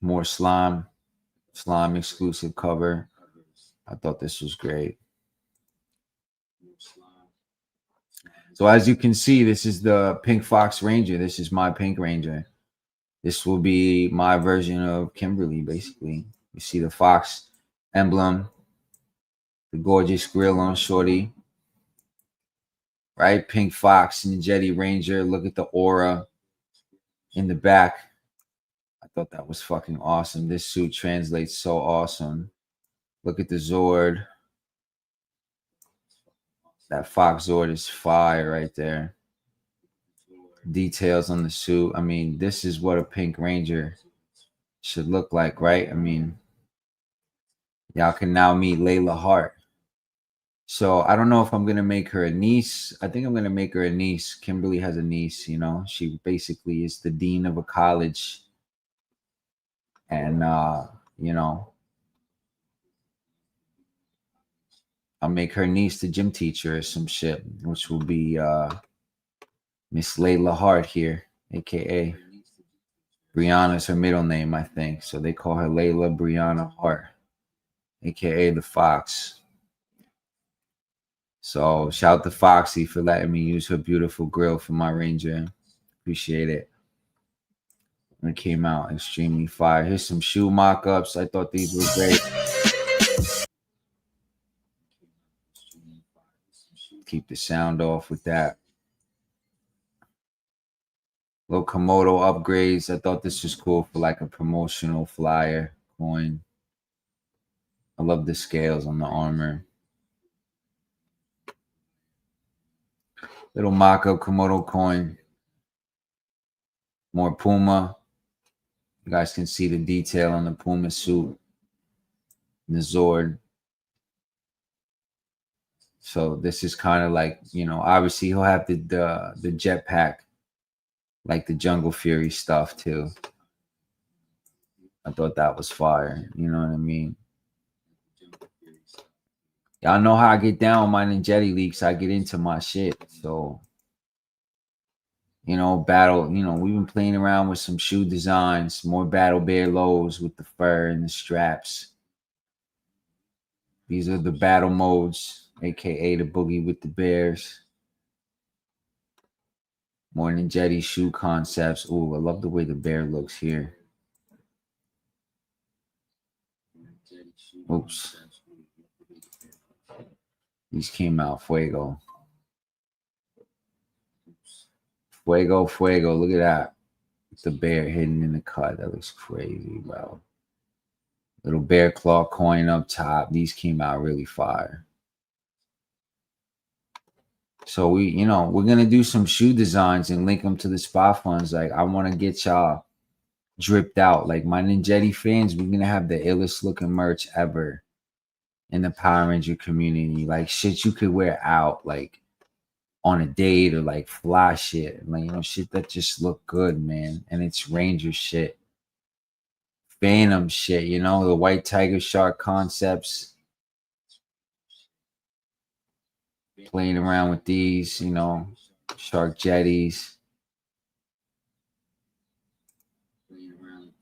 More slime exclusive cover. I thought this was great. So as you can see, this is the Pink Fox Ranger. This is my Pink Ranger. This will be my version of Kimberly, basically. You see the fox emblem, the gorgeous grill on shorty, right? Pink Fox, Ninjetti Ranger. Look at the aura in the back. I thought that was fucking awesome. This suit translates so awesome. Look at the Zord. That Fox Zord is fire right there. Details on the suit. I mean, this is what a Pink Ranger should look like, right? I mean, y'all can now meet Layla Hart. So I don't know if I'm going to make her a niece. I think I'm going to make her a niece. Kimberly has a niece, you know. She basically is the dean of a college. And, you know, I'll make her niece the gym teacher or some shit, which will be Miss Layla Hart here, a.k.a. Brianna's her middle name, I think. So they call her Layla Brianna Hart, aka the Fox. So shout to Foxy for letting me use her beautiful grill for my Ranger. Appreciate it. And it came out extremely fire. Here's some shoe mock-ups. I thought these were great. Keep the sound off with that. Little Komodo upgrades. I thought this was cool for like a promotional flyer coin. I love the scales on the armor. Little mock-up Komodo coin. More Puma. You guys can see the detail on the Puma suit. The Zord. So this is kind of like, you know, obviously he'll have the jetpack, like the Jungle Fury stuff too. I thought that was fire. You know what I mean? Y'all know how I get down with my Ninjetti leaks. I get into my shit. So, you know, battle, you know, we've been playing around with some shoe designs, more Battle Bear lows with the fur and the straps. These are the battle modes, aka the boogie with the bears. More Ninjetti shoe concepts. Ooh, I love the way the bear looks here. Oops. These came out fuego. Fuego, fuego. Look at that. The bear hidden in the cut. That looks crazy, bro. Little bear claw coin up top. These came out really fire. So we, you know, we're gonna do some shoe designs and link them to the spot funds. Like I want to get y'all dripped out. Like my Ninjetti fans, we're gonna have the illest looking merch ever in the Power Ranger community. Like shit you could wear out, like on a date or like fly shit. Like, you know, shit that just look good, man. And it's Ranger shit. Phantom shit, you know, the white tiger shark concepts. Playing around with these, you know, shark jetties.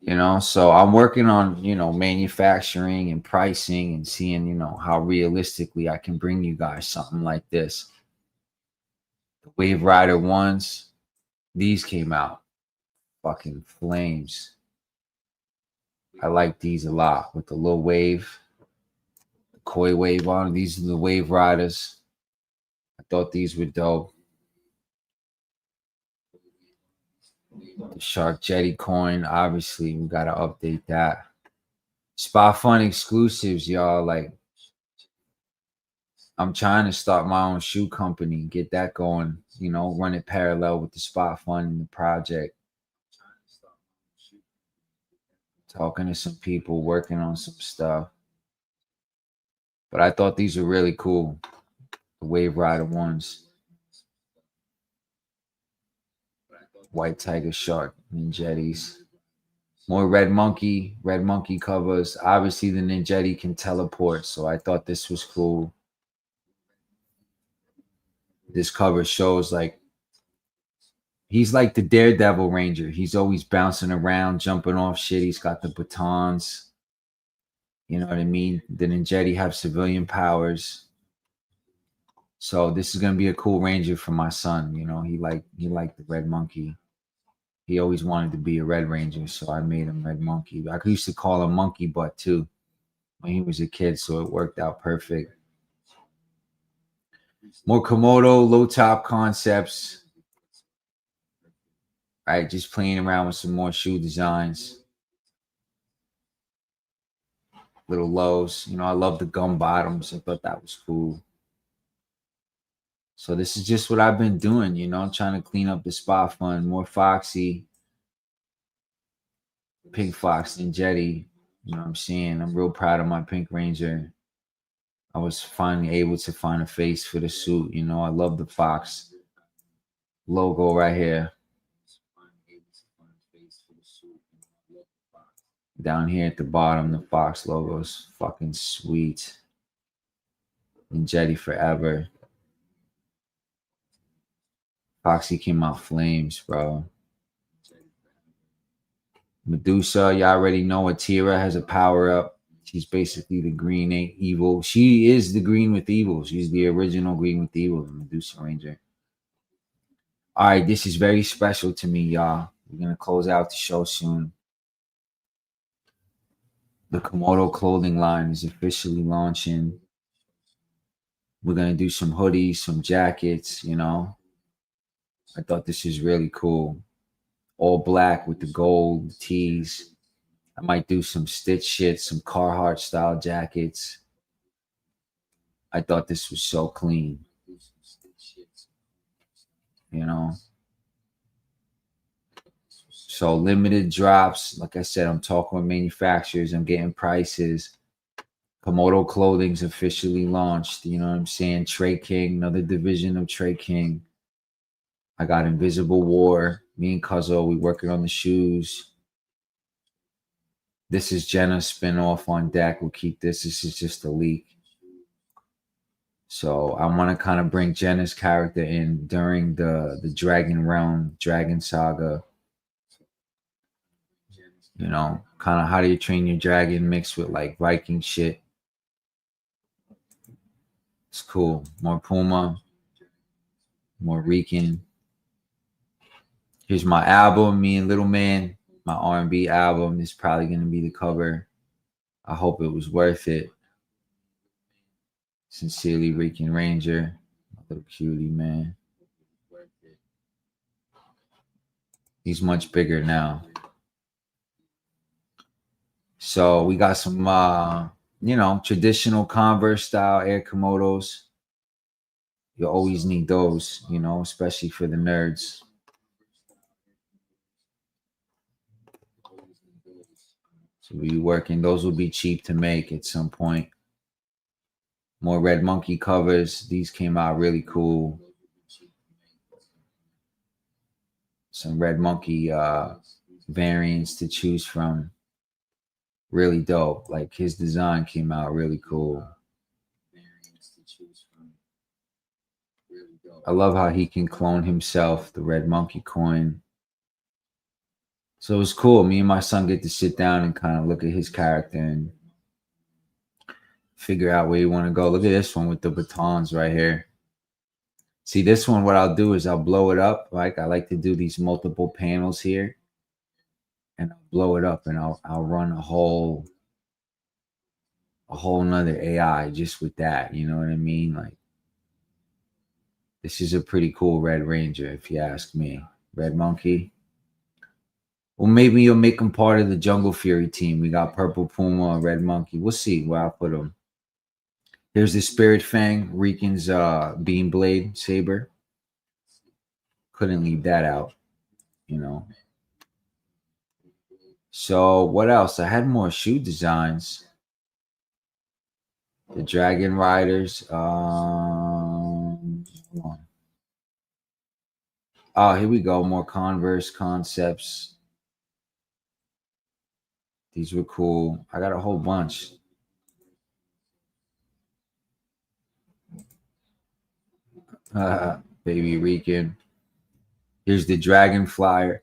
You know, so I'm working on, you know, manufacturing and pricing and seeing, you know, how realistically I can bring you guys something like this. The Wave Rider ones, these came out fucking flames. I like these a lot with the little wave, the koi wave on. These are the Wave Riders. I thought these were dope. The Shark Jetty coin, obviously, we gotta update that. Spot Fun exclusives, y'all. Like, I'm trying to start my own shoe company, get that going, you know, run it parallel with the Spot Fun and the project. Talking to some people, working on some stuff. But I thought these were really cool. The Wave Rider ones. White Tiger Shark Ninjettis. More Red Monkey covers. Obviously, the Ninjetti can teleport, so I thought this was cool. This cover shows like he's like the Daredevil Ranger. He's always bouncing around, jumping off shit. He's got the batons. You know what I mean? The Ninjetti have civilian powers. So this is gonna be a cool Ranger for my son. You know, he liked the Red Monkey. He always wanted to be a Red Ranger, so I made him Red Monkey. I used to call him Monkey Butt too when he was a kid, so it worked out perfect. More Komodo low top concepts. All right, just playing around with some more shoe designs. Little lows. You know, I love the gum bottoms. I thought that was cool. So this is just what I've been doing, you know. I'm trying to clean up the spot fund. More Foxy. Pink Fox Ninjetti. You know what I'm saying? I'm real proud of my Pink Ranger. I was finally able to find a face for the suit. You know, I love the Fox logo right here. Down here at the bottom, the Fox logo's fucking sweet. Ninjetti forever. Foxy came out flames, bro. Medusa, you already know Atira has a power-up. She's basically the green evil. She is the green with evil. She's the original green with evil, the Medusa Ranger. All right, this is very special to me, y'all. We're going to close out the show soon. The Komodo clothing line is officially launching. We're going to do some hoodies, some jackets, you know. I thought this is really cool. All black with the gold tees. I might do some Stitch shit, some Carhartt style jackets. I thought this was so clean. You know. So limited drops. Like I said, I'm talking with manufacturers. I'm getting prices. Komodo Clothing's officially launched. You know what I'm saying? Trey King, another division of Trey King. I got Invisible War. Me and Cuzzo, we working on the shoes. This is Jenna's spin-off on deck. We'll keep this. This is just a leak. So I want to kind of bring Jenna's character in during the Dragon Realm, Dragon Saga. You know, kind of how do you train your dragon mixed with like Viking shit. It's cool. More Puma. More RiCan. Here's my album, me and Little Man. My R&B album is probably going to be the cover. I hope it was worth it. Sincerely, RiCan Ranger. My little cutie, man. He's much bigger now. So we got some, you know, traditional Converse style Air Komodos. You always need those, you know, especially for the nerds. So we'll be working. Those will be cheap to make at some point. More Red Monkey covers. These came out really cool. Some Red Monkey variants to choose from. Really dope. Like his design came out really cool. I love how he can clone himself, the Red Monkey coin. So it's cool. Me and my son get to sit down and kind of look at his character and figure out where you want to go. Look at this one with the batons right here. See, this one, what I'll do is I'll blow it up. Like I like to do these multiple panels here. And I'll blow it up and I'll run a whole nother AI just with that. You know what I mean? Like this is a pretty cool Red Ranger, if you ask me. Red Monkey. Well, maybe you'll make him part of the Jungle Fury team. We got Purple Puma and Red Monkey. We'll see where I'll put him. Here's the Spirit Fang, RiCan's Beam Blade Saber. Couldn't leave that out, you know. So what else? I had more shoe designs. The Dragon Riders. Oh, here we go. More Converse concepts. These were cool. I got a whole bunch. Baby RiCan. Here's the Dragon Flyer.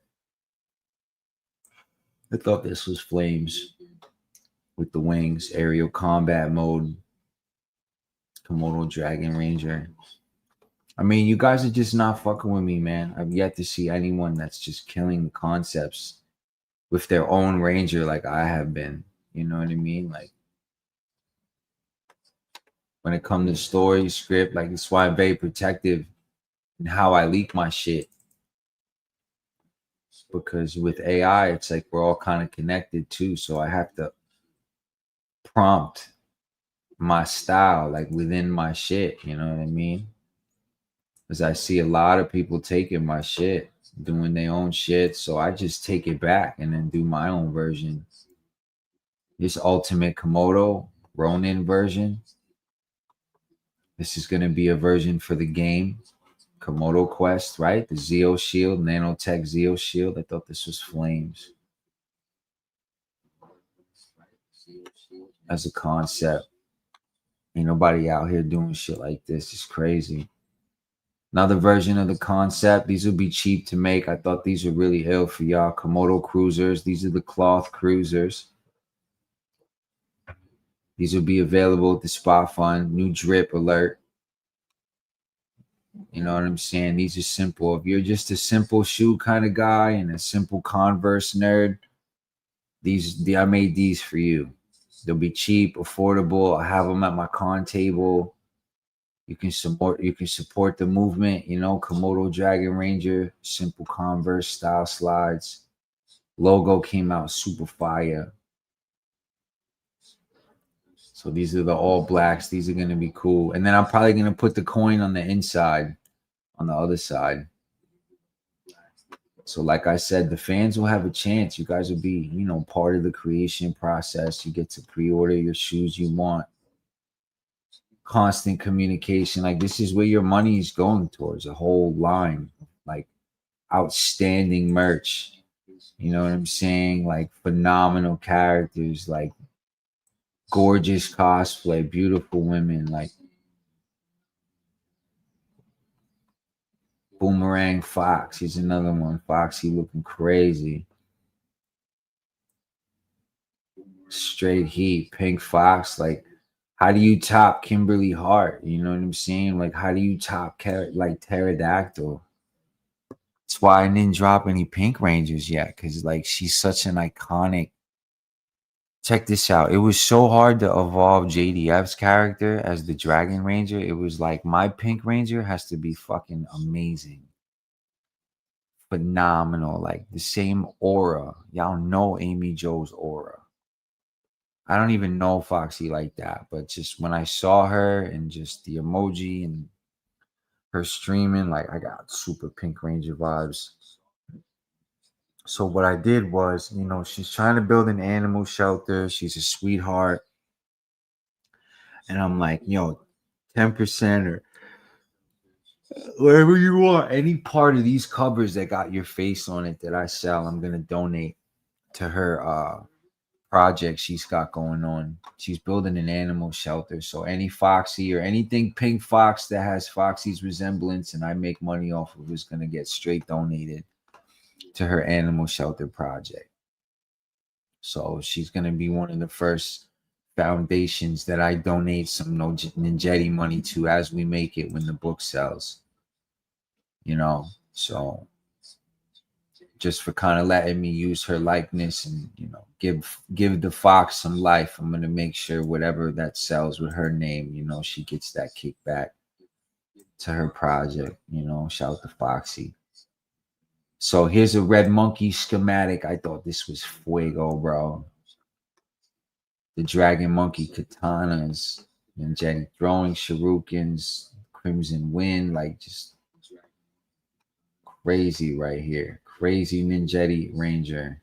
I thought this was Flames with the wings. Aerial combat mode. Komodo Dragon Ranger. I mean, you guys are just not fucking with me, man. I've yet to see anyone that's just killing the concepts with their own Ranger like I have been. You know what I mean? Like, when it comes to story, script, like, it's why I'm very protective in how I leak my shit. Because with AI, it's like we're all kind of connected too. So I have to prompt my style, like, within my shit. You know what I mean? Because I see a lot of people taking my shit, doing their own shit. So I just take it back and then do my own version. This Ultimate Komodo Ronin version. This is going to be a version for the game. Komodo Quest, right? The Zeo Shield, Nanotech Zeo Shield. I thought this was Flames. As a concept. Ain't nobody out here doing shit like this. It's crazy. Another version of the concept. These would be cheap to make. I thought these were really ill for y'all. Komodo cruisers. These are the cloth cruisers. These will be available at the Spot Fund. New drip alert. You know what I'm saying? These are simple. If you're just a simple shoe kind of guy and a simple Converse nerd, I made these for you. They'll be cheap, affordable. I have them at my con table. You can support the movement, you know, Komodo Dragon Ranger, simple Converse style slides. Logo came out super fire. So these are the all blacks. These are going to be cool. And then I'm probably going to put the coin on the inside, on the other side. So like I said, the fans will have a chance. You guys will be, you know, part of the creation process. You get to pre-order your shoes you want. Constant communication. Like, this is where your money is going towards, a whole line, like outstanding merch. You know what I'm saying? Like phenomenal characters, like gorgeous cosplay, beautiful women, like Boomerang Fox. He's another one. Foxy looking crazy. Straight heat. Pink Fox. Like, how do you top Kimberly Hart? You know what I'm saying? Like, how do you top like Pterodactyl? That's why I didn't drop any Pink Rangers yet, because like she's such an iconic. Check this out. It was so hard to evolve JDF's character as the Dragon Ranger. It was like, my Pink Ranger has to be fucking amazing. Phenomenal. Like the same aura. Y'all know Amy Jo's aura. I don't even know Foxy like that, but just when I saw her and just the emoji and her streaming, like I got super Pink Ranger vibes. So what I did was, you know, she's trying to build an animal shelter. She's a sweetheart. And I'm like, yo, 10% or whatever you want. Any part of these covers that got your face on it that I sell, I'm going to donate to her project she's got going on. She's building an animal shelter. So any Foxy or anything Pink Fox that has Foxy's resemblance and I make money off of is going to get straight donated to her animal shelter project. So she's going to be one of the first foundations that I donate some Ninjetti money to as we make it when the book sells. You know, so just for kind of letting me use her likeness and, you know, give the Fox some life. I'm going to make sure whatever that sells with her name, you know, she gets that kickback to her project, you know. Shout out to Foxy. So here's a Red Monkey schematic. I thought this was fuego, bro. The Dragon Monkey katanas, Ninjetti throwing shurikens, Crimson Wind, like just crazy right here. Crazy Ninjetti Ranger.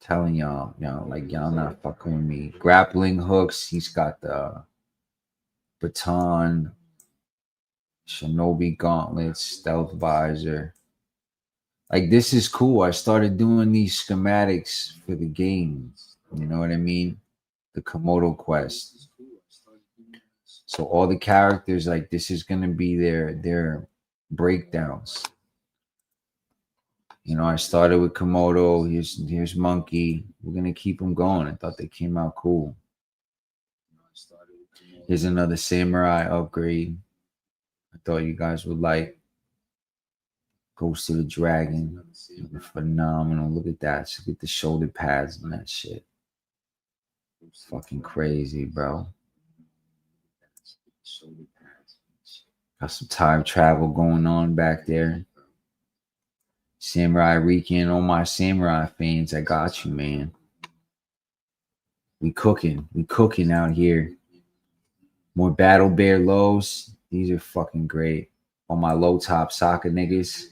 Telling y'all, like y'all not fucking with me. Grappling hooks. He's got the baton, Shinobi gauntlets, stealth visor. Like, this is cool. I started doing these schematics for the game. You know what I mean? The Komodo quest. So all the characters, like, this is gonna be their breakdowns. You know, I started with Komodo. Here's Monkey. We're gonna keep them going. I thought they came out cool. Here's another Samurai upgrade. I thought you guys would like. Ghost of the Dragon. Phenomenal. Look at that. Look at the shoulder pads and that shit. Fucking crazy, bro. Got some time travel going on back there. Samurai RiCaN, all my Samurai fans, I got you, man. We cooking out here. More Battle Bear lows. These are fucking great. All my low top soccer niggas.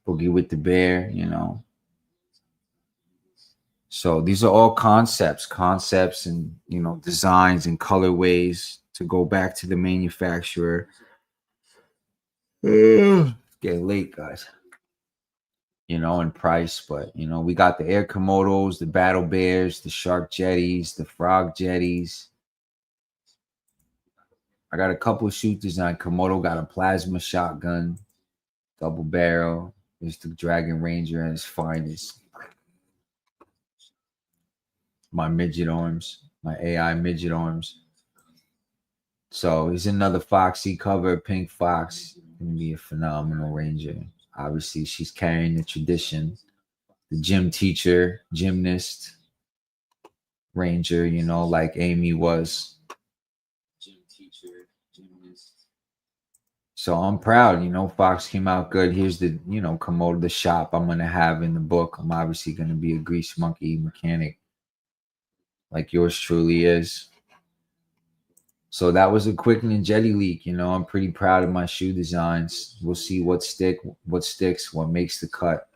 Boogie with the bear, you know. So these are all concepts and, you know, designs and colorways to go back to the manufacturer. It's getting late, guys. You know, in price, but, you know, we got the Air Komodos, the Battle Bears, the Shark Jetties, the Frog Jetties. I got a couple of shoot design. Komodo got a plasma shotgun, double barrel. There's the Dragon Ranger at his finest. My midget arms, my AI midget arms. So he's another Foxy cover, Pink Fox. Gonna be a phenomenal Ranger. Obviously, she's carrying the tradition. The gym teacher, gymnast, Ranger, you know, like Amy was. So I'm proud, you know, Fox came out good. Here's the, you know, Komodo, the shop I'm going to have in the book. I'm obviously going to be a grease monkey mechanic like yours truly is. So that was a quick Ninjetti leak. You know, I'm pretty proud of my shoe designs. We'll see what sticks, what makes the cut.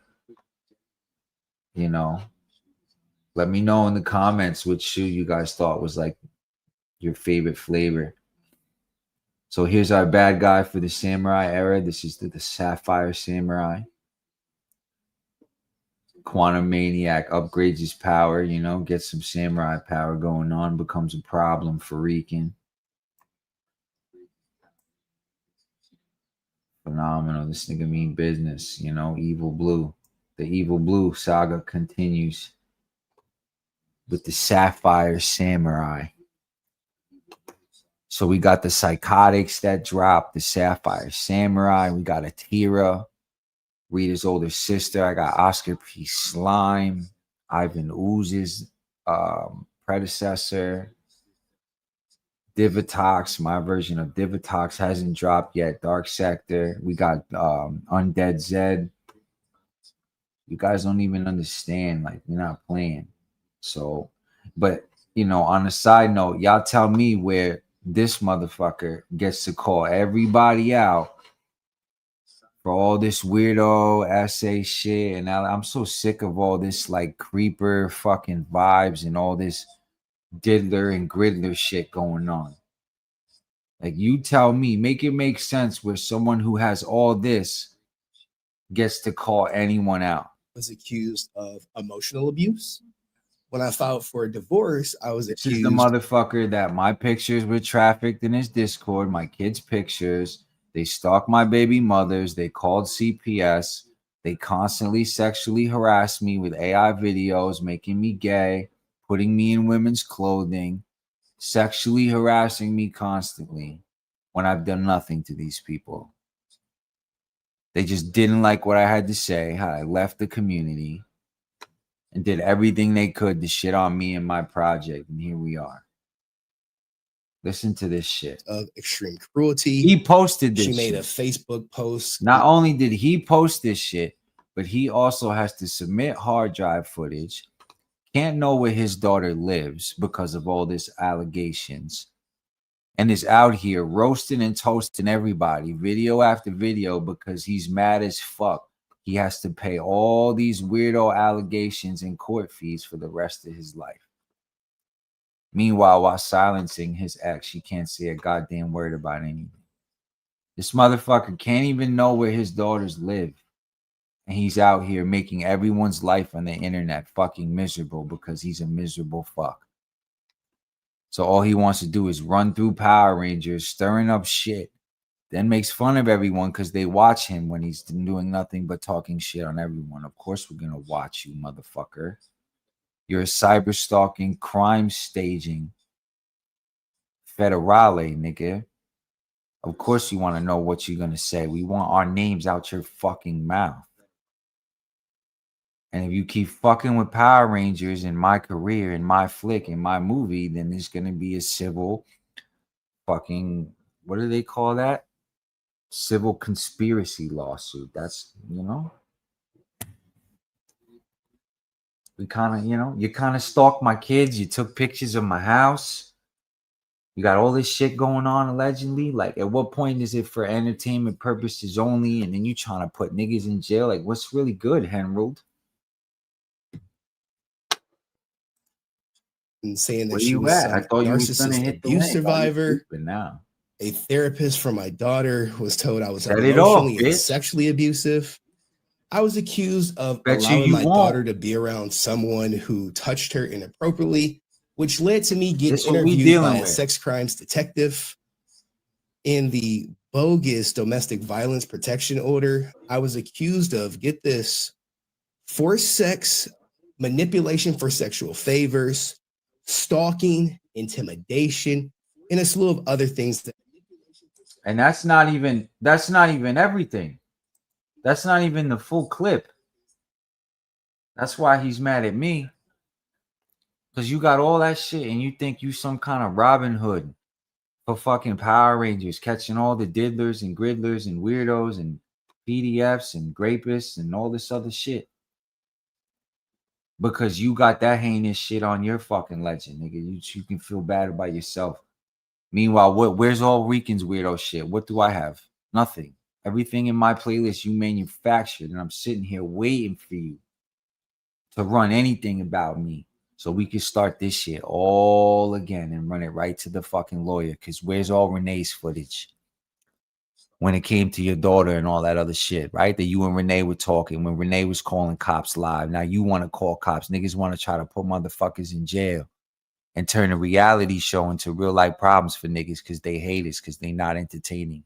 You know, let me know in the comments which shoe you guys thought was like your favorite flavor. So here's our bad guy for the Samurai era. This is the Sapphire Samurai. Quantum Maniac upgrades his power, you know, gets some Samurai power going on, becomes a problem for RiCaN. Phenomenal. This nigga mean business, you know, Evil Blue. The Evil Blue saga continues with the Sapphire Samurai. So we got the Psychotics that dropped, the Sapphire Samurai. We got Atira, Rita's older sister. I got Oscar P. Slime, Ivan Ooze's predecessor. Divatox, my version of Divatox hasn't dropped yet. Dark Sector. We got Undead Zed. You guys don't even understand. Like, we're not playing. So, but, you know, on a side note, y'all tell me where this motherfucker gets to call everybody out for all this weirdo essay shit. And I'm so sick of all this like creeper fucking vibes and all this diddler and GriDDLeR shit going on. Like, you tell me, make it make sense where someone who has all this gets to call anyone out. Was accused of emotional abuse. When I filed for a divorce, I was accused. This is the motherfucker that my pictures were trafficked in his Discord, my kids' pictures. They stalked my baby mothers. They called CPS. They constantly sexually harassed me with AI videos, making me gay, putting me in women's clothing, sexually harassing me constantly when I've done nothing to these people. They just didn't like what I had to say, how I left the community, and did everything they could to shit on me and my project. And here we are. Listen to this shit. Of extreme cruelty. He posted this shit. She made a Facebook post. Not only did he post this shit, but he also has to submit hard drive footage. Can't know where his daughter lives because of all this allegations. And is out here roasting and toasting everybody, video after video, because he's mad as fuck. He has to pay all these weirdo allegations and court fees for the rest of his life. Meanwhile, while silencing his ex, she can't say a goddamn word about anything. This motherfucker can't even know where his daughters live. And he's out here making everyone's life on the internet fucking miserable because he's a miserable fuck. So all he wants to do is run through Power Rangers, stirring up shit. Then makes fun of everyone because they watch him when he's doing nothing but talking shit on everyone. Of course we're going to watch you, motherfucker. You're a cyber stalking, crime staging federale, nigga. Of course you want to know what you're going to say. We want our names out your fucking mouth. And if you keep fucking with Power Rangers in my career, in my flick, in my movie, then there's going to be a civil fucking, what do they call that? Civil conspiracy lawsuit. That's, you know, we kind of, you know, you kind of stalked my kids. You took pictures of my house. You got all this shit going on, allegedly. Like, at what point is it for entertainment purposes only? And then you trying to put niggas in jail? Like, what's really good, Henrold? And saying that Where she you was at? I thought you was gonna narcissist hit the abuse link. survivor. Now. A therapist for my daughter was told I was Set it off, emotionally and bitch. sexually abusive. I was accused of Bet allowing you my won't. daughter to be around someone who touched her inappropriately, which led to me This getting what we interviewed dealing by a with. sex crimes detective. in the bogus domestic violence protection order, I was accused of, get this, forced sex, manipulation for sexual favors, stalking, intimidation, and a slew of other things. And that's not even everything. That's not even the full clip. That's why he's mad at me. Because you got all that shit and you think you some kind of Robin Hood for fucking Power Rangers, catching all the diddlers and GriDDLers and weirdos and PDFs and grapists and all this other shit. Because you got that heinous shit on your fucking legend, nigga. You can feel bad about yourself. Meanwhile, where's all RiCaN's weirdo shit? What do I have? Nothing. Everything in my playlist you manufactured, and I'm sitting here waiting for you to run anything about me so we can start this shit all again and run it right to the fucking lawyer. Because where's all Renee's footage when it came to your daughter and all that other shit, right? That you and Renee were talking when Renee was calling cops live. Now you want to call cops. Niggas want to try to put motherfuckers in jail and turn a reality show into real life problems for niggas because they hate us, because they not entertaining.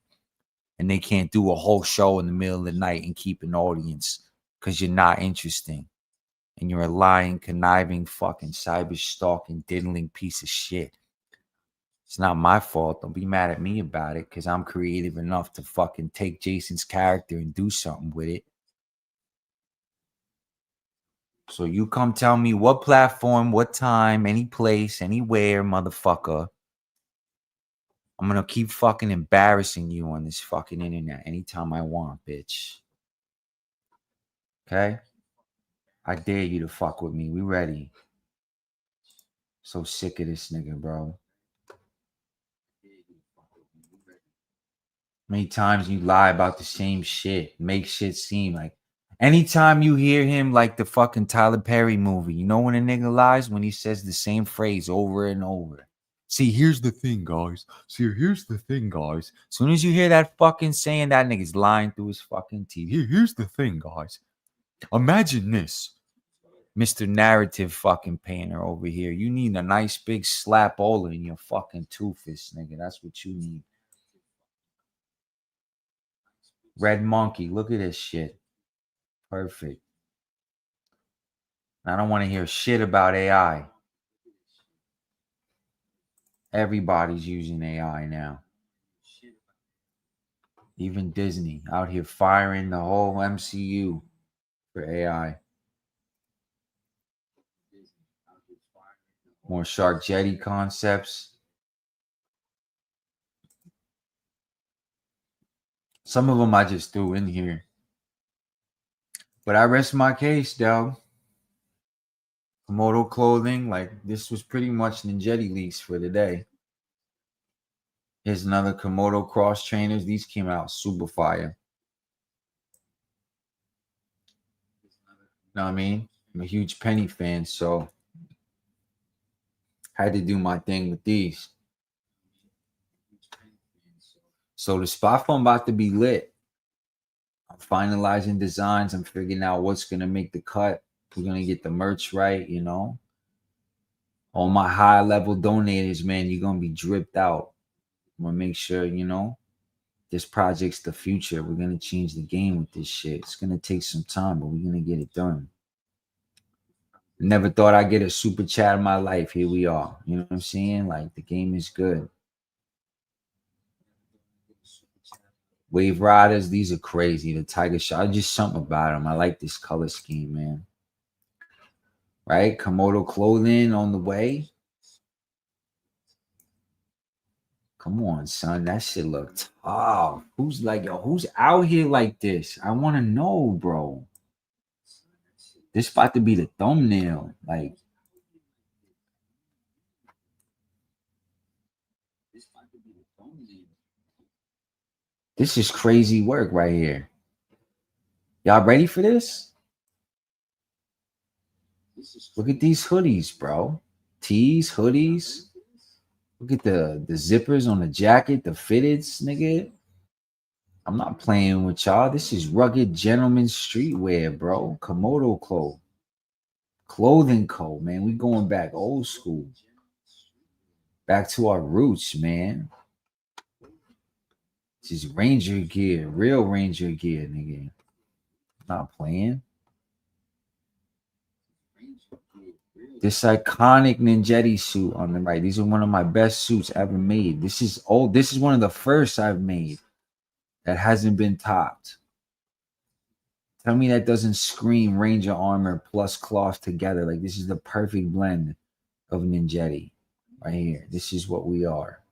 And they can't do a whole show in the middle of the night and keep an audience because you're not interesting. And you're a lying, conniving, fucking cyber stalking, diddling piece of shit. It's not my fault. Don't be mad at me about it because I'm creative enough to fucking take Jason's character and do something with it. So you come tell me what platform, what time, any place, anywhere, motherfucker. I'm going to keep fucking embarrassing you on this fucking internet anytime I want, bitch. Okay? I dare you to fuck with me. We ready. So sick of this nigga, bro. Many times you lie about the same shit, make shit seem like. Anytime you hear him like the fucking Tyler Perry movie, you know when a nigga lies? When he says the same phrase over and over. See, here's the thing, guys. See, here's the thing, guys. As soon as you hear that fucking saying, that nigga's lying through his fucking teeth. Here's the thing, guys. Imagine this. Mr. Narrative fucking painter over here. You need a nice big slapola in your fucking toothfish, nigga. That's what you need. Red Monkey, look at this shit. Perfect. I don't want to hear shit about AI. Everybody's using AI now. Even Disney out here firing the whole MCU for AI. More Shark Jetty concepts. Some of them I just threw in here. But I rest my case, though. Komodo clothing, like this was pretty much Ninjetti leaks for the day. Here's another Komodo cross trainers. These came out super fire. Know what I mean? I'm a huge Penny fan, so had to do my thing with these. So the spot phone about to be lit. I'm finalizing designs. I'm figuring out what's gonna make the cut. We're gonna get the merch right, you know. All my high level donators, man, you're gonna be dripped out. I'm gonna make sure, you know, this project's the future. We're gonna change the game with this shit. It's gonna take some time, but we're gonna get it done. Never thought I'd get a super chat in my life. Here we are. You know what I'm saying? Like the game is good. Wave Riders, these are crazy. The Tiger Shot, just something about them. I like this color scheme, man. Right? Komodo clothing on the way. Come on, son. That shit looked tough. Who's like, yo, who's out here like this? I want to know, bro. This about to be the thumbnail. Like, this is crazy work right here. Y'all ready for this? Look at these hoodies, bro. Tees, hoodies. Look at the zippers on the jacket, the fitteds, nigga. I'm not playing with y'all. This is rugged gentleman streetwear, bro. Komodo clothing co, man. We going back old school. Back to our roots, man. This is Ranger gear, real Ranger gear, nigga. Not playing. This iconic Ninjetti suit on the right. These are one of my best suits ever made. This is old. This is one of the first I've made that hasn't been topped. Tell me that doesn't scream Ranger armor plus cloth together. Like, this is the perfect blend of Ninjetti right here. This is what we are.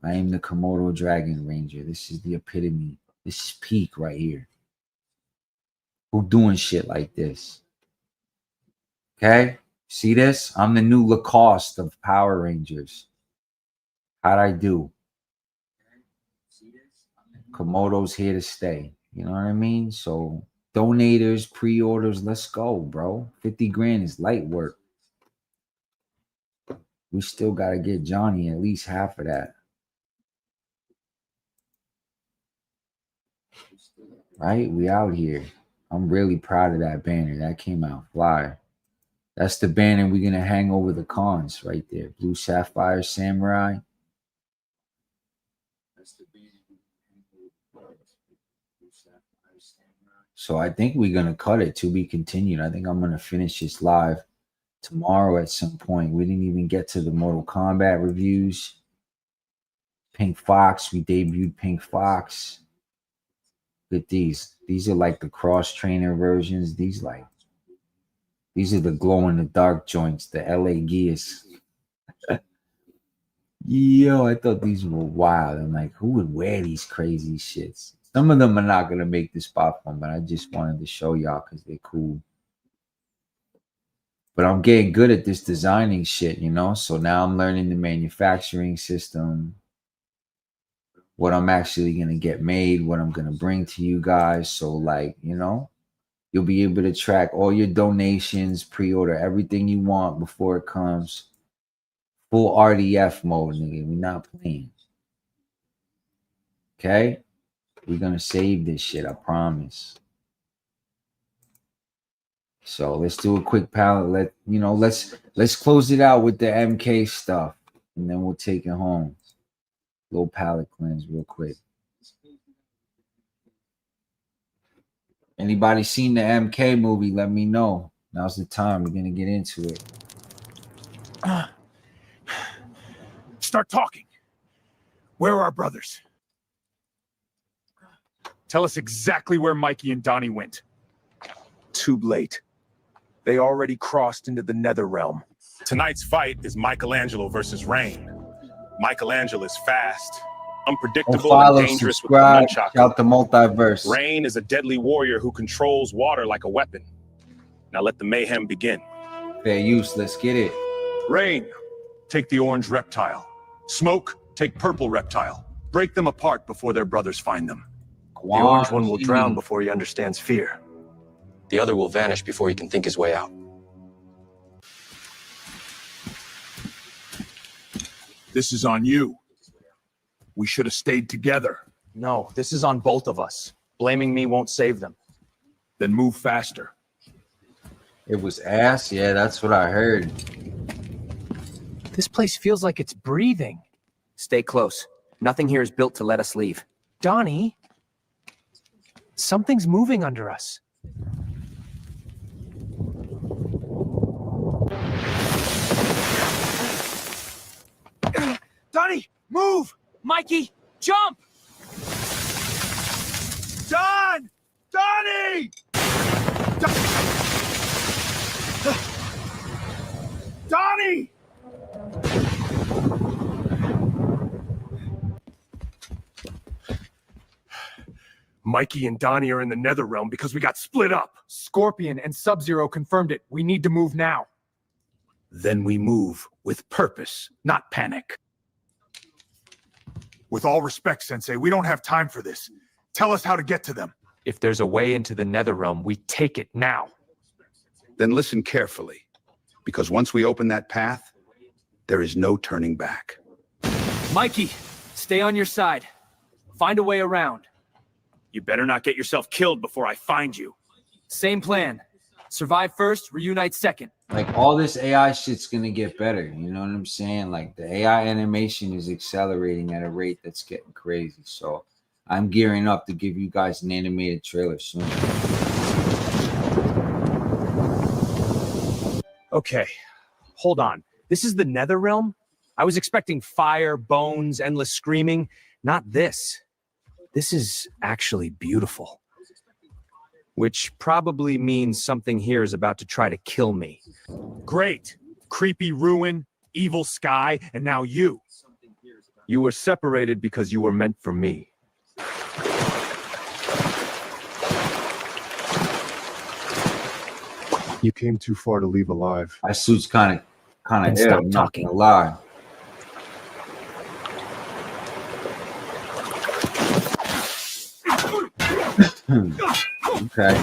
I am the Komodo Dragon Ranger. This is the epitome. This is peak right here. Who doing shit like this? Okay? See this? I'm the new Lacoste of Power Rangers. How'd I do? Komodo's here to stay. You know what I mean? So donators, pre-orders, let's go, bro. 50 grand is light work. We still got to get Johnny at least half of that. Right? We out here. I'm really proud of that banner. That came out fly. That's the banner we're going to hang over the cons right there. Blue Sapphire Samurai. So I think we're going to cut it to be continued. I think I'm going to finish this live tomorrow at some point. We didn't even get to the Mortal Kombat reviews. Pink Fox. We debuted Pink Fox. Look at these. These are like the cross trainer versions. These are the glow in the dark joints, the LA Gears. Yo, I thought these were wild. I'm like, who would wear these crazy shits? Some of them are not going to make this platform, but I just wanted to show y'all because they're cool. But I'm getting good at this designing shit, you know? So now I'm learning the manufacturing system, what I'm actually going to get made, what I'm going to bring to you guys. So, like, you know, you'll be able to track all your donations, pre-order everything you want before it comes. Full RDF mode, nigga. We're not playing. Okay? We're going to save this shit, I promise. So let's do a quick palette. Let's close it out with the MK stuff. And then we'll take it home. Little palette cleanse real quick. Anybody seen the MK movie? Let me know. Now's the time. We're going to get into it. Start talking. Where are our brothers? Tell us exactly where Mikey and Donnie went. Too late. They already crossed into the Nether Realm. Tonight's fight is Michelangelo versus Rain. Michelangelo is fast, unpredictable, and dangerous with the nunchaku. Shout the multiverse. Rain is a deadly warrior who controls water like a weapon. Now let the mayhem begin. Fair use. Let's get it. Rain, take the orange reptile. Smoke, take purple reptile. Break them apart before their brothers find them. The orange one will drown before he understands fear. The other will vanish before he can think his way out. This is on you. We should have stayed together. No, this is on both of us. Blaming me won't save them. Then move faster. It was ass? Yeah, that's what I heard. This place feels like it's breathing. Stay close. Nothing here is built to let us leave. Donnie, something's moving under us. Donnie, move! Mikey, jump! Don! Donnie! Donnie! Mikey and Donnie are in the Nether Realm because we got split up. Scorpion and Sub-Zero confirmed it. We need to move now. Then we move with purpose, not panic. With all respect, Sensei, we don't have time for this. Tell us how to get to them. If there's a way into the Nether Realm, we take it now. Then listen carefully, because once we open that path, there is no turning back. Mikey, stay on your side. Find a way around. You better not get yourself killed before I find you. Same plan. Survive first, reunite second. Like, all this AI shit's gonna get better. You know what I'm saying? Like, the AI animation is accelerating at a rate that's getting crazy. So I'm gearing up to give you guys an animated trailer soon. Okay, hold on. This is the Nether Realm? I was expecting fire, bones, endless screaming. Not this. This is actually beautiful. Which probably means something here is about to try to kill me. Great. Creepy ruin, evil sky, and now you. You were separated because you were meant for me. You came too far to leave alive. My suit's kind of stop ill, talking. not gonna lie. Okay.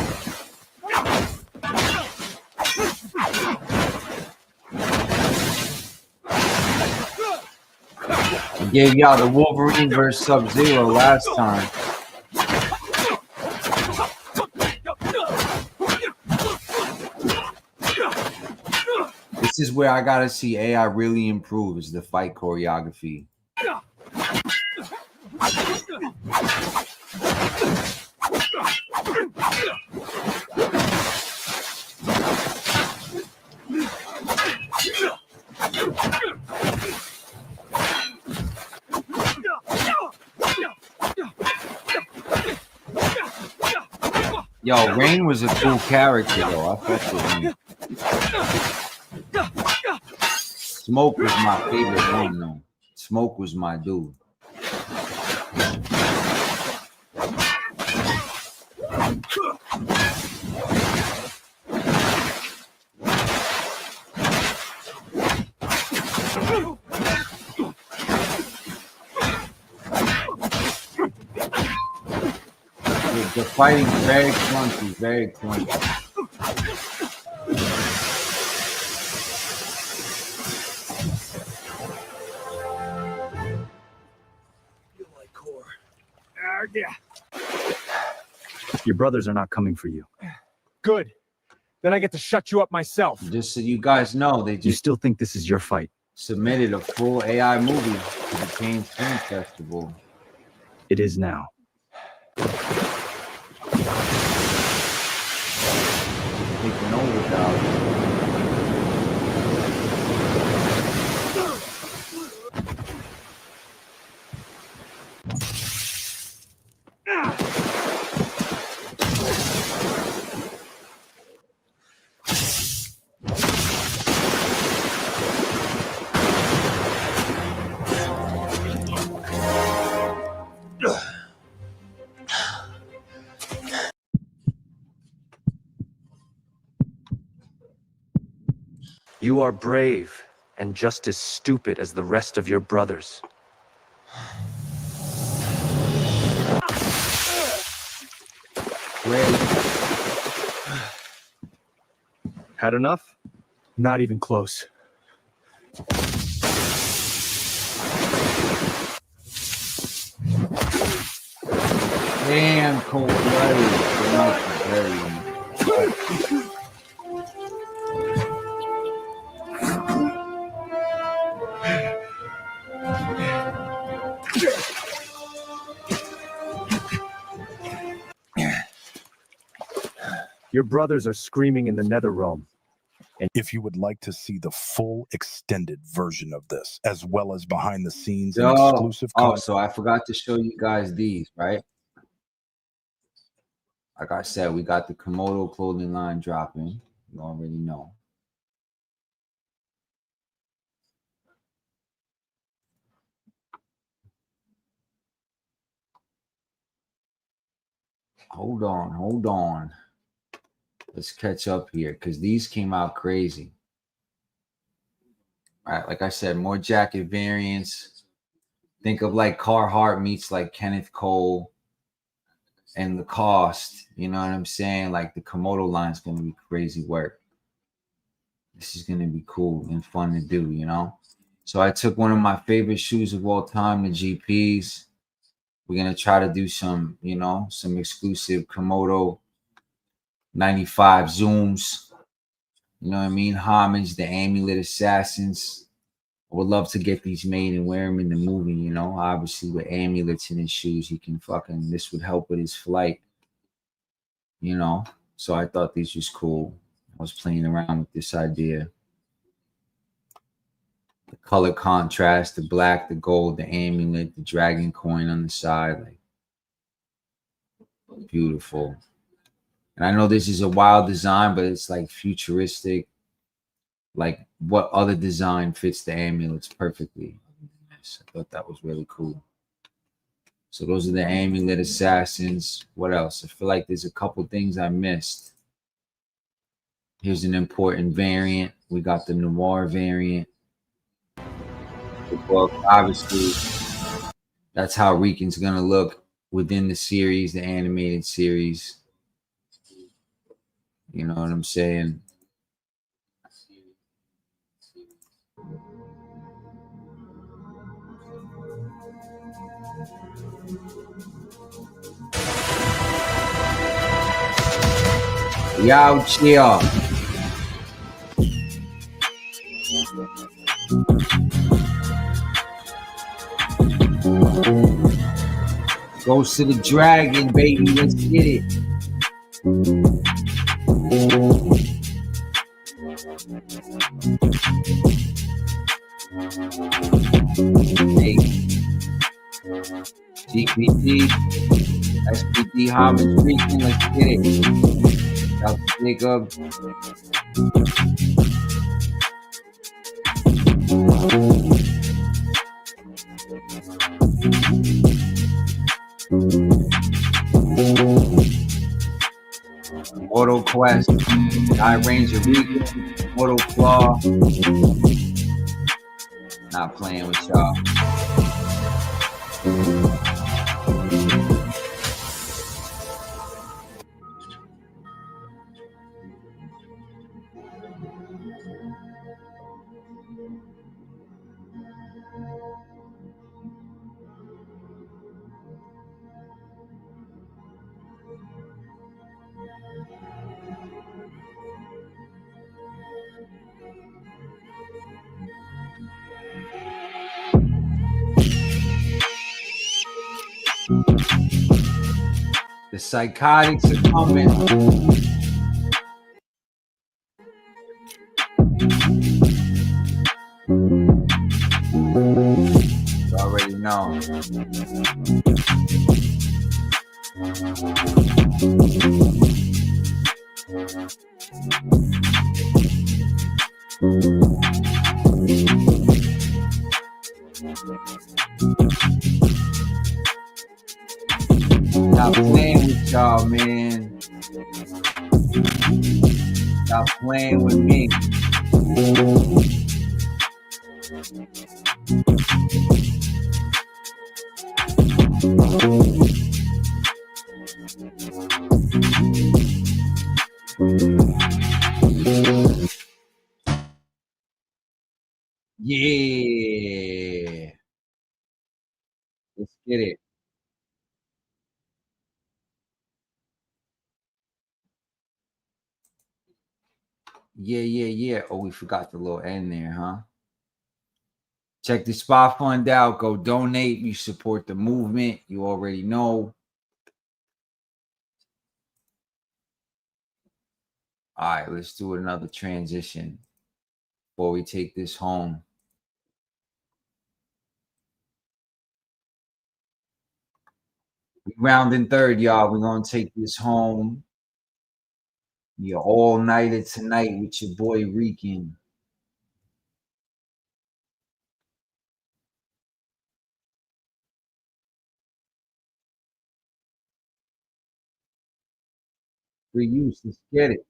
I gave y'all the Wolverine versus Sub-Zero last time. This is where I gotta see AI really improve, is the fight choreography. Yo, Rain was a cool character though. I fucked with him. Smoke was my favorite one though. Smoke was my dude. The fighting is very clunky, very clunky. Yeah. Your brothers are not coming for you. Good. Then I get to shut you up myself. Just so you guys know, they You just still think this is your fight? submitted a full AI movie to the Cannes Film Festival. It is now. Taking over, dog. You are brave and just as stupid as the rest of your brothers. Had enough? Not even close. Damn, cold-blooded. Your brothers are screaming in the Nether Realm. And if you would like to see the full extended version of this, as well as behind the scenes and exclusive content. So I forgot to show you guys these, right? Like I said, we got the Komodo clothing line dropping. You already know. Hold on. Let's catch up here because these came out crazy. All right, like I said, more jacket variants. Think of like Carhartt meets like Kenneth Cole and the cost. You know what I'm saying? Like the Komodo line is going to be crazy work. This is going to be cool and fun to do, you know? So I took one of my favorite shoes of all time, the GPs. We're going to try to do some, you know, some exclusive Komodo 95 zooms. You know what I mean? Homage, the Amulet Assassins. I would love to get these made and wear them in the movie, you know. Obviously, with amulets in his shoes, he can fucking, this would help with his flight, you know. So I thought these was cool. I was playing around with this idea. The color contrast, the black, the gold, the amulet, the dragon coin on the side, like beautiful. And I know this is a wild design, but it's like futuristic. Like what other design fits the amulets perfectly? I thought that was really cool. So those are the amulet assassins. What else? I feel like there's a couple things I missed. Here's an important variant. We got the noir variant. Well, obviously, that's how RiCaN's gonna look within the series, the animated series. You know what I'm saying? Yo, chill. Goes to the dragon, baby. Let's get it. Hey. GPT, SPD, homage, RiCaN, let's get it. Shout to Jacob. Auto Quest, High Ranger RiCaN, Auto Claw. Not playing with y'all. The psychotics are coming. You already know. Stop playing with y'all, man. Stop playing with me. Yeah. Let's get it. Yeah. Oh, we forgot the little end there, huh? Check the spot fund out. Go donate. You support the movement. You already know. All right, let's do another transition before we take this home. We rounding third, y'all. We're going to take this home. You're all nighter tonight with your boy RiCaN. Free use. Let's get it.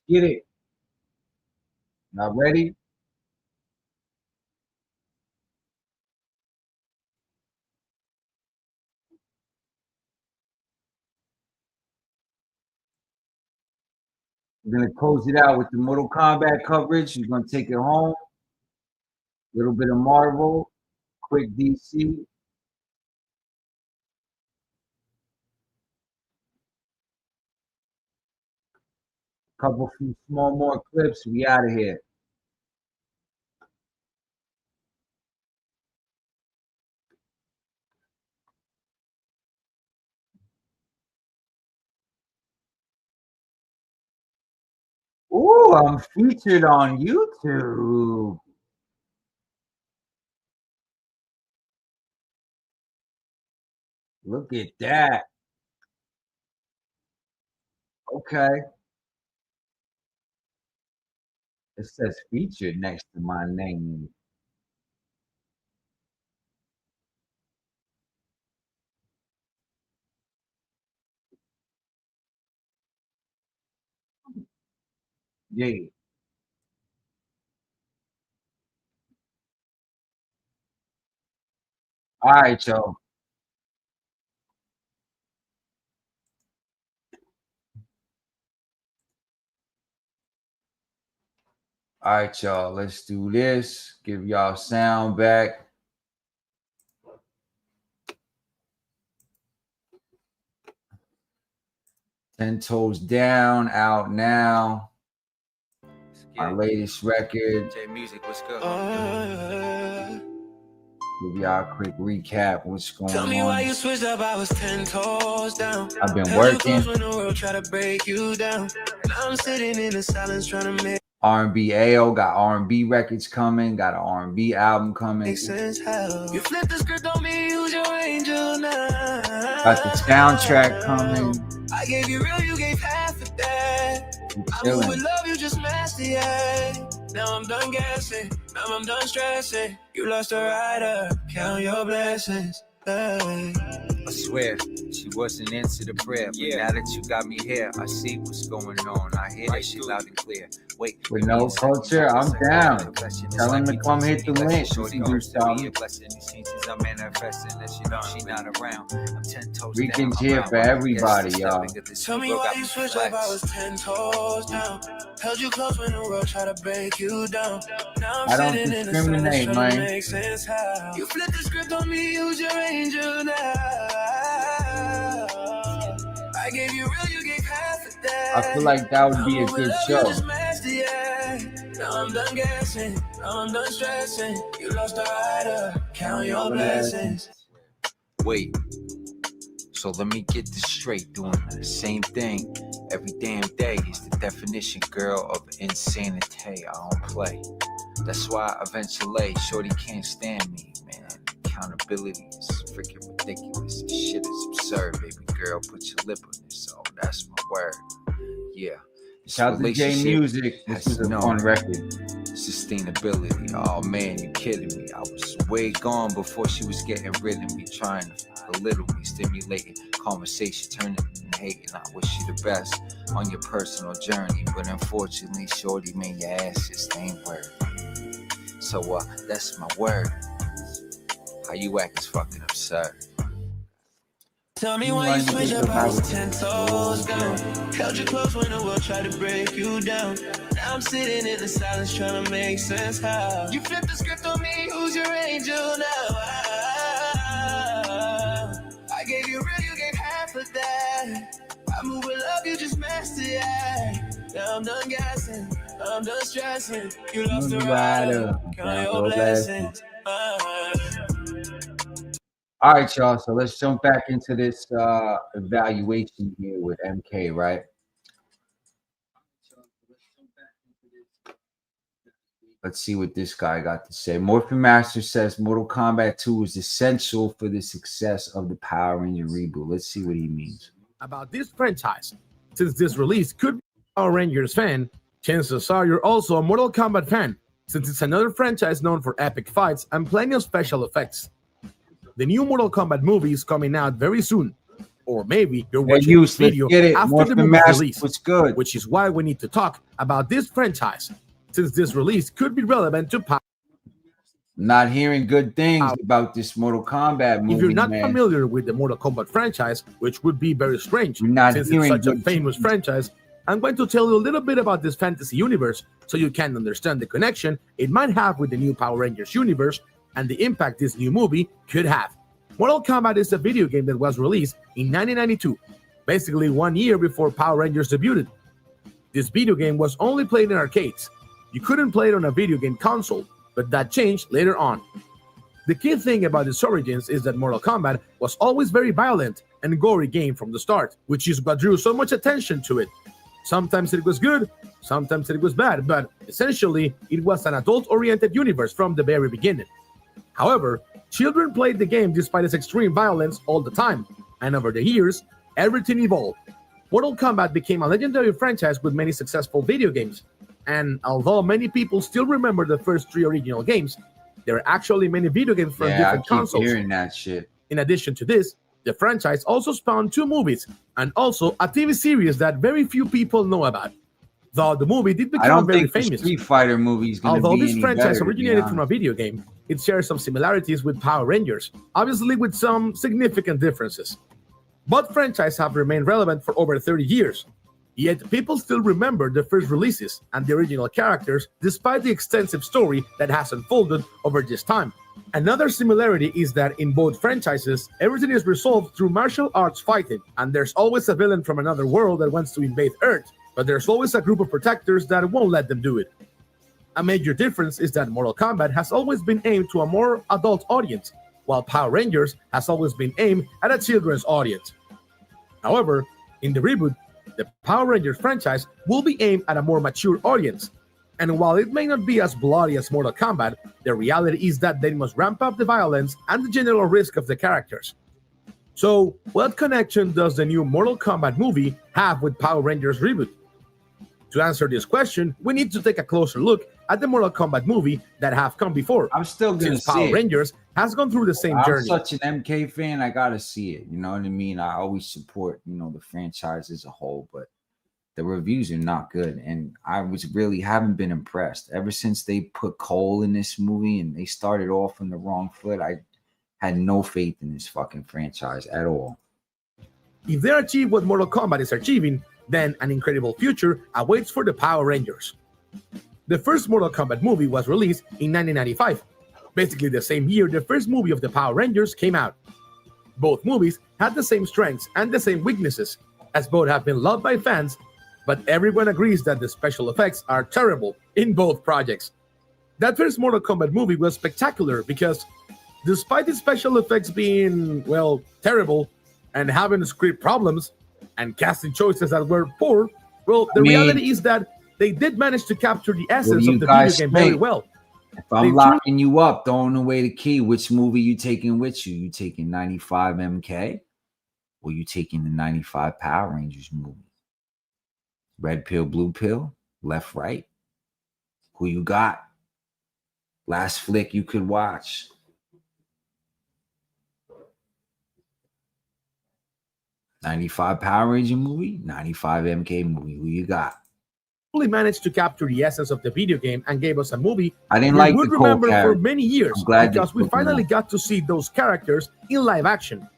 get it. Y'all ready? We're going to close it out with the Mortal Kombat coverage. We're going to take it home. A little bit of Marvel, quick DC. Couple few small more clips. We out of here. Ooh, I'm featured on YouTube. Look at that. Okay. It says featured next to my name. Yeah. All right, y'all. All right, y'all. Let's do this. Give y'all sound back. Ten Toes Down, out now. Our latest record. Music, what's good? Give y'all a quick recap. What's going on? Tell me why you switched up. I was 10 toes down. I've been working. When the world try to break you down. And I'm sitting in the silence trying to make R&B AO got R&B records coming. Got an R&B album coming. sense. How you flip the script on me, who's your angel now? Got the soundtrack coming. I gave you real, you gave half of that. I move with love, you just master it. Now I'm done guessing, now I'm done stressing. You lost a rider, count your blessings. Hey. I swear, she wasn't into the prayer. But now that you got me here, I see what's going on. I hear that shit loud and clear. Wait, with no culture, I'm down. Tell him to come hit the link. I'm manifesting that she know she not around. I'm 10 toes RiCaN's here for everybody, y'all. Tell me why you switched up. I was 10 toes down. Held you close when the world tried to break you down. Now I'm sitting in the discriminate, man. make sense how you flip the script on me, who's your angel now? I gave you real, you gave half of that. I feel like that would be a good show. Now I'm done guessing, now I'm done stressing. You lost a rider, count your blessings. Wait, so let me get this straight. Doing the same thing every damn day is the definition, girl, of insanity. I don't play. That's why eventually shorty can't stand me, man. Accountability is freaking ridiculous. This shit is absurd, baby girl. Put your lip on this, so that's my word. Yeah. Shout out to J Music. This is a fun record. Sustainability. Oh man, you kidding me? I was way gone before she was getting rid of me, trying to belittle me, stimulating conversation, turning and hating. I wish you the best on your personal journey, but unfortunately, shorty made your ass just ain't word. So that's my word. How you act is fucking absurd. Tell me why you switch up. I was 10 toes down. Held you close when the world tried to break you down. Now I'm sitting in the silence trying to make sense how you flipped the script on me, who's your angel now? I gave you real, you gave half of that. I move with love, you just mastered it. Now I'm done guessing, I'm done stressing. You lost the rider, count your blessings. All right, y'all. So let's jump back into this evaluation here with MK, right? Let's see what this guy got to say. Morphin Master says Mortal Kombat 2 is essential for the success of the Power Ranger reboot. Let's see what he means. About this franchise, since this release could be a Power Rangers fan, chances are you're also a Mortal Kombat fan, since it's another franchise known for epic fights and plenty of special effects. The new Mortal Kombat movie is coming out very soon, Or maybe you're watching this video after the movie's release. What's good? Which is why we need to talk about this franchise, since this release could be relevant to Power. Not hearing good things about this Mortal Kombat movie. If you're not familiar with the Mortal Kombat franchise, which would be very strange since it's such a famous franchise, I'm going to tell you a little bit about this fantasy universe so you can understand the connection it might have with the new Power Rangers universe and the impact this new movie could have. Mortal Kombat is a video game that was released in 1992, basically 1 year before Power Rangers debuted. This video game was only played in arcades. You couldn't play it on a video game console, but that changed later on. The key thing about its origins is that Mortal Kombat was always very violent and gory game from the start, which is what drew so much attention to it. Sometimes it was good, sometimes it was bad, but essentially it was an adult-oriented universe from the very beginning. However, children played the game despite its extreme violence all the time, and over the years, everything evolved. Mortal Kombat became a legendary franchise with many successful video games, and although many people still remember the first 3 original games, there are actually many video games from different consoles. Hearing that shit. In addition to this, the franchise also spawned 2 movies, and also a TV series that very few people know about. Though the movie did become very famous. Street Fighter movies. Although this franchise originated from a video game, it shares some similarities with Power Rangers, obviously with some significant differences. Both franchises have remained relevant for over 30 years, yet people still remember the first releases and the original characters despite the extensive story that has unfolded over this time. Another similarity is that in both franchises, everything is resolved through martial arts fighting, and there's always a villain from another world that wants to invade Earth, but there's always a group of protectors that won't let them do it. A major difference is that Mortal Kombat has always been aimed to a more adult audience, while Power Rangers has always been aimed at a children's audience. However, in the reboot, the Power Rangers franchise will be aimed at a more mature audience. And while it may not be as bloody as Mortal Kombat, the reality is that they must ramp up the violence and the general risk of the characters. So, what connection does the new Mortal Kombat movie have with Power Rangers reboot? To answer this question, we need to take a closer look at the Mortal Kombat movie that have come before. I'm still gonna see Power Rangers has gone through the same journey. I'm such an MK fan, I gotta see it. You know what I mean? I always support, the franchise as a whole, but the reviews are not good, and I haven't been impressed. Ever since they put Cole in this movie and they started off on the wrong foot, I had no faith in this fucking franchise at all. If they achieve what Mortal Kombat is achieving, then an incredible future awaits for the Power Rangers. The first Mortal Kombat movie was released in 1995, basically the same year the first movie of the Power Rangers came out. Both movies had the same strengths and the same weaknesses, as both have been loved by fans, but everyone agrees that the special effects are terrible in both projects. That first Mortal Kombat movie was spectacular because, despite the special effects being, well, terrible, and having script problems, and casting choices that were poor, well, the reality is that they did manage to capture the essence of the video game very well. If I'm locking you up, throwing away the key, which movie you taking with you? You taking 95 MK? Or you taking the 95 Power Rangers movie? Red pill, blue pill, left, right. Who you got? Last flick you could watch. '95 Power Ranger movie, 95 MK movie. Who you got? Fully managed to capture the essence of the video game and gave us a movie I didn't like would the remember character. for many years because we finally got to see those characters in live action.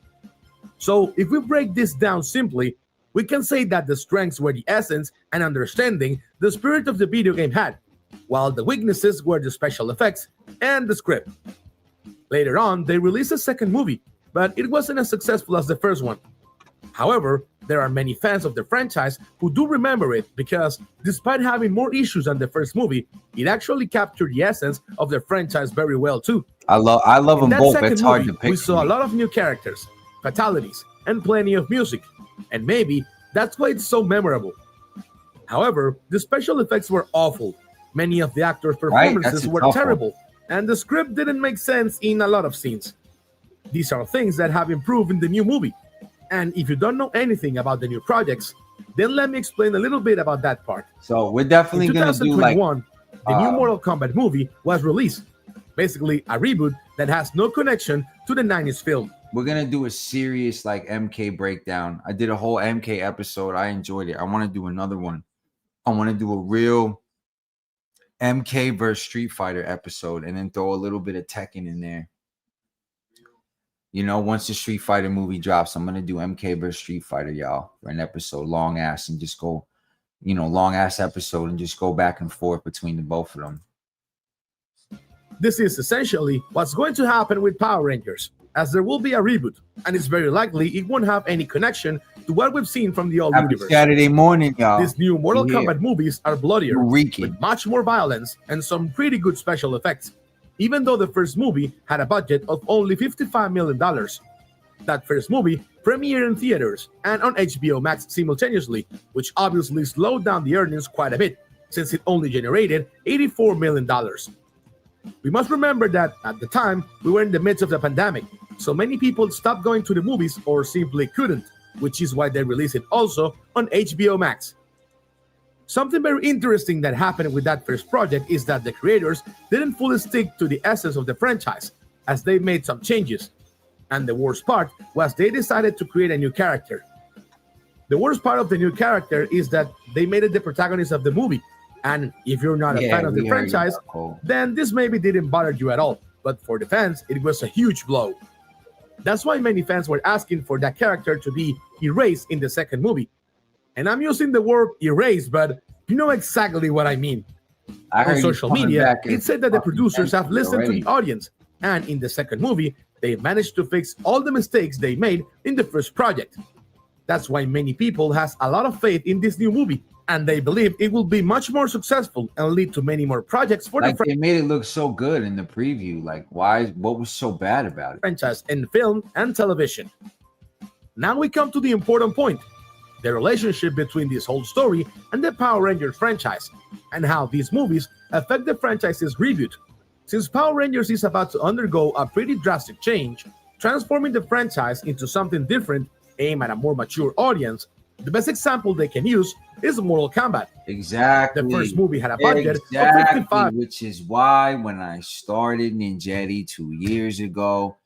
So if we break this down simply, we can say that the strengths were the essence and understanding the spirit of the video game had, while the weaknesses were the special effects and the script. Later on, they released a second movie, but it wasn't as successful as the first one. However, there are many fans of the franchise who do remember it because, despite having more issues than the first movie, it actually captured the essence of the franchise very well too. I love them both. It's hard to pick. We saw a lot of new characters, fatalities, and plenty of music, and maybe that's why it's so memorable. However, the special effects were awful. Many of the actors' performances were terrible, and the script didn't make sense in a lot of scenes. These are things that have improved in the new movie. And if you don't know anything about the new projects, then let me explain a little bit about that part. So we're definitely going to do like... the new Mortal Kombat movie was released. Basically, a reboot that has no connection to the 90s film. We're gonna do a serious like MK breakdown. I did a whole MK episode. I enjoyed it. I want to do another one. I want to do a real MK versus Street Fighter episode and then throw a little bit of Tekken in there. You know, once the Street Fighter movie drops, I'm gonna do MK versus Street Fighter, y'all, for an episode, long ass, and just go, you know, long ass episode and just go back and forth between the both of them. This is essentially what's going to happen with Power Rangers, as there will be a reboot, and it's very likely it won't have any connection to what we've seen from the old universe. Saturday morning, y'all. These new Mortal Kombat movies are bloodier, with much more violence and some pretty good special effects, even though the first movie had a budget of only $55 million. That first movie premiered in theaters and on HBO Max simultaneously, which obviously slowed down the earnings quite a bit, since it only generated $84 million. We must remember that at the time, we were in the midst of the pandemic, so many people stopped going to the movies or simply couldn't, which is why they released it also on HBO Max. Something very interesting that happened with that first project is that the creators didn't fully stick to the essence of the franchise, as they made some changes. And the worst part was they decided to create a new character. The worst part of the new character is that they made it the protagonist of the movie. And if you're not a fan of the franchise, then this maybe didn't bother you at all. But for the fans, it was a huge blow. That's why many fans were asking for that character to be erased in the second movie. And I'm using the word erased, but you know exactly what I mean. On social media, it said that the producers have listened to the audience. And in the second movie, they managed to fix all the mistakes they made in the first project. That's why many people has a lot of faith in this new movie. And they believe it will be much more successful and lead to many more projects for the franchise. They made it look so good in the preview. Like, why? What was so bad about it? Franchise in film and television. Now we come to the important point: the relationship between this whole story and the Power Rangers franchise, and how these movies affect the franchise's reboot. Since Power Rangers is about to undergo a pretty drastic change, transforming the franchise into something different, aimed at a more mature audience, the best example they can use is Mortal Kombat. Exactly. The first movie had a budget of $55, which is why when I started Ninjetti 2 years ago,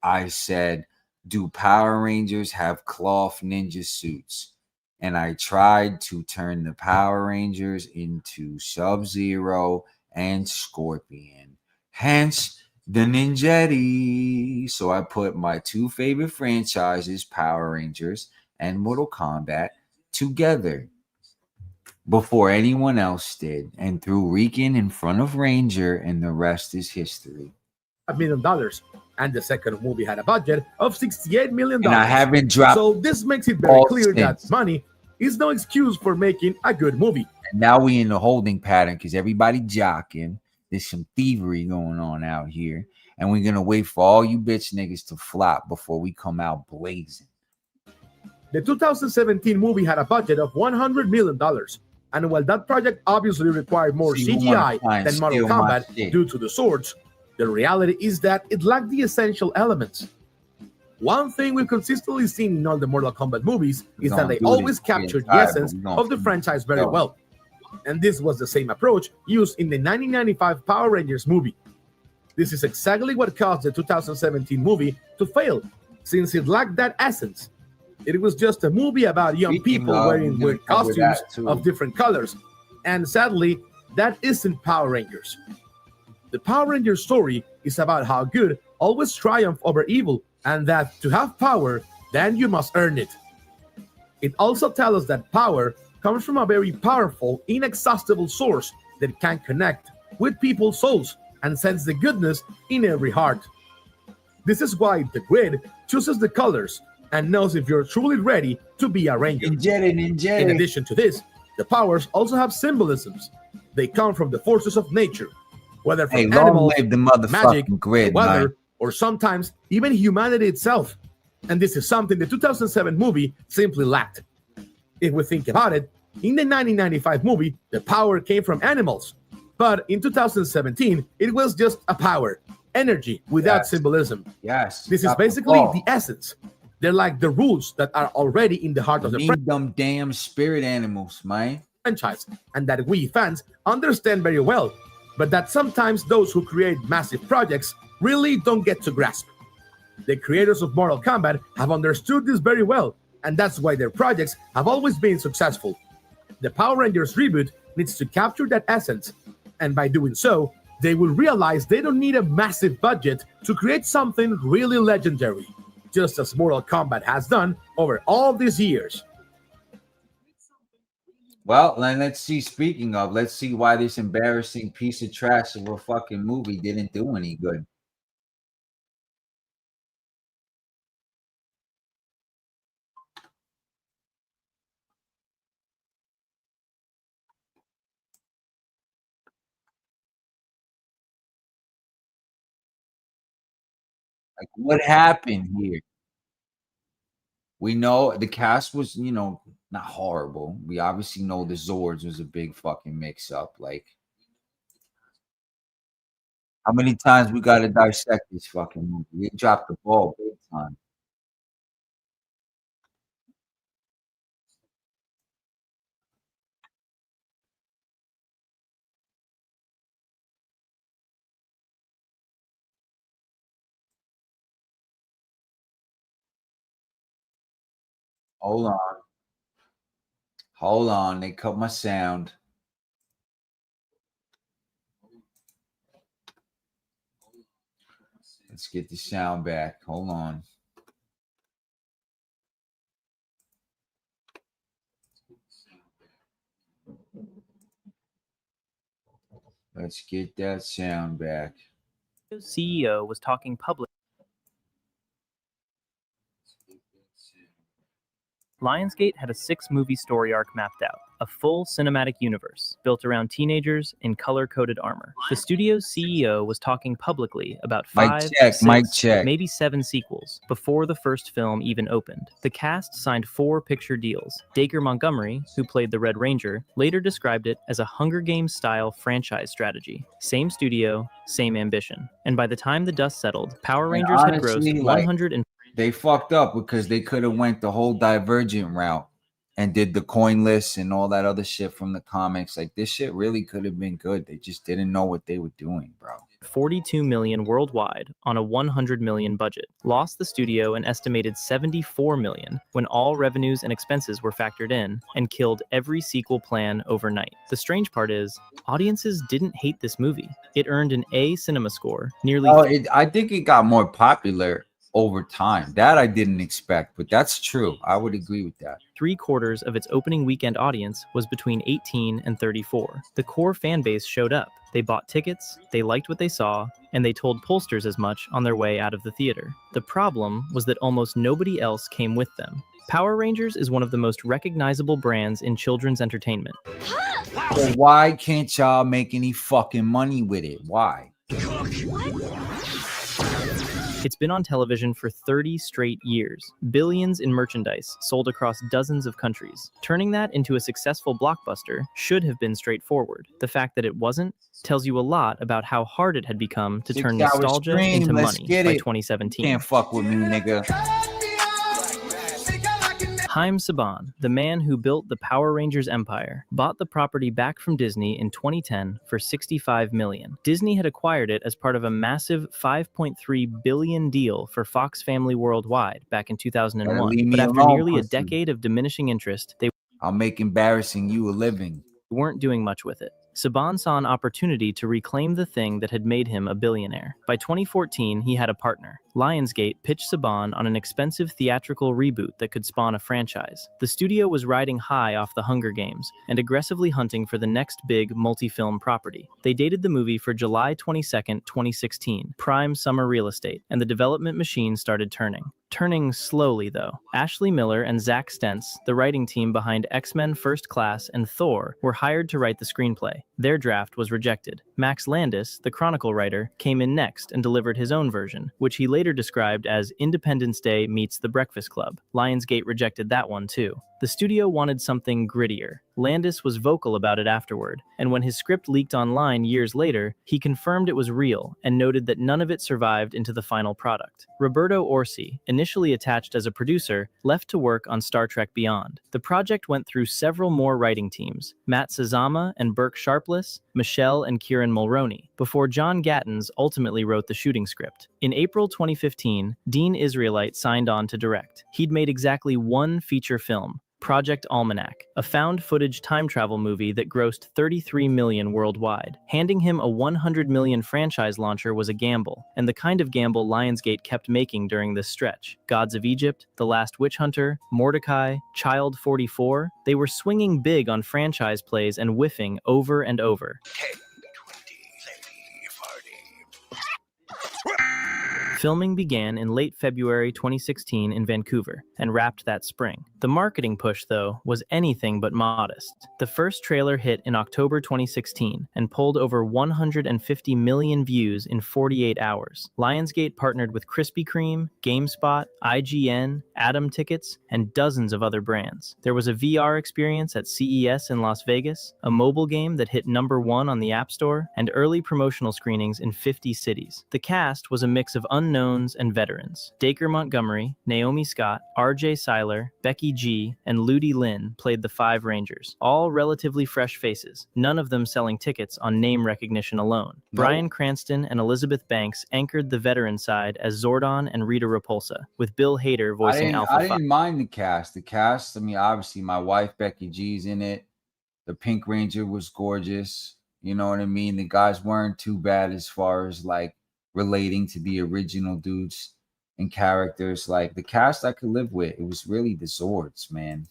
I said, do Power Rangers have cloth ninja suits? And I tried to turn the Power Rangers into Sub-Zero and Scorpion. Hence the Ninjetti. So I put my two favorite franchises, Power Rangers and Mortal Kombat, together before anyone else did, and threw RiCan in front of Ranger, and the rest is history. $1 million, and the second movie had a budget of $68 million. And I haven't dropped. So this makes it very clear that money is no excuse for making a good movie. And now we in the holding pattern because everybody jocking. There's some thievery going on out here, and we're gonna wait for all you bitch niggas to flop before we come out blazing. The 2017 movie had a budget of $100 million, and while that project obviously required more CGI than Mortal Kombat due to the swords, the reality is that it lacked the essential elements. One thing we've consistently seen in all the Mortal Kombat movies is that they always captured the essence of the franchise very well. And this was the same approach used in the 1995 Power Rangers movie. This is exactly what caused the 2017 movie to fail, since it lacked that essence. It was just a movie about young people wearing weird costumes of different colors. And sadly, that isn't Power Rangers. The Power Rangers story is about how good always triumph over evil, and that to have power, then you must earn it. It also tells us that power comes from a very powerful, inexhaustible source that can connect with people's souls and sense the goodness in every heart. This is why the grid chooses the colors and knows if you're truly ready to be a ranger. Ninjetti. In addition to this, the powers also have symbolisms. They come from the forces of nature, whether from animals, magic, grid, weather, or sometimes even humanity itself. And this is something the 2007 movie simply lacked. If we think about it, in the 1995 movie, the power came from animals. But in 2017, it was just a power, energy without symbolism. This is basically the essence. They're like the rules that are already in the heart of the them damn spirit animals, man. Franchise, and that we fans understand very well, but that sometimes those who create massive projects really don't get to grasp. The creators of Mortal Kombat have understood this very well, and that's why their projects have always been successful. The Power Rangers reboot needs to capture that essence, and by doing so, they will realize they don't need a massive budget to create something really legendary, just as Mortal Kombat has done over all these years. Well, then let's see, speaking of, let's see why this embarrassing piece of trash of a fucking movie didn't do any good. Like, what happened here? We know the cast was, you know, not horrible. We obviously know the Zords was a big fucking mix-up. Like, how many times we got to dissect this fucking movie? We dropped the ball big time. Hold on. Hold on. They cut my sound. Let's get the sound back. Hold on. Let's get that sound back. CEO was talking public. Lionsgate had a 6-movie story arc mapped out, a full cinematic universe built around teenagers in color-coded armor. The studio's CEO was talking publicly about 5, 6, maybe 7 sequels before the first film even opened. The cast signed 4 picture deals. Dacre Montgomery, who played the Red Ranger, later described it as a Hunger Games-style franchise strategy. Same studio, same ambition. And by the time the dust settled, Power Rangers had grossed 100 They fucked up because they could have went the whole Divergent route and did the coin lists and all that other shit from the comics. Like, this shit really could have been good. They just didn't know what they were doing, bro. 42 million worldwide on a 100 million budget. Lost the studio an estimated 74 million when all revenues and expenses were factored in, and killed every sequel plan overnight. The strange part is, audiences didn't hate this movie. It earned an A cinema score, nearly... I think it got more popular over time. That I didn't expect, but that's true. I would agree with that. 3/4 of its opening weekend audience was between 18 and 34. The core fan base showed up. They bought tickets, they liked what they saw, and they told pollsters as much on their way out of the theater. The problem was that almost nobody else came with them. Power Rangers is one of the most recognizable brands in children's entertainment. So why can't y'all make any fucking money with it? Why? It's been on television for 30 straight years. Billions in merchandise sold across dozens of countries. Turning that into a successful blockbuster should have been straightforward. The fact that it wasn't tells you a lot about how hard it had become to turn nostalgia into money by 2017. Can't fuck with me, nigga. Haim Saban, the man who built the Power Rangers empire, bought the property back from Disney in 2010 for $65 million. Disney had acquired it as part of a massive $5.3 billion deal for Fox Family Worldwide back in 2001. But after nearly a decade of diminishing interest, I'll make embarrassing you a living. Weren't doing much with it. Saban saw an opportunity to reclaim the thing that had made him a billionaire. By 2014, he had a partner. Lionsgate pitched Saban on an expensive theatrical reboot that could spawn a franchise. The studio was riding high off the Hunger Games and aggressively hunting for the next big multi-film property. They dated the movie for July 22nd, 2016, prime summer real estate, and the development machine started turning. Turning slowly, though. Ashley Miller and Zach Stentz, the writing team behind X-Men First Class and Thor, were hired to write the screenplay. Their draft was rejected. Max Landis, the Chronicle writer, came in next and delivered his own version, which he later described as Independence Day meets The Breakfast Club. Lionsgate rejected that one too. The studio wanted something grittier, Landis was vocal about it afterward, and when his script leaked online years later, he confirmed it was real and noted that none of it survived into the final product. Roberto Orci, initially attached as a producer, left to work on Star Trek Beyond. The project went through several more writing teams, Matt Sazama and Burke Sharpless, Michelle and Kieran Mulroney, before John Gattens ultimately wrote the shooting script. In April 2015, Dean Israelite signed on to direct. He'd made exactly one feature film, Project Almanac, a found-footage time travel movie that grossed $33 million worldwide. Handing him a $100 million franchise launcher was a gamble, and the kind of gamble Lionsgate kept making during this stretch. Gods of Egypt, The Last Witch Hunter, Mordecai, Child 44, they were swinging big on franchise plays and whiffing over and over. Filming began in late February 2016 in Vancouver and wrapped that spring. The marketing push, though, was anything but modest. The first trailer hit in October 2016 and pulled over 150 million views in 48 hours. Lionsgate partnered with Krispy Kreme, GameSpot, IGN, Atom Tickets, and dozens of other brands. There was a VR experience at CES in Las Vegas, a mobile game that hit #1 on the App Store, and early promotional screenings in 50 cities. The cast was a mix of unknowns and veterans. Dacre Montgomery, Naomi Scott, R.J. Seiler, Becky G, and Ludi Lin played the 5 Rangers, all relatively fresh faces, none of them selling tickets on name recognition alone. Nope. Bryan Cranston and Elizabeth Banks anchored the veteran side as Zordon and Rita Repulsa, with Bill Hader voicing Alpha 5. I didn't mind the cast. The cast, I mean, obviously my wife Becky G's in it. The Pink Ranger was gorgeous. You know what I mean? The guys weren't too bad as far as like relating to the original dudes and characters. Like the cast I could live with. It was really the Zords, man.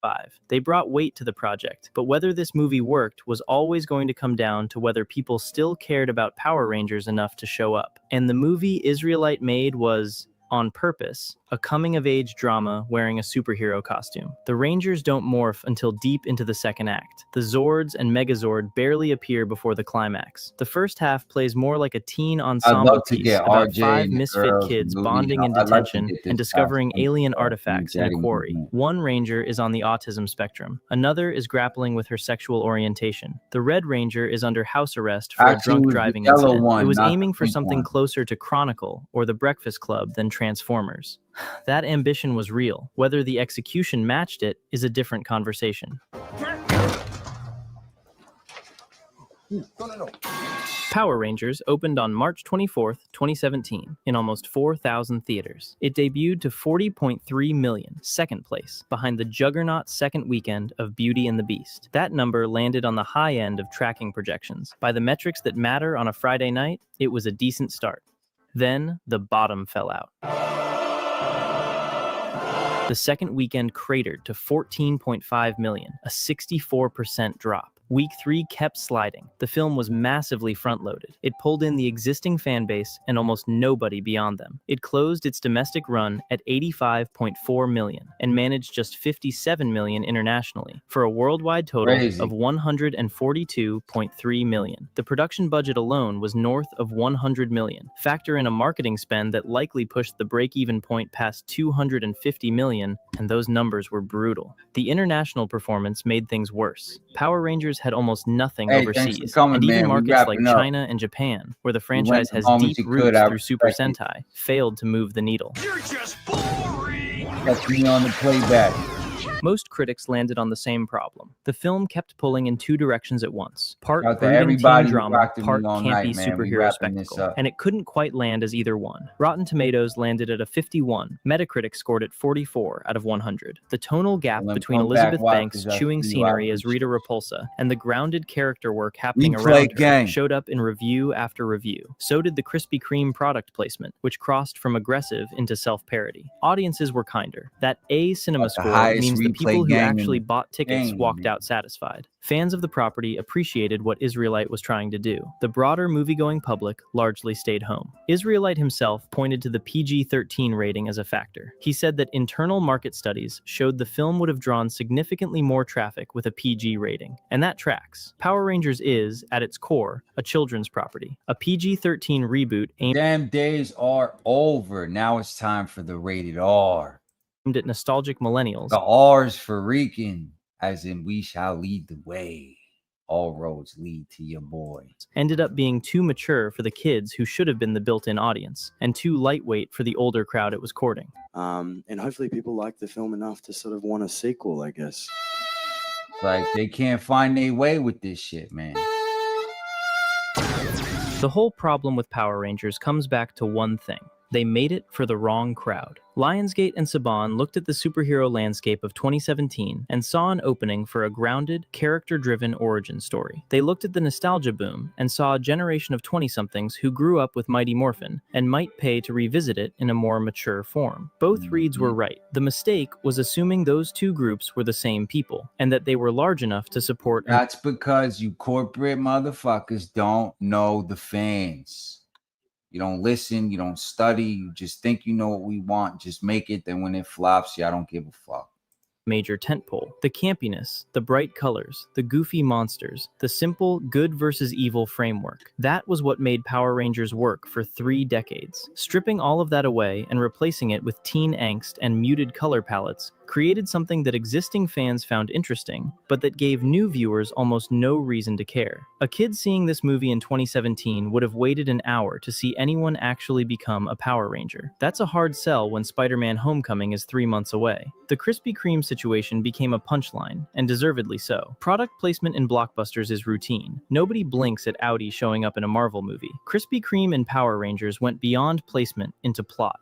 5. They brought weight to the project, but whether this movie worked was always going to come down to whether people still cared about Power Rangers enough to show up. And the movie Israelite made was, on purpose, a coming-of-age drama wearing a superhero costume. The Rangers don't morph until deep into the second act. The Zords and Megazord barely appear before the climax. The first half plays more like a teen ensemble piece about 5 misfit kids bonding in detention and discovering alien artifacts in a quarry. One Ranger is on the autism spectrum. Another is grappling with her sexual orientation. The Red Ranger is under house arrest for a drunk driving incident. It was aiming for something closer to Chronicle or The Breakfast Club than Transformers. That ambition was real. Whether the execution matched it is a different conversation. Power Rangers opened on March 24th, 2017, in almost 4,000 theaters. It debuted to 40.3 million, second place, behind the juggernaut second weekend of Beauty and the Beast. That number landed on the high end of tracking projections. By the metrics that matter on a Friday night, it was a decent start. Then, the bottom fell out. The second weekend cratered to 14.5 million, a 64% drop. Week 3 kept sliding. The film was massively front-loaded. It pulled in the existing fan base and almost nobody beyond them. It closed its domestic run at 85.4 million and managed just 57 million internationally, for a worldwide total of 142.3 million. The production budget alone was north of 100 million. Factor in a marketing spend that likely pushed the break-even point past 250 million, and those numbers were brutal. The international performance made things worse. Power Rangers had almost nothing overseas, and even markets like China and Japan, where the franchise has deep roots through Super Sentai, failed to move the needle. You're just boring! That's me on the playback. Most critics landed on the same problem. The film kept pulling in 2 directions at once. Part brooding teen drama, part campy superhero spectacle. And it couldn't quite land as either one. Rotten Tomatoes landed at a 51. Metacritic scored at 44 out of 100. The tonal gap between Elizabeth Banks' chewing scenery as Rita Repulsa and the grounded character work happening around her showed up in review after review. So did the Krispy Kreme product placement, which crossed from aggressive into self-parody. Audiences were kinder. That A cinema score means the people who actually bought tickets walked out satisfied. Fans of the property appreciated what Israelite was trying to do. The broader movie-going public largely stayed home. Israelite himself pointed to the PG-13 rating as a factor. He said that internal market studies showed the film would have drawn significantly more traffic with a PG rating. And that tracks. Power Rangers is, at its core, a children's property. A PG-13 reboot aimed... Damn days are over. Now it's time for the rated R. At nostalgic millennials. The R's for RiCaN. as in we shall lead the way. All roads lead to your boy. Ended up being too mature for the kids who should have been the built-in audience, and too lightweight for the older crowd it was courting. And hopefully people like the film enough to sort of want a sequel, I guess. Like, they can't find their way with this shit, man. The whole problem with Power Rangers comes back to one thing. They made it for the wrong crowd. Lionsgate and Saban looked at the superhero landscape of 2017 and saw an opening for a grounded, character-driven origin story. They looked at the nostalgia boom and saw a generation of 20-somethings who grew up with Mighty Morphin and might pay to revisit it in a more mature form. Both reads were right. The mistake was assuming those two groups were the same people and that they were large enough to support. That's because you corporate motherfuckers don't know the fans. You don't listen, you don't study, you just think you know what we want, just make it, then when it flops, yeah, I don't give a fuck. Major tentpole. The campiness, the bright colors, the goofy monsters, the simple good versus evil framework. That was what made Power Rangers work for 3 decades. Stripping all of that away and replacing it with teen angst and muted color palettes created something that existing fans found interesting, but that gave new viewers almost no reason to care. A kid seeing this movie in 2017 would have waited an hour to see anyone actually become a Power Ranger. That's a hard sell when Spider-Man Homecoming is 3 months away. The Krispy Kreme situation became a punchline, and deservedly so. Product placement in blockbusters is routine. Nobody blinks at ouT showing up in a Marvel movie. Krispy Kreme and Power Rangers went beyond placement into plot.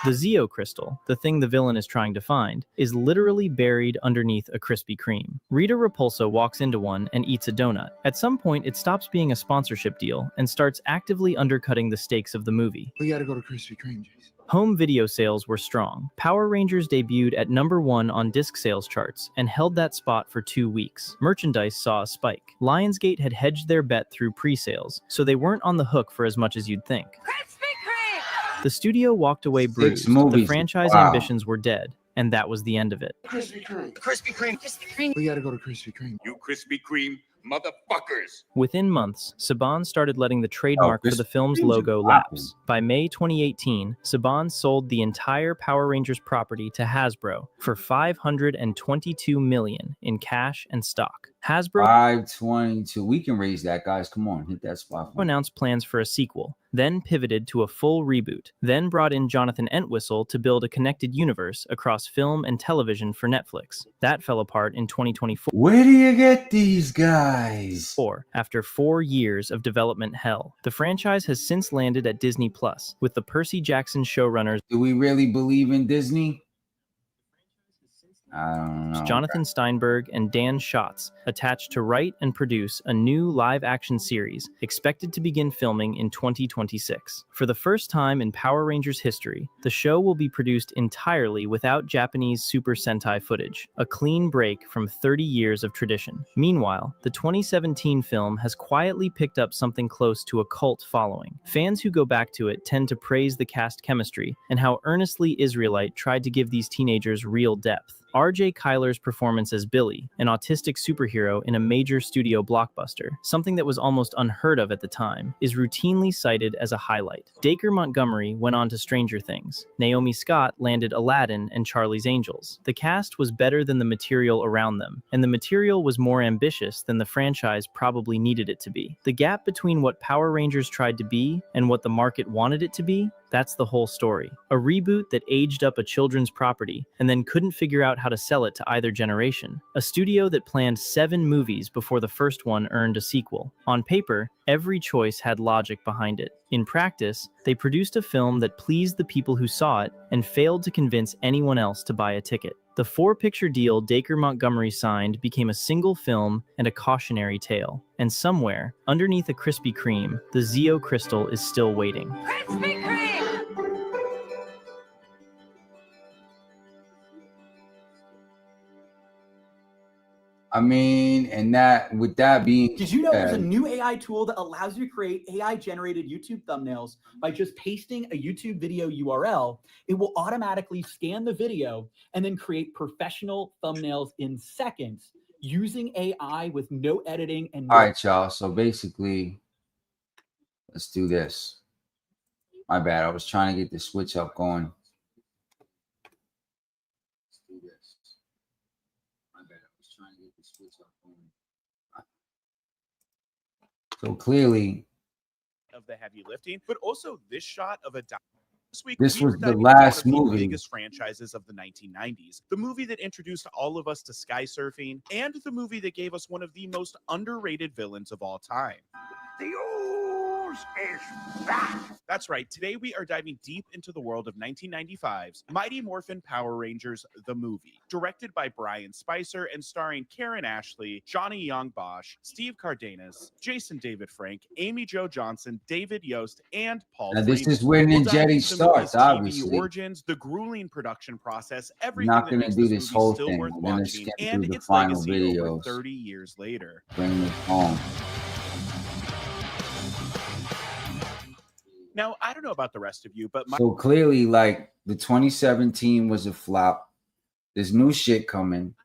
The Zeo crystal, the thing the villain is trying to find, is literally buried underneath a Krispy Kreme. Rita Repulsa walks into one and eats a donut. At some point, it stops being a sponsorship deal and starts actively undercutting the stakes of the movie. We gotta go to Krispy Kreme, Jason. Home video sales were strong. Power Rangers debuted at #1 on disc sales charts and held that spot for 2 weeks. Merchandise saw a spike. Lionsgate had hedged their bet through pre-sales, so they weren't on the hook for as much as you'd think. The studio walked away bruised. The franchise ambitions were dead, and that was the end of it. Krispy Kreme. Krispy Kreme. Krispy Kreme. We gotta go to Krispy Kreme. You Krispy Kreme motherfuckers. Within months, Saban started letting the trademark for the film's logo lapse. By May 2018, Saban sold the entire Power Rangers property to Hasbro for $522 million in cash and stock. Hasbro 522. We can raise that, guys. Come on, hit that spot. Announced plans for a sequel, then pivoted to a full reboot, then brought in Jonathan Entwistle to build a connected universe across film and television for Netflix. That fell apart in 2024. Where do you get these guys? After 4 years of development hell, the franchise has since landed at Disney Plus with the Percy Jackson showrunners. Do we really believe in Disney? I don't know. Jonathan Steinberg and Dan Schatz attached to write and produce a new live-action series expected to begin filming in 2026. For the first time in Power Rangers history, the show will be produced entirely without Japanese Super Sentai footage, a clean break from 30 years of tradition. Meanwhile, the 2017 film has quietly picked up something close to a cult following. Fans who go back to it tend to praise the cast chemistry and how earnestly Israelite tried to give these teenagers real depth. R.J. Kyler's performance as Billy, an autistic superhero in a major studio blockbuster, something that was almost unheard of at the time, is routinely cited as a highlight. Dacre Montgomery went on to Stranger Things. Naomi Scott landed Aladdin and Charlie's Angels. The cast was better than the material around them, and the material was more ambitious than the franchise probably needed it to be. The gap between what Power Rangers tried to be and what the market wanted it to be, that's the whole story. A reboot that aged up a children's property and then couldn't figure out how to sell it to either generation. A studio that planned 7 movies before the first one earned a sequel. On paper, every choice had logic behind it. In practice, they produced a film that pleased the people who saw it and failed to convince anyone else to buy a ticket. The 4-picture deal Dacre Montgomery signed became a single film and a cautionary tale. And somewhere, underneath a Krispy Kreme, the Zeo crystal is still waiting. Krispy Kreme! I mean, and that with that being, did you know there's a new AI tool that allows you to create AI generated YouTube thumbnails by just pasting a YouTube video URL? It will automatically scan the video and then create professional thumbnails in seconds using AI with no editing and no. All right, y'all. So basically, let's do this. My bad. I was trying to get the switch up going. So clearly, of the heavy lifting, but also this shot of a this week, this we was were the diving last into one of the movie. biggest franchises of the 1990s, the movie that introduced all of us to sky surfing, and the movie that gave us one of the most underrated villains of all time. The ooze is back. That's right. Today we are diving deep into the world of 1995's Mighty Morphin Power Rangers, the movie. Directed by Brian Spicer and starring Karen Ashley, Johnny Young Bosch, Steve Cardenas, Jason David Frank, Amy Jo Johnson, David Yost, and Paul Now, Freeman. this is where We'll dive Ninjetti into the starts, movie's obviously. TV origins, the grueling production process, I'm everything not that going to makes do this this movie whole still thing. worth We're going to watching, skip and through the its final legacy over videos. 30 years later. Bring this home. Now, I don't know about the rest of you, but So clearly, like, the 2017 was a flop. There's new shit coming.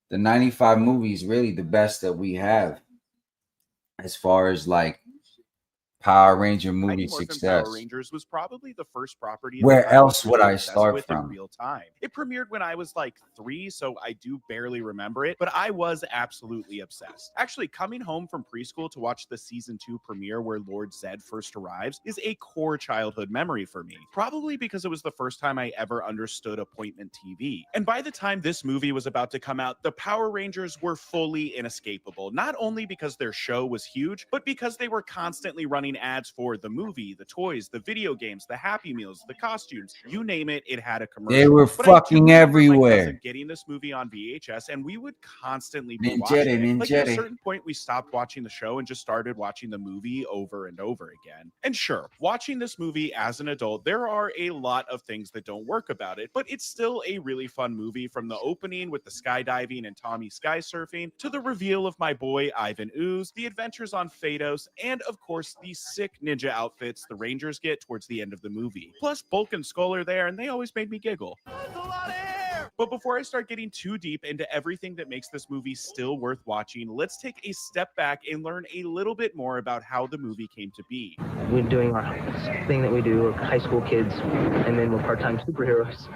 The 95 movie is really the best that we have as far as, like, Power Ranger movie Mighty Morphin success. Power Rangers was probably the first property. Where that I else was would really I obsessed start with from? in real time? It premiered when I was like 3, so I do barely remember it, but I was absolutely obsessed. Actually, coming home from preschool to watch the season 2 premiere where Lord Zed first arrives is a core childhood memory for me. Probably because it was the first time I ever understood appointment TV. And by the time this movie was about to come out, the Power Rangers were fully inescapable. Not only because their show was huge, but because they were constantly running ads for the movie, the toys, the video games, the Happy Meals, the costumes, you name it, it had a commercial. They were But I do fucking remember everywhere. my cousin getting this movie on VHS, and we would constantly be watching it. Like at a certain point, we stopped watching the show and just started watching the movie over and over again. And sure, watching this movie as an adult, there are a lot of things that don't work about it, but it's still a really fun movie, from the opening with the skydiving and Tommy sky surfing, to the reveal of my boy Ivan Ooze, the adventures on Phaedos, and of course the sick ninja outfits the Rangers get towards the end of the movie. Plus, Bulk and Skull are there, and they always made me giggle. But before I start getting too deep into everything that makes this movie still worth watching, let's take a step back and learn a little bit more about how the movie came to be. We're doing our thing that we do. We're high school kids, and then we're part-time superheroes.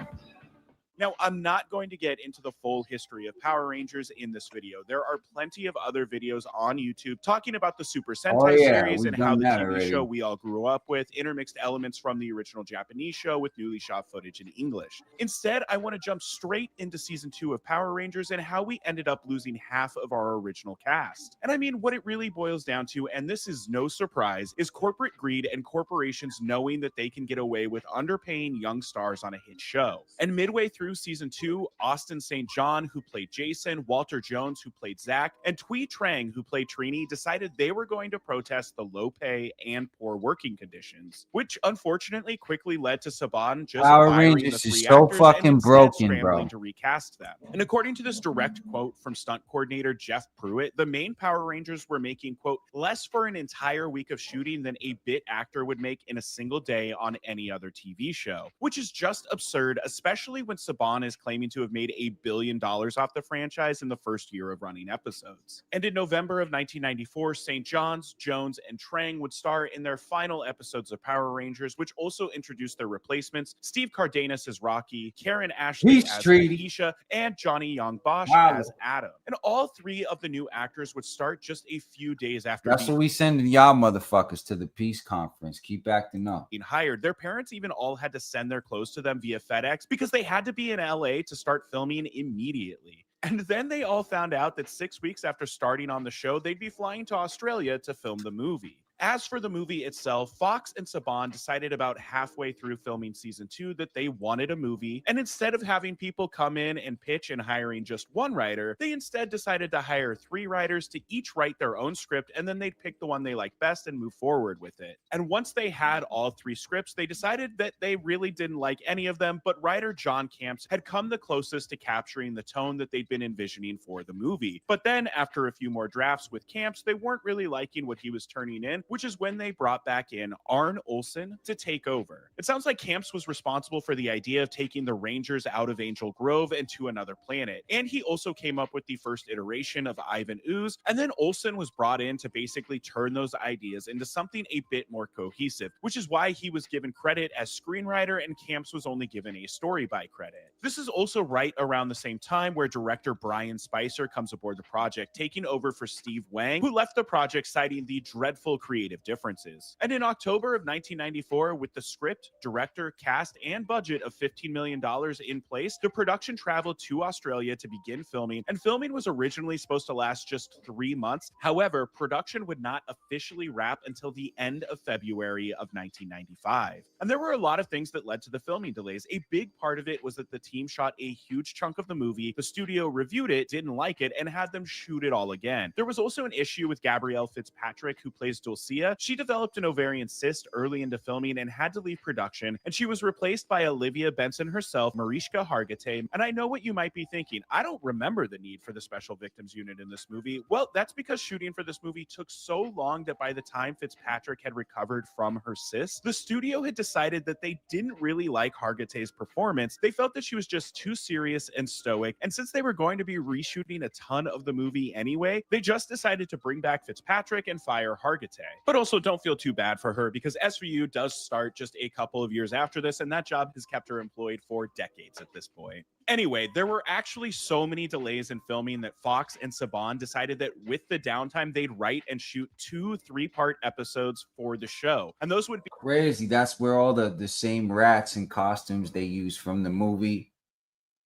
Now, I'm not going to get into the full history of Power Rangers in this video. There are plenty of other videos on YouTube talking about the Super Sentai series and how the TV show we all grew up with intermixed elements from the original Japanese show with newly shot footage in English. Instead, I want to jump straight into season 2 of Power Rangers and how we ended up losing half of our original cast. And I mean, what it really boils down to, and this is no surprise, is corporate greed and corporations knowing that they can get away with underpaying young stars on a hit show. And midway through season 2, Austin St. John, who played Jason, Walter Jones, who played Zach, and Thuy Trang, who played Trini, decided they were going to protest the low pay and poor working conditions, which unfortunately quickly led to Saban just Power firing Rangers the 3 is so actors fucking and instead broken, scrambling bro. to recast them. And according to this direct quote from stunt coordinator Jeff Pruitt, the main Power Rangers were making, quote, less for an entire week of shooting than a bit actor would make in a single day on any other TV show, which is just absurd, especially when Saban is claiming to have made $1 billion off the franchise in the first year of running episodes. And in November of 1994, St. John's, Jones, and Trang would star in their final episodes of Power Rangers, which also introduced their replacements, Steve Cardenas as Rocky, Karen Ashley as Aisha, and Johnny Young Bosch as Adam. And all 3 of the new actors would start just a few days after That's what we sending y'all motherfuckers to the peace conference. Keep acting up. being hired. Their parents even all had to send their clothes to them via FedEx because they had to be in LA to start filming immediately. And then they all found out that 6 weeks after starting on the show, they'd be flying to Australia to film the movie. As for the movie itself, Fox and Saban decided about halfway through filming season 2 that they wanted a movie, and instead of having people come in and pitch and hiring just one writer, they instead decided to hire 3 writers to each write their own script, and then they'd pick the one they liked best and move forward with it. And once they had all 3 scripts, they decided that they really didn't like any of them, but writer John Camps had come the closest to capturing the tone that they'd been envisioning for the movie. But then, after a few more drafts with Camps, they weren't really liking what he was turning in, which is when they brought back in Arn Olsen to take over. It sounds like Camps was responsible for the idea of taking the Rangers out of Angel Grove and to another planet, and he also came up with the first iteration of Ivan Ooze, and then Olsen was brought in to basically turn those ideas into something a bit more cohesive, which is why he was given credit as screenwriter and Camps was only given a story by credit. This is also right around the same time where director Brian Spicer comes aboard the project, taking over for Steve Wang, who left the project citing the dreadful creative differences. And in October of 1994, with the script, director, cast, and budget of $15 million in place, the production traveled to Australia to begin filming, and filming was originally supposed to last just 3 months. However, production would not officially wrap until the end of February of 1995. And there were a lot of things that led to the filming delays. A big part of it was that the team shot a huge chunk of the movie, the studio reviewed it, didn't like it, and had them shoot it all again. There was also an issue with Gabrielle Fitzpatrick, who plays Dulcia. She developed an ovarian cyst early into filming and had to leave production, and she was replaced by Olivia Benson herself, Mariska Hargitay. And I know what you might be thinking. I don't remember the need for the Special Victims Unit in this movie. Well, that's because shooting for this movie took so long that by the time Fitzpatrick had recovered from her cyst, the studio had decided that they didn't really like Hargitay's performance. They felt that she was just too serious and stoic, and since they were going to be reshooting a ton of the movie anyway, they just decided to bring back Fitzpatrick and fire Hargitay. But also don't feel too bad for her, because SVU does start just a couple of years after this, and that job has kept her employed for decades at this point. Anyway, there were actually so many delays in filming that Fox and Saban decided that with the downtime, they'd write and shoot 2 3-part episodes for the show. And those would be crazy. That's where all the same rats and costumes they use from the movie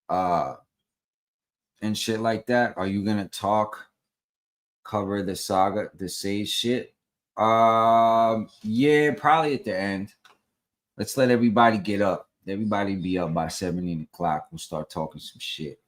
and shit like that. Are you gonna cover the saga, the Sage shit? Yeah, probably at the end. Let's let everybody get up. Everybody be up by 7 o'clock. We'll start talking some shit.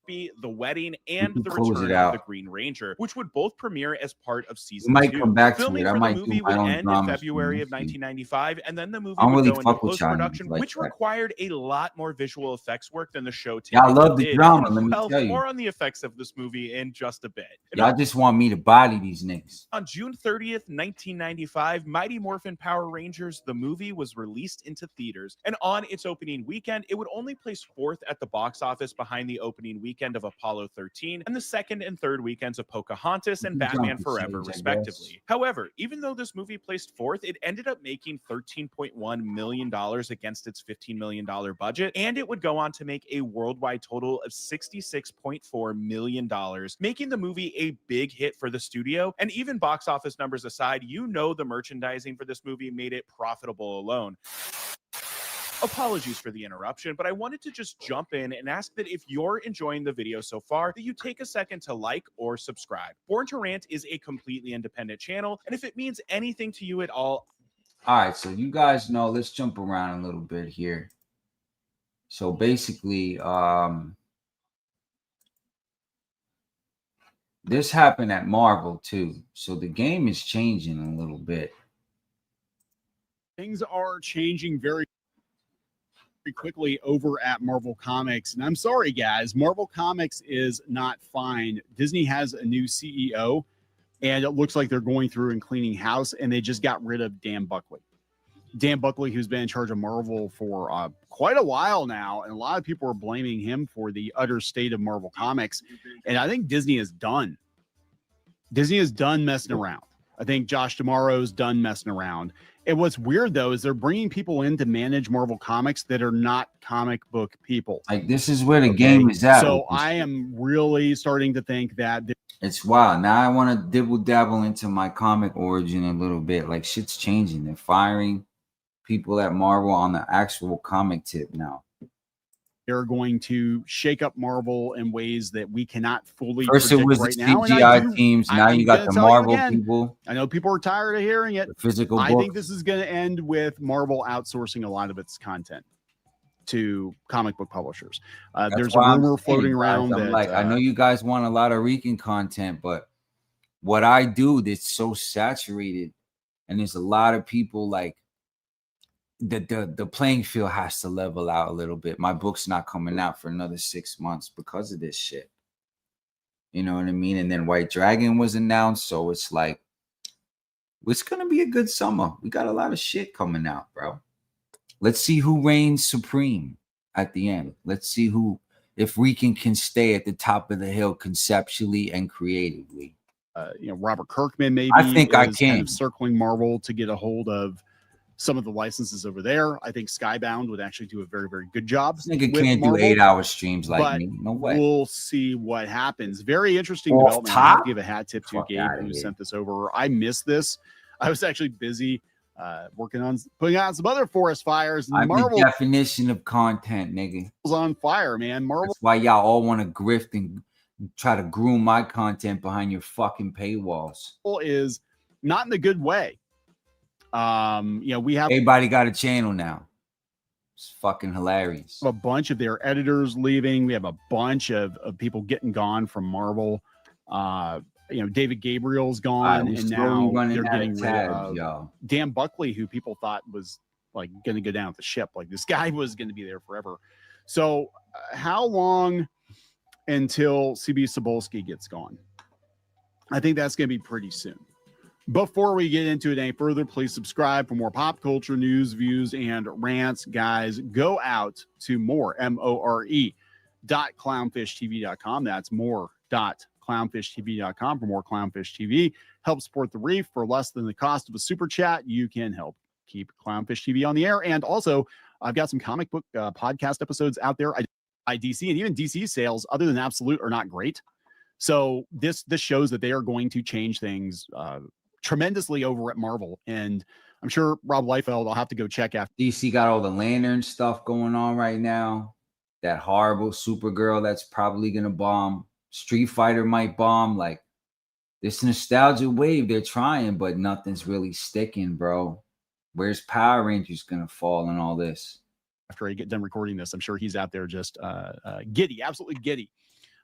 be The Wedding and The Return of the Green Ranger, which would both premiere as part of season 2. Might come back to Filming it. I for might the movie do my would own end in February of 1995, and then the movie would go into post-production, which required a lot more visual effects work than the show typically did. I love the did. drama, let me tell you. More on the effects of this movie in just a bit. Y'all just want me to body these niggas. On June 30th, 1995, Mighty Morphin Power Rangers, the movie, was released into theaters. And on its opening weekend, it would only place 4th at the box office behind the opening weekend of Apollo 13 and the 2nd and 3rd weekends of Pocahontas and Batman Forever, respectively. However, even though this movie placed 4th, it ended up making $13.1 million against its $15 million budget, and it would go on to make a worldwide total of $66.4 million, making the movie a big hit for the studio. And even box office numbers aside, you know the merchandising for this movie made it profitable alone. Apologies for the interruption, but I wanted to just jump in and ask that if you're enjoying the video so far, that you take a second to like or subscribe. Born to Rant is a completely independent channel, and if it means anything to you at all... All right, so you guys know, let's jump around a little bit here. So basically, this happened at Marvel too. So the game is changing a little bit. Things are changing very quickly over at Marvel Comics. And I'm sorry, guys, Marvel Comics is not fine. Disney has a new CEO, and it looks like they're going through and cleaning house, and they just got rid of Dan Buckley. Dan Buckley, who's been in charge of Marvel for quite a while now, and a lot of people are blaming him for the utter state of Marvel Comics. And I think Disney is done. Disney is done messing around. I think Josh D'Amaro's done messing around. And what's weird, though, is they're bringing people in to manage Marvel Comics that are not comic book people. Like, this is where the game is at. So I am really starting to think that... It's wild. Now I want to dibble-dabble into my comic origin a little bit. Like, shit's changing. They're firing people at Marvel on the actual comic tip now. They're going to shake up Marvel in ways that we cannot fully First predict it was right the now. CGI teams. Now you got the Marvel people. I know people are tired of hearing it. The physical I books. think this is going to end with Marvel outsourcing a lot of its content to comic book publishers. There's a rumor floating around that I know you guys want a lot of RiCan content, but what I do that's so saturated, and there's a lot of people like the playing field has to level out a little bit. My book's not coming out for another 6 months because of this shit. You know what I mean? And then White Dragon was announced. So it's like, it's going to be a good summer. We got a lot of shit coming out, bro. Let's see who reigns supreme at the end. Let's see if RiCan can stay at the top of the hill conceptually and creatively. Robert Kirkman maybe I think I is can. kind of circling Marvel to get a hold of some of the licenses over there. I think Skybound would actually do a very, very good job. This nigga can't do 8-hour streams like me. No way. We'll see what happens. Very interesting development. I have to give a hat tip to Gabe who sent this over. I missed this. I was actually busy working on putting out some other forest fires. I'm Marvel the definition of content, nigga. On fire, man. Marvel. That's why y'all all want to grift and try to groom my content behind your fucking paywalls. Is not in a good way. We have everybody got a channel now. It's fucking hilarious. A bunch of their editors leaving. We have a bunch of people getting gone from Marvel. David Gabriel's gone, and now they're getting rid of Dan Buckley, who people thought was like going to go down with the ship. Like this guy was going to be there forever. So how long until CB Cebulski gets gone? I think that's going to be pretty soon. Before we get into it any further, please subscribe for more pop culture news, views, and rants. Guys, go out to more.clownfishtv.com. That's more.clownfishtv.com for more Clownfish TV. Help support the Reef for less than the cost of a super chat. You can help keep Clownfish TV on the air. And also, I've got some comic book podcast episodes out there. I DC, and even DC sales, other than Absolute, are not great. So this shows that they are going to change things tremendously over at Marvel, and I'm sure Rob Liefeld, I'll have to go check after. DC got all the Lantern stuff going on right now. That horrible Supergirl that's probably gonna bomb. Street Fighter might bomb. Like this nostalgia wave, they're trying, but nothing's really sticking, bro. Where's Power Rangers gonna fall in all this? After I get done recording this, I'm sure he's out there just giddy, absolutely giddy.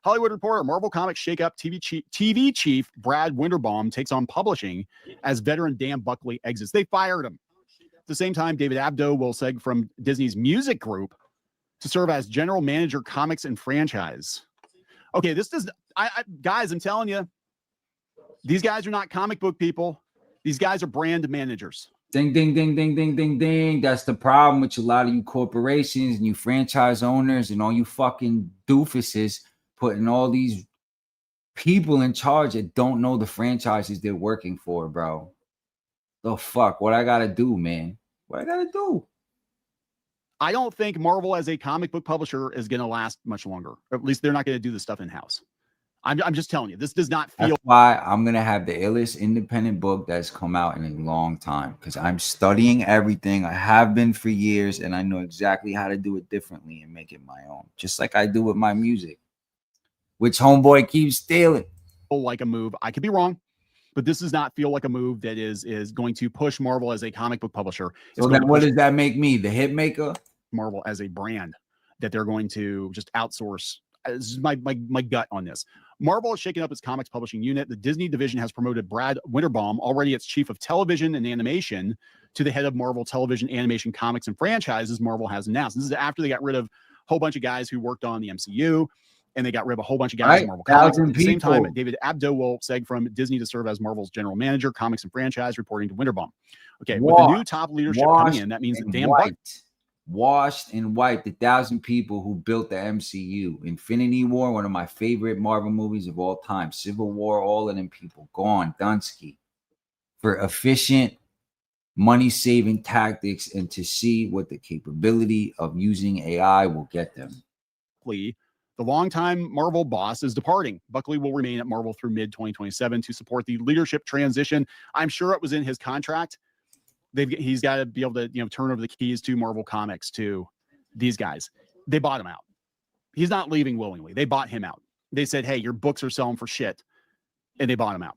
Hollywood Reporter, Marvel Comics shakeup. TV chief Brad Winterbaum takes on publishing as veteran Dan Buckley exits. They fired him. At the same time, David Abdo will seg from Disney's music group to serve as general manager, comics and franchise. Okay, this does, guys, I'm telling you, these guys are not comic book people. These guys are brand managers. Ding, ding, ding, ding, ding, ding, ding. That's the problem with a lot of you corporations and you franchise owners and all you fucking doofuses putting all these people in charge that don't know the franchises they're working for, bro. The fuck? What I gotta do, man? What I gotta do? I don't think Marvel as a comic book publisher is going to last much longer. Or at least they're not going to do the stuff in-house. I'm just telling you, this does not feel. That's why I'm going to have the illest independent book that's come out in a long time, because I'm studying everything. I have been for years, and I know exactly how to do it differently and make it my own, just like I do with my music, which homeboy keeps stealing. Like a move. I could be wrong, but this does not feel like a move that is going to push Marvel as a comic book publisher. So then what does that make me? The hit maker? Marvel as a brand that they're going to just outsource. This is my gut on this. Marvel is shaking up its comics publishing unit. The Disney division has promoted Brad Winterbaum, already its chief of television and animation, to the head of Marvel television, animation, comics, and franchises. Marvel has announced. This is after they got rid of a whole bunch of guys who worked on the MCU, and they got rid of a whole bunch of guys in Marvel Comics. At the same time, David Abdo will seg from Disney to serve as Marvel's general manager, comics and franchise, reporting to Winterbaum. Okay, with the new top leadership coming in, that means that Dan Buck washed and wiped 1,000 people who built the MCU. Infinity War, one of my favorite Marvel movies of all time. Civil War, all of them people gone. Dunsky. For efficient money-saving tactics and to see what the capability of using AI will get them. The longtime Marvel boss is departing. Buckley will remain at Marvel through mid-2027 to support the leadership transition. I'm sure it was in his contract. He's got to be able to, turn over the keys to Marvel Comics to these guys. They bought him out. He's not leaving willingly. They bought him out. They said, hey, your books are selling for shit. And they bought him out.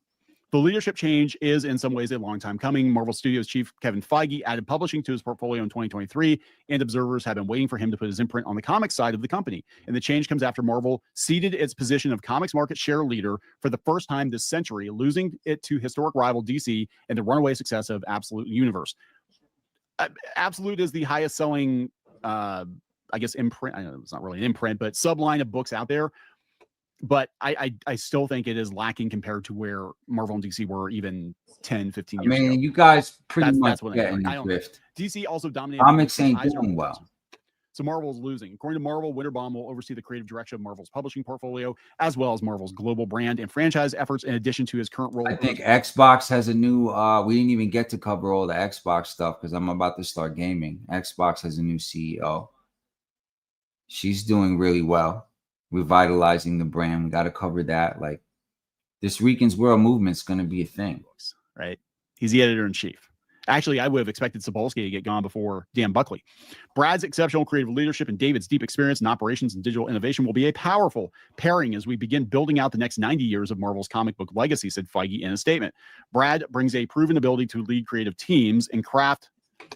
The leadership change is in some ways a long time coming. Marvel Studios chief Kevin Feige added publishing to his portfolio in 2023, and observers have been waiting for him to put his imprint on the comics side of the company. And the change comes after Marvel ceded its position of comics market share leader for the first time this century, losing it to historic rival DC and the runaway success of Absolute Universe. Absolute is the highest selling, imprint. I know it's not really an imprint, but subline of books out there. but I still think it is lacking compared to where Marvel and DC were even 10, 15 years ago. You guys pretty much that's what get I'm in the hearing. drift. DC also dominated. Comics ain't doing well. So Marvel's losing. According to Marvel, Winterbaum will oversee the creative direction of Marvel's publishing portfolio, as well as Marvel's global brand and franchise efforts, in addition to his current role. I think Xbox has a new, we didn't even get to cover all the Xbox stuff because I'm about to start gaming. Xbox has a new CEO. She's doing really well, revitalizing the brand. We got to cover that. Like, this RiCaN's World movement's going to be a thing. Right? He's the editor-in-chief. Actually, I would have expected Sapolsky to get gone before Dan Buckley. Brad's exceptional creative leadership and David's deep experience in operations and digital innovation will be a powerful pairing as we begin building out the next 90 years of Marvel's comic book legacy, said Feige in a statement. Brad brings a proven ability to lead creative teams and craft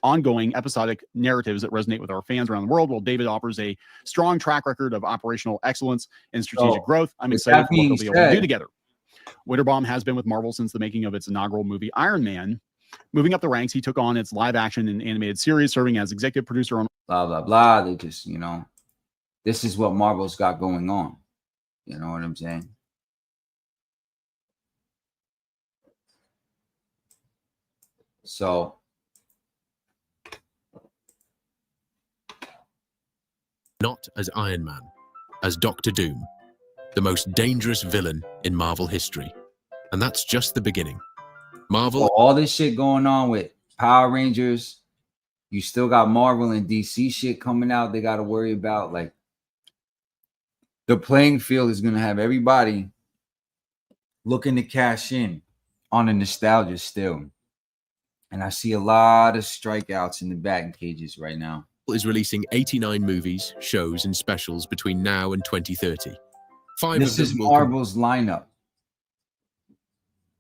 ongoing episodic narratives that resonate with our fans around the world, while David offers a strong track record of operational excellence and strategic growth. I'm excited for what they'll be able to do together. Winterbaum has been with Marvel since the making of its inaugural movie, Iron Man. Moving up the ranks, he took on its live action and animated series, serving as executive producer on blah, blah, blah. They just, you know, this is what Marvel's got going on. You know what I'm saying? So. Not as Iron Man, as Doctor Doom, the most dangerous villain in Marvel history. And that's just the beginning. Marvel, all this shit going on with Power Rangers, you still got Marvel and DC shit coming out they got to worry about. Like, the playing field is going to have everybody looking to cash in on the nostalgia still. And I see a lot of strikeouts in the batting cages right now. Is releasing 89 movies, shows, and specials between now and 2030. This is Marvel's lineup.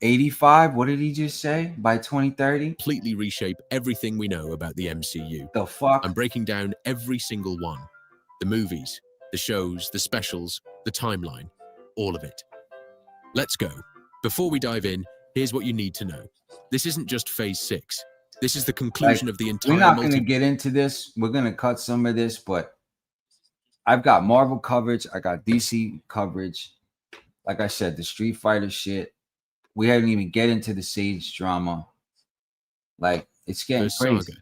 85, what did he just say? By 2030? Completely reshape everything we know about the MCU. The fuck? I'm breaking down every single one. The movies, the shows, the specials, the timeline, all of it. Let's go. Before we dive in, here's what you need to know. This isn't just Phase 6. This is the conclusion of the entire... We're not going to get into this. We're going to cut some of this, but I've got Marvel coverage. I got DC coverage. Like I said, the Street Fighter shit. We haven't even get into the Sage drama. Like, it's getting crazy. Saga.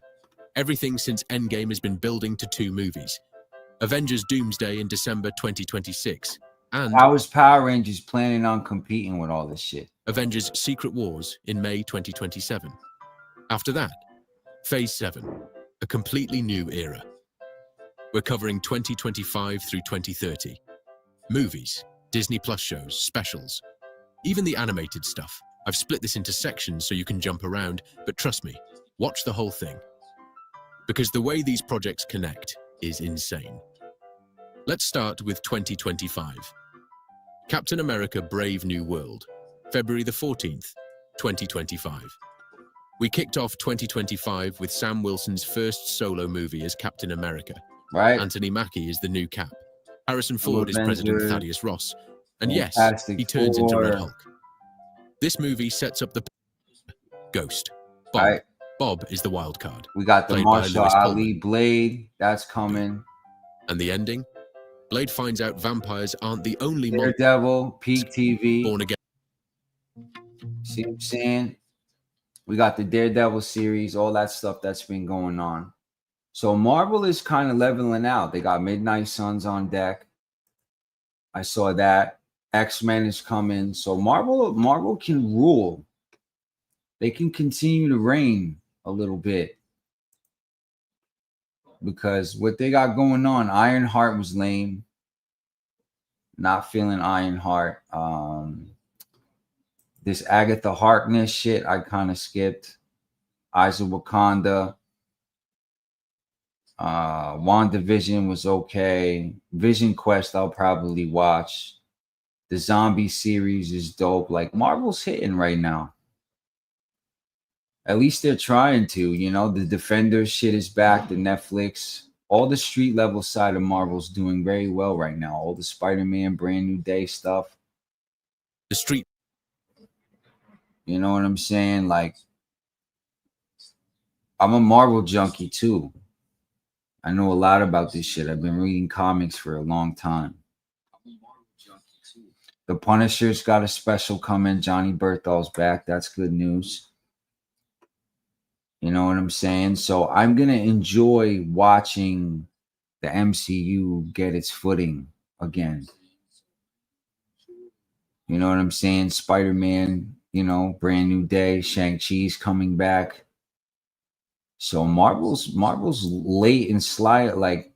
Everything since Endgame has been building to 2 movies. Avengers Doomsday in December 2026. And how is Power Rangers planning on competing with all this shit? Avengers Secret Wars in May 2027. After that, Phase 7, a completely new era. We're covering 2025 through 2030. Movies, Disney Plus shows, specials, even the animated stuff. I've split this into sections so you can jump around, but trust me, watch the whole thing. Because the way these projects connect is insane. Let's start with 2025. Captain America: Brave New World, February the 14th, 2025. We kicked off 2025 with Sam Wilson's first solo movie as Captain America. Right. Anthony Mackie is the new Cap. Harrison Ford is President Thaddeus Ross. And yes, he turns into Red Hulk. This movie sets up the Ghost. Bob. Right. Bob is the wild card. We got the Marshall Ali Blade. That's coming. And the ending? Blade finds out vampires aren't the only Daredevil, Peak TV. Born again. See what I'm saying? We got the Daredevil series, all that stuff that's been going on. So Marvel is kind of leveling out. They got Midnight Suns on deck. I saw that. X-Men is coming. So Marvel can rule. They can continue to reign a little bit. Because what they got going on, Ironheart was lame. Not feeling Ironheart. This Agatha Harkness shit, I kind of skipped. Eyes of Wakanda. WandaVision was okay. Vision Quest, I'll probably watch. The zombie series is dope. Like, Marvel's hitting right now. At least they're trying to, you know. The Defenders shit is back. The Netflix. All the street level side of Marvel's doing very well right now. All the Spider-Man Brand New Day stuff. The street. You know what I'm saying? Like, I'm a Marvel junkie too. I know a lot about this shit. I've been reading comics for a long time. The Punisher's got a special coming. Johnny Berthol's back. That's good news. You know what I'm saying? So I'm going to enjoy watching the MCU get its footing again. You know what I'm saying? Spider-Man, you know, brand new day. Shang-Chi's coming back. So Marvel's late and slide like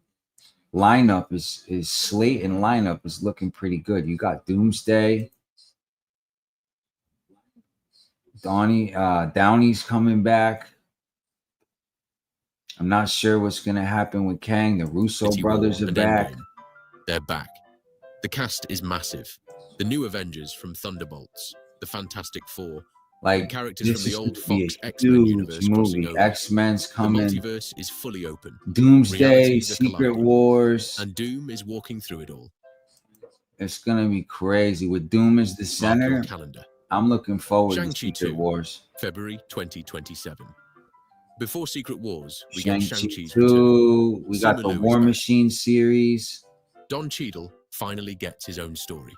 lineup is slate and lineup is looking pretty good. You got Doomsday. Downey's coming back. I'm not sure what's gonna happen with Kang. The Russo brothers are back. They're back. The cast is massive. The new Avengers from Thunderbolts, the Fantastic Four, like and characters this from the is old gonna be Fox a X-Men huge universe crossing movie. over. X-Men's coming. The multiverse is fully open. Doomsday, Realities are Secret colliding, Wars, and Doom is walking through it all. It's gonna be crazy with Doom as the center. Calendar. I'm looking forward to Shang-Chi Secret 2, Wars. February 2027. Before Secret Wars, we Shang-Chi get Shang-Chi's 2. return. We got the Simu Liu War is back. Machine series. Don Cheadle finally gets his own story.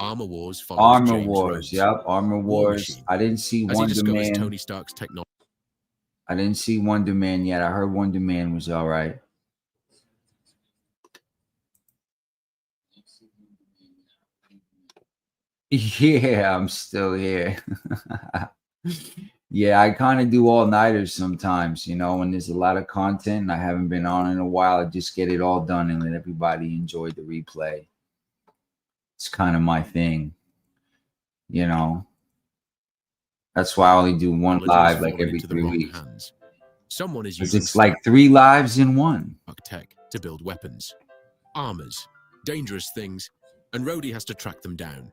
Armor Wars follows Armor James Wars. Rhodes. Yep, Armor War Wars. Machine. I didn't see As he Wonder discovers Man. Tony Stark's technology. I didn't see Wonder Man yet. I heard Wonder Man was all right. Yeah, I'm still here. Yeah, I kind of do all-nighters sometimes, you know, when there's a lot of content and I haven't been on in a while. I just get it all done and let everybody enjoy the replay. It's kind of my thing, you know. That's why I only do one live like every 3 weeks. Someone is Because using it's like 3 lives in one. tech to build weapons, armors, dangerous things, and Rhodey has to track them down,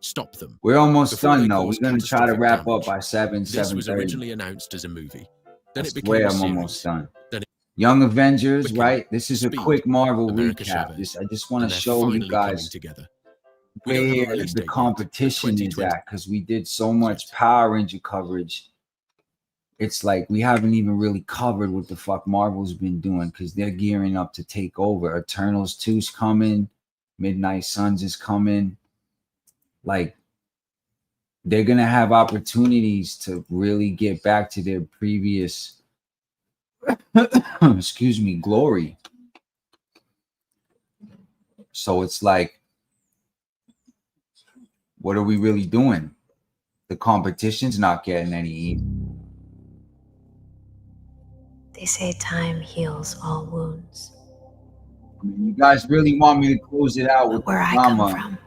stop them. We're almost before done they though. cause We're gonna try to catastrophic wrap damage. up by 7, This was 7:30. originally announced as a movie. Then I it became swear a I'm series. almost done. Then Young Avengers, Wiccan, right? This is a Speed, quick Marvel America recap. Chavez, I just want and to they're show you finally coming guys together. We don't have a where release the date yet, but competition is 2020. at because we did so much Power Ranger coverage. It's like we haven't even really covered what the fuck Marvel's been doing because they're gearing up to take over. Eternals 2's coming. Midnight Suns is coming. Like, they're going to have opportunities to really get back to their previous, excuse me, glory. So it's like, what are we really doing? The competition's not getting any easier. They say time heals all wounds. I mean, you guys really want me to close it out with Where the I drama. come from.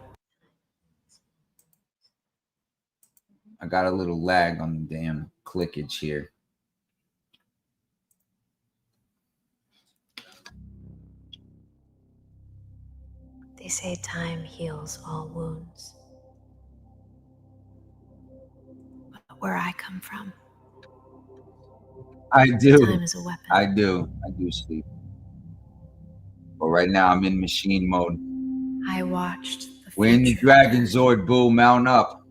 I got a little lag on the damn clickage here. They say time heals all wounds. But where I come from, I do. time is a weapon. I do sleep. But right now I'm in machine mode. I watched the We're in the future Dragon burn. Zord, boo. Mount up.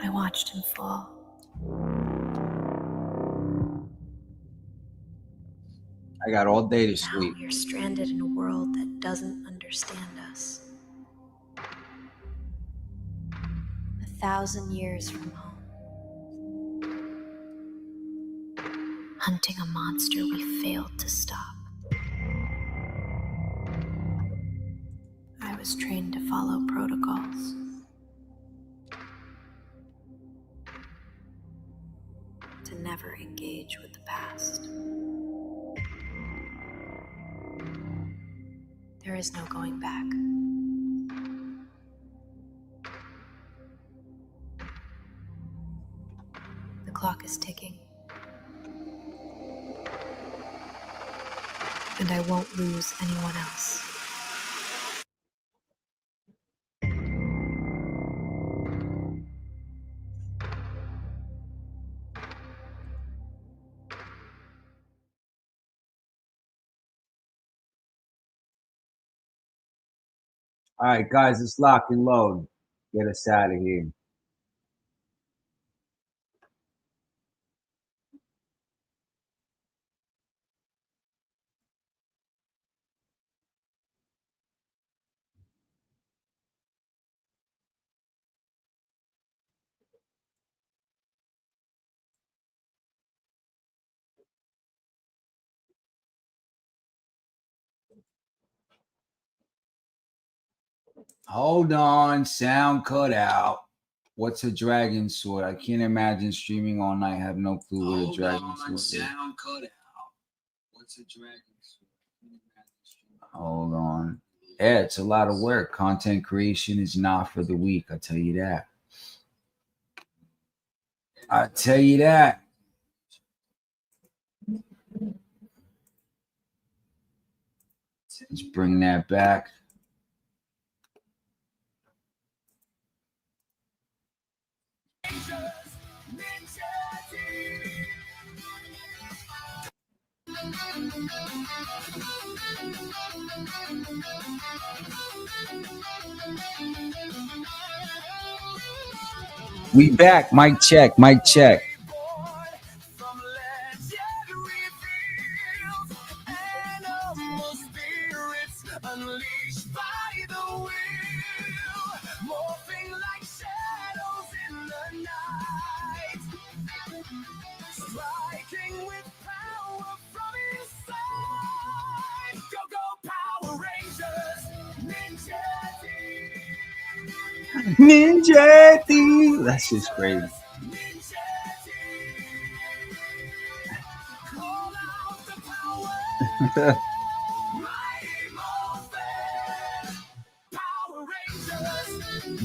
I watched him fall. I got all day to Now sleep. we're stranded in a world that doesn't understand us. 1,000 years from home. Hunting a monster we failed to stop. I was trained to follow protocols. To never engage with the past. There is no going back. The clock is ticking. And I won't lose anyone else. All right, guys, let's lock and load. Get us out of here. Hold on, sound cut out. What's a dragon sword? I can't imagine streaming all night. I have no clue what a dragon sword is. Sound cut out. What's a dragon sword? Hold on. Yeah, it's a lot of work. Content creation is not for the weak. I tell you that. I tell you that. Let's bring that back. We back. Mic check. Mic check. Ninjetti. That's just crazy.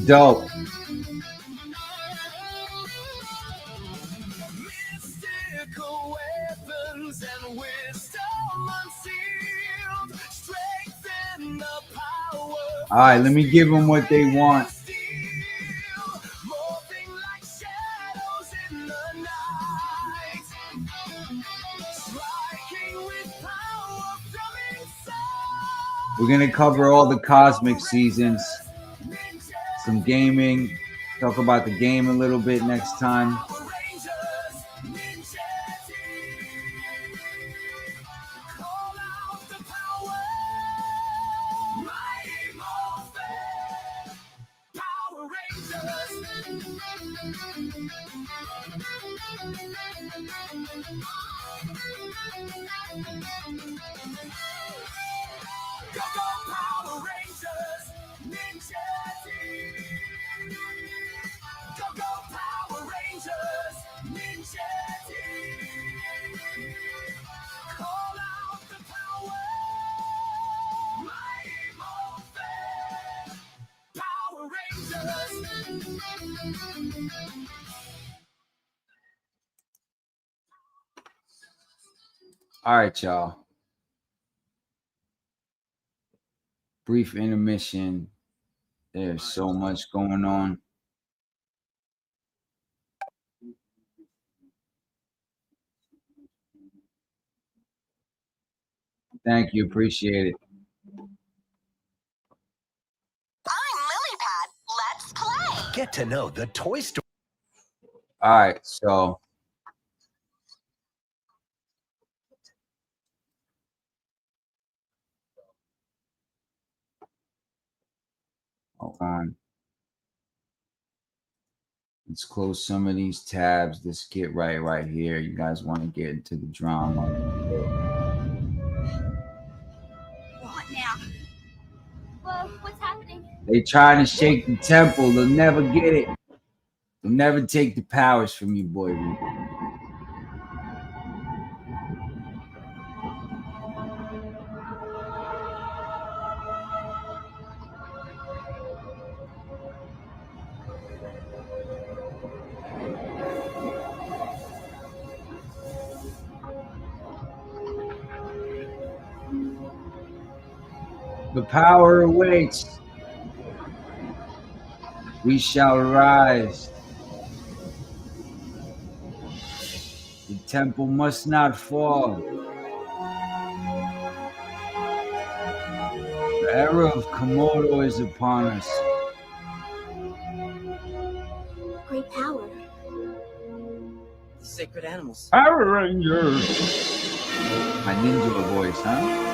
Dope. All right, let me give them what they want. We're going to cover all the cosmic seasons, some gaming, talk about the game a little bit next time. All right, y'all. Brief intermission. There's so much going on. Thank you. Appreciate it. I'm Lilypad. Let's play. Get to know the Toy Story. All right, so hold on. Let's close some of these tabs. Let's get right here. You guys want to get into the drama. What now? Whoa, what's happening? They trying to shake the temple. They'll never get it. They'll never take the powers from you, boy. The power awaits. We shall rise. The temple must not fall. The era of Komodo is upon us. Great power. The sacred animals. Power Rangers. My ninja voice, huh?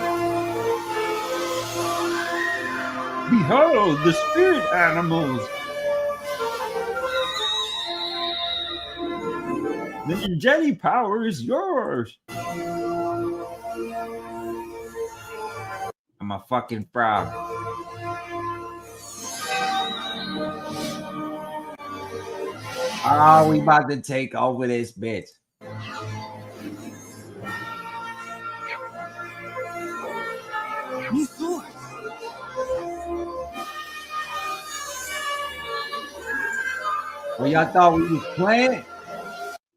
Behold the spirit animals. The Ninjetti power is yours. I'm a fucking frog. Oh, we about to take over this bitch. Oh, y'all thought we was playing?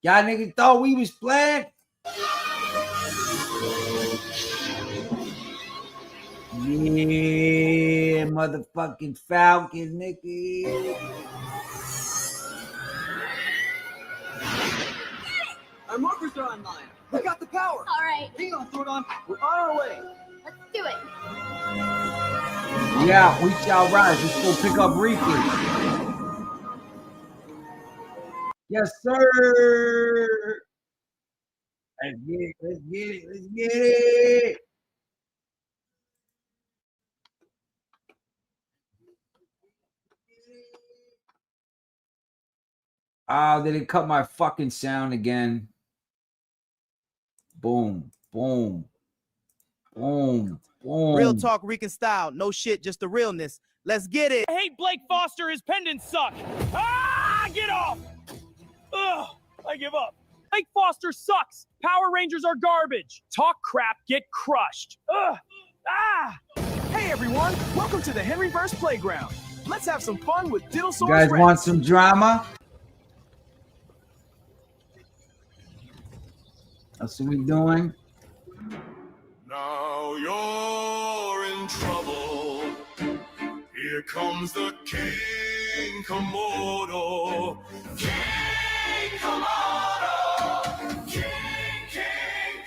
Y'all niggas thought we was playing? Yeah, motherfucking Falcon, nigga. Our markers are online. We got the power. All right. Hang on, Zordon. We're on our way. Let's do it. Yeah, we shall rise. Let's go pick up RiCaN's. Yes, sir. Let's get it. Let's get it. Let's get it. Oh, did it cut my fucking sound again? Boom, boom, boom, boom. Real talk, RiCaN style. No shit, just the realness. Let's get it. I hate Blake Foster. His pendants suck. Ah, get off. Ugh, I give up. Blake Foster sucks. Power Rangers are garbage. Talk crap, get crushed. Ugh. Ah. Hey everyone, welcome to the Henryverse Playground. Let's have some fun with Diddlesaur's You guys want some drama? That's what we doing. Now you're in trouble. Here comes the King Komodo. King Komodo. King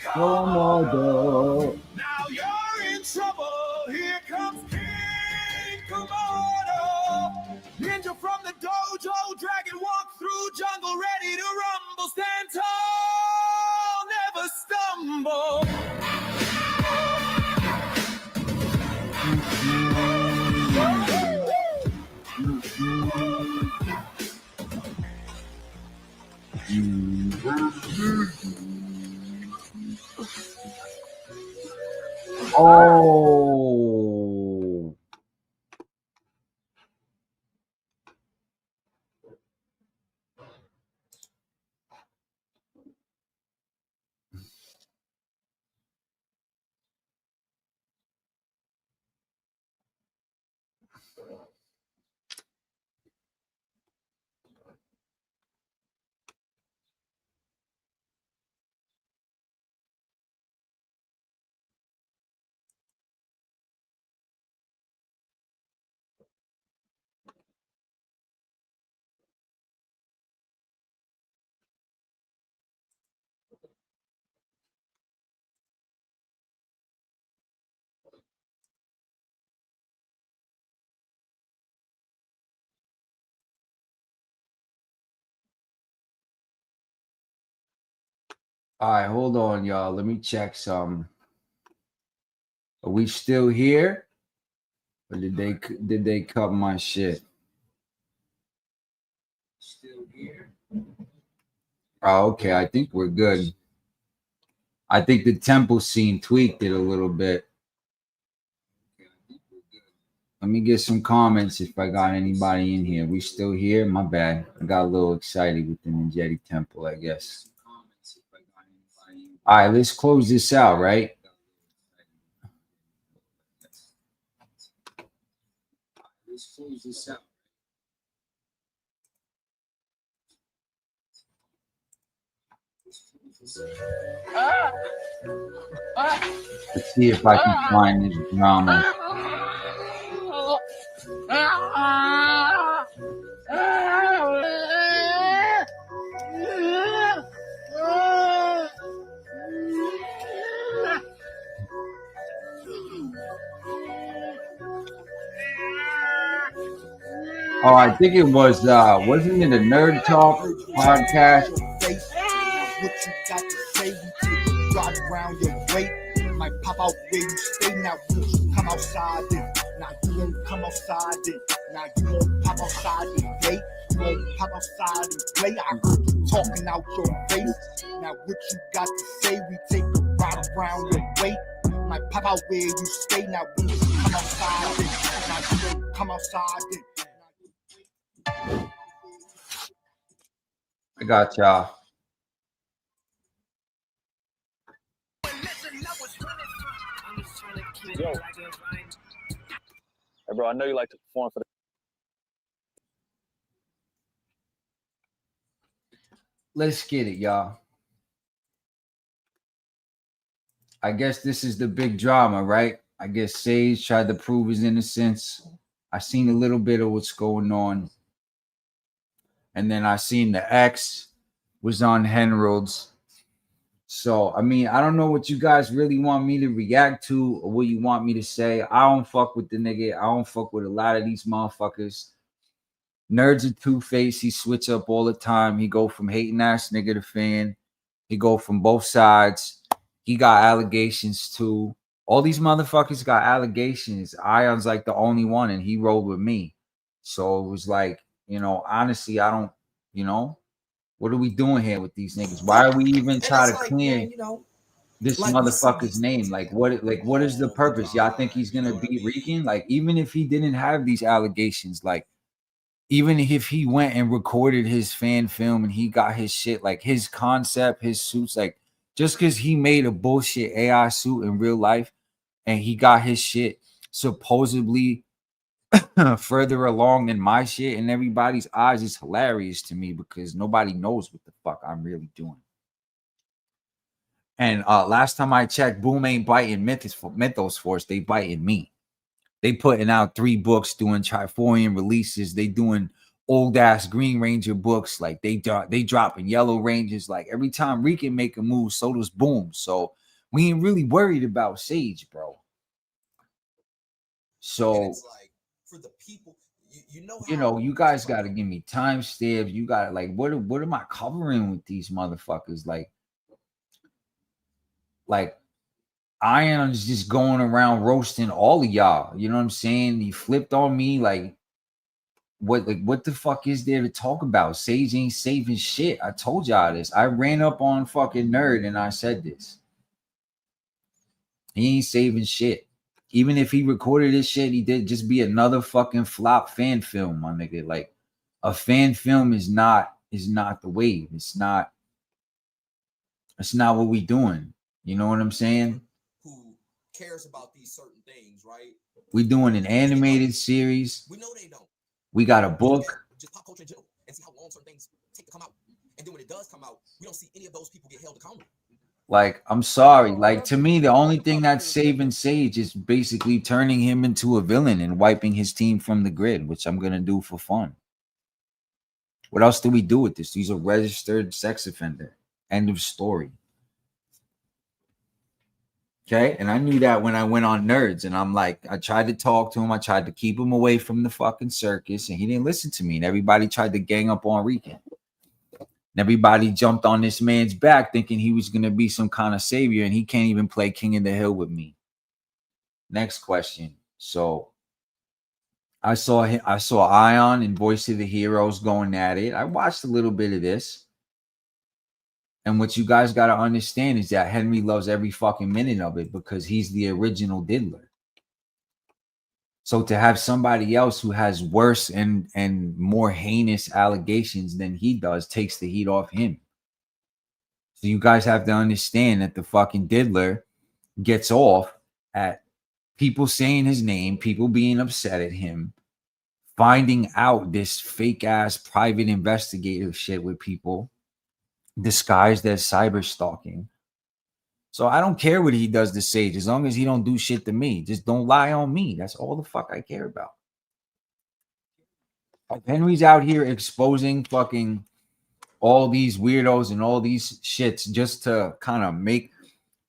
Komodo. Now you're in trouble. Here comes King Komodo. Ninja from the dojo. Dragon walk through jungle. Ready to rumble. Stand tall. Never stumble. Oh. All right, hold on, y'all. Let me check some. Are we still here? Or did they cut my shit? Still here. Oh, okay. I think we're good. I think the temple scene tweaked it a little bit. Let me get some comments if I got anybody in here. We still here? My bad. I got a little excited with the Ninjetti temple, I guess. All right, let's close this out, right? Let's close this out. Let's see if I can find this drama. Oh, I think it was, wasn't it a Nerd Talk podcast? What you got to say? We ride around your weight. Might pop out where you stay. Now you come outside then. Now you won't come outside then. Now you won't pop outside and play. You won't pop outside and play. I heard you talking out your face. Now what you got to say? We take a ride around your weight. Might pop out where you stay. Now you come outside then. Now you won't come outside then. got y'all. Yo. Hey, bro, I know you like to perform for the. Let's get it, y'all. I guess this is the big drama, right? I guess Sage tried to prove his innocence. I seen a little bit of what's going on. And then I seen the X was on Henrold's. So, I mean, I don't know what you guys really want me to react to or what you want me to say. I don't fuck with the nigga. I don't fuck with a lot of these motherfuckers. Nerd's a two-face. He switch up all the time. He go from hating ass nigga to fan. He go from both sides. He got allegations too. All these motherfuckers got allegations. Ion's like the only one, and he rolled with me. So it was like, you know, honestly, I don't, you know, what are we doing here with these niggas? Why are we even trying to clear this motherfucker's name? Like what is the purpose? Y'all think he's gonna beat RiCaN? Like, even if he didn't have these allegations, like even if he went and recorded his fan film and he got his shit, like his concept, his suits, like just because he made a bullshit AI suit in real life and he got his shit supposedly further along than my shit in everybody's eyes, is hilarious to me because nobody knows what the fuck I'm really doing. And last time I checked, Boom ain't biting Mythos Force, they biting me. They putting out 3 books, doing Triforian releases. They doing old ass Green Ranger books. Like they dropping Yellow Rangers. Like every time RiCaN make a move, so does Boom. So we ain't really worried about Sage, bro. So it's like, for the people, you know, you guys got to give me timestamps. You got like, what am I covering with these motherfuckers? Like Ion's just going around roasting all of y'all. You know what I'm saying? He flipped on me. Like what the fuck is there to talk about? Sage ain't saving shit. I told y'all this. I ran up on fucking Nerd and I said this. He ain't saving shit. Even if he recorded this shit, he did just be another fucking flop fan film, my nigga. Like a fan film is not the wave. It's not what we doing. You know what I'm saying? Who cares about these certain things, right? We doing an animated series. We know they don't. We got a book. Just pop culture in general and see how long certain things take to come out. And then when it does come out, we don't see any of those people get held accountable. Like, I'm sorry. Like, to me, the only thing that's saving Sage is basically turning him into a villain and wiping his team from the grid, which I'm going to do for fun. What else do we do with this? He's a registered sex offender. End of story. Okay? And I knew that when I went on Nerds. And I'm like, I tried to talk to him. I tried to keep him away from the fucking circus. And he didn't listen to me. And everybody tried to gang up on RiCaN. Everybody jumped on this man's back thinking he was going to be some kind of savior, and he can't even play King of the Hill with me. Next question. So I saw Ion and Voice of the Heroes going at it. I watched a little bit of this. And what you guys got to understand is that Henry loves every fucking minute of it because he's the original diddler. So to have somebody else who has worse and more heinous allegations than he does takes the heat off him. So you guys have to understand that the fucking diddler gets off at people saying his name, people being upset at him, finding out this fake ass private investigative shit with people disguised as cyber stalking. So I don't care what he does to Sage as long as he don't do shit to me. Just don't lie on me. That's all the fuck I care about. If Henry's out here exposing fucking all these weirdos and all these shits just to kind of make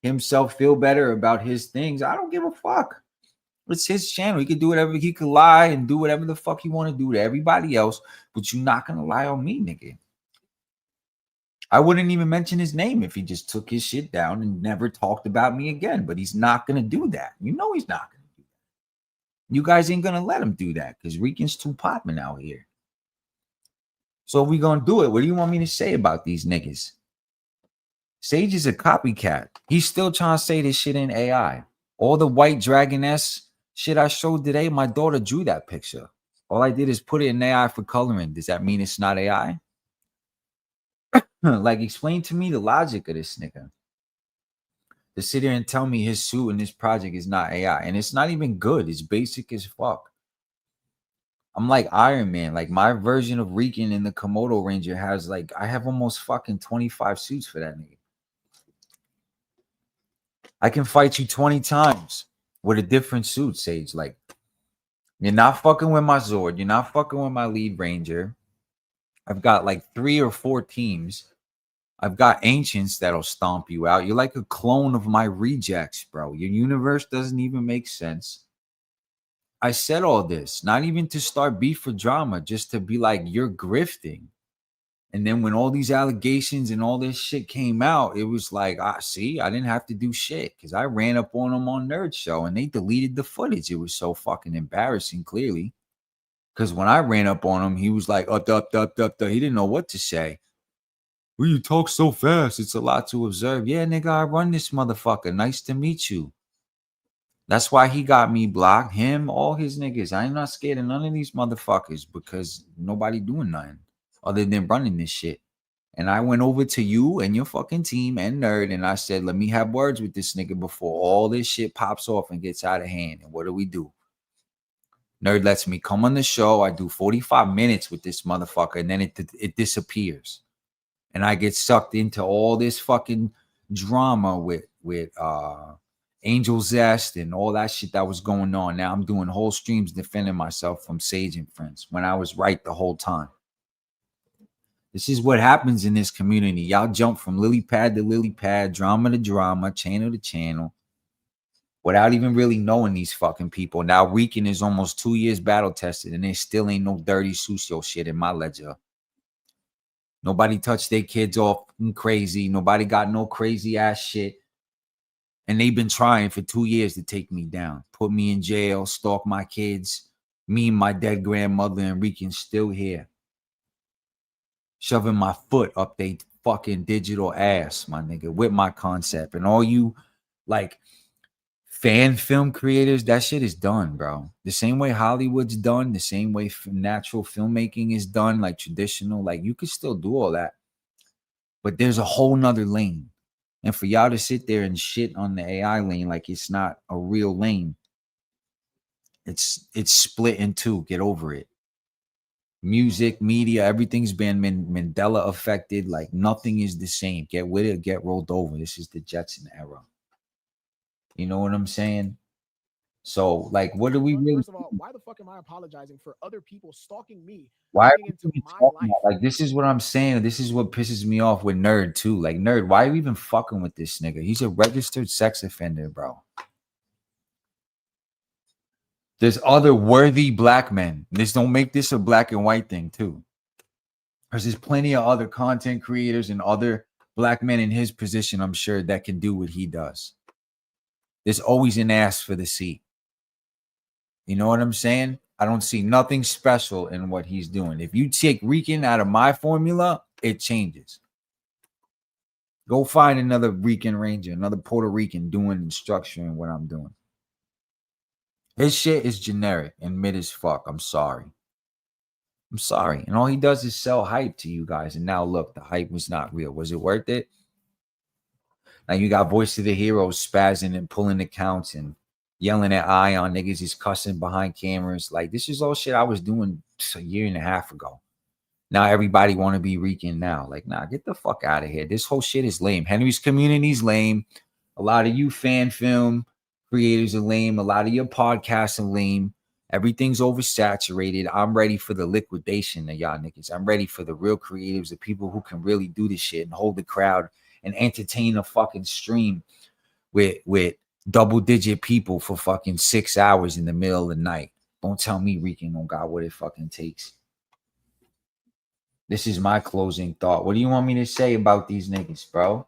himself feel better about his things, I don't give a fuck. It's his channel. He can do whatever. He could lie and do whatever the fuck he want to do to everybody else, but you're not gonna lie on me, nigga. I wouldn't even mention his name if he just took his shit down and never talked about me again. But he's not going to do that. You know he's not going to do that. You guys ain't going to let him do that because RiCaN's too popping out here. So if we going to do it, what do you want me to say about these niggas? Sage is a copycat. He's still trying to say this shit in AI. All the white dragoness shit I showed today, my daughter drew that picture. All I did is put it in AI for coloring. Does that mean it's not AI? Like, explain to me the logic of this nigga. To sit here and tell me his suit in this project is not AI. And it's not even good. It's basic as fuck. I'm like Iron Man. Like, my version of RiCaN in the Komodo Ranger has, like, I have almost fucking 25 suits for that nigga. I can fight you 20 times with a different suit, Sage. Like, you're not fucking with my Zord. You're not fucking with my lead ranger. I've got like 3 or 4 teams. I've got ancients that'll stomp you out. You're like a clone of my rejects, bro. Your universe doesn't even make sense. I said all this, not even to start beef or drama, just to be like, you're grifting. And then when all these allegations and all this shit came out, it was like, see, I didn't have to do shit because I ran up on them on Nerd Show and they deleted the footage. It was so fucking embarrassing, clearly. Because when I ran up on him, he was like, up. He didn't know what to say. Well, you talk so fast. It's a lot to observe. Yeah, nigga, I run this motherfucker. Nice to meet you. That's why he got me blocked. Him, all his niggas. I'm not scared of none of these motherfuckers because nobody doing nothing other than running this shit. And I went over to you and your fucking team and Nerd, and I said, let me have words with this nigga before all this shit pops off and gets out of hand. And what do? Nerd lets me come on the show. I do 45 minutes with this motherfucker, and then it disappears. And I get sucked into all this fucking drama with Angel Zest and all that shit that was going on. Now I'm doing whole streams defending myself from Sage and friends when I was right the whole time. This is what happens in this community. Y'all jump from lily pad to lily pad, drama to drama, channel to channel, without even really knowing these fucking people. Now RiCaN is almost 2 years battle tested, and there still ain't no dirty Susio shit in my ledger. Nobody touched their kids off crazy. Nobody got no crazy ass shit. And they've been trying for 2 years to take me down, put me in jail, stalk my kids. Me and my dead grandmother and RiCaN's still here. Shoving my foot up they fucking digital ass, my nigga, with my concept. And all you, like, fan film creators, that shit is done, bro. The same way Hollywood's done, the same way natural filmmaking is done, like traditional, like, you can still do all that. But there's a whole nother lane. And for y'all to sit there and shit on the AI lane like it's not a real lane, it's split in two. Get over it. Music, media, everything's been Mandela affected. Like, nothing is the same. Get with it, get rolled over. This is the Jetson era. You know what I'm saying? So, like, what do we really? First of all, why the fuck am I apologizing for other people stalking me? Why are we talking about? Like, this is what I'm saying. This is what pisses me off with Nerd too. Like, Nerd, why are you even fucking with this nigga? He's a registered sex offender, bro. There's other worthy black men. This don't make this a black and white thing too. Because there's plenty of other content creators and other black men in his position, I'm sure, that can do what he does. There's always an ass for the seat. You know what I'm saying? I don't see nothing special in what he's doing. If you take RiCaN out of my formula, it changes. Go find another RiCaN Ranger, another Puerto Rican doing and structuring what I'm doing. His shit is generic and mid as fuck. I'm sorry. I'm sorry. And all he does is sell hype to you guys. And now look, the hype was not real. Was it worth it? Now you got Voice of the Heroes spazzing and pulling accounts and yelling at Ion niggas. He's cussing behind cameras. Like, this is all shit I was doing a year and a half ago. Now everybody want to be RiCaN now. Like, nah, get the fuck out of here. This whole shit is lame. Henry's community's lame. A lot of you fan film creators are lame. A lot of your podcasts are lame. Everything's oversaturated. I'm ready for the liquidation of y'all niggas. I'm ready for the real creatives, the people who can really do this shit and hold the crowd and entertain a fucking stream with double-digit people for fucking 6 hours in the middle of the night. Don't tell me RiCaN don't got what it fucking takes. This is my closing thought. What do you want me to say about these niggas, bro?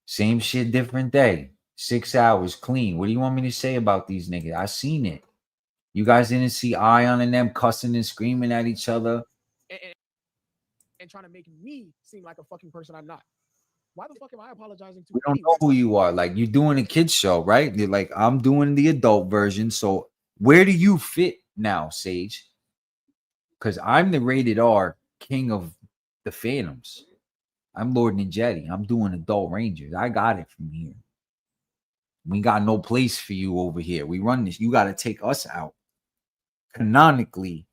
Same shit, different day. 6 hours, clean. What do you want me to say about these niggas? I seen it. You guys didn't see Ion and them cussing and screaming at each other? And trying to make me seem like a fucking person I'm not. Why the fuck am I apologizing to? We don't know who you are. Like, you're doing a kid's show, right? You're like, I'm doing the adult version. So where do you fit now, Sage? Because I'm the rated R king of the Phantoms. I'm Lord Ninjetti. I'm doing adult Rangers. I got it from here. We got no place for you over here. We run this. You got to take us out. Canonically,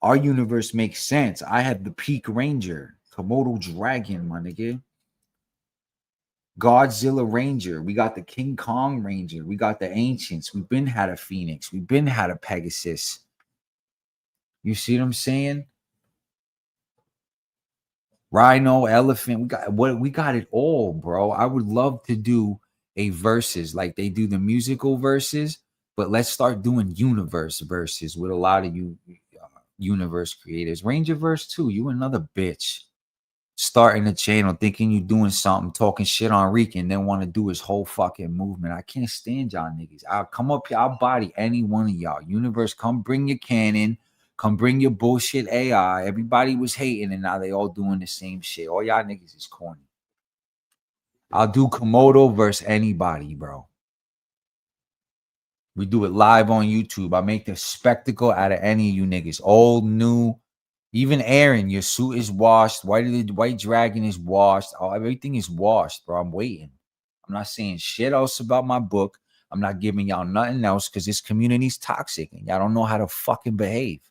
our universe makes sense. I have the Peak Ranger, Komodo Dragon, my nigga. Godzilla Ranger. We got the King Kong Ranger. We got the Ancients. We've been had a Phoenix. We've been had a Pegasus. You see what I'm saying? Rhino, elephant. We got it all, bro. I would love to do a verses like they do the musical verses, but let's start doing universe verses with a lot of you universe creators. Rangerverse too. You another bitch. Starting a channel, thinking you doing something, talking shit on RiCan, then want to do his whole fucking movement. I can't stand y'all niggas. I'll come up here, I'll body any one of y'all. Universe, come bring your cannon, come bring your bullshit AI. Everybody was hating, and now they all doing the same shit. All y'all niggas is corny. I'll do Komodo versus anybody, bro. We do it live on YouTube. I make the spectacle out of any of you niggas. Old, new. Even Aaron, your suit is washed. White Dragon is washed. Oh, everything is washed, bro. I'm waiting. I'm not saying shit else about my book. I'm not giving y'all nothing else because this community's toxic and y'all don't know how to fucking behave.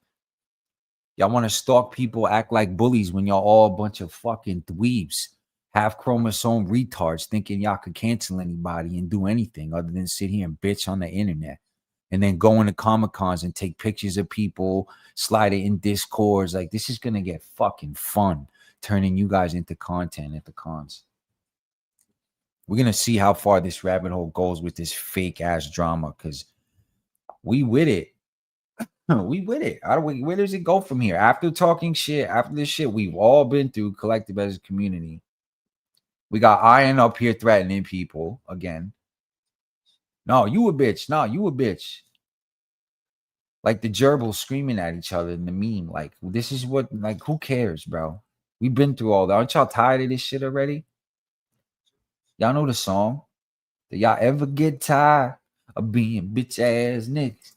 Y'all want to stalk people, act like bullies when y'all all a bunch of fucking dweebs, half chromosome retards, thinking y'all could cancel anybody and do anything other than sit here and bitch on the internet. And then go into Comic-Cons and take pictures of people, slide it in Discords. Like, this is going to get fucking fun, turning you guys into content at the cons. We're going to see how far this rabbit hole goes with this fake-ass drama, because we with it. We with it. Where does it go from here? After talking shit, after this shit we've all been through, collective as a community, we got Iron up here threatening people again. No, you a bitch. No, you a bitch. Like the gerbils screaming at each other in the meme. Like, this is what, like, who cares, bro? We've been through all that. Aren't y'all tired of this shit already? Y'all know the song. Do y'all ever get tired of being bitch ass niggas?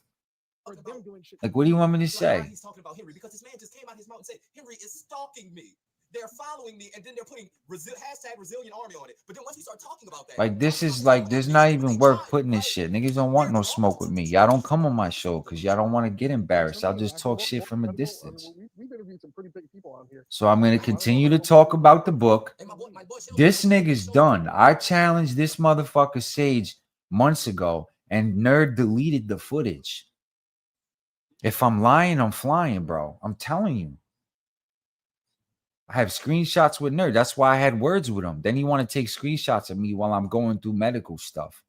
Like, what do you want me to say? He's talking about Henry because this man just came out his mouth and said, Henry is stalking me. They're following me, and then they're putting hashtag Resilient Army on it. But then once we start talking about that, Like, this is like, there's not even worth putting this shit. Niggas don't want no smoke with me. Y'all don't come on my show because y'all don't want to get embarrassed. I'll just talk shit from a distance. So I'm going to continue to talk about the book. This nigga's done. I challenged this motherfucker Sage months ago, and Nerd deleted the footage. If I'm lying, I'm flying, bro. I'm telling you. I have screenshots with Nerd. That's why I had words with him. Then he want to take screenshots of me while I'm going through medical stuff.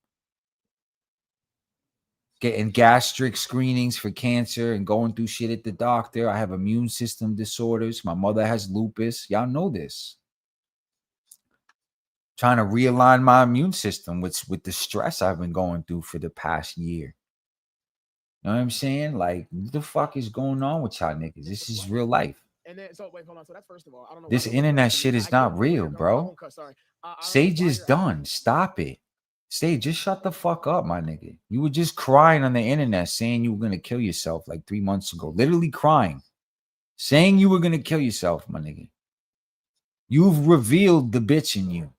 Getting gastric screenings for cancer and going through shit at the doctor. I have immune system disorders. My mother has lupus. Y'all know this. Trying to realign my immune system with the stress I've been going through for the past year. You know what I'm saying? Like, what the fuck is going on with y'all niggas? This is real life. And then, so wait, hold on. So that's first of all. I don't know. This internet shit is not real, bro. Sage is done. Stop it. Sage, just shut the fuck up, my nigga. You were just crying on the internet saying you were going to kill yourself like 3 months ago. Literally crying. Saying you were going to kill yourself, my nigga. You've revealed the bitch in you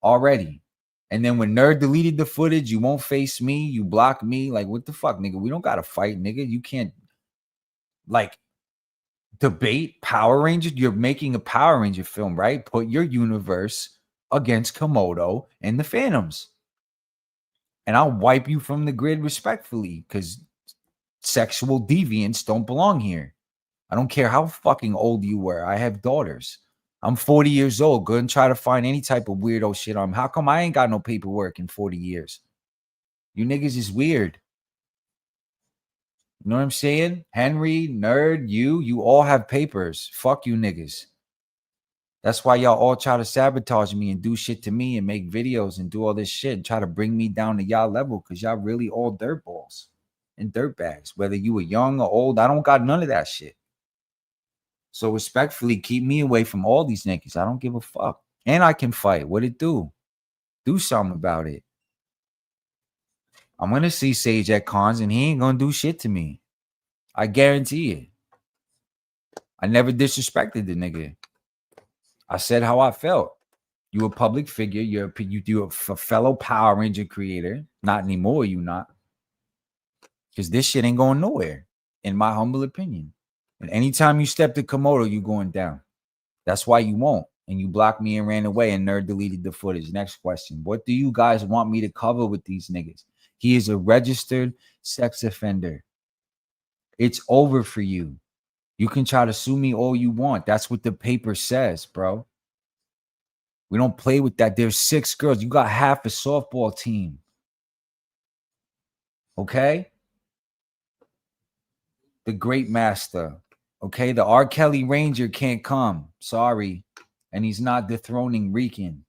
already. And then when Nerd deleted the footage, you won't face me. You block me. Like, what the fuck, nigga? We don't got to fight, nigga. You can't, like, debate Power Rangers. You're making a Power Ranger film, right? Put your universe against Komodo and the Phantoms. And I'll wipe you from the grid respectfully because sexual deviants don't belong here. I don't care how fucking old you were. I have daughters. I'm 40 years old. Go and try to find any type of weirdo shit on. How come I ain't got no paperwork in 40 years? You niggas is weird. You know what I'm saying? Henry, Nerd, you all have papers. Fuck you niggas. That's why y'all all try to sabotage me and do shit to me and make videos and do all this shit and try to bring me down to y'all level because y'all really all dirtballs and dirtbags. Whether you were young or old, I don't got none of that shit. So respectfully, keep me away from all these niggas. I don't give a fuck. And I can fight. What it do? Do something about it. I'm going to see Sage at cons and he ain't going to do shit to me. I guarantee it. I never disrespected the nigga. I said how I felt. You a public figure. You a fellow Power Ranger creator. Not anymore, you not. Because this shit ain't going nowhere, in my humble opinion. And anytime you step to Komodo, you going down. That's why you won't. And you blocked me and ran away and nerd deleted the footage. Next question. What do you guys want me to cover with these niggas? He is a registered sex offender. It's over for you. You can try to sue me all you want. That's what the paper says, bro. We don't play with that. There's 6 girls. You got half a softball team. Okay? The Great Master. Okay? The R. Kelly Ranger can't come. Sorry. And he's not dethroning RiCan.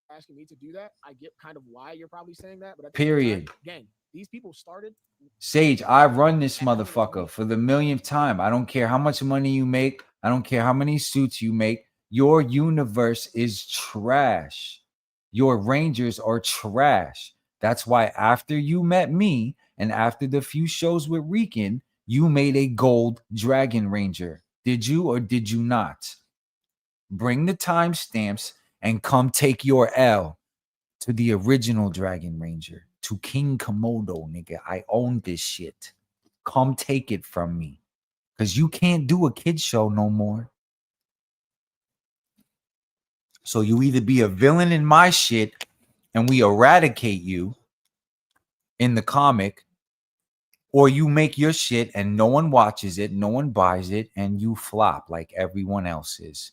Asking me to do that, I get kind of why you're probably saying that. But at the Period. same time, gang, these people started. Sage, I run this motherfucker for the millionth time. I don't care how much money you make. I don't care how many suits you make. Your universe is trash. Your Rangers are trash. That's why after you met me and after the few shows with RiCan, you made a gold Dragon Ranger. Did you or did you not? Bring the timestamps and come take your L to the original Dragon Ranger, to King Komodo, nigga. I own this shit. Come take it from me. Because you can't do a kid show no more. So you either be a villain in my shit and we eradicate you in the comic, or you make your shit and no one watches it, no one buys it, and you flop like everyone else is.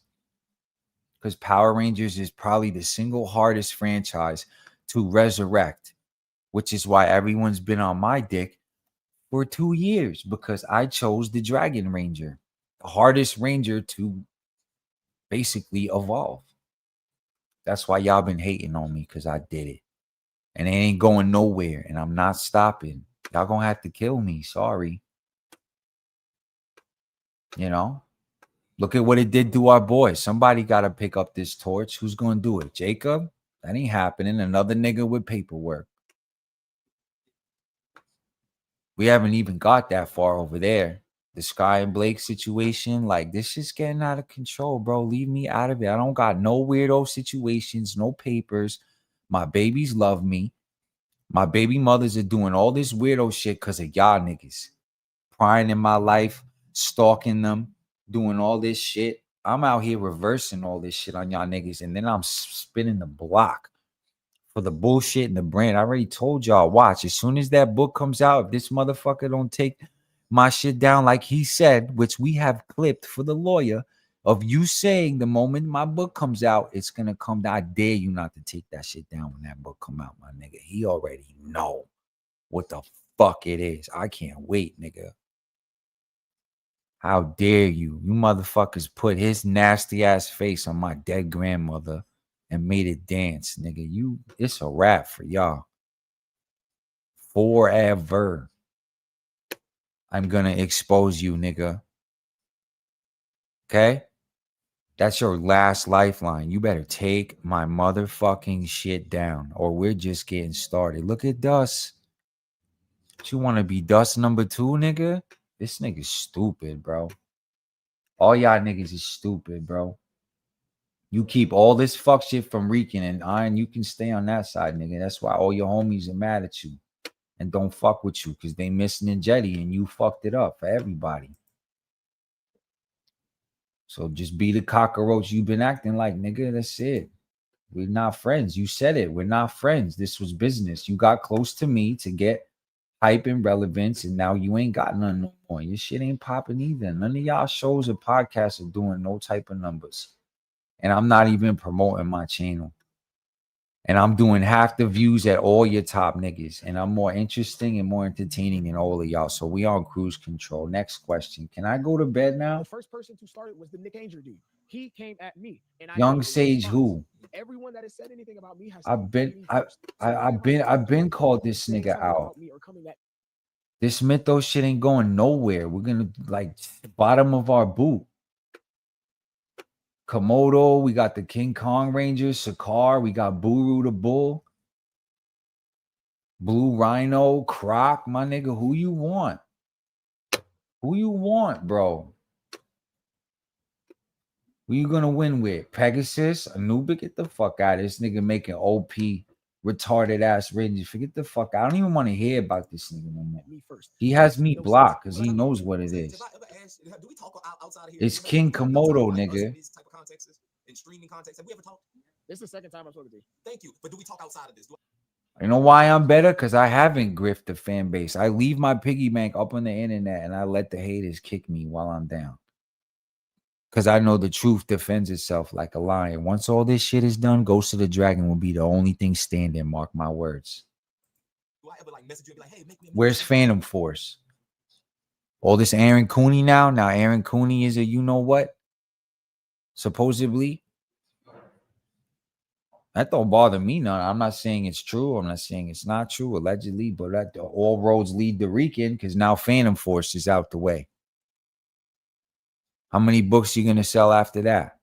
Because Power Rangers is probably the single hardest franchise to resurrect, which is why everyone's been on my dick for 2 years, because I chose the Dragon Ranger, the hardest Ranger to basically evolve. That's why y'all been hating on me, because I did it. And it ain't going nowhere, and I'm not stopping. Y'all gonna have to kill me. Sorry. You know? Look at what it did to our boys. Somebody got to pick up this torch. Who's going to do it? Jacob? That ain't happening. Another nigga with paperwork. We haven't even got that far over there. The Sky and Blake situation, like, this shit's getting out of control, bro. Leave me out of it. I don't got no weirdo situations, no papers. My babies love me. My baby mothers are doing all this weirdo shit because of y'all niggas. Prying in my life, stalking them, doing all this shit. I'm out here reversing all this shit on y'all niggas, and then I'm spinning the block for the bullshit and the brand. I already told y'all, watch. As soon as that book comes out, if this motherfucker don't take my shit down like he said, which we have clipped for the lawyer, of you saying the moment my book comes out, it's going to come down. I dare you not to take that shit down when that book come out, my nigga. He already know what the fuck it is. I can't wait, nigga. How dare you? You motherfuckers put his nasty ass face on my dead grandmother and made it dance, nigga. It's a wrap for y'all. Forever. I'm gonna expose you, nigga. Okay? That's your last lifeline. You better take my motherfucking shit down, or we're just getting started. Look at Dust. You want to be Dust number 2, nigga? This nigga's stupid, bro. All y'all niggas is stupid, bro. You keep all this fuck shit from RiCan, and Iron, you can stay on that side, nigga. That's why all your homies are mad at you and don't fuck with you, because they miss Ninjetti and you fucked it up for everybody. So just be the cockroach you've been acting like, nigga. That's it. We're not friends. You said it. We're not friends. This was business. You got close to me to get hype and relevance, and now you ain't got none no more. Your shit ain't popping either. None of y'all shows or podcasts are doing no type of numbers. And I'm not even promoting my channel. And I'm doing half the views at all your top niggas. And I'm more interesting and more entertaining than all of y'all. So we on cruise control. Next question. Can I go to bed now? The first person to start it was the Nick Angel dude. He came at me. And I Young Sage who? Everyone that has said anything about me has I've been called this nigga out. This mythos shit ain't going nowhere. We're gonna like bottom of our boot. Komodo, we got the King Kong Rangers, Sakar, we got Buru the Bull, Blue Rhino, Croc, my nigga. Who you want? Who you want, bro? Who you gonna win with? Pegasus? Anubis? Get the fuck out of this nigga making OP retarded ass ranges. Forget the fuck. I don't even want to hear about this nigga no more. He has me blocked because he knows what it is. It's King Komodo, nigga. In streaming context, have we ever talked? This is the second time I've spoken to you. Thank you. But do we talk outside of this? You know why I'm better? Because I haven't griffed the fan base. I leave my piggy bank up on the internet and I let the haters kick me while I'm down. Because I know the truth defends itself like a lion. Once all this shit is done, Ghost of the Dragon will be the only thing standing. Mark my words. Where's Phantom Force? All this Aaron Cooney now? Now Aaron Cooney is a you-know-what? Supposedly. That don't bother me none. I'm not saying it's true. I'm not saying it's not true, allegedly. But all roads lead to RiCan because now Phantom Force is out the way. How many books are you going to sell after that?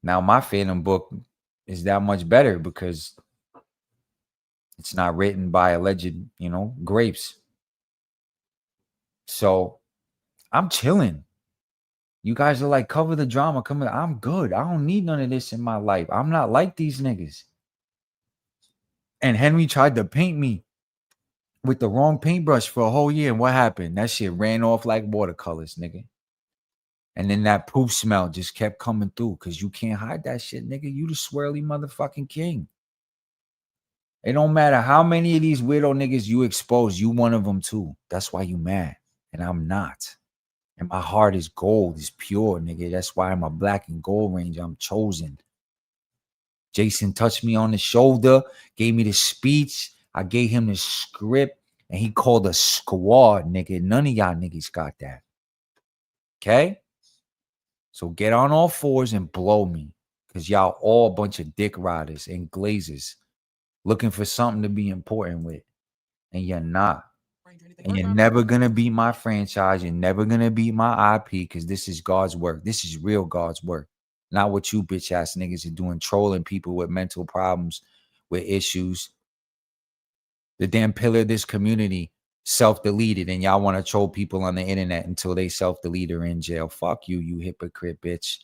Now my Phantom book is that much better because it's not written by alleged, grapes. So I'm chilling. You guys are like, cover the drama. Come on. I'm good. I don't need none of this in my life. I'm not like these niggas. And Henry tried to paint me with the wrong paintbrush for a whole year. And what happened? That shit ran off like watercolors, nigga. And then that poop smell just kept coming through because you can't hide that shit, nigga. You the swirly motherfucking king. It don't matter how many of these weirdo niggas you expose, you one of them too. That's why you mad. And I'm not. And my heart is gold, is pure, nigga. That's why I'm a black and gold ranger. I'm chosen. Jason touched me on the shoulder, gave me the speech. I gave him the script, and he called a squad, nigga. None of y'all niggas got that. Okay? So get on all fours and blow me. Because y'all all a bunch of dick riders and glazers looking for something to be important with. And you're not. And you're never going to beat my franchise. You're never going to beat my IP because this is God's work. This is real God's work. Not what you bitch ass niggas are doing, trolling people with mental problems, with issues. The damn pillar of this community self-deleted and y'all want to troll people on the internet until they self-delete or in jail. Fuck you, you hypocrite bitch.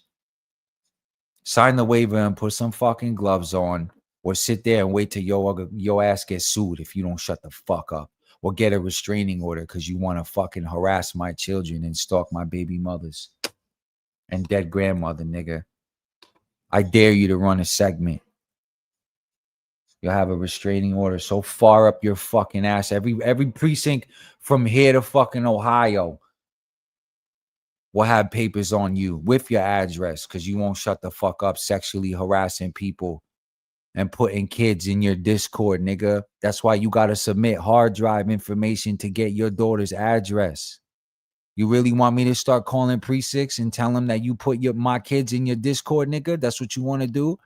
Sign the waiver and put some fucking gloves on or sit there and wait till your ass gets sued if you don't shut the fuck up. Or get a restraining order because you want to fucking harass my children and stalk my baby mothers and dead grandmother, nigga. I dare you to run a segment. You'll have a restraining order so far up your fucking ass. Every precinct from here to fucking Ohio will have papers on you with your address because you won't shut the fuck up sexually harassing people and putting kids in your Discord, nigga. That's why you got to submit hard drive information to get your daughter's address. You really want me to start calling precincts and tell them that you put my kids in your Discord, nigga? That's what you want to do?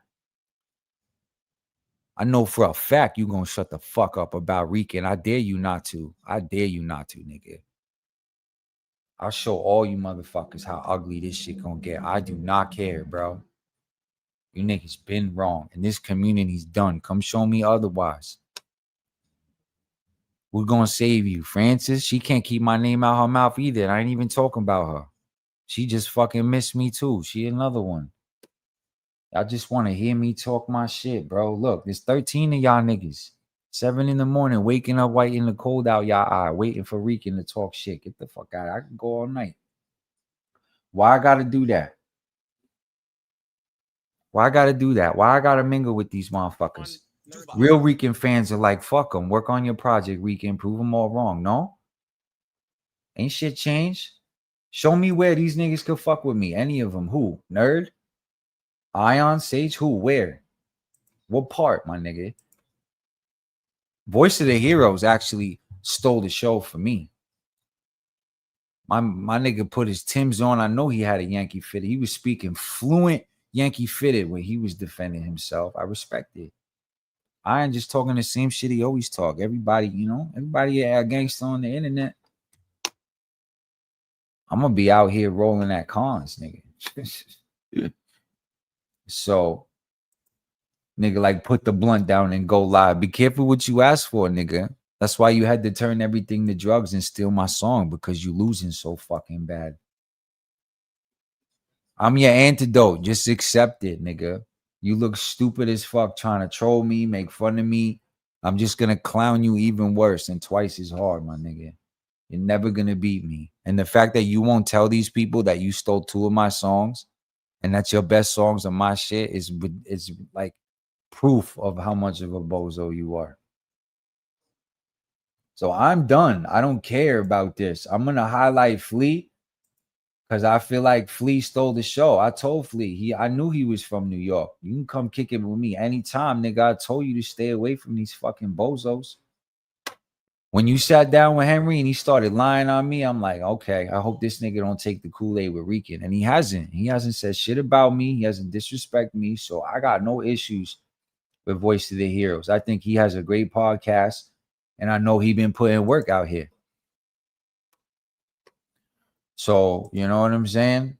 I know for a fact you're going to shut the fuck up about RiCan. I dare you not to. I dare you not to, nigga. I'll show all you motherfuckers how ugly this shit going to get. I do not care, bro. You niggas been wrong. And this community's done. Come show me otherwise. We're going to save you. Francis, she can't keep my name out her mouth either. I ain't even talking about her. She just fucking missed me too. She another one. Y'all just want to hear me talk my shit, bro. Look, there's 13 of y'all niggas. 7 in the morning, waking up white in the cold out y'all eye, waiting for RiCan to talk shit. Get the fuck out. I can go all night. Why I got to do that? Why I gotta do that? Why I gotta mingle with these motherfuckers? Real RiCan fans are like, fuck them. Work on your project, RiCan. Prove them all wrong. No? Ain't shit changed? Show me where these niggas could fuck with me. Any of them. Who? Nerd? Ion? Sage? Who? Where? What part, my nigga? Voice of the Heroes actually stole the show for me. My nigga put his Timbs on. I know he had a Yankee fit. He was speaking fluent Yankee fitted when he was defending himself. I respect it. I ain't just talking the same shit he always talk. Everybody, everybody a gangster on the internet. I'm gonna be out here rolling at cons, nigga. So, nigga, like put the blunt down and go live. Be careful what you ask for, nigga. That's why you had to turn everything to drugs and steal my song because you losing so fucking bad. I'm your antidote. Just accept it, nigga. You look stupid as fuck trying to troll me, make fun of me. I'm just gonna clown you even worse and twice as hard, my nigga. You're never gonna beat me. And the fact that you won't tell these people that you stole 2 of my songs and that's your best songs of my shit is like proof of how much of a bozo you are. So I'm done. I don't care about this. I'm gonna highlight Flea because I feel like Flea stole the show. I told Flea, I knew he was from New York. You can come kick it with me anytime, nigga. I told you to stay away from these fucking bozos. When you sat down with Henry and he started lying on me, I'm like, okay, I hope this nigga don't take the Kool-Aid with RiCan. And he hasn't. He hasn't said shit about me. He hasn't disrespected me. So I got no issues with Voice to the Heroes. I think he has a great podcast. And I know he been putting work out here. So, you know what I'm saying?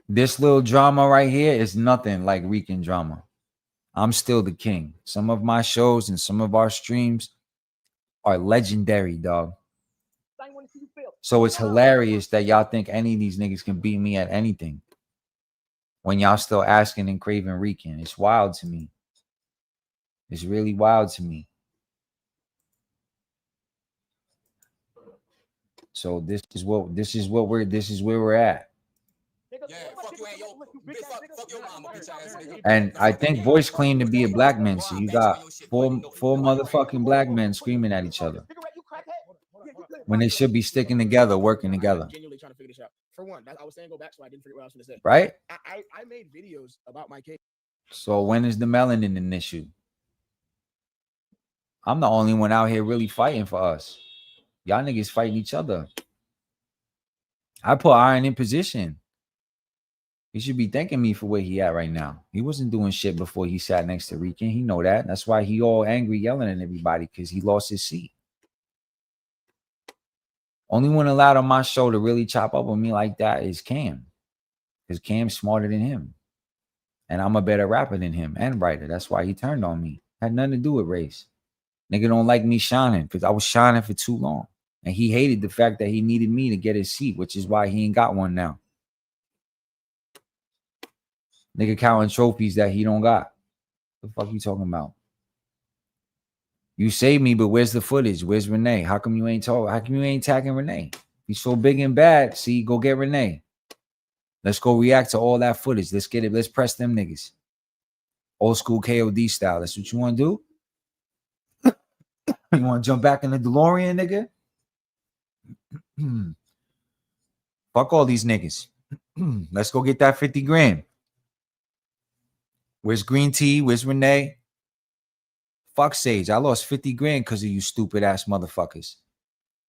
This little drama right here is nothing like RiCan drama. I'm still the king. Some of my shows and some of our streams are legendary, dog. So it's hilarious that y'all think any of these niggas can beat me at anything when y'all still asking and craving RiCan. It's wild to me. It's really wild to me. So this is where we're at. And I think Voice claimed to be a black man, so you got four motherfucking black men screaming at each other when they should be sticking together, working together. Genuinely trying to figure this out. For one, I was saying go back, so I didn't figure what I was going to say. Right? I made videos about my case. So when is the melanin an issue? I'm the only one out here really fighting for us. Y'all niggas fighting each other. I put Iron in position. He should be thanking me for where he at right now. He wasn't doing shit before he sat next to RiCan. He know that. That's why he all angry yelling at everybody, because he lost his seat. Only one allowed on my show to really chop up with me like that is Cam. Because Cam's smarter than him. And I'm a better rapper than him and writer. That's why he turned on me. Had nothing to do with race. Nigga don't like me shining because I was shining for too long. And he hated the fact that he needed me to get his seat, which is why he ain't got one now. Nigga counting trophies that he don't got. The fuck you talking about? You saved me, but where's the footage? Where's Renee? How come you ain't tagging Renee? He's so big and bad. See, go get Renee. Let's go react to all that footage. Let's get it. Let's press them niggas. Old school KOD style. That's what you want to do? You want to jump back in the DeLorean, nigga? Fuck all these niggas. Let's go get that 50 grand. Where's Green Tea? Where's Renee? Fuck Sage. I lost 50 grand because of you stupid ass motherfuckers.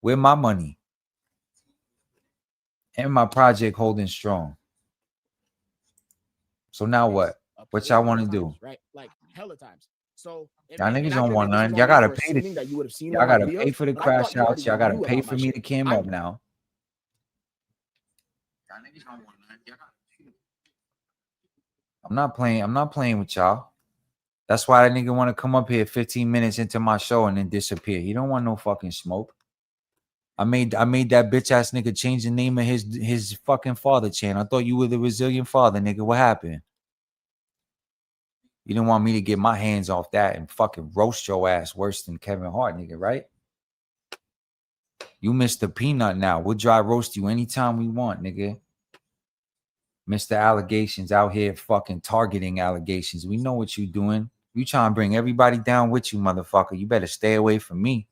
Where my money? And my project holding strong. So now what? What y'all want to do? Right? Like hella times. So y'all niggas don't want none. Y'all gotta pay y'all gotta pay for the crash outs. Y'all gotta pay for me to cam up now. Y'all niggas don't want none. Y'all gotta pay. I'm not playing with y'all. That's why that nigga want to come up here 15 minutes into my show and then disappear. He don't want no fucking smoke. I made that bitch ass nigga change the name of his fucking father channel. I thought you were the resilient father, nigga. What happened? You didn't want me to get my hands off that and fucking roast your ass worse than Kevin Hart, nigga, right? You Mr. Peanut now. We'll dry roast you anytime we want, nigga. Mr. Allegations out here fucking targeting allegations. We know what you doing. You trying to bring everybody down with you, motherfucker. You better stay away from me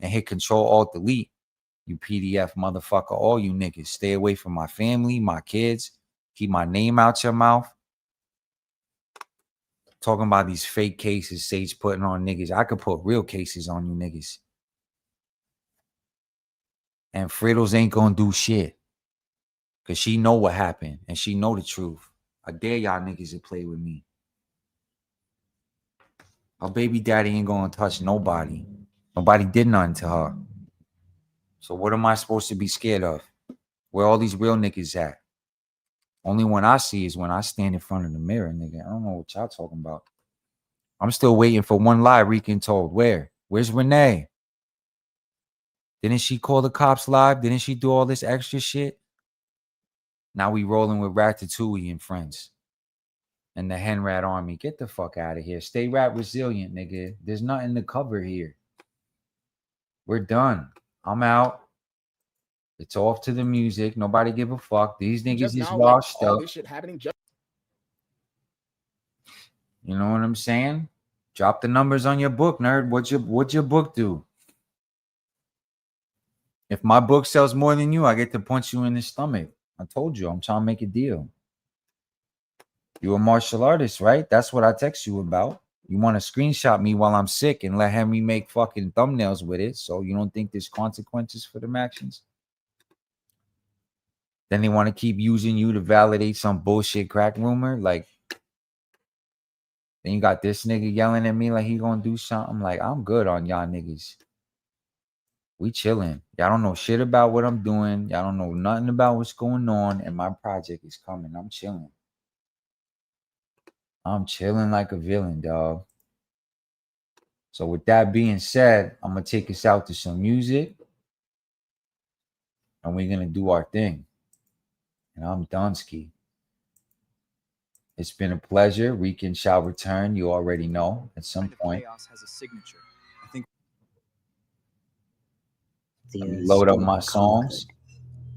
and hit Control-Alt-Delete. You PDF motherfucker. All you niggas. Stay away from my family, my kids. Keep my name out your mouth. Talking about these fake cases Sage putting on niggas. I could put real cases on you niggas. And Friddles ain't gonna do shit. Because she know what happened. And she know the truth. I dare y'all niggas to play with me. Her baby daddy ain't gonna touch nobody. Nobody did nothing to her. So what am I supposed to be scared of? Where all these real niggas at? Only one I see is when I stand in front of the mirror, nigga. I don't know what y'all talking about. I'm still waiting for one lie RiCan told. Where? Where's Renee? Didn't she call the cops live? Didn't she do all this extra shit? Now we rolling with Ratatouille and friends. And the Hen Rat Army. Get the fuck out of here. Stay rat resilient, nigga. There's nothing to cover here. We're done. I'm out. It's off to the music. Nobody give a fuck. These niggas is washed up. This shit happening just You know what I'm saying? Drop the numbers on your book, nerd. What's your book do? If my book sells more than you, I get to punch you in the stomach. I told you, I'm trying to make a deal. You're a martial artist, right? That's what I text you about. You want to screenshot me while I'm sick and let Henry make fucking thumbnails with it, so you don't think there's consequences for them actions? Then they want to keep using you to validate some bullshit crack rumor. Like, then you got this nigga yelling at me like he gonna do something. Like, I'm good on y'all niggas. We chilling. Y'all don't know shit about what I'm doing. Y'all don't know nothing about what's going on. And my project is coming. I'm chilling. I'm chilling like a villain, dog. So with that being said, I'm going to take us out to some music. And we're going to do our thing. And I'm Dunsky. It's been a pleasure. RiCaN's shall return. You already know at some point. Chaos has a signature. I think Let me load up my songs.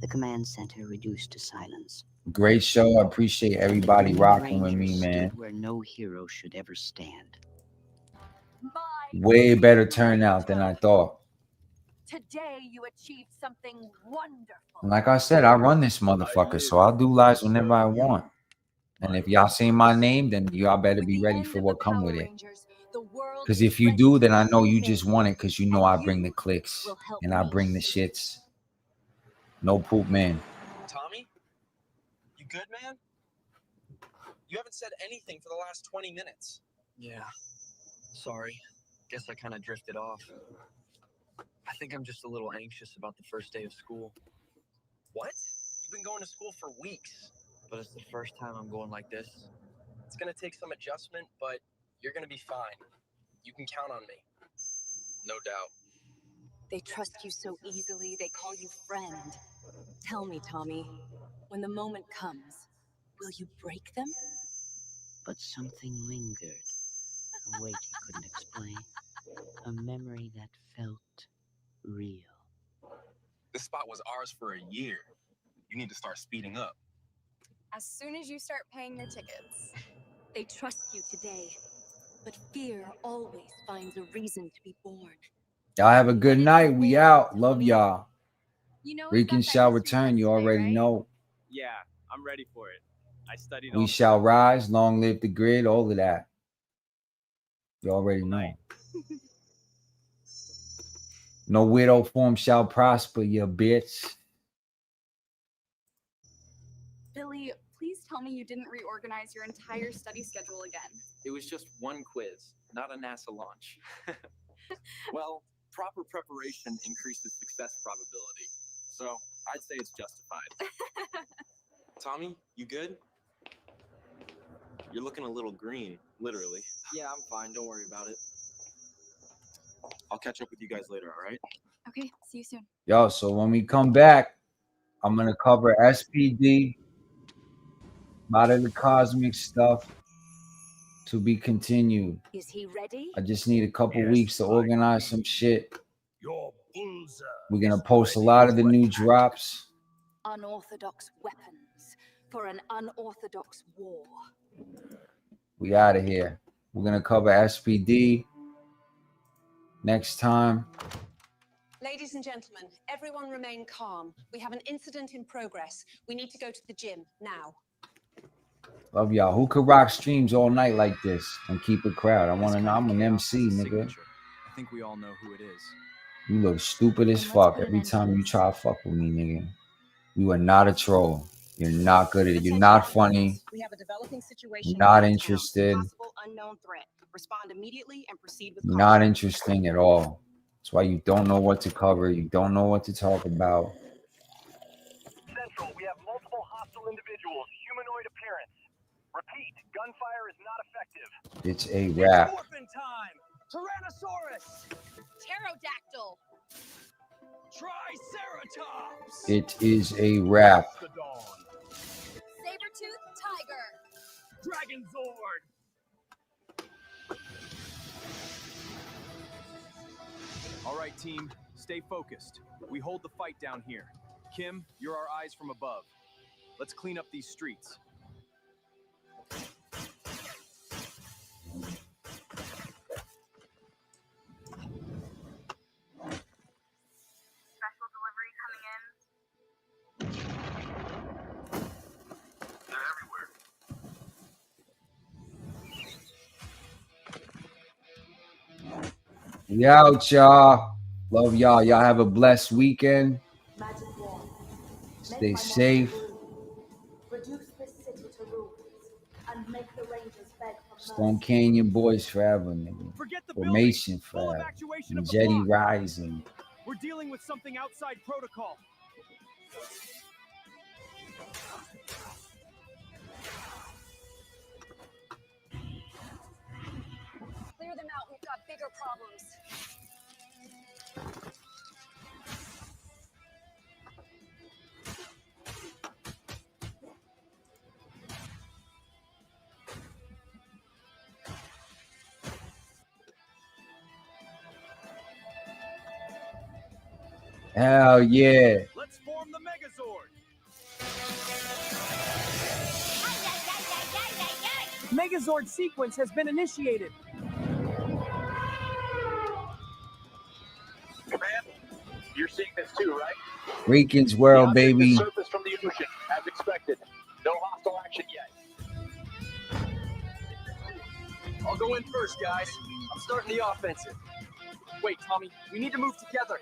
The command center reduced to silence. Great show. I appreciate everybody rocking with me, man. Where no hero should ever stand. Way better turnout than I thought. Today you achieved something wonderful. And like I said, I run this motherfucker, so I'll do lives whenever I want. And if y'all say my name, then y'all better be ready for what come with it. Because if you do, then I know you just want it because you know I bring the clicks and I bring the shits. No poop, man. Tommy, you good, man? You haven't said anything for the last 20 minutes. Yeah, sorry. Guess I kind of drifted off. I think I'm just a little anxious about the first day of school. What? You've been going to school for weeks. But it's the first time I'm going like this. It's gonna take some adjustment, but you're gonna be fine. You can count on me. No doubt. They trust you so easily, they call you friend. Tell me, Tommy, when the moment comes, will you break them? But something lingered. A weight he couldn't explain. A memory that felt real. This spot was ours for a year. You need to start speeding up. As soon as you start paying your tickets. They trust you today, but fear always finds a reason to be born. Y'all have a good night. We out. Love y'all. You know RiCaN's shall return. You already know. Yeah, I'm ready for it. I studied. We shall rise. Long live the grid. All of that. You already know. No widow form shall prosper, you bitch. Billy, please tell me you didn't reorganize your entire study schedule again. It was just one quiz, not a NASA launch. Well, proper preparation increases success probability. So I'd say it's justified. Tommy, you good? You're looking a little green, literally. Yeah, I'm fine. Don't worry about it. I'll catch up with you guys later, all right? Okay, see you soon. Yo, so when we come back, I'm going to cover SPD, a lot of the cosmic stuff to be continued. Is he ready? I just need a couple weeks to organize some shit. We're going to post a lot of the new drops. Unorthodox weapons for an unorthodox war. We out of here. We're going to cover SPD next time. Ladies and gentlemen, everyone remain calm. We have an incident in progress. We need to go to the gym now. Love y'all. Who could rock streams all night like this and keep a crowd? I want to know. I'm an MC, nigga. I think we all know who it is. You look stupid as fuck every time you try to fuck with me, nigga. You are not a troll. You're not good at it. You're not funny. We have a developing situation. You're not interested. Possible unknown threat. Respond immediately and proceed with Not interesting at all. That's why you don't know what to cover. You don't know what to talk about. Central, we have multiple hostile individuals, humanoid appearance. Repeat, gunfire is not effective. It's a wrap. Orphan time! Tyrannosaurus! Pterodactyl! Triceratops! It is a wrap. right, team. Stay focused. We hold the fight down here. Kim, you're our eyes from above. Let's clean up these streets. Special delivery coming in. They're everywhere. We out, y'all. Love y'all. Y'all have a blessed weekend. Stay safe. Reduce this city to ruins and make the Rangers beg for Stone Canyon Boys forever, nigga. Formation forever. Ninjetti rising. We're dealing with something outside protocol. Clear them out. We've got bigger problems. Hell yeah. Let's form the Megazord. Megazord sequence has been initiated. Command, you're seeing this too, right? RiCaN's world, The baby. surface from the ocean, as expected. No hostile action yet. I'll go in first, guys. I'm starting the offensive. Wait, Tommy, we need to move together.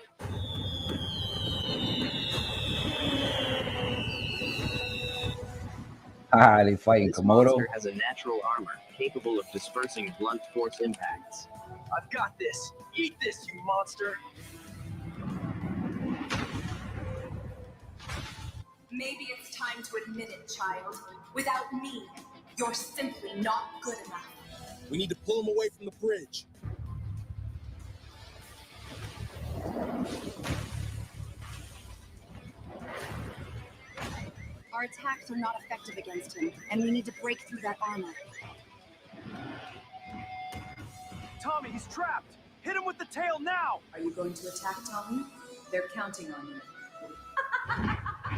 Ah, they fighting This Komodo. monster has a natural armor capable of dispersing blunt force impacts. I've got this. Eat this, you monster. Maybe it's time to admit it, child. Without me, you're simply not good enough. We need to pull him away from the bridge. Our attacks are not effective against him, and we need to break through that armor. Tommy, he's trapped. Hit him with the tail now. Are you going to attack, Tommy? They're counting on you.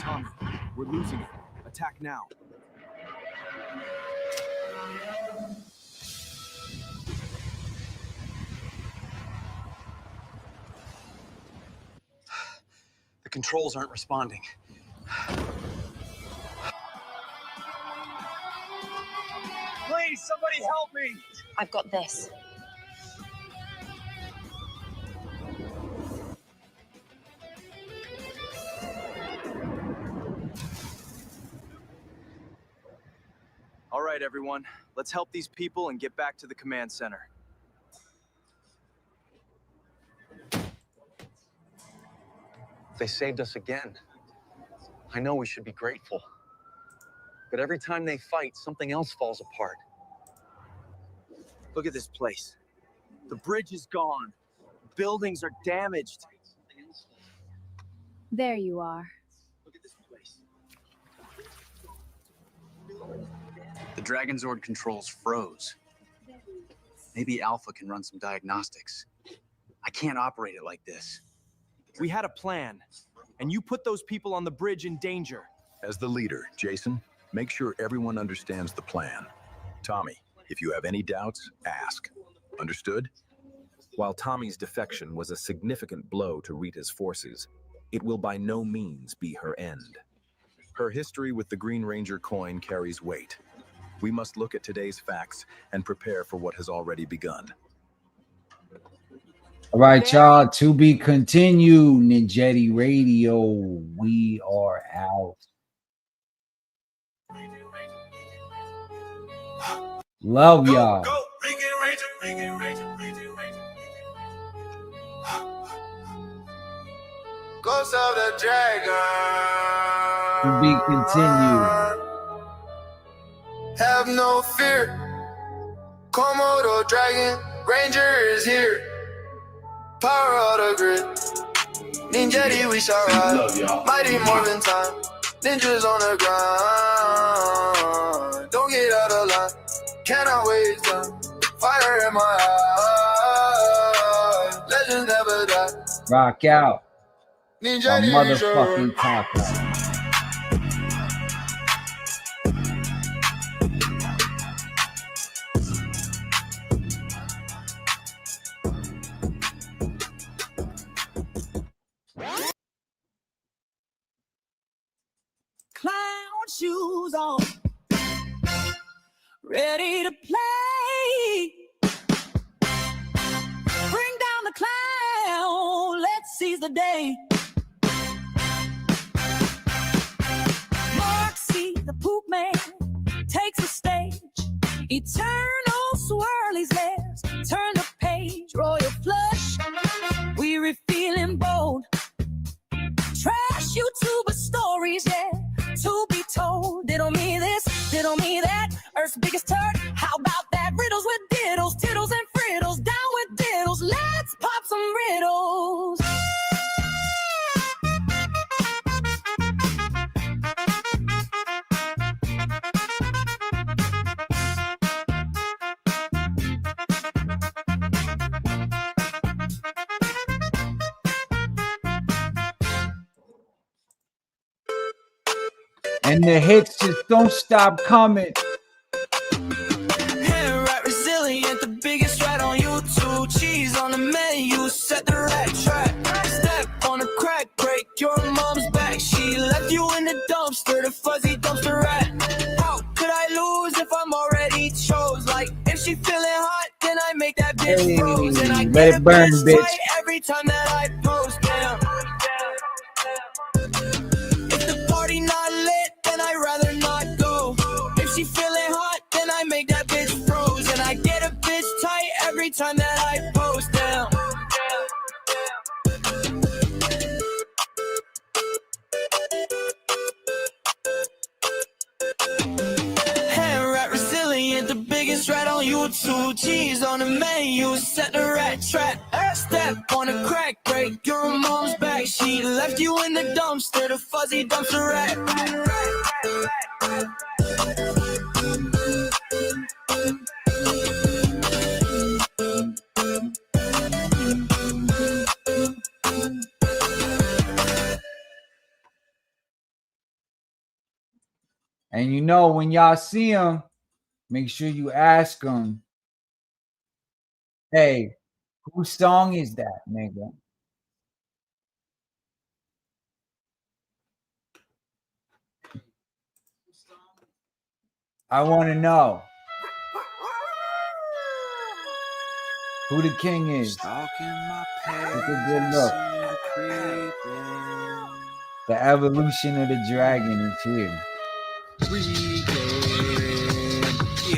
Tommy, we're losing it. Attack now. The controls aren't responding. Please, somebody help me. I've got this. All right, everyone. Let's help these people and get back to the command center. They saved us again. I know we should be grateful. But every time they fight, something else falls apart. Look at this place. The bridge is gone. Buildings are damaged. There you are. The Dragonzord controls froze. Maybe Alpha can run some diagnostics. I can't operate it like this. We had a plan, and you put those people on the bridge in danger. As the leader, Jason, make sure everyone understands the plan. Tommy, if you have any doubts, ask. Understood? While Tommy's defection was a significant blow to Rita's forces, it will by no means be her end. Her history with the Green Ranger coin carries weight. We must look at today's facts and prepare for what has already begun. All right, y'all. To be continued. Ninjetti Radio. We are out. Love y'all. Ghost of the Dragon. To be continued. Have no fear. Komodo Dragon Ranger is here. Power of the grid. Ninjetti, we shall ride. Mighty Morphin time. Ninjas on the ground. Don't get out of line. Cannot waste time. Fire in my eyes. Legends never die. Rock out. A Ninjetti, motherfucking top out. Clown shoes on, ready to play. Bring down the clown, let's seize the day. Marksy, the poop man, takes the stage. Eternal swirlies layers, turn the page. Royal flush, we revealing bold. Trash YouTuber stories, yeah, to be told. Diddle me this, diddle me that. Earth's biggest turd, how about that? Riddles with diddles, tiddles and friddles. Down with diddles, let's pop some riddles. And the hits just don't stop coming. Right, resilient, the biggest rat on YouTube. Cheese on the menu, set the right track. Step on a crack, break your mom's back. She left you in the dumpster, the fuzzy dumpster rat. How could I lose if I'm already chose? Like, if she feeling hot, then I make that bitch froze. And I let get it burn, a bitch. fight every time that I post. Damn. If the party not lit, then I'd rather not go. If she feeling hot, then I make that bitch froze. And I get a bitch tight every time that I post down. Hand rat resilient, the biggest rat on YouTube. Cheese on the menu, set the rat trap. Step on a crack, break your mom's back. She left you in the dumpster, the fuzzy dumpster rat. And you know, when y'all see them, make sure you ask them, hey, whose song is that, nigga? I want to know who the king is. Take a good look. The evolution of the dragon is here.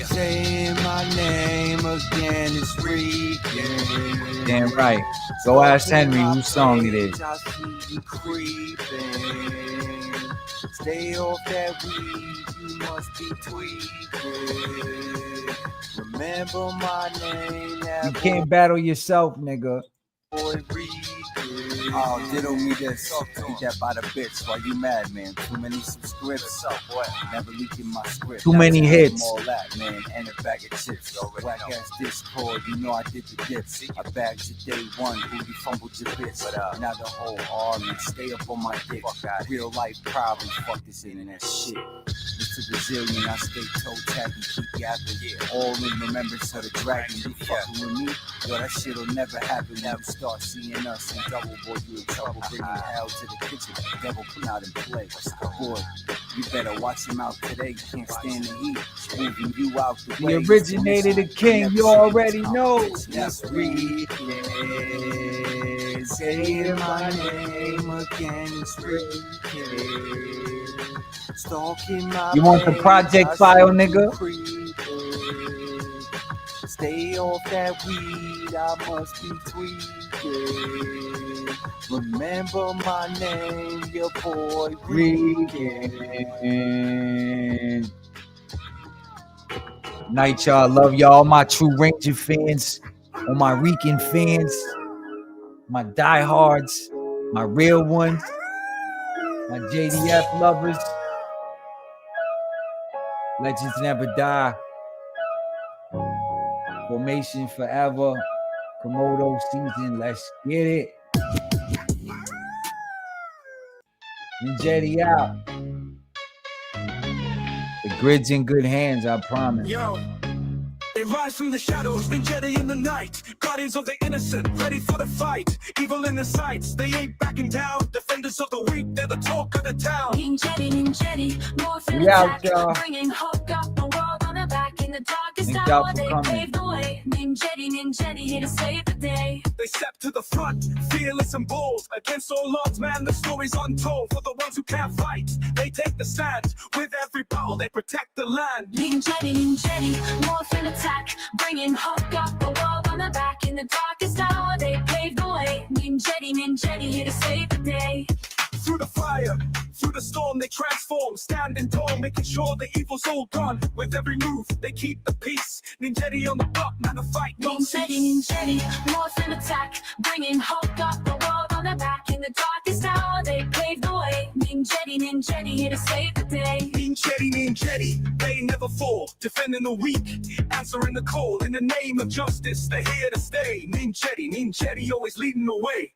Saying my name again is RiCaN's. Damn right. Go ask Henry whose song it is. I see you creeping. Stay off that weed, you must be tweaking. Remember my name. You can't battle yourself, nigga. Boy, oh, diddle me this. Eat that by the bits. Why you mad, man? Too many subscripts. Never leaking my script. Too many hits. All that, man. And a bag of chips. Whack ass Discord. You know I did the dips. I bagged you day one. Who you fumbled your bits. Now the whole army. Stay up on my dick. Real life problems. Fuck this internet shit. Mr. Brazilian, I stay toe tapping, keep yapping. All in remembrance of the dragon. You fucking with me? Yo, that shit'll never happen when you start seeing us in double, boy. You in trouble, bringing hell to the kitchen. Devil come out and play. Boy, you better watch him out today. Can't stand the heat. Moving you out the way. The originator, the king, you already know. Yes, RiCaN's. Say my name again, it's RiCaN's. Stalking my You want the project file, nigga? Stay off that weed, I must be tweaking. Remember my name, your boy RiCaN's. Night, y'all. Love y'all, my true Ranger fans, all my RiCaN fans, my diehards, my real ones, my JDF lovers. Legends never die. Formation forever. Komodo season. Let's get it. Ninjetti out. The grid's in good hands, I promise. Yo, they rise from the shadows, Ninjetti in the night. Guardians of the innocent, ready for the fight. Evil in the sights, they ain't backing down. Defenders of the weak, they're the talk of the town. Ninjetti, morphin' Yeah, attack, bringing hope, got the world on their back. In the darkest hour, they paved the way. Ninjetti, here to save the day. They step to the front, fearless and bold. Against all odds, man, the story's untold. For the ones who can't fight, they take the stand. With every battle, they protect the land. Ninjetti, morphin' attack, bringing hope, got the world on their back. In the darkest hour, they paved the way. Ninjetti, here to save the day. Through the fire, through the storm, they transform, standing tall, making sure the evil's all gone. With every move, they keep the peace. Ninjetti on the block, man, the fight don't cease. Ninjetti, morphin' attack, bringing hope, got the world on their back. In the darkest hour, they paved the way. Ninjetti, here to save the day. Ninjetti, they never fall, defending the weak, answering the call. In the name of justice, they're here to stay. Ninjetti, always leading the way.